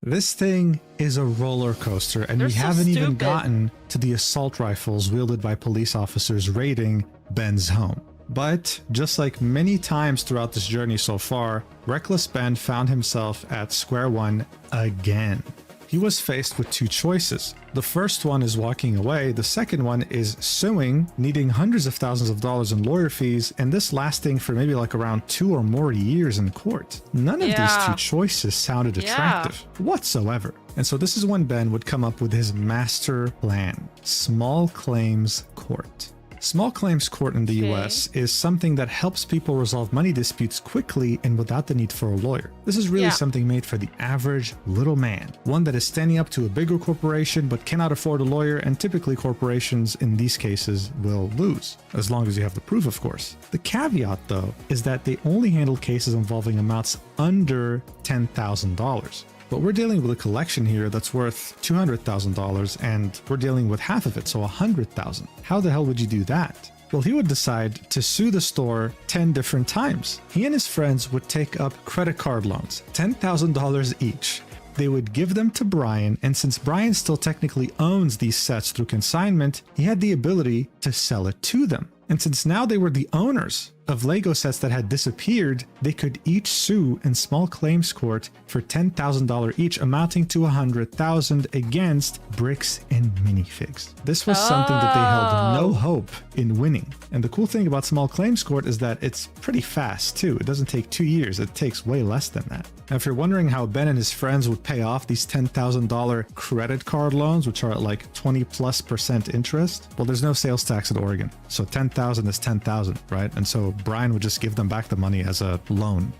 This thing is a roller coaster, and we haven't even gotten to the assault rifles wielded by police officers raiding Ben's home. But just like many times throughout this journey so far, Reckless Ben found himself at square one again. He was faced with two choices. The first one is walking away, the second one is suing, needing hundreds of thousands of dollars in lawyer fees, and this lasting for maybe like around 2 or more years in court. None of these two choices sounded attractive whatsoever. And so this is when Ben would come up with his master plan: small claims court. Small claims court in the US is something that helps people resolve money disputes quickly and without the need for a lawyer. This is really something made for the average little man, one that is standing up to a bigger corporation but cannot afford a lawyer, and typically corporations in these cases will lose, as long as you have the proof, of course. The caveat, though, is that they only handle cases involving amounts under $10,000. But we're dealing with a collection here that's worth $200,000, and we're dealing with half of it, so $100,000. How the hell would you do that? Well, he would decide to sue the store 10 different times. He and his friends would take up credit card loans, $10,000 each. They would give them to Brian, and since Brian still technically owns these sets through consignment, he had the ability to sell it to them. And since now they were the owners of Lego sets that had disappeared, they could each sue in small claims court for $10,000 each, amounting to $100,000 against bricks and minifigs. This was something that they held no hope in winning. And the cool thing about small claims court is that it's pretty fast too. It doesn't take 2 years. It takes way less than that. Now, if you're wondering how Ben and his friends would pay off these $10,000 credit card loans, which are at like 20+% interest, well, there's no sales tax in Oregon. So 10,000 is 10,000, right? And so Brian would just give them back the money as a loan,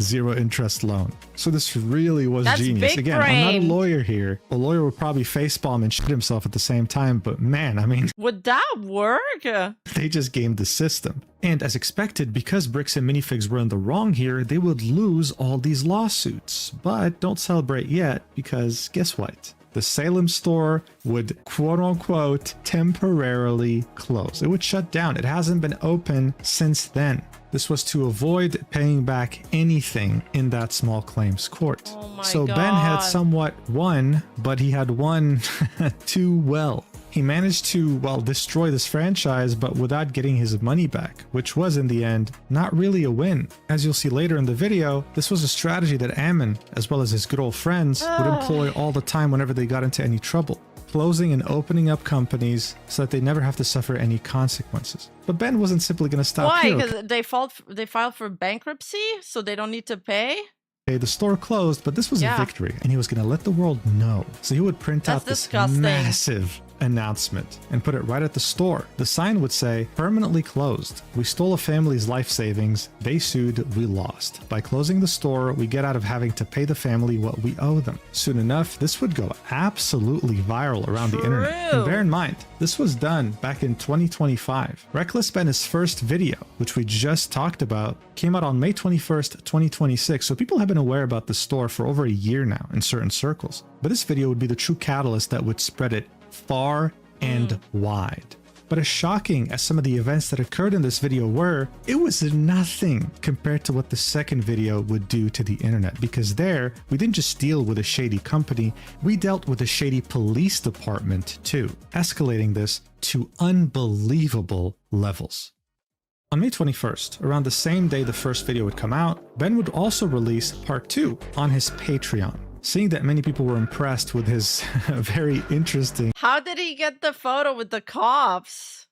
zero interest loan. So this really was genius. Again, I'm not a lawyer here. A lawyer would probably facepalm and shit himself at the same time, but man, I mean, would that work? They just gamed the system. And as expected, because bricks and minifigs were in the wrong here, they would lose all these lawsuits. But don't celebrate yet, because guess what? The Salem store would quote-unquote temporarily close. It would shut down. It hasn't been open since then. This was to avoid paying back anything in that small claims court. So Ben had somewhat won, but he had won too well. He managed to, well, destroy this franchise, but without getting his money back, which was in the end not really a win. As you'll see later in the video, this was a strategy that Ammon, as well as his good old friends, would employ all the time whenever they got into any trouble, closing and opening up companies so that they never have to suffer any consequences. But Ben wasn't simply going to stop here. Why? Because they filed for bankruptcy, so they don't need to pay? The store closed, but this was a victory, and he was going to let the world know. So he would print out this massive announcement and put it right at the store. The sign would say, permanently closed. We stole a family's life savings. They sued, we lost. By closing the store, we get out of having to pay the family what we owe them. Soon enough, this would go absolutely viral around the internet. And bear in mind, this was done back in 2025. Reckless Ben's first video, which we just talked about, came out on May 21st, 2026. So people have been aware about the store for over a year now in certain circles. But this video would be the true catalyst that would spread it far and wide. But as shocking as some of the events that occurred in this video were, it was nothing compared to what the second video would do to the internet, because there, we didn't just deal with a shady company, we dealt with a shady police department too, escalating this to unbelievable levels. On May 21st, around the same day the first video would come out, Ben would also release part 2 on his Patreon. Seeing that many people were impressed with his very interesting... How did he get the photo with the cops?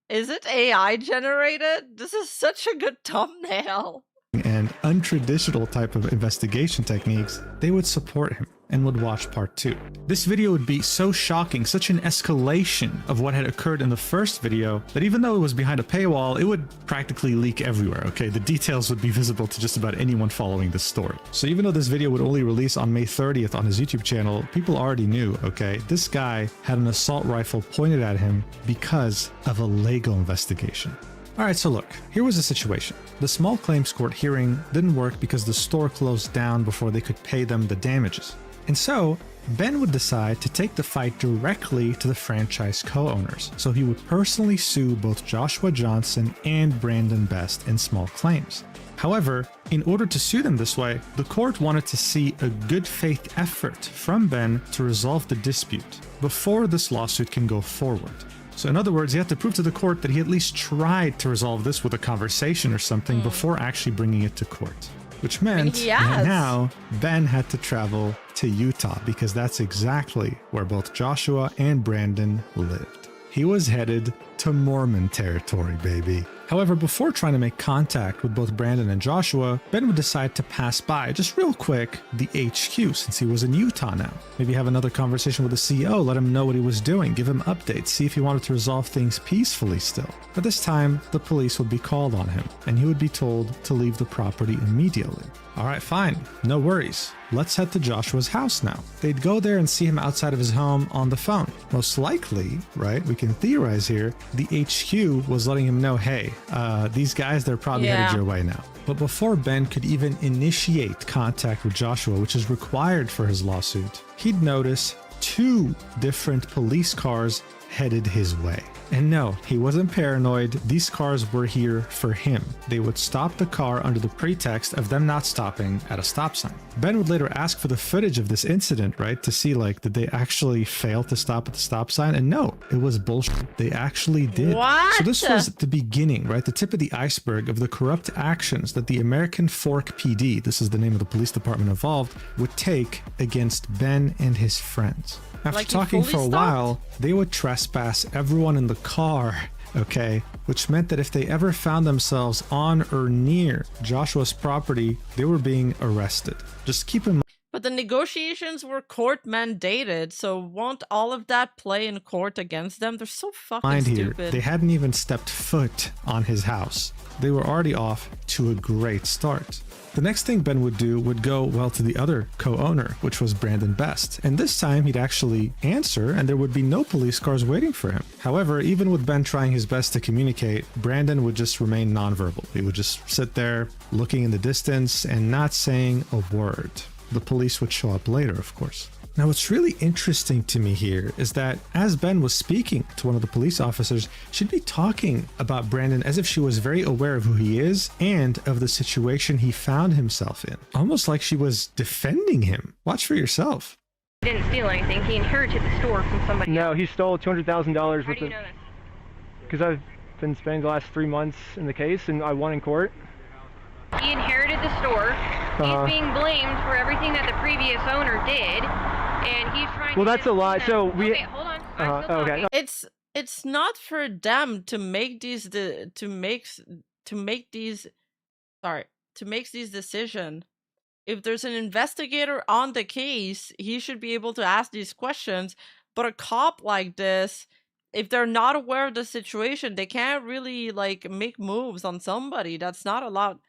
Is it AI generated? This is such a good thumbnail. ...and untraditional type of investigation techniques, they would support him and would watch part 2. This video would be so shocking, such an escalation of what had occurred in the first video, that even though it was behind a paywall, it would practically leak everywhere, okay? The details would be visible to just about anyone following this story. So even though this video would only release on May 30th on his YouTube channel, people already knew, okay? This guy had an assault rifle pointed at him because of a Lego investigation. Alright, so look, here was the situation. The small claims court hearing didn't work because the store closed down before they could pay them the damages. And so, Ben would decide to take the fight directly to the franchise co-owners, so he would personally sue both Joshua Johnson and Brandon Best in small claims. However, in order to sue them this way, the court wanted to see a good faith effort from Ben to resolve the dispute before this lawsuit can go forward. So in other words, he had to prove to the court that he at least tried to resolve this with a conversation or something before actually bringing it to court. Which meant that now Ben had to travel to Utah because that's exactly where both Joshua and Brandon lived. He was headed to Mormon territory, baby. However, before trying to make contact with both Brandon and Joshua, Ben would decide to pass by, just real quick, the HQ since he was in Utah now. Maybe have another conversation with the CEO, let him know what he was doing, give him updates, see if he wanted to resolve things peacefully still. But this time, the police would be called on him, and he would be told to leave the property immediately. Alright, fine, no worries. Let's head to Joshua's house now. They'd go there and see him outside of his home on the phone. Most likely, right, we can theorize here, the HQ was letting him know, hey, these guys, they're probably headed your way now. But before Ben could even initiate contact with Joshua, which is required for his lawsuit, he'd notice 2 different police cars headed his way. And no, he wasn't paranoid. These cars were here for him. They would stop the car under the pretext of them not stopping at a stop sign. Ben would later ask for the footage of this incident, right? To see, like, did they actually fail to stop at the stop sign? And no, it was bullshit. They actually did. What? So this was the beginning, right? The tip of the iceberg of the corrupt actions that the American Fork PD, this is the name of the police department involved, would take against Ben and his friends. After talking for a while, they would trespass everyone in the car, okay? Which meant that if they ever found themselves on or near Joshua's property, they were being arrested. Just keep in mind. But the negotiations were court mandated, so won't all of that play in court against them? They're so fucking stupid. They hadn't even stepped foot on his house. They were already off to a great start. The next thing Ben would do would go, well, to the other co-owner, which was Brandon Best. And this time he'd actually answer and there would be no police cars waiting for him. However, even with Ben trying his best to communicate, Brandon would just remain nonverbal. He would just sit there looking in the distance and not saying a word. The police would show up later, of course. Now, what's really interesting to me here is that as Ben was speaking to one of the police officers, she'd be talking about Brandon as if she was very aware of who he is and of the situation he found himself in. Almost like she was defending him. Watch for yourself. He didn't steal anything. He inherited the store from somebody. No, he stole $200,000 How with do you it. know this? Because I've been spending the last 3 months in the case and I won in court. He inherited the store. He's being blamed for everything that the previous owner did, and he's trying. Well, that's a lot. So we. Okay, hold on. I'm still talking. It's not for them to make these decisions. If there's an investigator on the case, he should be able to ask these questions. But a cop like this, if they're not aware of the situation, they can't really like make moves on somebody. That's not allowed.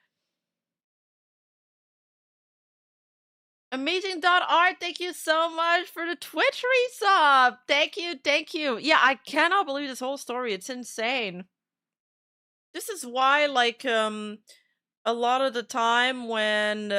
Amazing.art, thank you so much for the Twitch resub. Thank you. Yeah, I cannot believe this whole story. It's insane. This is why, like, a lot of the time when,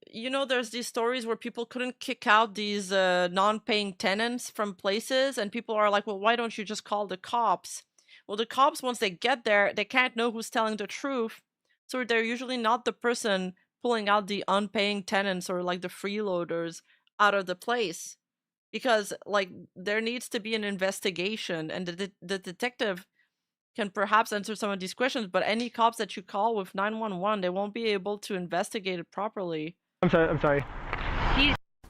you know, there's these stories where people couldn't kick out these non-paying tenants from places, and people are like, well, why don't you just call the cops? Well, the cops, once they get there, they can't know who's telling the truth, so they're usually not the person pulling out the unpaying tenants or like the freeloaders out of the place, because like there needs to be an investigation, and the detective can perhaps answer some of these questions, but any cops that you call with 911, they won't be able to investigate it properly. I'm sorry.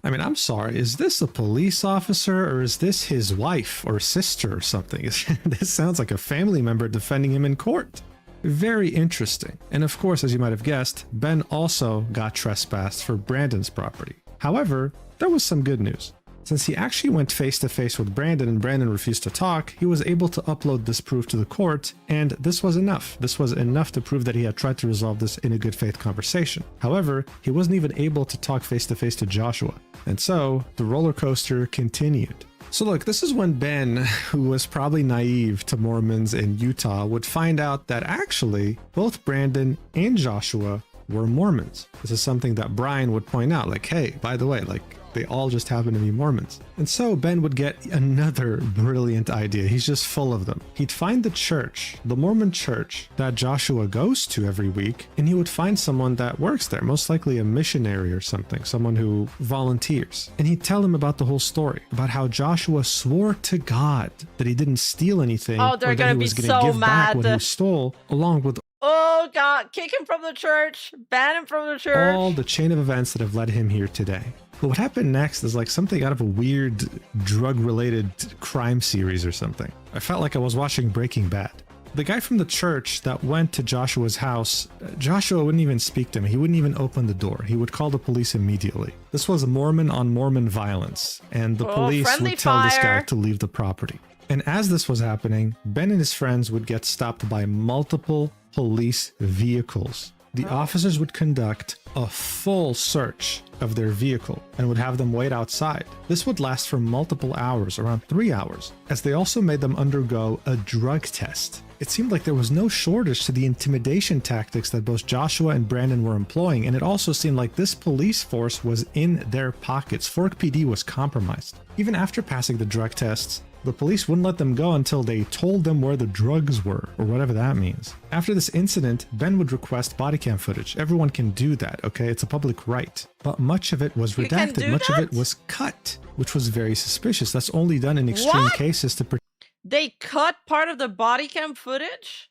I mean, I'm sorry, is this a police officer or is this his wife or sister or something? This sounds like a family member defending him in court. Very interesting. And of course, as you might have guessed, Ben also got trespassed for Brandon's property. However, there was some good news. Since he actually went face to face with Brandon and Brandon refused to talk, he was able to upload this proof to the court, and this was enough. This was enough to prove that he had tried to resolve this in a good faith conversation. However, he wasn't even able to talk face to face to Joshua. And so, the roller coaster continued. So look, this is when Ben, who was probably naive to Mormons in Utah, would find out that actually both Brandon and Joshua were Mormons. This is something that Brian would point out, like, hey, by the way, like, they all just happen to be Mormons. And so Ben would get another brilliant idea. He's just full of them. He'd find the church, the Mormon church that Joshua goes to every week, and he would find someone that works there, most likely a missionary or something, someone who volunteers. And he'd tell him about the whole story, about how Joshua swore to God that he didn't steal anything, Oh, they're or that gonna he be was going so to give back what mad. he stole, along with Oh god, kick him from the church, ban him from the church. all the chain of events that have led him here today. But what happened next is like something out of a weird drug-related crime series or something. I felt like I was watching Breaking Bad. The guy from the church that went to Joshua's house, Joshua wouldn't even speak to him. He wouldn't even open the door. He would call the police immediately. This was Mormon on Mormon violence, and the police friendly would tell this guy fire. to leave the property. And as this was happening, Ben and his friends would get stopped by multiple police vehicles. The officers would conduct a full search of their vehicle and would have them wait outside. This would last for multiple hours, around 3 hours, as they also made them undergo a drug test. It seemed like there was no shortage to the intimidation tactics that both Joshua and Brandon were employing, and it also seemed like this police force was in their pockets. Fork PD was compromised. Even after passing the drug tests, the police wouldn't let them go until they told them where the drugs were, or whatever that means. After this incident, Ben would request body cam footage. Everyone can do that, okay? It's a public right. But much of it was You can redacted. do Much of that? it was cut, which was very suspicious. That's only done in extreme What? cases to protect. They cut part of the body cam footage?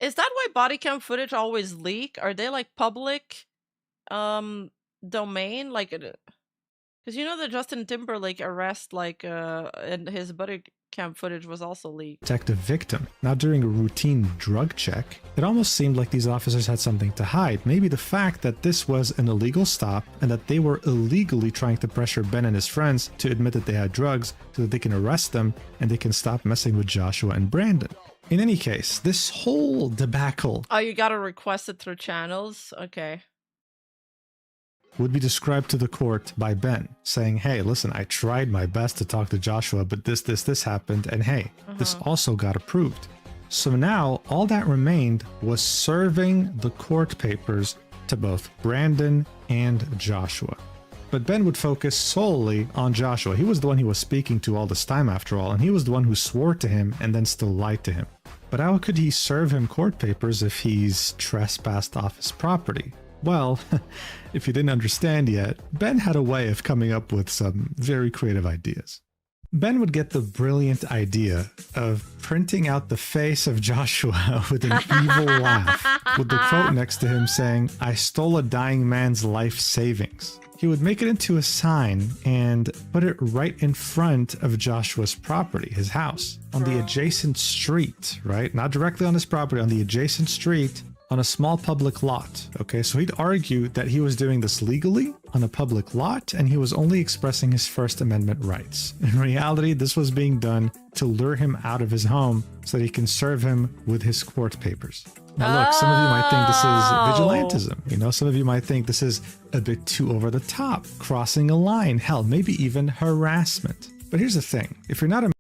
Is that why body cam footage always leak? Are they like public domain? Like, because you know the Justin Timberlake arrest, like, and his body cam footage was also leaked. Protect a victim. Now, during a routine drug check, it almost seemed like these officers had something to hide. Maybe the fact that this was an illegal stop and that they were illegally trying to pressure Ben and his friends to admit that they had drugs so that they can arrest them and they can stop messing with Joshua and Brandon. In any case, this whole debacle Oh, you gotta request it through channels? Okay. would be described to the court by Ben, saying, hey, listen, I tried my best to talk to Joshua, but this happened, and hey, this also got approved. So now, all that remained was serving the court papers to both Brandon and Joshua. But Ben would focus solely on Joshua. He was the one he was speaking to all this time, after all, and he was the one who swore to him and then still lied to him. But how could he serve him court papers if he's trespassed off his property? Well, if you didn't understand yet, Ben had a way of coming up with some very creative ideas. Ben would get the brilliant idea of printing out the face of Joshua with an evil laugh, with the quote next to him saying, "I stole a dying man's life savings." He would make it into a sign and put it right in front of Joshua's property, his house, on the adjacent street, right? Not directly on his property, on the adjacent street, on a small public lot. Okay, so he'd argue that he was doing this legally on a public lot and he was only expressing his First Amendment rights. In reality, this was being done to lure him out of his home so that he can serve him with his court papers. Now look, some of you might think this is vigilantism. You know, some of you might think this is a bit too over the top, crossing a line, hell, maybe even harassment. But here's the thing, if you're not a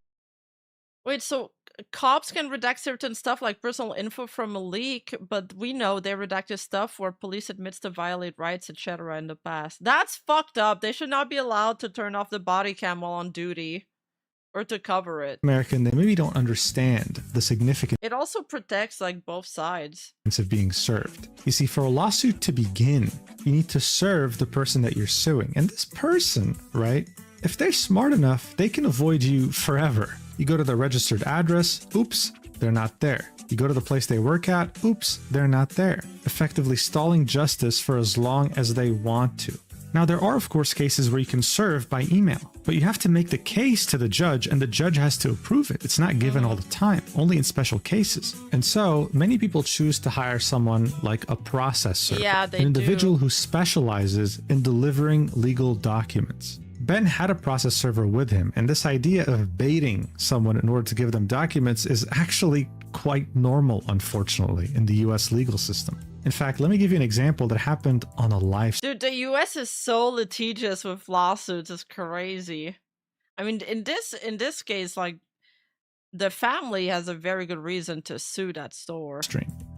Wait, so cops can redact certain stuff like personal info from a leak, but we know they redacted stuff where police admits to violate rights, etc. in the past. That's fucked up. They should not be allowed to turn off the body cam while on duty or to cover it. American, they maybe don't understand the significance It also protects like both sides. of being served. You see, for a lawsuit to begin, you need to serve the person that you're suing. And this person, right? If they're smart enough, they can avoid you forever. You go to the registered address, oops, they're not there. You go to the place they work at, oops, they're not there. Effectively stalling justice for as long as they want to. Now, there are, of course, cases where you can serve by email, but you have to make the case to the judge and the judge has to approve it. It's not given all the time, only in special cases. And so many people choose to hire someone like a process server, an individual who specializes in delivering legal documents. Ben had a process server with him, and this idea of baiting someone in order to give them documents is actually quite normal, unfortunately, in the US legal system. In fact, let me give you an example that happened on a live stream. Dude, the US is so litigious with lawsuits. It's crazy. I mean, in this case, like, the family has a very good reason to sue that store.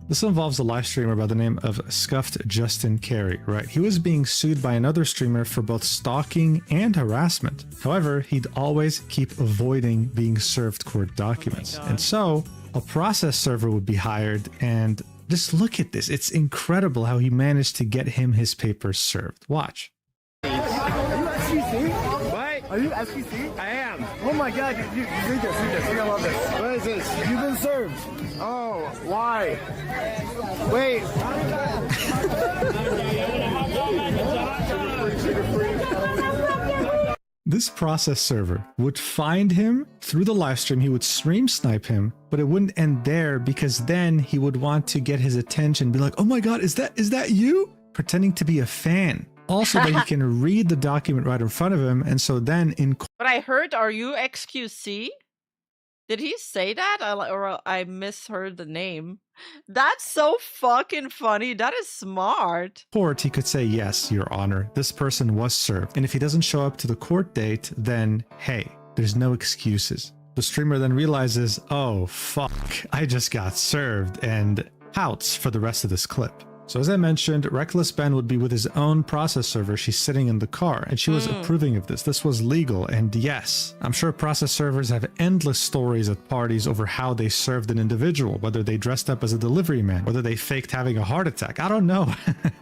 This involves a live streamer by the name of Scuffed Justin Carey, right? He was being sued by another streamer for both stalking and harassment. However, he'd always keep avoiding being served court documents. And so, a process server would be hired, and just look at this. It's incredible how he managed to get him his papers served. Watch. Are you SPC? What? Are you SPC? I am. Oh my god, you read this, You're gonna love this. What is this? You've been served. Oh, why? Wait. This process server would find him through the live stream. He would stream snipe him, but it wouldn't end there because then he would want to get his attention, be like, oh my god, is that you? Pretending to be a fan. Also that he can read the document right in front of him, and so then in But I heard, are you XQC? Did he say that? Or I misheard the name. That's so fucking funny. That is smart. court, he could say, yes, Your Honor, this person was served. And if he doesn't show up to the court date, then hey, there's no excuses. The streamer then realizes, oh fuck, I just got served, and pouts for the rest of this clip. So as I mentioned, Reckless Ben would be with his own process server. She's sitting in the car and she was approving of this. This was legal. And yes, I'm sure process servers have endless stories at parties over how they served an individual, whether they dressed up as a delivery man, whether they faked having a heart attack. I don't know.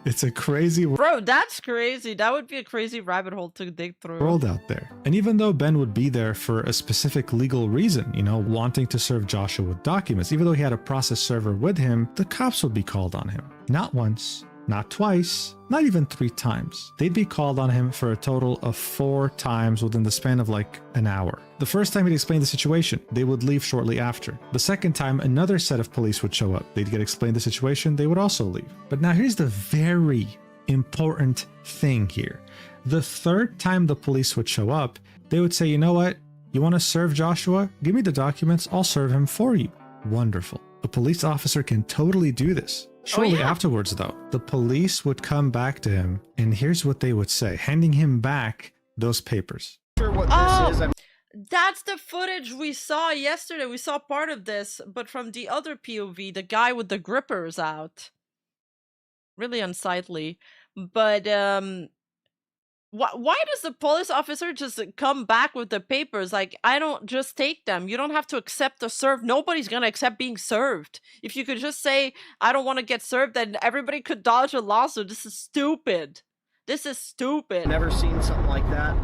It's a crazy Bro, that's crazy. That would be a crazy rabbit hole to dig through. world out there. And even though Ben would be there for a specific legal reason, you know, wanting to serve Joshua with documents, even though he had a process server with him, the cops would be called on him. Not once, not twice, not even 3 times. They'd be called on him for a total of 4 times within the span of like an hour. The first time he'd explain the situation, they would leave shortly after. The second time, another set of police would show up. They'd get explained the situation, they would also leave. But now here's the very important thing here. The third time the police would show up, they would say, you know what? You want to serve Joshua? Give me the documents, I'll serve him for you. Wonderful. A police officer can totally do this. Shortly afterwards, though, the police would come back to him, and here's what they would say, handing him back those papers. That's the footage we saw yesterday. We saw part of this, but from the other POV, the guy with the grippers out. Really unsightly. But why does the police officer just come back with the papers? Like, I don't just take them. You don't have to accept the serve. Nobody's gonna accept being served. If you could just say, I don't want to get served, then everybody could dodge a lawsuit. This is stupid. This is stupid. Never seen something like that.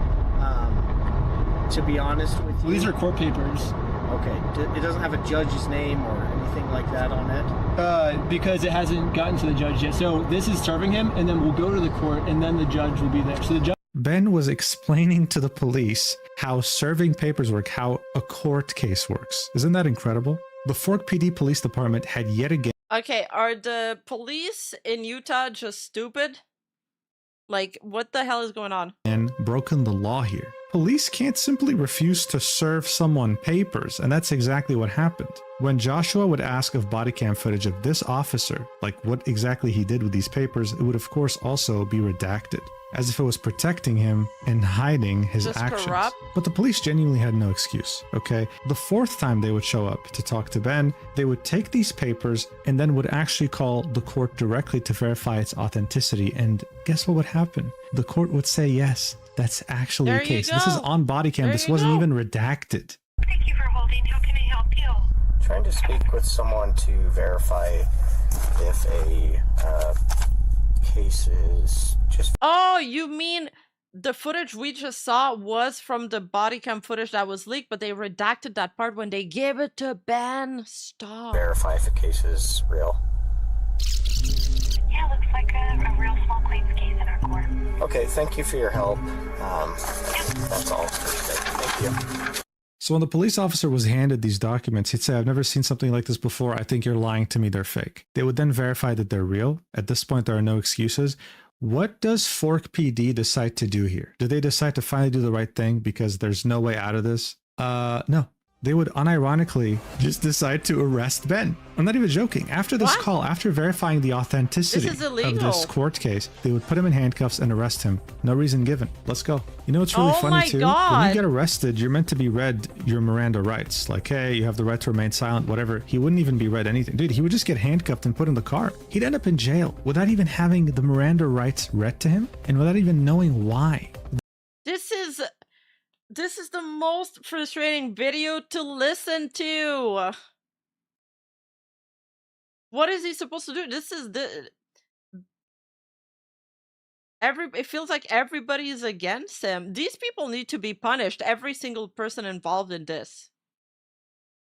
To be honest with you. These are court papers. Okay. It doesn't have a judge's name or anything like that on it? Because it hasn't gotten to the judge yet. So this is serving him, and then we'll go to the court, and then the judge will be there. So the judge. Ben was explaining to the police how serving papers work, how a court case works. Isn't that incredible? The Fork PD Police Department had yet again. Okay, are the police in Utah just stupid? Like, what the hell is going on? And broken the law here. Police can't simply refuse to serve someone papers, and that's exactly what happened. When Joshua would ask of body cam footage of this officer, like what exactly he did with these papers, it would of course also be redacted, as if it was protecting him and hiding his Just actions. corrupt. But the police genuinely had no excuse, okay? The fourth time they would show up to talk to Ben, they would take these papers and then would actually call the court directly to verify its authenticity. And guess what would happen? The court would say, yes, that's actually There the you case. This is go. on body cam. There This you wasn't go. even redacted. Thank you for holding. How can I help you? Trying to speak with someone to verify if a case is just. Oh, you mean the footage we just saw was from the body cam footage that was leaked, but they redacted that part when they gave it to Ben? Stop. Verify if a case is real. Yeah, looks like a real small claims case in our court. Okay, thank you for your help. That's all. Thank you. So when the police officer was handed these documents, he'd say, I've never seen something like this before. I think you're lying to me. They're fake. They would then verify that they're real. At this point, there are no excuses. What does Fork PD decide to do here? Do they decide to finally do the right thing because there's no way out of this? No. They would unironically just decide to arrest Ben. I'm not even joking. After this call, after verifying the authenticity This is of illegal. this court case, they would put him in handcuffs and arrest him. No reason given. Let's go. You know what's really Oh funny my too? When God. you get arrested, you're meant to be read your Miranda rights. Like, hey, you have the right to remain silent, whatever. He wouldn't even be read anything. Dude, he would just get handcuffed and put in the car. He'd end up in jail without even having the Miranda rights read to him and without even knowing why. This is the most frustrating video to listen to. What is he supposed to do? This is the it feels like everybody is against him. These people need to be punished. Every single person involved in this.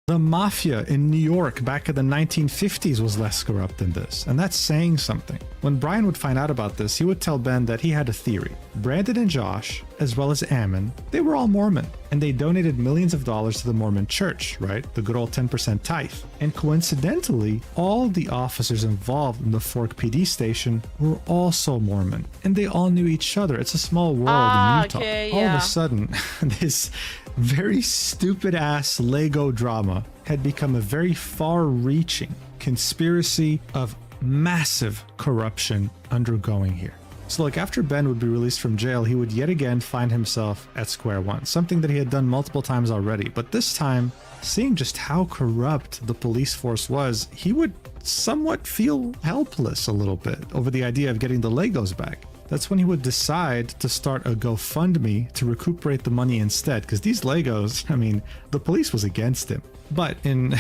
The mafia in New York back in the 1950s was less corrupt than this, and that's saying something. When Brian would find out about this, he would tell Ben that he had a theory. Brandon and Josh, as well as Ammon, they were all Mormon, and they donated millions of dollars to the Mormon church, right? The good old 10% tithe. And coincidentally, all the officers involved in the Fork PD station were also Mormon, and they all knew each other. It's a small world in Utah. Okay, all of yeah. a sudden, this very stupid ass Lego drama had become a very far reaching conspiracy of massive corruption undergoing here. So like after Ben would be released from jail, he would yet again find himself at square one, something that he had done multiple times already. But this time, seeing just how corrupt the police force was, he would somewhat feel helpless a little bit over the idea of getting the Legos back. That's when he would decide to start a GoFundMe to recuperate the money instead, because these Legos, I mean, the police was against him. But in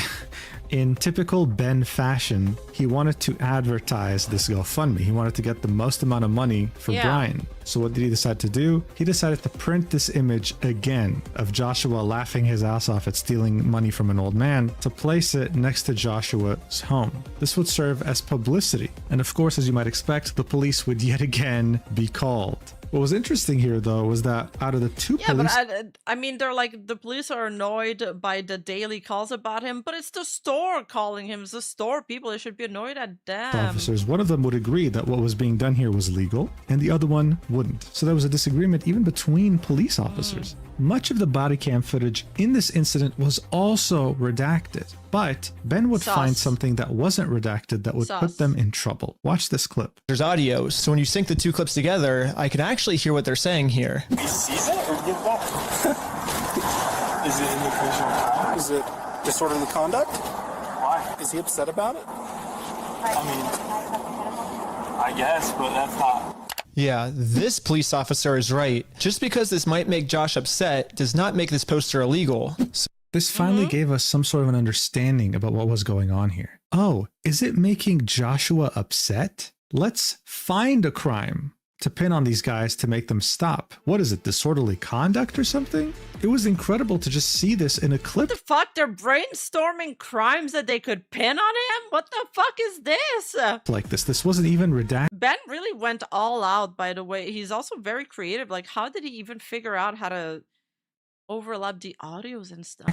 typical Ben fashion, he wanted to advertise this GoFundMe. He wanted to get the most amount of money for Brian. So what did he decide to do? He decided to print this image again of Joshua laughing his ass off at stealing money from an old man to place it next to Joshua's home. This would serve as publicity. And of course, as you might expect, the police would yet again be called. What was interesting here, though, was that out of the two police... But I mean, they're like, the police are annoyed by the daily calls about him, but it's the store calling him. It's the store people. They should be annoyed at them. officers, one of them would agree that what was being done here was legal, and the other one wouldn't. So there was a disagreement even between police officers. Much of the body cam footage in this incident was also redacted, but Ben would find something that wasn't redacted that would put them in trouble. Watch this clip. There's audio, so when you sync the two clips together, I can actually hear what they're saying here. He sees it or give back? Is it indication of crime? Is it disorderly conduct? Why? Is he upset about it? I mean, I guess, but that's not. Yeah, this police officer is right. Just because this might make Josh upset does not make this poster illegal. So this finally gave us some sort of an understanding about what was going on here. Oh, is it making Joshua upset? Let's find a crime to pin on these guys to make them stop. What is it, disorderly conduct or something? It was incredible to just see this in a clip. What the fuck? They're brainstorming crimes that they could pin on him? What the fuck is this? Like this. This wasn't even redacted. Ben really went all out, by the way. He's also very creative. Like, how did he even figure out how to overlap the audios and stuff?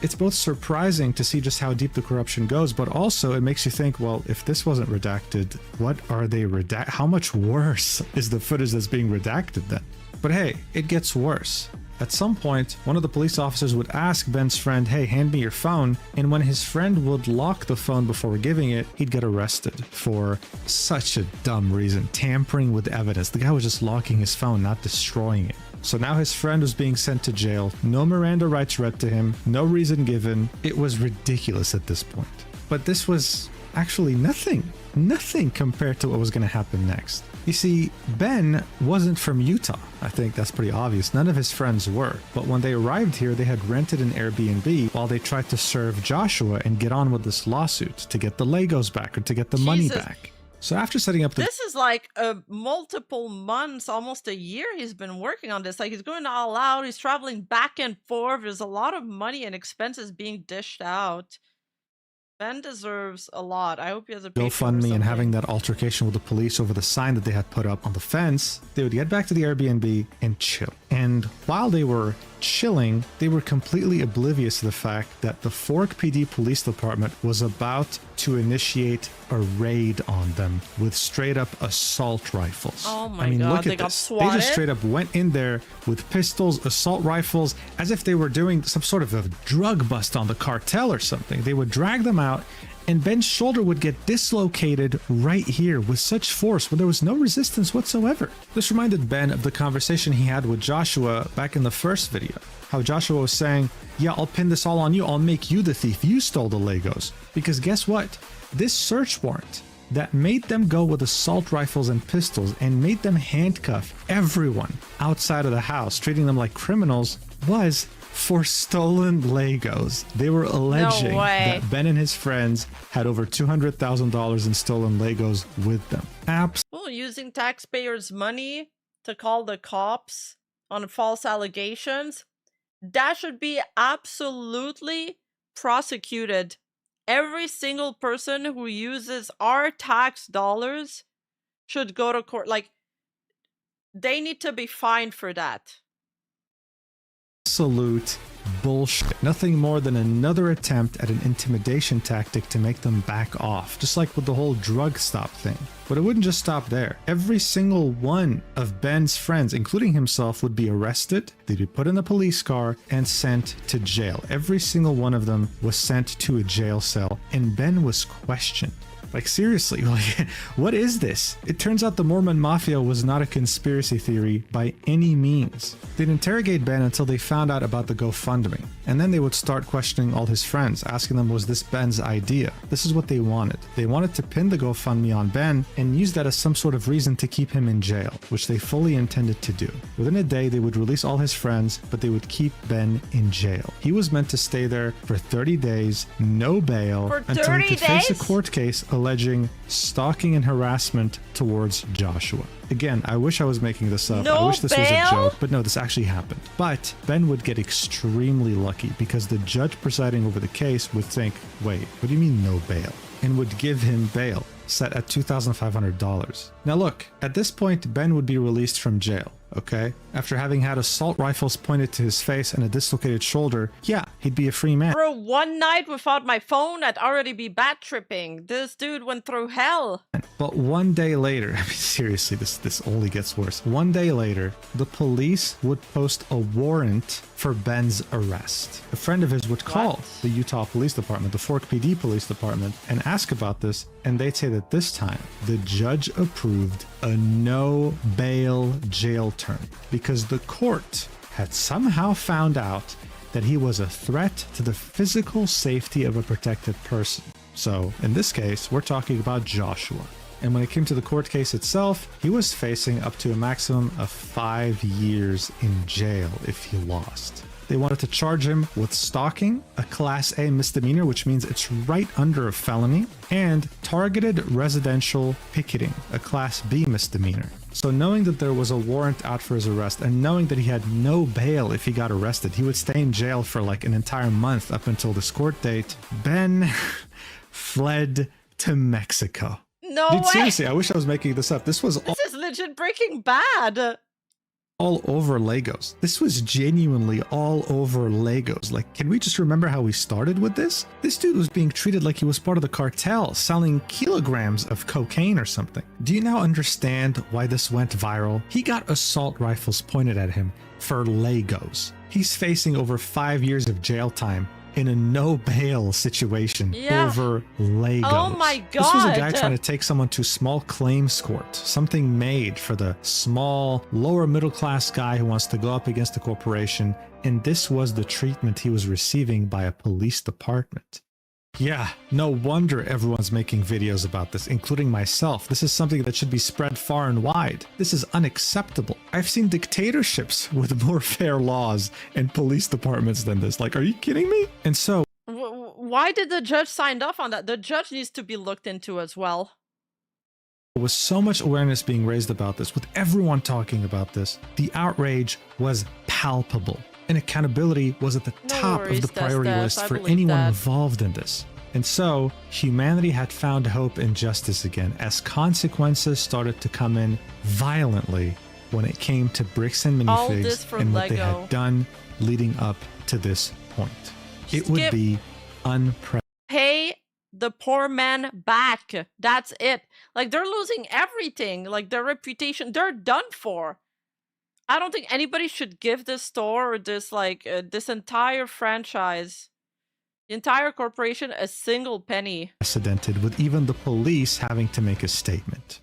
It's both surprising to see just how deep the corruption goes, but also it makes you think, well, if this wasn't redacted, what are they how much worse is the footage that's being redacted then? But hey, it gets worse. At some point, one of the police officers would ask Ben's friend, hey, hand me your phone. And when his friend would lock the phone before giving it, he'd get arrested for such a dumb reason. Tampering with evidence. The guy was just locking his phone, not destroying it. So now his friend was being sent to jail. No Miranda rights read to him. No reason given. It was ridiculous at this point. But this was actually nothing. Nothing compared to what was going to happen next. You see, Ben wasn't from Utah. I think that's pretty obvious. None of his friends were. But when they arrived here, they had rented an Airbnb while they tried to serve Joshua and get on with this lawsuit to get the Legos back or to get the money back. So after setting up the... This is like multiple months, almost a year he's been working on this. Like, he's going all out. He's traveling back and forth. There's a lot of money and expenses being dished out. Ben deserves a lot. I hope he has a GoFundMe and having that altercation with the police over the sign that they had put up on the fence. They would get back to the Airbnb and chill. And while they were chilling, they were completely oblivious to the fact that the Fork PD Police Department was about to initiate a raid on them with straight up assault rifles. Oh my God, look at this. They just straight up went in there with pistols, assault rifles, as if they were doing some sort of a drug bust on the cartel or something. They would drag them out, and Ben's shoulder would get dislocated right here with such force when there was no resistance whatsoever. This reminded Ben of the conversation he had with Joshua back in the first video. How Joshua was saying, yeah, I'll pin this all on you. I'll make you the thief. You stole the Legos. Because guess what? This search warrant that made them go with assault rifles and pistols and made them handcuff everyone outside of the house, treating them like criminals, was for stolen Legos. They were alleging that Ben and his friends had over $200,000 in stolen Legos with them. Well, using taxpayers' money to call the cops on false allegations, that should be absolutely prosecuted. Every single person who uses our tax dollars should go to court. Like, they need to be fined for that. Absolute bullshit. Nothing more than another attempt at an intimidation tactic to make them back off, just like with the whole drug stop thing. But it wouldn't just stop there. Every single one of Ben's friends, including himself, would be arrested. They'd be put in a police car and sent to jail. Every single one of them was sent to a jail cell, and Ben was questioned. Like, seriously, like, what is this? It turns out the Mormon Mafia was not a conspiracy theory by any means. They'd interrogate Ben until they found out about the GoFundMe, and then they would start questioning all his friends, asking them, was this Ben's idea? This is what they wanted. They wanted to pin the GoFundMe on Ben and use that as some sort of reason to keep him in jail, which they fully intended to do. Within a day, they would release all his friends, but they would keep Ben in jail. He was meant to stay there for 30 days, no bail, until he could face a court case alleging stalking and harassment towards Joshua. Again, I wish I was making this up. I wish this was a joke, but no, this actually happened. But Ben would get extremely lucky because the judge presiding over the case would think, wait, what do you mean no bail? And would give him bail, set at $2,500. Now look, at this point, Ben would be released from jail. Okay? After having had assault rifles pointed to his face and a dislocated shoulder, yeah, he'd be a free man. Bro, one night without my phone, I'd already be bad tripping. This dude went through hell. But one day later, I mean, seriously, this only gets worse. One day later, the police would post a warrant for Ben's arrest. A friend of his would call the Utah Police Department, the Fork PD Police Department, and ask about this, and they'd say that this time, the judge approved a no bail jail term because the court had somehow found out that he was a threat to the physical safety of a protected person. So in this case, we're talking about Joshua. And when it came to the court case itself, he was facing up to a maximum of 5 years in jail if he lost. They wanted to charge him with stalking, a Class A misdemeanor, which means it's right under a felony, and targeted residential picketing, a Class B misdemeanor. So knowing that there was a warrant out for his arrest and knowing that he had no bail if he got arrested, he would stay in jail for like an entire month up until this court date, Ben fled to Mexico. No Dude, way. seriously, I wish I was making this up. This is legit Breaking Bad. all over Legos. This was genuinely all over Legos. Like, can we just remember how we started with this? This dude was being treated like he was part of the cartel, selling kilograms of cocaine or something. Do you now understand why this went viral? He got assault rifles pointed at him for Legos. He's facing over 5 years of jail time in a no bail situation over Legos. Oh my god. This was a guy trying to take someone to small claims court, something made for the small, lower middle class guy who wants to go up against a corporation, and this was the treatment he was receiving by a police department. Yeah, no wonder everyone's making videos about this, including myself. This is something that should be spread far and wide. This is unacceptable. I've seen dictatorships with more fair laws and police departments than this. Like, are you kidding me? And so... Why did the judge sign off on that? The judge needs to be looked into as well. There was so much awareness being raised about this, with everyone talking about this. The outrage was palpable. And accountability was at the top of the priority list for anyone involved in this. And so, humanity had found hope and justice again, as consequences started to come in violently when it came to Bricks and Minifigs and what they had done leading up to this point. It would be unprecedented. Pay the poor man back. That's it. Like, they're losing everything. Like, their reputation, they're done for. I don't think anybody should give this store or this, like, this entire franchise, the entire corporation, a single penny. Precedented, with even the police having to make a statement.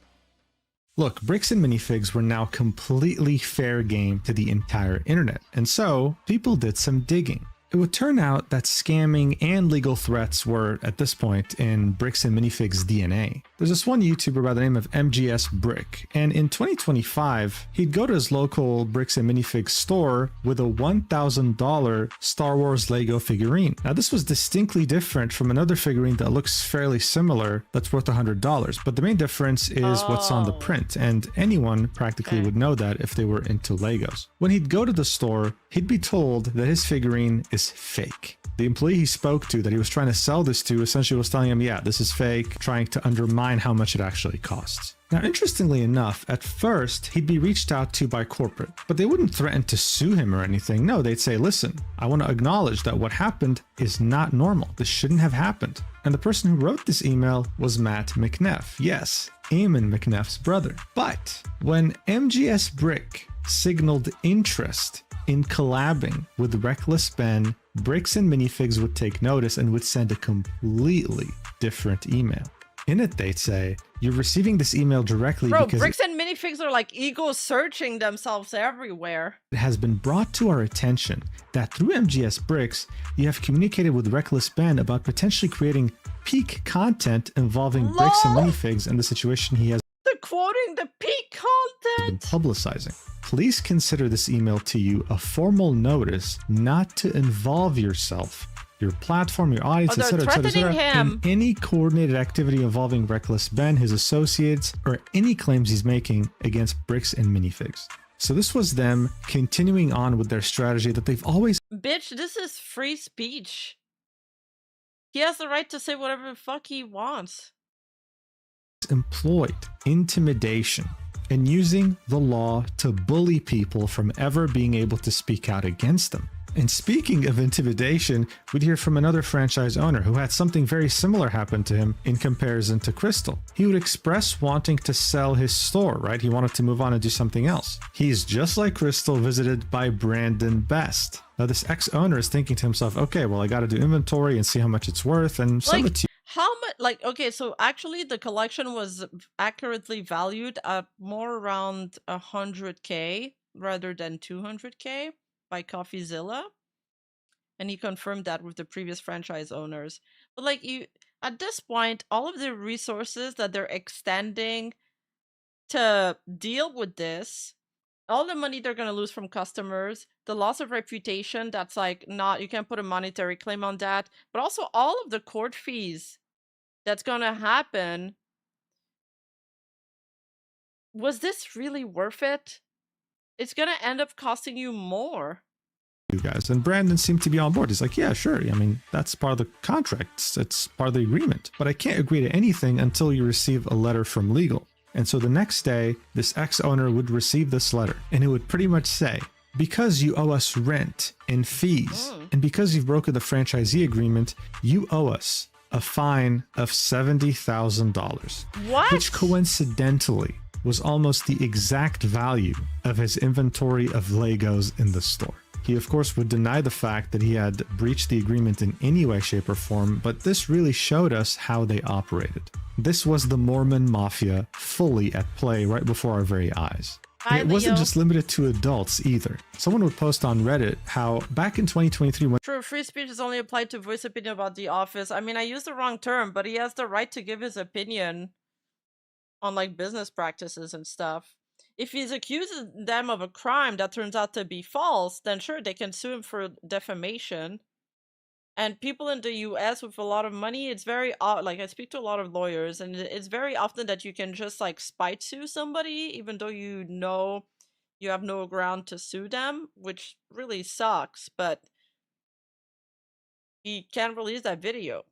Look, Bricks and Minifigs were now completely fair game to the entire internet, and so people did some digging. It would turn out that scamming and legal threats were, at this point, in Bricks and Minifigs' DNA. There's this one YouTuber by the name of MGS Brick, and in 2025, he'd go to his local Bricks and Minifigs store with a $1,000 Star Wars Lego figurine. Now, this was distinctly different from another figurine that looks fairly similar that's worth $100, but the main difference is what's on the print, and anyone practically would know that if they were into Legos. When he'd go to the store, he'd be told that his figurine is fake. The employee he spoke to that he was trying to sell this to essentially was telling him, yeah, this is fake, trying to undermine how much it actually costs. Now, interestingly enough, at first, he'd be reached out to by corporate, but they wouldn't threaten to sue him or anything. No, they'd say, listen, I want to acknowledge that what happened is not normal. This shouldn't have happened. And the person who wrote this email was Matt McNeff. Yes, Eamon McNeff's brother. But when MGS Brick signaled interest in collabing with Reckless Ben, Bricks and Minifigs would take notice and would send a completely different email. In it, they'd say, you're receiving this email directly because Bricks and Minifigs are like ego searching themselves everywhere. It has been brought to our attention that through MGS Bricks, you have communicated with Reckless Ben about potentially creating peak content involving Bricks and Minifigs and the situation he has quoting the peak content been publicizing. Please consider this email to you a formal notice not to involve yourself, your platform, your audience, etc., in any coordinated activity involving Reckless Ben, his associates, or any claims he's making against Bricks and Minifigs. So this was them continuing on with their strategy that they've always... Bitch, this is free speech. He has the right to say whatever the fuck he wants. Employed intimidation and using the law to bully people from ever being able to speak out against them. And speaking of intimidation, we'd hear from another franchise owner who had something very similar happen to him in comparison to Crystal. He would express wanting to sell his store, right? He wanted to move on and do something else. He's just like Crystal, visited by Brandon Best. Now this ex-owner is thinking to himself, okay, well, I got to do inventory and see how much it's worth and sell it to you. How much, like, okay, so actually the collection was accurately valued at more around 100K rather than 200K by CoffeeZilla. And he confirmed that with the previous franchise owners. But like, at this point, all of the resources that they're extending to deal with this, all the money they're going to lose from customers, the loss of reputation, that's like not, you can't put a monetary claim on that, but also all of the court fees that's going to happen. Was this really worth it? It's going to end up costing you more. You guys, and Brandon seemed to be on board. He's like, yeah, sure. I mean, that's part of the contract. It's part of the agreement. But I can't agree to anything until you receive a letter from legal. And so the next day, this ex-owner would receive this letter, and it would pretty much say, because you owe us rent and fees, and because you've broken the franchisee agreement, you owe us a fine of $70,000. What? Which coincidentally was almost the exact value of his inventory of Legos in the store. He, of course, would deny the fact that he had breached the agreement in any way, shape, or form, but this really showed us how they operated. This was the Mormon Mafia fully at play right before our very eyes. And it wasn't just limited to adults either. Someone would post on Reddit how back in 2023 when True, free speech is only applied to voice opinion about the office. I mean, I used the wrong term, but he has the right to give his opinion on like business practices and stuff. If he's accusing them of a crime that turns out to be false, then sure, they can sue him for defamation. And people in the US with a lot of money, it's very like I speak to a lot of lawyers, and it's very often that you can just like spite sue somebody, even though you know you have no ground to sue them, which really sucks. But he can't release that video.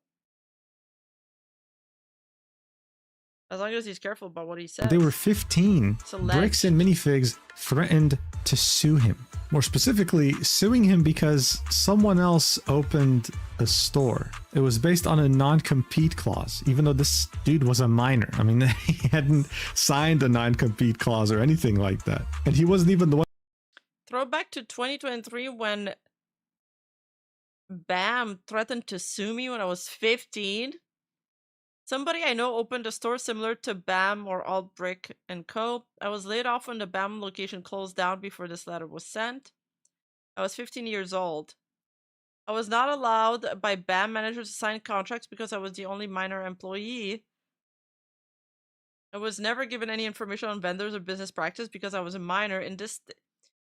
As long as he's careful about what he says. they were 15, Select. Bricks and Minifigs threatened to sue him. More specifically, suing him because someone else opened a store. It was based on a non-compete clause, even though this dude was a minor. I mean, he hadn't signed a non-compete clause or anything like that. And he wasn't even the one. Throwback to 2023 when Bam threatened to sue me when I was 15. Somebody I know opened a store similar to Bam or Alt Brick & Co. I was laid off when the Bam location closed down before this letter was sent. I was 15 years old. I was not allowed by Bam managers to sign contracts because I was the only minor employee. I was never given any information on vendors or business practice because I was a minor. In the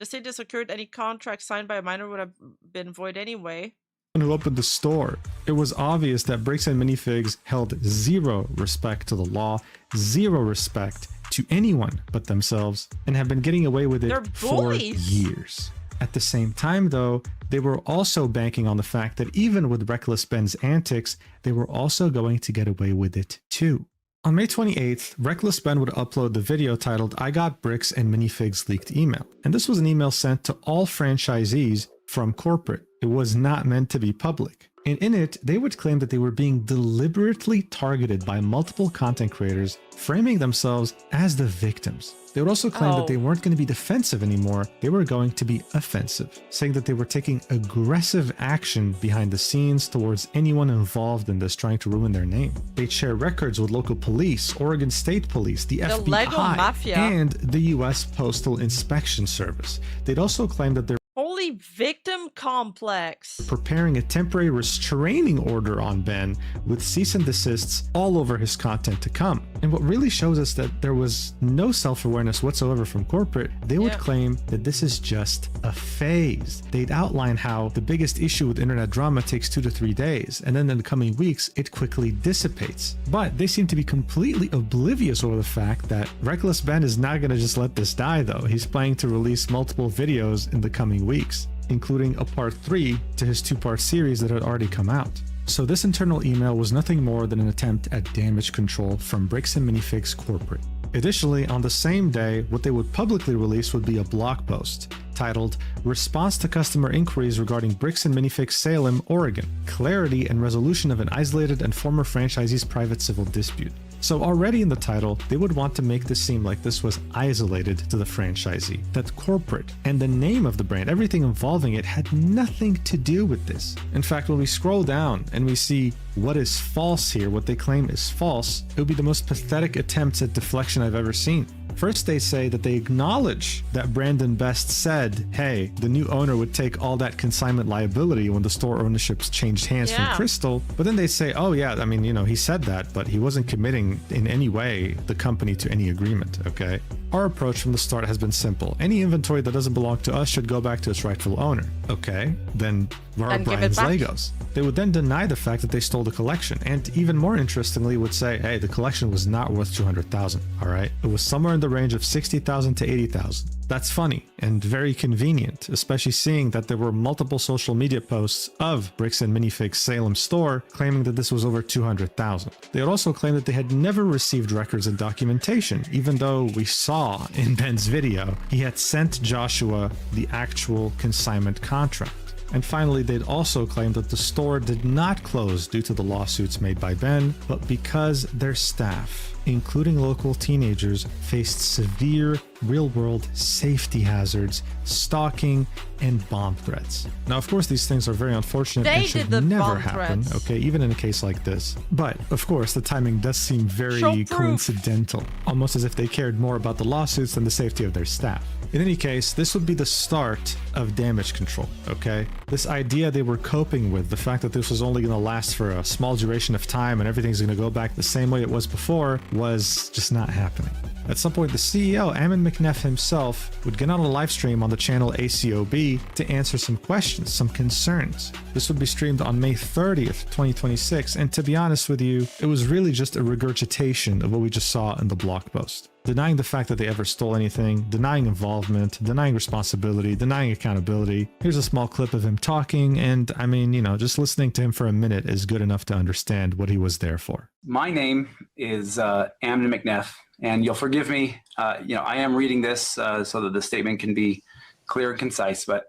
state this occurred, any contract signed by a minor would have been void anyway. Who opened the store. It was obvious that Bricks and Minifigs held zero respect to the law, zero respect to anyone but themselves, and have been getting away with it for years. At the same time, though, they were also banking on the fact that even with Reckless Ben's antics, they were also going to get away with it too. On May 28th, Reckless Ben would upload the video titled "I Got Bricks and Minifigs Leaked Email." And this was an email sent to all franchisees from corporate. It was not meant to be public. And in it, they would claim that they were being deliberately targeted by multiple content creators, framing themselves as the victims. They would also claim that they weren't going to be defensive anymore, they were going to be offensive, saying that they were taking aggressive action behind the scenes towards anyone involved in this trying to ruin their name. They'd share records with local police, Oregon State Police, the FBI, Lego Mafia, and the US Postal Inspection Service. They'd also claim that they're holy victim complex. Preparing a temporary restraining order on Ben with cease and desists all over his content to come. And what really shows us that there was no self-awareness whatsoever from corporate, they would claim that this is just a phase. They'd outline how the biggest issue with internet drama takes 2 to 3 days, and then in the coming weeks, it quickly dissipates. But they seem to be completely oblivious over the fact that Reckless Ben is not going to just let this die though. He's planning to release multiple videos in the coming weeks, including a part 3 to his 2-part series that had already come out. So this internal email was nothing more than an attempt at damage control from Bricks and Minifigs corporate. Additionally, on the same day, what they would publicly release would be a blog post titled "Response to Customer Inquiries Regarding Bricks and Minifigs Salem, Oregon. Clarity and Resolution of an Isolated and Former Franchisee's Private Civil Dispute." So already in the title, they would want to make this seem like this was isolated to the franchisee, that corporate and the name of the brand, everything involving it, had nothing to do with this. In fact, when we scroll down and we see what is false here, what they claim is false, it would be the most pathetic attempts at deflection I've ever seen. First, they say that they acknowledge that Brandon Best said, hey, the new owner would take all that consignment liability when the store ownerships changed hands from Crystal. But then they say, oh yeah, I mean, you know, he said that, but he wasn't committing in any way the company to any agreement, okay? Our approach from the start has been simple. Any inventory that doesn't belong to us should go back to its rightful owner. Okay, then were And give Brian's it back. Legos. They would then deny the fact that they stole the collection, and even more interestingly would say, hey, the collection was not worth $200,000, all right? It was somewhere in the range of $60,000 to $80,000. That's funny and very convenient, especially seeing that there were multiple social media posts of Bricks and Minifig's Salem store claiming that this was over $200,000. They would also claim that they had never received records and documentation, even though we saw in Ben's video he had sent Joshua the actual consignment contract. And finally, they'd also claimed that the store did not close due to the lawsuits made by Ben, but because their staff, including local teenagers, faced severe real-world safety hazards, stalking, and bomb threats. Now, of course, these things are very unfortunate and should never happen, okay, even in a case like this. But, of course, the timing does seem very coincidental, almost as if they cared more about the lawsuits than the safety of their staff. In any case, this would be the start of damage control, okay? This idea they were coping with, the fact that this was only going to last for a small duration of time and everything's going to go back the same way it was before, was just not happening. At some point, the CEO, Ammon McNeff himself, would get on a live stream on the channel ACOB to answer some questions, some concerns. This would be streamed on May 30th, 2026, and to be honest with you, it was really just a regurgitation of what we just saw in the blog post. Denying the fact that they ever stole anything, denying involvement, denying responsibility, denying accountability. Here's a small clip of him talking, and I mean, you know, just listening to him for a minute is good enough to understand what he was there for. My name is Ammon McNeff, and you'll forgive me. I am reading this so that the statement can be clear and concise, but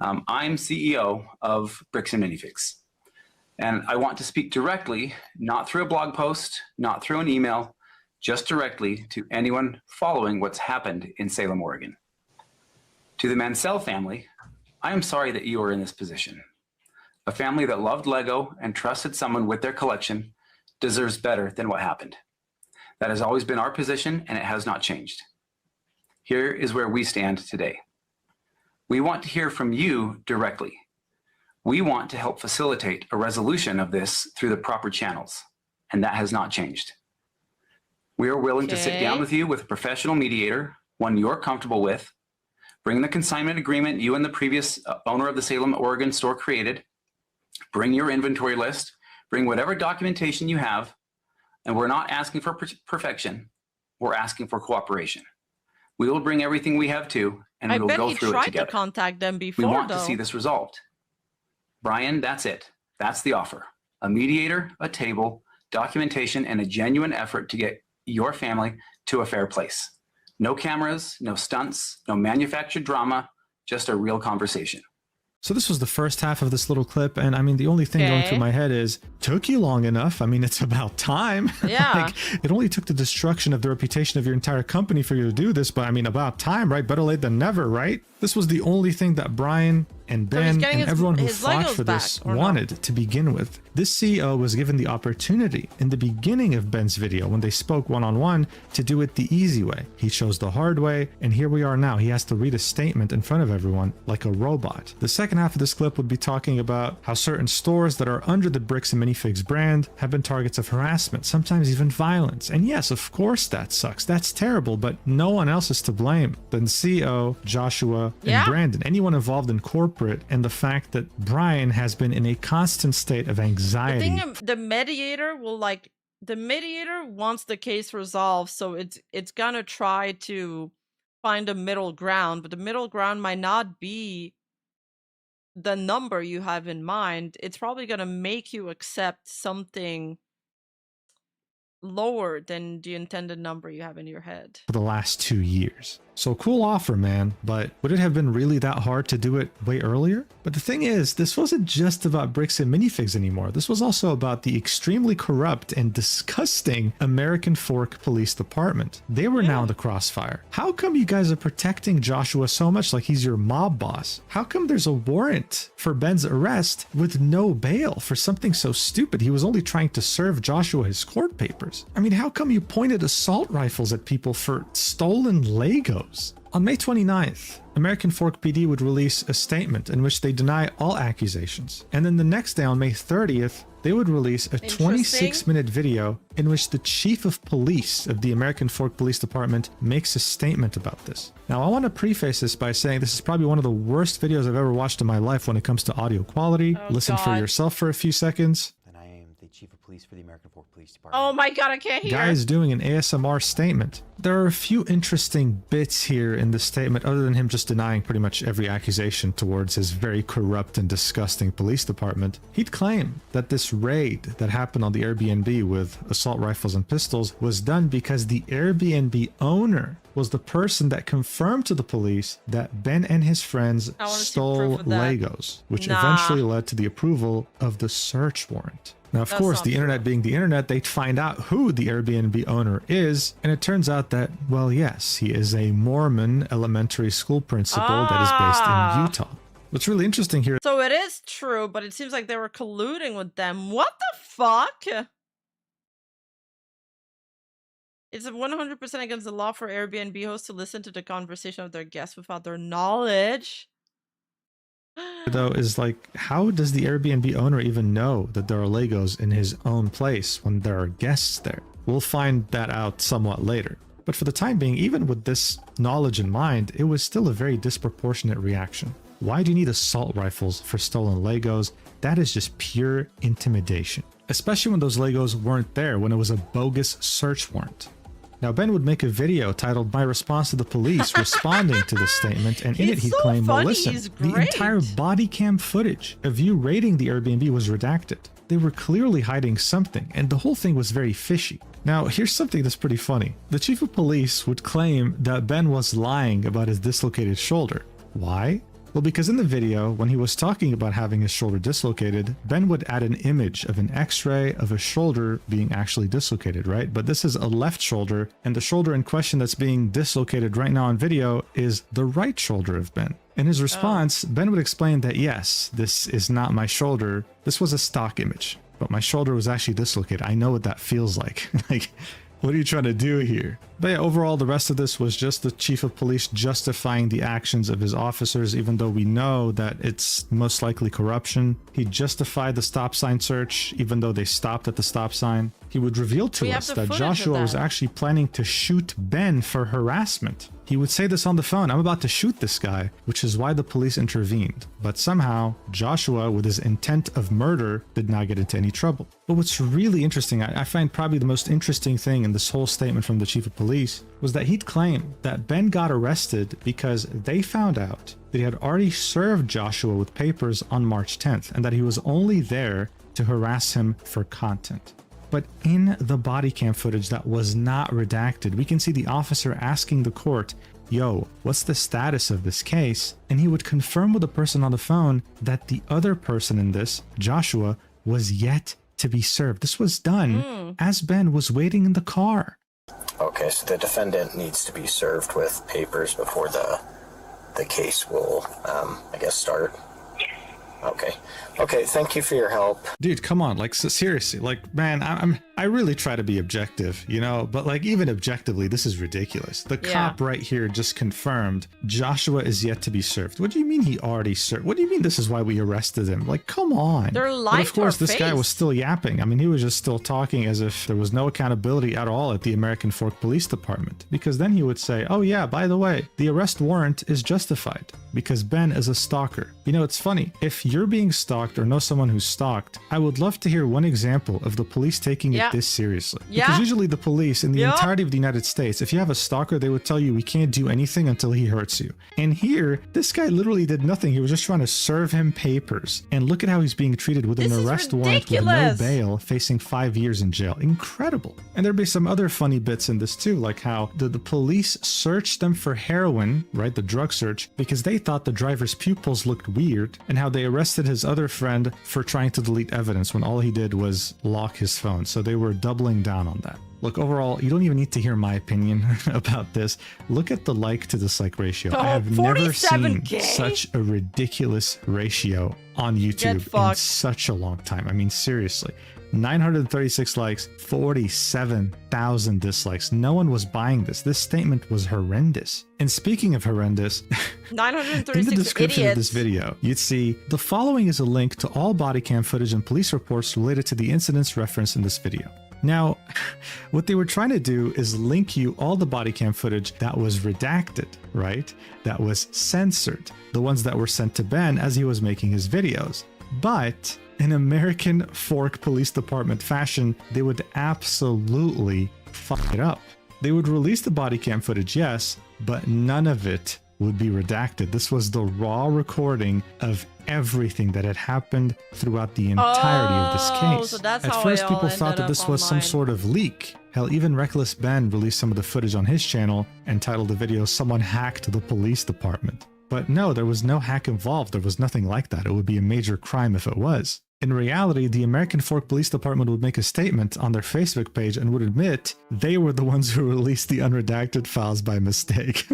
I'm CEO of Bricks and Minifigs. And I want to speak directly, not through a blog post, not through an email, just directly to anyone following what's happened in Salem, Oregon. To the Mansell family, I am sorry that you are in this position. A family that loved Lego and trusted someone with their collection deserves better than what happened. That has always been our position, and it has not changed. Here is where we stand today. We want to hear from you directly. We want to help facilitate a resolution of this through the proper channels, and that has not changed. We are willing to sit down with you with a professional mediator, one you're comfortable with, bring the consignment agreement you and the previous owner of the Salem, Oregon store created, bring your inventory list, bring whatever documentation you have, and we're not asking for perfection, we're asking for cooperation. We will bring everything we have too, and we will go through it together. I bet he tried to contact them before, we want to see this resolved. Brian, that's it. That's the offer. A mediator, a table, documentation, and a genuine effort to get your family to a fair place. No cameras, no stunts, no manufactured drama, just a real conversation. So this was the first half of this little clip, and I mean, the only thing going through my head is, took you long enough. I mean, it's about time. Yeah. Like, it only took the destruction of the reputation of your entire company for you to do this, but I mean, about time, right? Better late than never, right? This was the only thing that Brian and Ben and everyone who fought for this wanted to begin with. This CEO was given the opportunity in the beginning of Ben's video when they spoke one-on-one to do it the easy way. He chose the hard way, and here we are now. He has to read a statement in front of everyone like a robot. The second half of this clip would be talking about how certain stores that are under the Bricks and Minifigs brand have been targets of harassment, sometimes even violence. And yes, of course that sucks. That's terrible, but no one else is to blame than CEO, Joshua, and Brandon, anyone involved in corporate, and the fact that Brian has been in a constant state of anxiety. The mediator will the mediator wants the case resolved, so it's gonna try to find a middle ground, but the middle ground might not be the number you have in mind. It's probably gonna make you accept something lower than the intended number you have in your head. For the last 2 years. So cool offer, man, but would it have been really that hard to do it way earlier? But the thing is, this wasn't just about Bricks and Minifigs anymore. This was also about the extremely corrupt and disgusting American Fork Police Department. They were now in the crossfire. How come you guys are protecting Joshua so much like he's your mob boss? How come there's a warrant for Ben's arrest with no bail for something so stupid? He was only trying to serve Joshua his court papers. I mean, how come you pointed assault rifles at people for stolen Legos? On May 29th, American Fork PD would release a statement in which they deny all accusations. And then the next day on May 30th, they would release a 26-minute video in which the chief of police of the American Fork Police Department makes a statement about this. Now, I want to preface this by saying this is probably one of the worst videos I've ever watched in my life when it comes to audio quality. Listen for yourself for a few seconds. Chief of Police for the American Fork Police Department. Oh my god, I can't hear. Guy's doing an ASMR statement. There are a few interesting bits here in the statement other than him just denying pretty much every accusation towards his very corrupt and disgusting police department. He'd claim that this raid that happened on the Airbnb with assault rifles and pistols was done because the Airbnb owner was the person that confirmed to the police that Ben and his friends stole Legos, which eventually led to the approval of the search warrant. Now, of course, the internet being the internet, they'd find out who the Airbnb owner is, and it turns out that, well, yes, he is a Mormon elementary school principal that is based in Utah. What's really interesting here... So it is true, but it seems like they were colluding with them. What the fuck? It's 100% against the law for Airbnb hosts to listen to the conversation of their guests without their knowledge. Though is like, how does the Airbnb owner even know that there are Legos in his own place when there are guests there? We'll find that out somewhat later. But for the time being, even with this knowledge in mind, it was still a very disproportionate reaction. Why do you need assault rifles for stolen Legos? That is just pure intimidation. Especially when those Legos weren't there, when it was a bogus search warrant. Now, Ben would make a video titled My Response to the Police responding to this statement, and in it he'd claim, well, listen, the entire body cam footage of you raiding the Airbnb was redacted. They were clearly hiding something, and the whole thing was very fishy. Now, here's something that's pretty funny. The chief of police would claim that Ben was lying about his dislocated shoulder. Why? Well, because in the video, when he was talking about having his shoulder dislocated, Ben would add an image of an x-ray of a shoulder being actually dislocated, right? But this is a left shoulder, and the shoulder in question that's being dislocated right now on video is the right shoulder of Ben. In his response, Ben would explain that yes, this is not my shoulder. This was a stock image, but my shoulder was actually dislocated. I know what that feels like. Like, what are you trying to do here? But yeah, overall, the rest of this was just the chief of police justifying the actions of his officers, even though we know that it's most likely corruption. He justified the stop sign search, even though they stopped at the stop sign. He would reveal to us that Joshua was actually planning to shoot Ben for harassment. He would say this on the phone, I'm about to shoot this guy, which is why the police intervened. But somehow, Joshua, with his intent of murder, did not get into any trouble. But what's really interesting, I find probably the most interesting thing in this whole statement from the chief of police, was that he'd claim that Ben got arrested because they found out that he had already served Joshua with papers on March 10th, and that he was only there to harass him for content. But in the body cam footage that was not redacted, we can see the officer asking the court, yo, what's the status of this case? And he would confirm with the person on the phone that the other person in this, Joshua, was yet to be served. This was done as Ben was waiting in the car. Okay, so the defendant needs to be served with papers before the case will, I guess, start. Okay, thank you for your help. Dude, come on, like, seriously, like, man, I really try to be objective, you know, but like, even objectively, this is ridiculous. The cop right here just confirmed Joshua is yet to be served. What do you mean he already served? What do you mean this is why we arrested him? Like, come on. They're lying. But of course, this guy was still yapping. I mean, he was just still talking as if there was no accountability at all at the American Fork Police Department. Because then he would say, oh yeah, by the way, the arrest warrant is justified because Ben is a stalker. You know, it's funny. If you're being stalked or know someone who's stalked, I would love to hear one example of the police taking it this seriously. Because usually the police in the entirety of the United States, if you have a stalker, they would tell you we can't do anything until he hurts you. And here, this guy literally did nothing. He was just trying to serve him papers. And look at how he's being treated with an arrest warrant with no bail, facing 5 years in jail. Incredible. And there'd be some other funny bits in this too, like how the police searched them for heroin, right, the drug search, because they thought the driver's pupils looked weird, and how they arrested his other friend for trying to delete evidence when all he did was lock his phone. So they were doubling down on that. Look, overall, you don't even need to hear my opinion about this. Look at the like to dislike ratio. I have never seen such a ridiculous ratio on YouTube in such a long time. I mean, seriously. 936 likes, 47,000 dislikes. No one was buying this. This statement was horrendous. And speaking of horrendous, 936 in the description idiots. of this video, you'd see the following is a link to all body cam footage and police reports related to the incidents referenced in this video. Now, what they were trying to do is link you all the body cam footage that was redacted, right? That was censored, the ones that were sent to Ben as he was making his videos. But in American Fork Police Department fashion, they would absolutely fuck it up. They would release the body cam footage, yes, but none of it would be redacted. This was the raw recording of everything that had happened throughout the entirety of this case. So that's At how first, it all people thought ended that this up was some online. sort of leak. Hell, even Reckless Ben released some of the footage on his channel and titled the video, "Someone Hacked the Police Department." But no, there was no hack involved. There was nothing like that. It would be a major crime if it was. In reality, the American Fork Police Department would make a statement on their Facebook page and would admit they were the ones who released the unredacted files by mistake.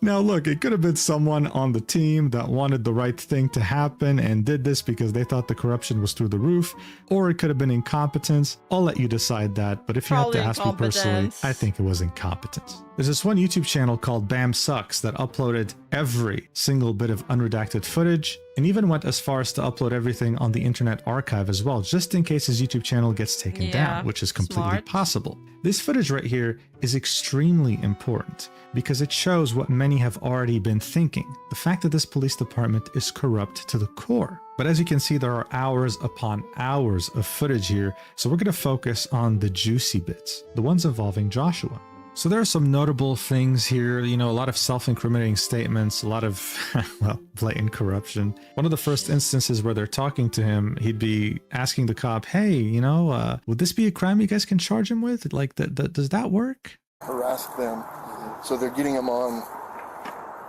Now look, it could have been someone on the team that wanted the right thing to happen and did this because they thought the corruption was through the roof, or it could have been incompetence. I'll let you decide that, but if you had Probably to ask me personally, incompetence. I think it was incompetence. There's this one YouTube channel called Bam Sucks that uploaded every single bit of unredacted footage and even went as far as to upload everything on the Internet Archive as well, just in case his YouTube channel gets taken Yeah, down, which is completely smart. possible. This footage right here is extremely important because it shows what many have already been thinking, the fact that this police department is corrupt to the core. But as you can see, there are hours upon hours of footage here, so we're going to focus on the juicy bits, the ones involving Joshua. So there are some notable things here, you know, a lot of self-incriminating statements, a lot of, well, blatant corruption. One of the first instances where they're talking to him, he'd be asking the cop, hey, you know, would this be a crime you guys can charge him with? Like, does that work? Harass them. So they're getting them on,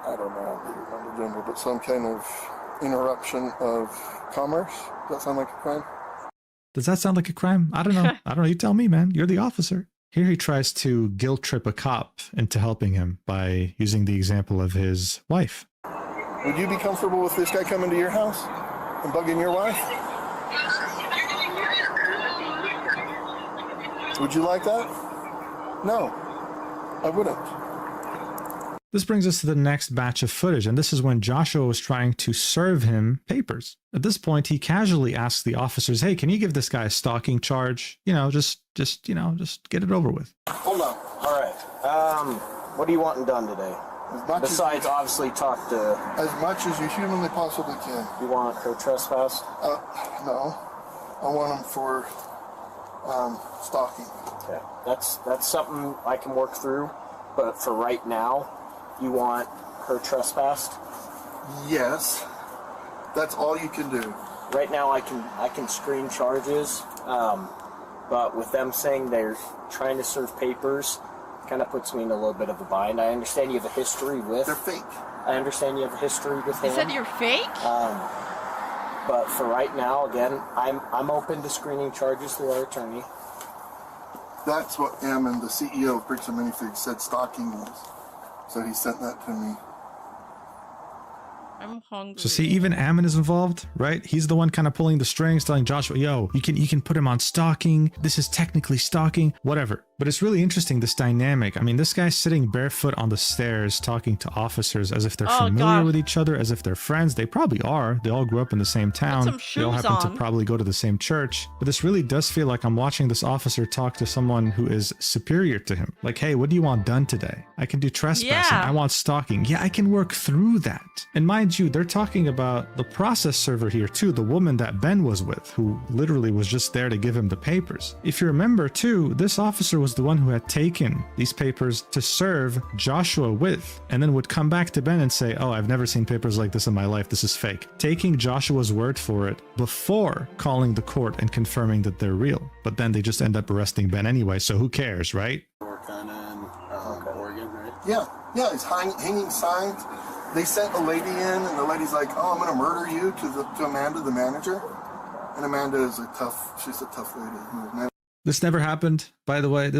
I don't know the gender, but some kind of interruption of commerce. Does that sound like a crime? Does that sound like a crime? I don't know. I don't know. You tell me, man. You're the officer. Here he tries to guilt trip a cop into helping him by using the example of his wife. Would you be comfortable with this guy coming to your house and bugging your wife? Would you like that? No, I wouldn't. This brings us to the next batch of footage, and this is when Joshua was trying to serve him papers. At this point, he casually asks the officers, hey, can you give this guy a stalking charge? You know, just get it over with. Hold on. All right. What are you wanting done today? Besides, obviously, talk to... As much as you humanly possibly can. You want her trespass? No. I want him for stalking. Okay. That's something I can work through, but for right now, you want her trespassed? Yes. That's all you can do. Right now, I can screen charges, but with them saying they're trying to serve papers, kind of puts me in a little bit of a bind. I understand you have a history with... They're fake. I understand you have a history with him. You said you're fake? But for right now, again, I'm open to screening charges through our attorney. That's what Ammon, the CEO of Bricks and Minifigs, said stalking was. So he sent that to me. I'm hungry. So see, even Ammon is involved, right? He's the one kind of pulling the strings, telling Joshua, yo, you can put him on stalking. This is technically stalking, whatever. But it's really interesting, this dynamic. I mean, this guy's sitting barefoot on the stairs talking to officers as if they're familiar with each other, as if they're friends. They probably are. They all grew up in the same town. They all happen to probably go to the same church. But this really does feel like I'm watching this officer talk to someone who is superior to him. Like, hey, what do you want done today? I can do trespassing. Yeah. I want stalking. Yeah, I can work through that. And mind you, they're talking about the process server here too, the woman that Ben was with, who literally was just there to give him the papers. If you remember too, this officer was the one who had taken these papers to serve Joshua with, and then would come back to Ben and say, oh, I've never seen papers like this in my life. This is fake. Taking Joshua's word for it before calling the court and confirming that they're real. But then they just end up arresting Ben anyway, so who cares, right? Oregon, right? Yeah, he's hanging signs. They sent a lady in, and the lady's like, oh, I'm going to murder you to Amanda, the manager. And Amanda is she's a tough lady. This never happened, by the way.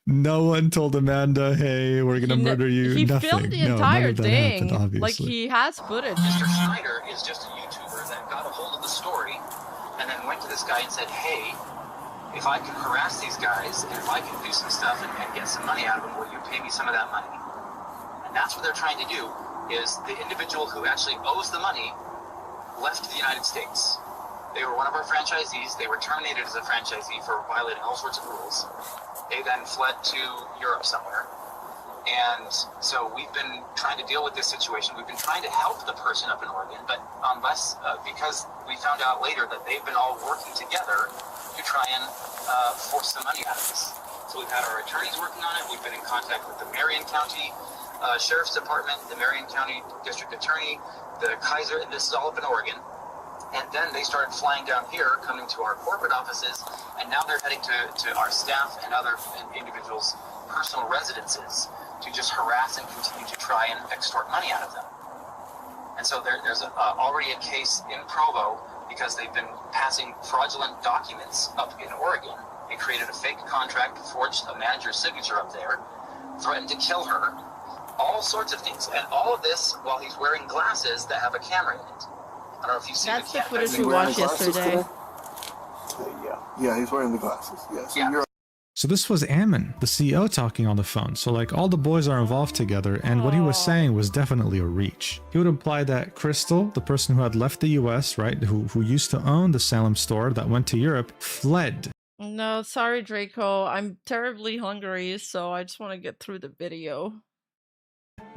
No one told Amanda, hey, we're going to murder you. He Nothing. filmed the No, entire none of that thing. happened, obviously. Like, he has footage. Mr. Snyder is just a YouTuber that got a hold of the story and then went to this guy and said, hey, if I can harass these guys, and if I can do some stuff and get some money out of them, will you pay me some of that money? And that's what they're trying to do, is the individual who actually owes the money left the United States. They were one of our franchisees. They were terminated as a franchisee for violating all sorts of rules. They then fled to Europe somewhere. And so we've been trying to deal with this situation. We've been trying to help the person up in Oregon, but because we found out later that they've been all working together to try and force the money out of us. So we've had our attorneys working on it. We've been in contact with the Marion County Sheriff's Department, the Marion County District Attorney, the Kaiser, and this is all up in Oregon. And then they started flying down here, coming to our corporate offices, and now they're heading to our staff and other individuals' personal residences to just harass and continue to try and extort money out of them. And so there's already a case in Provo because they've been passing fraudulent documents up in Oregon. They created a fake contract, forged a manager's signature up there, threatened to kill her, all sorts of things. And all of this while he's wearing glasses that have a camera in it. I don't know if you've seen That's the footage we watched yesterday. Yeah, he's wearing the glasses. Yes. Yeah. So this was Ammon, the CEO, talking on the phone. So like all the boys are involved together, and what he was saying was definitely a reach. He would imply that Crystal, the person who had left the US, right, who used to own the Salem store that went to Europe, fled. No, sorry, Draco. I'm terribly hungry, so I just want to get through the video.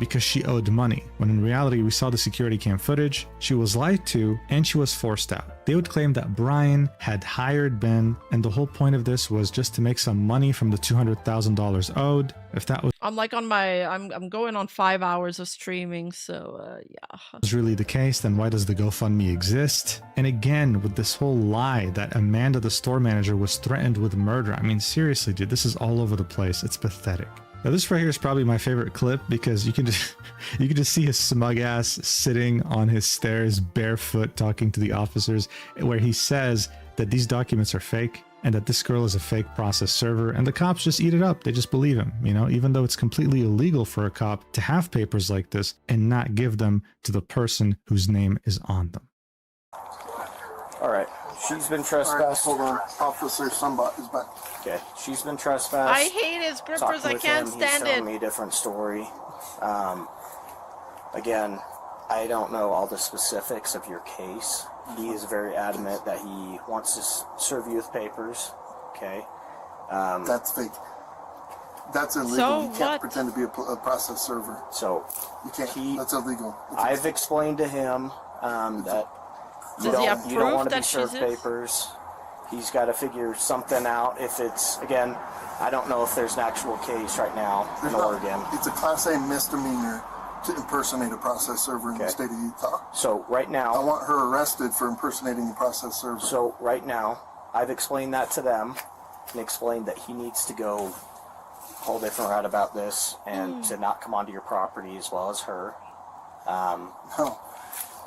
Because she owed money, when in reality we saw the security cam footage, she was lied to and she was forced out. They would claim that Brian had hired Ben, and the whole point of this was just to make some money from the $200,000 owed. If that was I'm like on my, I'm going on 5 hours of streaming, so yeah. was really the case, then why does the GoFundMe exist? And again, with this whole lie that Amanda, the store manager, was threatened with murder. I mean, seriously, dude, this is all over the place. It's pathetic. Now this right here is probably my favorite clip because you can just see his smug ass sitting on his stairs barefoot talking to the officers, where he says that these documents are fake and that this girl is a fake process server, and the cops just eat it up. They just believe him, you know, even though it's completely illegal for a cop to have papers like this and not give them to the person whose name is on them. All right. She's been trespassed. Right, hold on. Officer Sunbot is back. Okay, she's been trespassed. I hate his grippers. I can't stand He's it. telling me a different story. Again, I don't know all the specifics of your case. He is very adamant that he wants to serve you with papers. Okay. That's fake. That's illegal. So you can't pretend to be a process server. So you can't. That's illegal. I've explained to him that you don't want to be served papers. He's got to figure something out. If it's, again, I don't know if there's an actual case right now in Oregon. It's a Class A misdemeanor to impersonate a process server in the state of Utah. So right now, I want her arrested for impersonating a process server. So right now, I've explained that to them and explained that he needs to go a whole different route about this and to not come onto your property as well as her. No.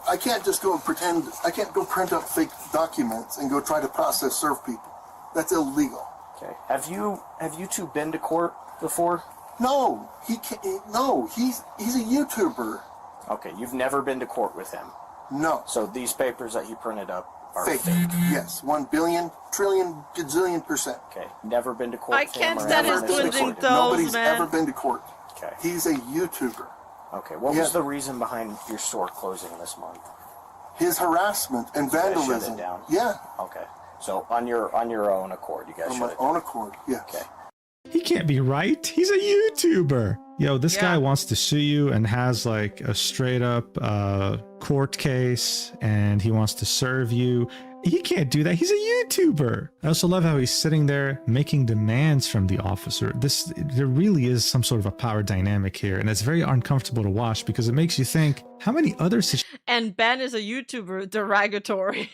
I can't just go pretend. I can't go print up fake documents and go try to process serve people. That's illegal. Okay. Have you two been to court before? No, he can't. No, he's a YouTuber. Okay, you've never been to court with him. No. So these papers that he printed up are fake. Yes, 1 billion, trillion, gazillion %. Okay, never been to court. I can't stand his twinning toes, Nobody's man. ever been to court. Okay. He's a YouTuber. Okay, what was the reason behind your store closing this month? His harassment and vandalism. You guys shut it down? Yeah. Okay. So on your own accord, you guys shut it down? On my own accord, yes. Okay. He can't be right. He's a YouTuber. Yo, this guy wants to sue you and has like a straight up court case, and he wants to serve you. He can't do that. He's a YouTuber. I also love how he's sitting there making demands from the officer. There really is some sort of a power dynamic here, and it's very uncomfortable to watch because it makes you think, how many other And Ben is a YouTuber, derogatory.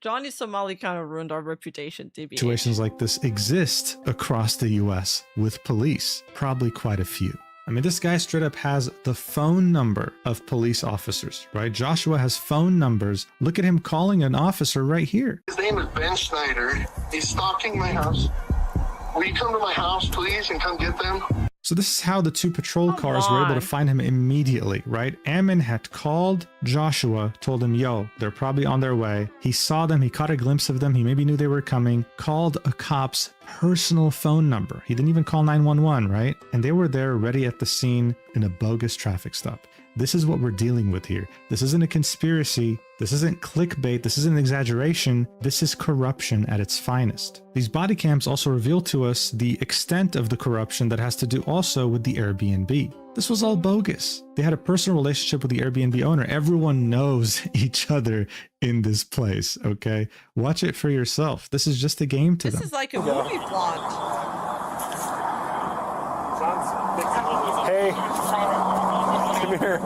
Johnny Somali kind of ruined our reputation, TBH. situations like this exist across the US with police? Probably quite a few. I mean, this guy straight up has the phone number of police officers, right? Joshua has phone numbers. Look at him calling an officer right here. His name is Ben Schneider. He's stalking my house. Will you come to my house, please, and come get them? So this is how the 2 patrol cars were able to find him immediately, right? Ammon had called Joshua, told him, yo, they're probably on their way. He saw them, he caught a glimpse of them, he maybe knew they were coming, called a cop's personal phone number. He didn't even call 911, right? And they were there ready at the scene in a bogus traffic stop. This is what we're dealing with here. This isn't a conspiracy. This isn't clickbait. This isn't exaggeration. This is corruption at its finest. These body cams also reveal to us the extent of the corruption that has to do also with the Airbnb. This was all bogus. They had a personal relationship with the Airbnb owner. Everyone knows each other in this place, okay? Watch it for yourself. This is just a game to them. This is like a movie plot. Hey. Come here.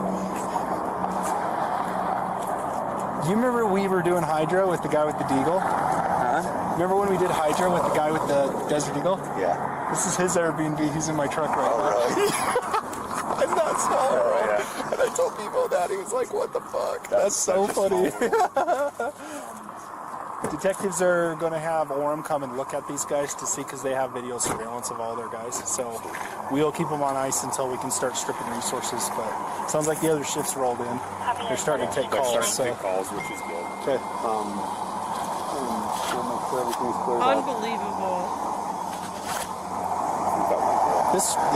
Do you remember we were doing Hydra with the guy with the deagle? Huh? Remember when we did Hydra with the guy with the Desert Eagle? Yeah. This is his Airbnb. He's in my truck right now. Really? I'm not small. Yeah. And I told people that. He was like, what the fuck? That's so funny. Detectives are going to have Orem come and look at these guys to see, because they have video surveillance of all their guys. So we'll keep them on ice until we can start stripping resources. But it sounds like the other shifts rolled in. They're starting to take calls. Which is good. Okay. Unbelievable.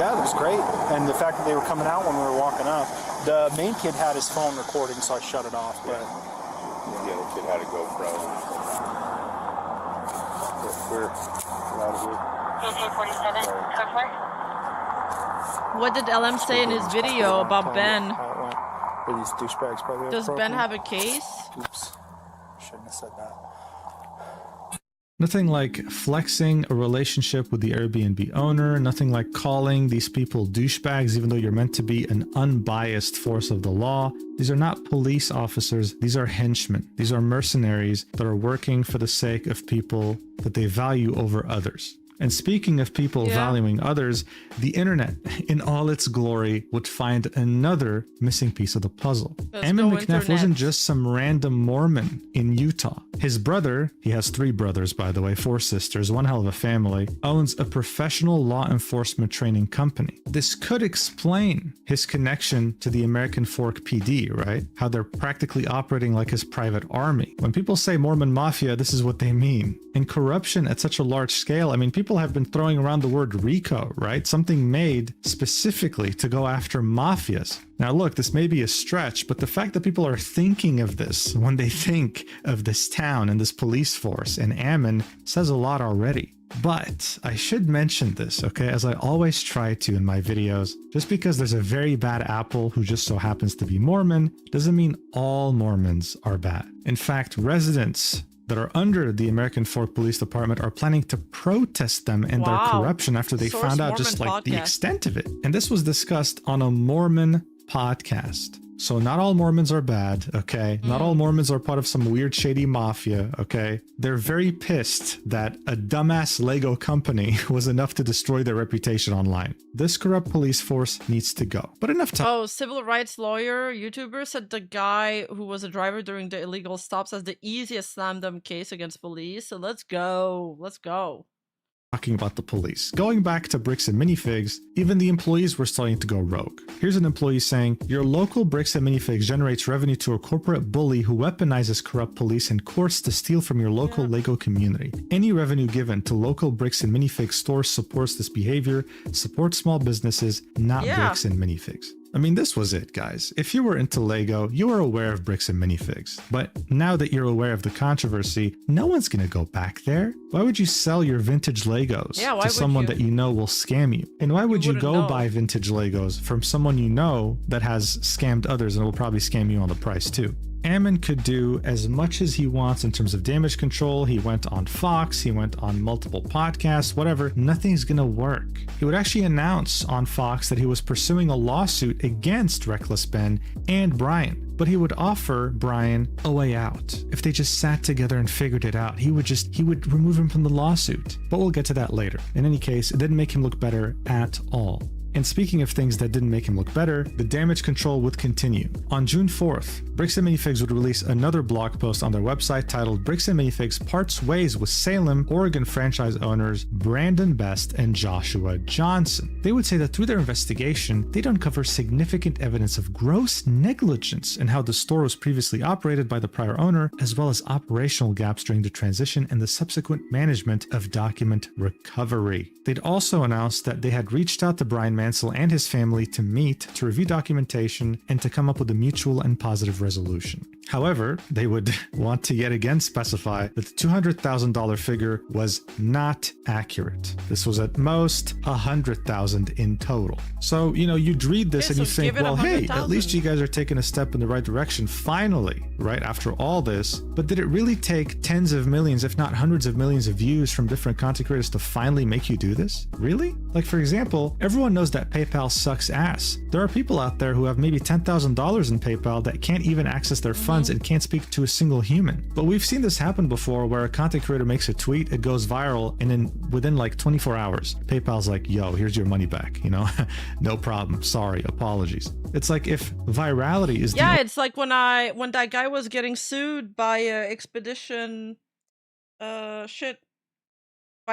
Yeah, that was great. And the fact that they were coming out when we were walking up. The main kid had his phone recording, so I shut it off. But the other kid had a GoPro. We're out of here. 47, code 4. What did LM say in his video about Ben? These douchebags probably. Does Ben have a case? Oops. Shouldn't have said that. Nothing like flexing a relationship with the Airbnb owner, nothing like calling these people douchebags, even though you're meant to be an unbiased force of the law. These are not police officers, these are henchmen. These are mercenaries that are working for the sake of people that they value over others. And speaking of people valuing others, the internet, in all its glory, would find another missing piece of the puzzle. Ammon McNeff wasn't just some random Mormon in Utah. His brother, he has 3 brothers, by the way, 4 sisters, one hell of a family, owns a professional law enforcement training company. This could explain his connection to the American Fork PD, right? How they're practically operating like his private army. When people say Mormon Mafia, this is what they mean. And corruption at such a large scale, I mean, people have been throwing around the word RICO, right? Something made specifically to go after mafias. Now look, this may be a stretch, but the fact that people are thinking of this when they think of this town and this police force and Ammon says a lot already. But I should mention this, okay, as I always try to in my videos. Just because there's a very bad apple who just so happens to be Mormon doesn't mean all Mormons are bad. In fact, residents that are under the American Fork Police Department are planning to protest them and their corruption after they found out just like the extent of it. And this was discussed on a Mormon podcast. So not all Mormons are bad, okay? Not all Mormons are part of some weird shady mafia, okay? They're very pissed that a dumbass Lego company was enough to destroy their reputation online. This corrupt police force needs to go. But enough time. Oh, civil rights lawyer, YouTuber said the guy who was a driver during the illegal stops has the easiest slam dunk case against police. So let's go. Let's go. Talking about the police. Going back to Bricks and Minifigs, even the employees were starting to go rogue. Here's an employee saying, your local Bricks and Minifigs generates revenue to a corporate bully who weaponizes corrupt police and courts to steal from your local Lego community. Any revenue given to local Bricks and Minifigs stores supports this behavior, supports small businesses, not Bricks and Minifigs. I mean, this was it, guys. If you were into Lego, you were aware of Bricks and Minifigs. But now that you're aware of the controversy, no one's gonna go back there. Why would you sell your vintage Legos to someone that you know will scam you? And why would you go buy vintage Legos from someone you know that has scammed others and will probably scam you on the price too? Ammon could do as much as he wants in terms of damage control. He went on Fox, he went on multiple podcasts, whatever. Nothing's gonna work. He would actually announce on Fox that he was pursuing a lawsuit against Reckless Ben and Brian, but he would offer Brian a way out. If they just sat together and figured it out, he would remove him from the lawsuit. But we'll get to that later. In any case, it didn't make him look better at all. And speaking of things that didn't make him look better, the damage control would continue. On June 4th, Bricks and Minifigs would release another blog post on their website titled Bricks and Minifigs Parts Ways with Salem, Oregon franchise owners Brandon Best and Joshua Johnson. They would say that through their investigation, they'd uncover significant evidence of gross negligence in how the store was previously operated by the prior owner, as well as operational gaps during the transition and the subsequent management of document recovery. They'd also announced that they had reached out to Brian Mansell and his family to meet, to review documentation, and to come up with a mutual and positive resolution. However, they would want to yet again specify that the $200,000 figure was not accurate. This was at most $100,000 in total. So, you'd read this and you think, well, hey, at least you guys are taking a step in the right direction finally, right after all this. But did it really take tens of millions, if not hundreds of millions of views from different content creators to finally make you do this? Really? Like, for example, everyone knows that PayPal sucks ass. There are people out there who have maybe $10,000 in PayPal that can't even access their funds and can't speak to a single human. But we've seen this happen before where a content creator makes a tweet, it goes viral, and then within like 24 hours, PayPal's like, yo, here's your money back, no problem, sorry, apologies. It's like if virality is it's like when that guy was getting sued by Expedition by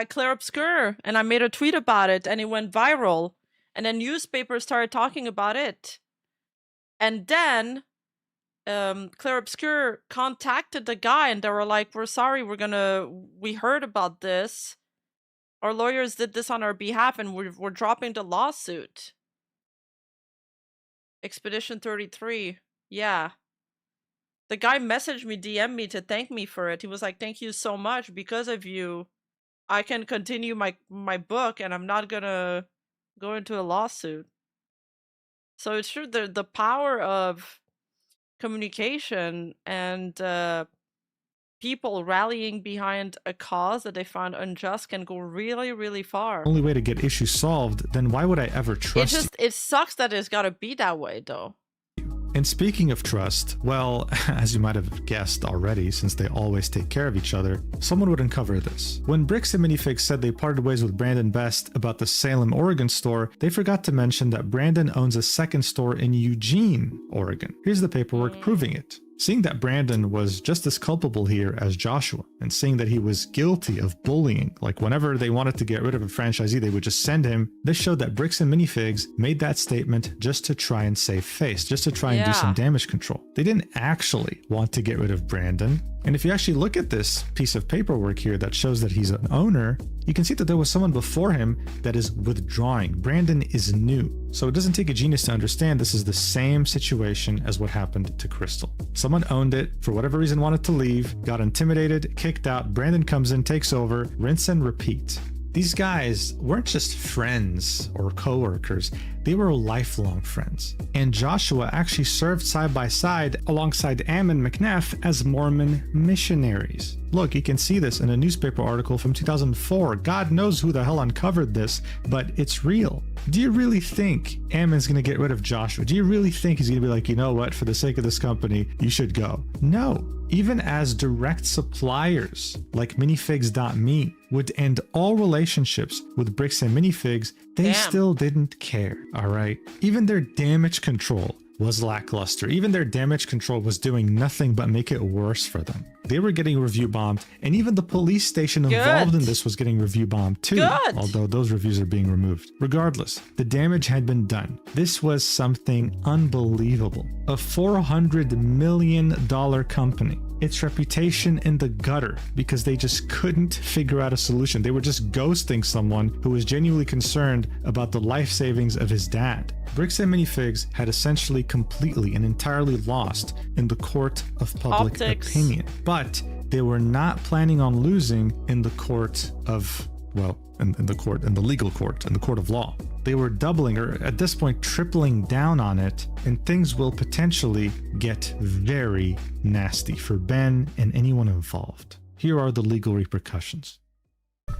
Claire Obscure, and I made a tweet about it and it went viral, and then newspapers started talking about it, and then Claire Obscure contacted the guy and they were like, we're sorry, we heard about this. Our lawyers did this on our behalf and we're dropping the lawsuit. Expedition 33. Yeah. The guy messaged me, DM'd me to thank me for it. He was like, thank you so much. Because of you, I can continue my book and I'm not gonna go into a lawsuit. So it's true, the power of communication and people rallying behind a cause that they find unjust can go really, really far. Only way to get issues solved, then why would I ever trust it sucks that it's gotta be that way though. And speaking of trust, well, as you might have guessed already, since they always take care of each other, someone would uncover this. When Bricks and Minifigs said they parted ways with Brandon Best about the Salem, Oregon store, they forgot to mention that Brandon owns a second store in Eugene, Oregon. Here's the paperwork proving it. Seeing that Brandon was just as culpable here as Joshua, and seeing that he was guilty of bullying, like whenever they wanted to get rid of a franchisee, they would just send him. This showed that Bricks and Minifigs made that statement just to try and save face, just to try and do some damage control. They didn't actually want to get rid of Brandon. And if you actually look at this piece of paperwork here that shows that he's an owner, you can see that there was someone before him that is withdrawing. Brandon is new. So it doesn't take a genius to understand this is the same situation as what happened to Crystal. Someone owned it, for whatever reason wanted to leave, got intimidated, kicked out, Brandon comes in, takes over, rinse and repeat. These guys weren't just friends or co-workers, they were lifelong friends. And Joshua actually served side by side alongside Am and McNeff as Mormon missionaries. Look, you can see this in a newspaper article from 2004. God knows who the hell uncovered this, but it's real. Do you really think Ammon's gonna get rid of Joshua? Do you really think he's gonna be like, you know what, for the sake of this company, you should go? No. Even as direct suppliers like minifigs.me would end all relationships with Bricks and Minifigs, they still didn't care, all right? Even their damage control was lackluster. Even their damage control was doing nothing but make it worse for them. They were getting review bombed, and even the police station involved in this was getting review bombed too, although those reviews are being removed. Regardless, the damage had been done. This was something unbelievable. A $400 million company. Its reputation in the gutter because they just couldn't figure out a solution. They were just ghosting someone who was genuinely concerned about the life savings of his dad. Bricks and Minifigs had essentially completely and entirely lost in the court of public opinion. But they were not planning on losing in the court of, well, in the legal court, in the court of law. They were doubling, or at this point tripling down on it, and things will potentially get very nasty for Ben and anyone involved. Here are the legal repercussions.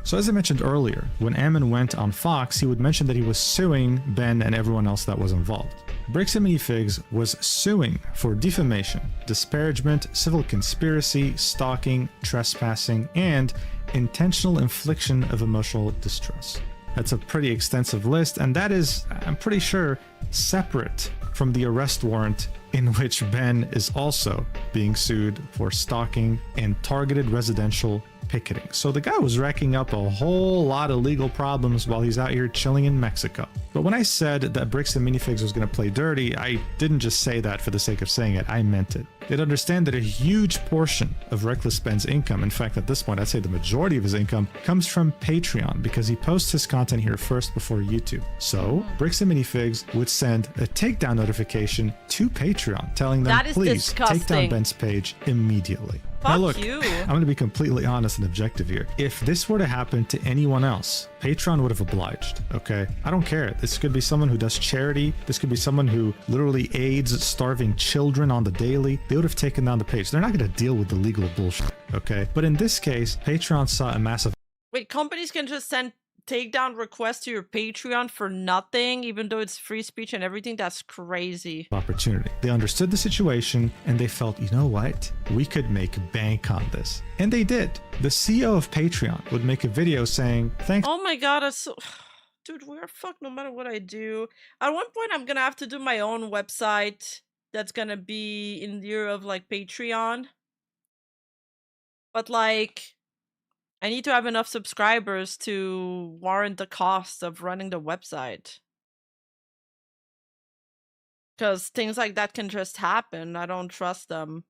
So as I mentioned earlier, when Ammon went on Fox, he would mention that he was suing Ben and everyone else that was involved. Bricks and Minifigs was suing for defamation, disparagement, civil conspiracy, stalking, trespassing, and intentional infliction of emotional distress. That's a pretty extensive list, and that is, I'm pretty sure, separate from the arrest warrant in which Ben is also being sued for stalking and targeted residential picketing. So the guy was racking up a whole lot of legal problems while he's out here chilling in Mexico. But when I said that Bricks and Minifigs was going to play dirty, I didn't just say that for the sake of saying it, I meant it. They'd understand that a huge portion of Reckless Ben's income, in fact at this point I'd say the majority of his income, comes from Patreon because he posts his content here first before YouTube. So Bricks and Minifigs would send a takedown notification to Patreon telling them, please take down Ben's page immediately. Now look, I'm going to be completely honest and objective here. If this were to happen to anyone else, Patreon would have obliged, okay? I don't care. This could be someone who does charity. This could be someone who literally aids starving children on the daily. They would have taken down the page. They're not going to deal with the legal bullshit, okay? But in this case, Patreon saw a massive... Wait, companies can just send takedown requests to your Patreon for nothing, even though it's free speech and everything? That's crazy. Opportunity. They understood the situation and they felt, you know what? We could make bank on this. And they did. The CEO of Patreon would make a video saying, thanks. Oh my god, that's so... Dude, we're fucked no matter what I do. At one point, I'm gonna have to do my own website that's gonna be in lieu of, like, Patreon. But, like, I need to have enough subscribers to warrant the cost of running the website. Because things like that can just happen. I don't trust them.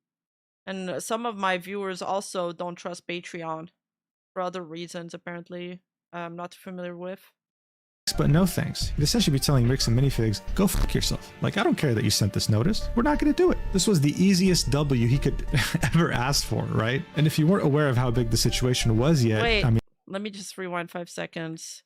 And some of my viewers also don't trust Patreon for other reasons, apparently. I'm not familiar with. But no thanks. You'd essentially be telling Bricks and Minifigs, go fuck yourself. Like, I don't care that you sent this notice. We're not going to do it. This was the easiest W he could ever ask for, right? And if you weren't aware of how big the situation was yet, wait, I mean... let me just rewind 5 seconds.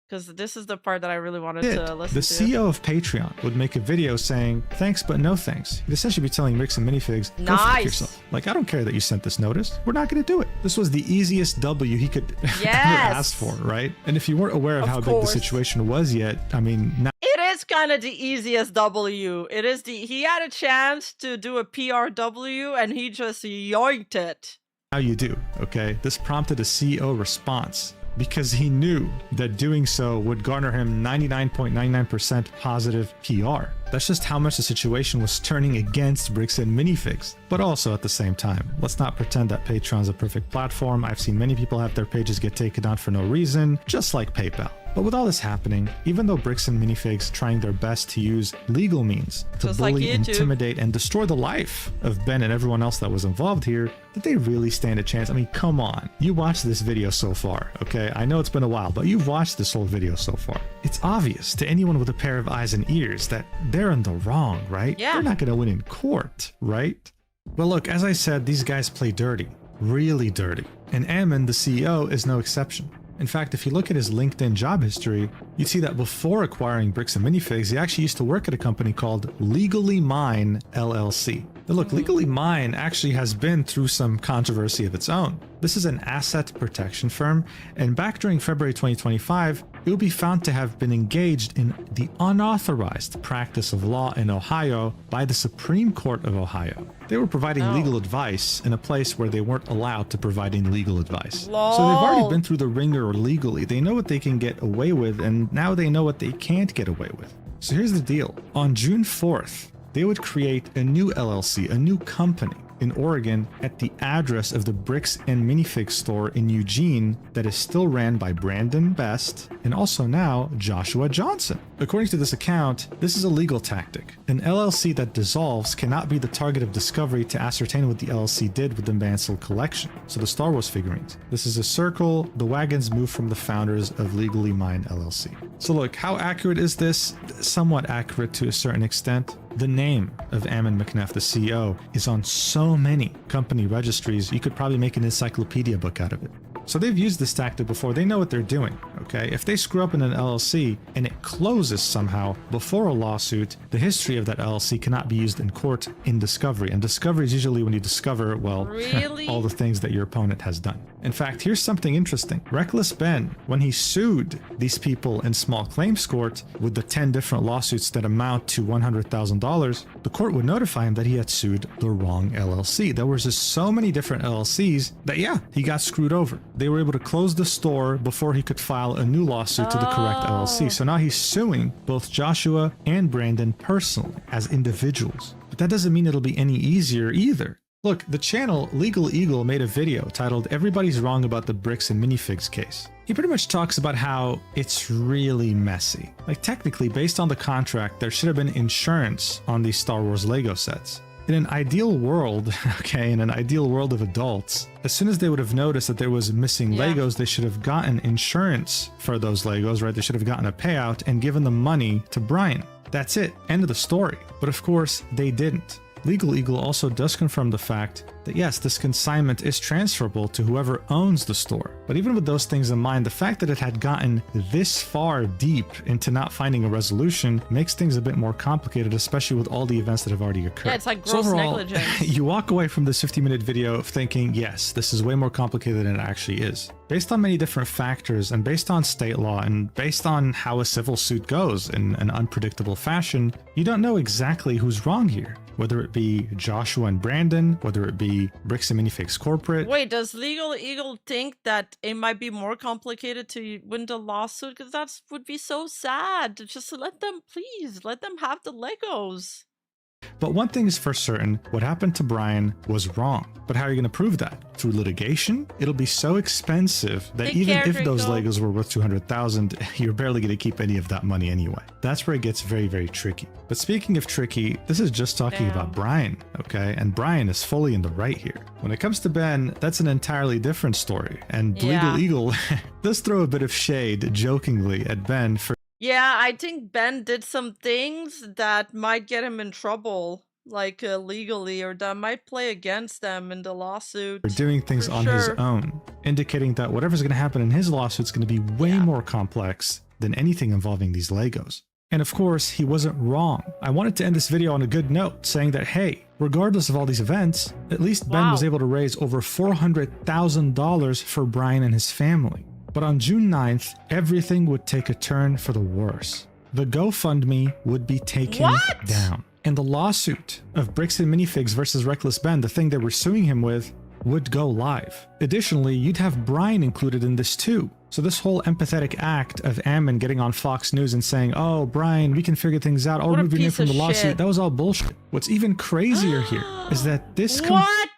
Because this is the part that I really wanted to listen the to. The CEO of Patreon would make a video saying, thanks, but no thanks. You'd essentially be telling Bricks and Minifigs, go fuck yourself. Like, I don't care that you sent this notice. We're not going to do it. This was the easiest W he could ever ask for, right? And if you weren't aware of how big the situation was yet, I mean... It is kind of the easiest W. It is the... He had a chance to do a PRW and he just yoinked it. Now you do, okay? This prompted a CEO response, because he knew that doing so would garner him 99.99% positive PR. That's just how much the situation was turning against Bricks and Minifigs. But also at the same time, let's not pretend that Patreon's a perfect platform. I've seen many people have their pages get taken down for no reason, just like PayPal. But with all this happening, even though Bricks and Minifigs trying their best to use legal means to bully, intimidate, and destroy the life of Ben and everyone else that was involved here, did they really stand a chance? I mean, come on. You watched this video so far, okay? I know it's been a while, but you've watched this whole video so far. It's obvious to anyone with a pair of eyes and ears that they're in the wrong, right? Yeah. They're not going to win in court, right? Well, look, as I said, these guys play dirty, really dirty. And Ammon, the CEO, is no exception. In fact, if you look at his LinkedIn job history, you'd see that before acquiring Bricks and Minifigs, he actually used to work at a company called Legally Mine LLC. Now look, Legally Mine actually has been through some controversy of its own. This is an asset protection firm, and back during February 2025, it would be found to have been engaged in the unauthorized practice of law in Ohio by the Supreme Court of Ohio. They were providing legal advice in a place where they weren't allowed to provide any legal advice. Lol. So they've already been through the ringer legally. They know what they can get away with, and now they know what they can't get away with. So here's the deal. On June 4th, they would create a new LLC, a new company in Oregon at the address of the Bricks and Minifigs store in Eugene that is still ran by Brandon Best and also now Joshua Johnson. According to this account, this is a legal tactic. An LLC that dissolves cannot be the target of discovery to ascertain what the LLC did with the Mansell collection. So the Star Wars figurines. This is a circle. The wagons move from the founders of Legally Mine LLC. So look, how accurate is this? Somewhat accurate to a certain extent. The name of Ammon McNeff, the CEO, is on so many company registries, you could probably make an encyclopedia book out of it. So they've used this tactic before. They know what they're doing, okay? If they screw up in an LLC and it closes somehow before a lawsuit, the history of that LLC cannot be used in court in discovery. And discovery is usually when you discover, well, all the things that your opponent has done. In fact, here's something interesting. Reckless Ben, when he sued these people in small claims court with the 10 different lawsuits that amount to $100,000, the court would notify him that he had sued the wrong LLC. There was just so many different LLCs that, yeah, he got screwed over. they were able to close the store before he could file a new lawsuit to the correct LLC. So now he's suing both Joshua and Brandon personally as individuals. But that doesn't mean it'll be any easier either. Look, the channel Legal Eagle made a video titled "Everybody's Wrong About the Bricks and Minifigs Case." He pretty much talks about how it's really messy. Like, technically, based on the contract, there should have been insurance on these Star Wars Lego sets. In an ideal world, okay, in an ideal world of adults, as soon as they would have noticed that there was missing Legos, they should have gotten insurance for those Legos, right? They should have gotten a payout and given the money to Brian. That's it. End of the story. But of course, they didn't. Legal Eagle also does confirm the fact that yes, this consignment is transferable to whoever owns the store. But even with those things in mind, the fact that it had gotten this far deep into not finding a resolution makes things a bit more complicated, especially with all the events that have already occurred. Yeah, it's like gross negligence. You walk away from this 50-minute video thinking, yes, this is way more complicated than it actually is. Based on many different factors and based on state law and based on how a civil suit goes in an unpredictable fashion, you don't know exactly who's wrong here. Whether it be Joshua and Brandon, whether it be Bricks and Minifigs Corporate. Wait, does Legal Eagle think that it might be more complicated to win the lawsuit? Because that would be so sad. Just let them, please, let them have the Legos. But one thing is for certain, what happened to Brian was wrong. But how are you going to prove that? Through litigation? It'll be so expensive that even if those Legos were worth $200,000, you're barely going to keep any of that money anyway. That's where it gets very, very tricky. But speaking of tricky, this is just talking about Brian, okay? And Brian is fully in the right here. When it comes to Ben, that's an entirely different story. And Legal Eagle does throw a bit of shade, jokingly, at Ben for Yeah, I think Ben did some things that might get him in trouble, like legally, or that might play against them in the lawsuit. doing things on his own, indicating that whatever's going to happen in his lawsuit is going to be way more complex than anything involving these Legos. And of course, he wasn't wrong. I wanted to end this video on a good note, saying that, hey, regardless of all these events, at least Ben was able to raise over $400,000 for Brian and his family. But on June 9th, everything would take a turn for the worse. The GoFundMe would be taken down. And the lawsuit of Bricks and Minifigs versus Reckless Ben, the thing they were suing him with, would go live. Additionally, you'd have Brian included in this too. So this whole empathetic act of Ammon getting on Fox News and saying, oh, Brian, we can figure things out, or move your name from the lawsuit, that was all bullshit. What's even crazier here is that this... What?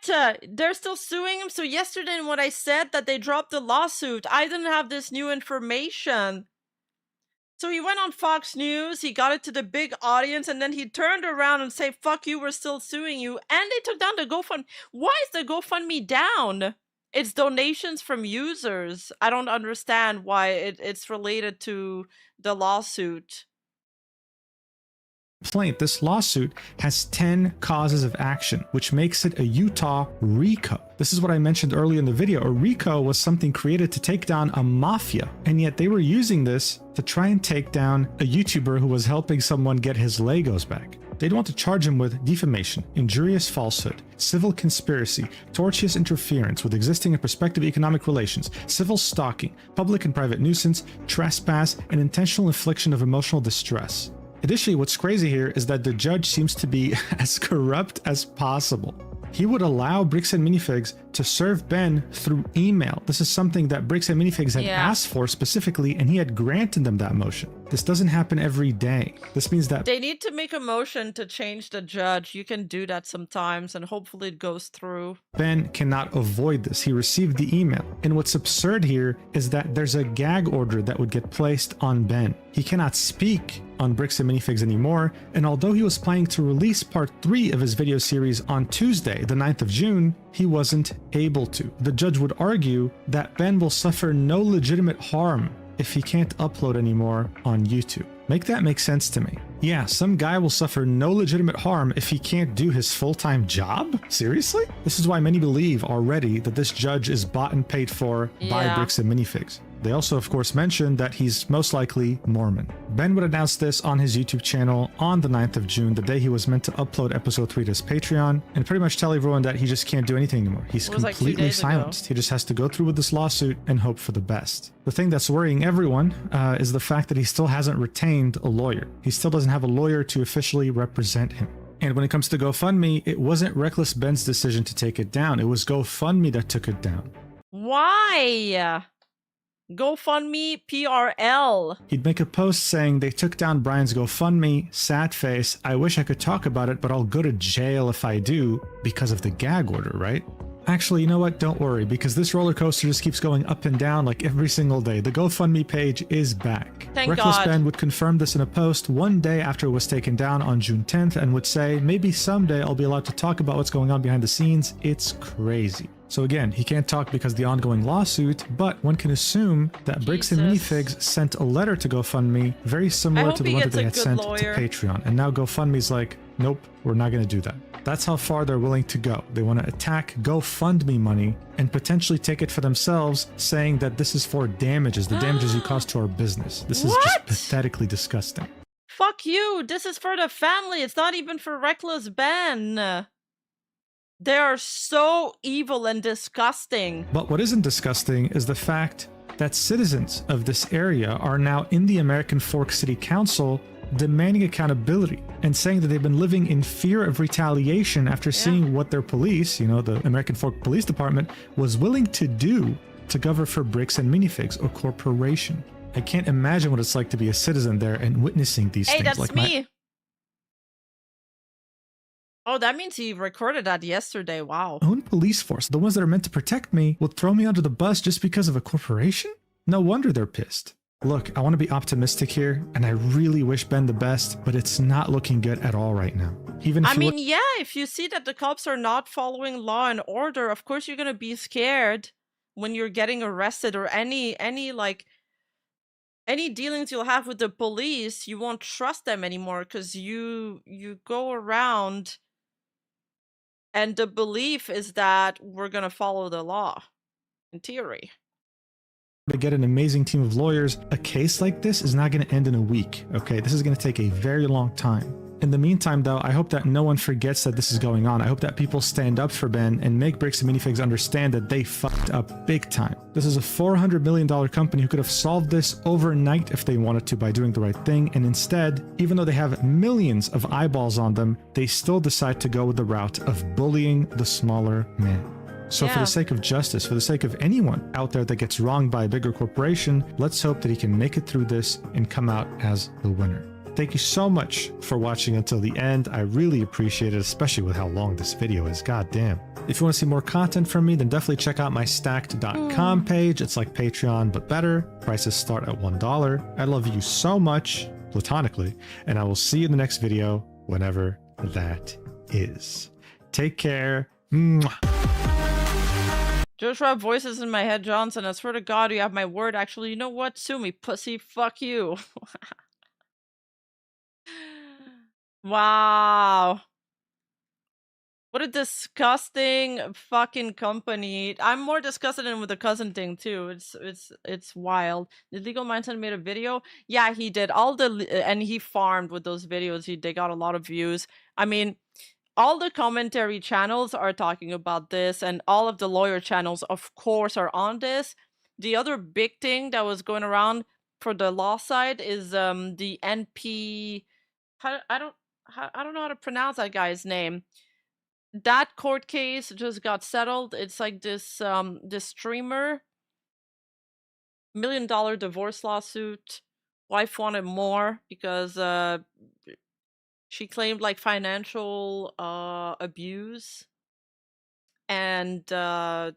They're still suing him? So yesterday when I said that they dropped the lawsuit, I didn't have this new information. So he went on Fox News, he got it to the big audience, and then he turned around and said, fuck you, we're still suing you. And they took down the GoFundMe. Why is the GoFundMe down? It's donations from users. I don't understand why it's related to the lawsuit. Complaint. This lawsuit has 10 causes of action, which makes it a Utah RICO. This is what I mentioned earlier in the video. A RICO was something created to take down a mafia, and yet they were using this to try and take down a YouTuber who was helping someone get his Legos back. They'd want to charge him with defamation, injurious falsehood, civil conspiracy, tortious interference with existing and prospective economic relations, civil stalking, public and private nuisance, trespass, and intentional infliction of emotional distress. Additionally, what's crazy here is that the judge seems to be as corrupt as possible. He would allow Bricks and Minifigs to serve Ben through email. This is something that Bricks and Minifigs had asked for specifically, and he had granted them that motion. This doesn't happen every day. This means that they need to make a motion to change the judge. You can do that sometimes, and hopefully it goes through. Ben cannot avoid this. He received the email. And what's absurd here is that there's a gag order that would get placed on Ben. He cannot speak on Bricks and Minifigs anymore, and although he was planning to release part 3 of his video series on Tuesday, the 9th of June, he wasn't able to. The judge would argue that Ben will suffer no legitimate harm if he can't upload anymore on YouTube. Make that make sense to me. Yeah, some guy will suffer no legitimate harm if he can't do his full-time job? Seriously? This is why many believe already that this judge is bought and paid for by Bricks and Minifigs. They also, of course, mentioned that he's most likely Mormon. Ben would announce this on his YouTube channel on the 9th of June, the day he was meant to upload episode 3 to his Patreon, and pretty much tell everyone that he just can't do anything anymore. He's completely silenced. He just has to go through with this lawsuit and hope for the best. The thing that's worrying everyone is the fact that he still hasn't retained a lawyer. He still doesn't have a lawyer to officially represent him. And when it comes to GoFundMe, it wasn't Reckless Ben's decision to take it down. It was GoFundMe that took it down. Why? GoFundMe PRL. He'd make a post saying they took down Brian's GoFundMe, sad face, I wish I could talk about it, but I'll go to jail if I do, because of the gag order, right? Actually, you know what? Don't worry, because this roller coaster just keeps going up and down like every single day. The GoFundMe page is back. Thank Reckless God. Ben would confirm this in a post one day after it was taken down on June 10th and would say, maybe someday I'll be allowed to talk about what's going on behind the scenes. It's crazy. So again, he can't talk because of the ongoing lawsuit, but one can assume that Bricks and Minifigs sent a letter to GoFundMe very similar to the one that they had sent to Patreon. And now GoFundMe's like, nope, we're not going to do that. That's how far they're willing to go. They want to attack GoFundMe money and potentially take it for themselves, saying that this is for damages, the damages you caused to our business. This is just pathetically disgusting. Fuck you. This is for the family. It's not even for Reckless Ben. They are so evil and disgusting. But what isn't disgusting is the fact that citizens of this area are now in the American Fork City Council demanding accountability and saying that they've been living in fear of retaliation after seeing what their police, you know, the American Fork Police Department, was willing to do to cover for Bricks and Minifigs, a corporation. I can't imagine what it's like to be a citizen there and witnessing these things. Hey, that's like me. Oh, that means he recorded that yesterday. Wow. My own police force, the ones that are meant to protect me, will throw me under the bus just because of a corporation? No wonder they're pissed. Look, I want to be optimistic here, and I really wish Ben the best, but it's not looking good at all right now. Even if if you see that the cops are not following law and order, of course you're gonna be scared when you're getting arrested or any dealings you'll have with the police. You won't trust them anymore because you go around, and the belief is that we're gonna follow the law, in theory. to get an amazing team of lawyers, a case like this is not going to end in a week, okay? This is going to take a very long time. In the meantime, though, I hope that no one forgets that this is going on. I hope that people stand up for Ben and make Bricks and Minifigs understand that they fucked up big time. This is a $400 million company who could have solved this overnight if they wanted to by doing the right thing, and instead, even though they have millions of eyeballs on them, they still decide to go with the route of bullying the smaller man. So for the sake of justice, for the sake of anyone out there that gets wronged by a bigger corporation, let's hope that he can make it through this and come out as the winner. Thank you so much for watching until the end. I really appreciate it, especially with how long this video is. God damn. If you want to see more content from me, then definitely check out my stacked.com page. It's like Patreon, but better. Prices start at $1. I love you so much, platonically, and I will see you in the next video, whenever that is. Take care. Mwah. Jurard voices in my head, Johnson. I swear to God, you have my word. Actually, you know what? Sue me, pussy. Fuck you. Wow. What a disgusting fucking company. I'm more disgusted in with the cousin thing too. It's wild. Did Legal Mindset made a video? Yeah, he did. And he farmed with those videos. They got a lot of views. I mean, all the commentary channels are talking about this, and all of the lawyer channels, of course, are on this. The other big thing that was going around for the law side is the NP. I don't know how to pronounce that guy's name. That court case just got settled. It's like this this streamer, $1 million divorce lawsuit. Wife wanted more because she claimed like financial abuse, and they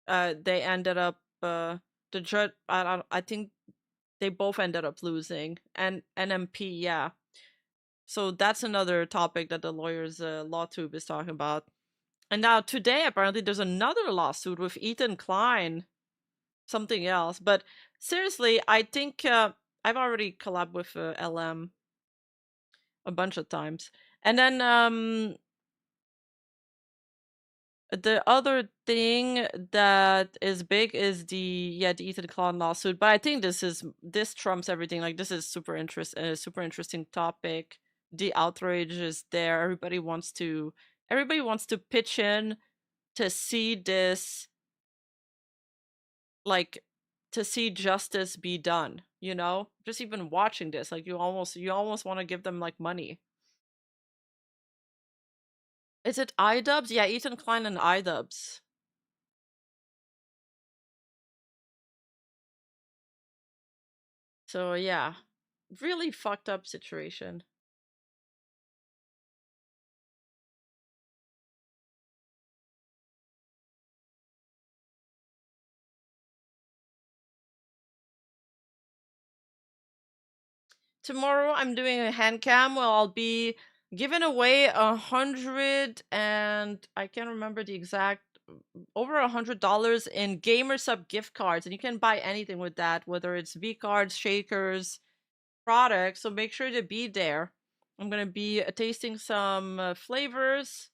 ended up the judge. I think they both ended up losing. And NMP, yeah. So that's another topic that the lawyers LawTube is talking about. And now today apparently there's another lawsuit with Ethan Klein, something else. But seriously, I think I've already collabed with LM a bunch of times. And then the other thing that is big is the Ethan Klein lawsuit. But I think this trumps everything. Like, this is super interesting topic. The outrage is there. Everybody wants to pitch in to see this, like, to see justice be done, you know? Just even watching this, like, you almost want to give them like money. Is it iDubbbz? Yeah, Ethan Klein and iDubbbz. So yeah, really fucked up situation. Tomorrow I'm doing a hand cam. Well, I'll be giving away 100 and I can't remember the exact, over $100 in gamer sub gift cards, and you can buy anything with that, whether it's V cards, shakers, products. So make sure to be there. I'm gonna be tasting some flavors,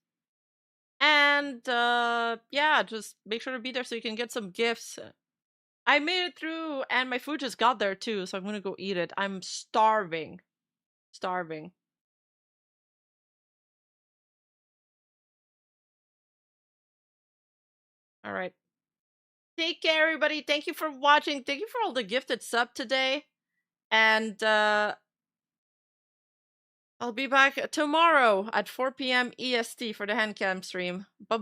and yeah, just make sure to be there so you can get some gifts. I made it through, and my food just got there too, so I'm gonna go eat it. I'm starving. Starving. All right. Take care, everybody. Thank you for watching. Thank you for all the gifted sub today. And I'll be back tomorrow at 4 p.m. EST for the handcam stream. Bye-bye.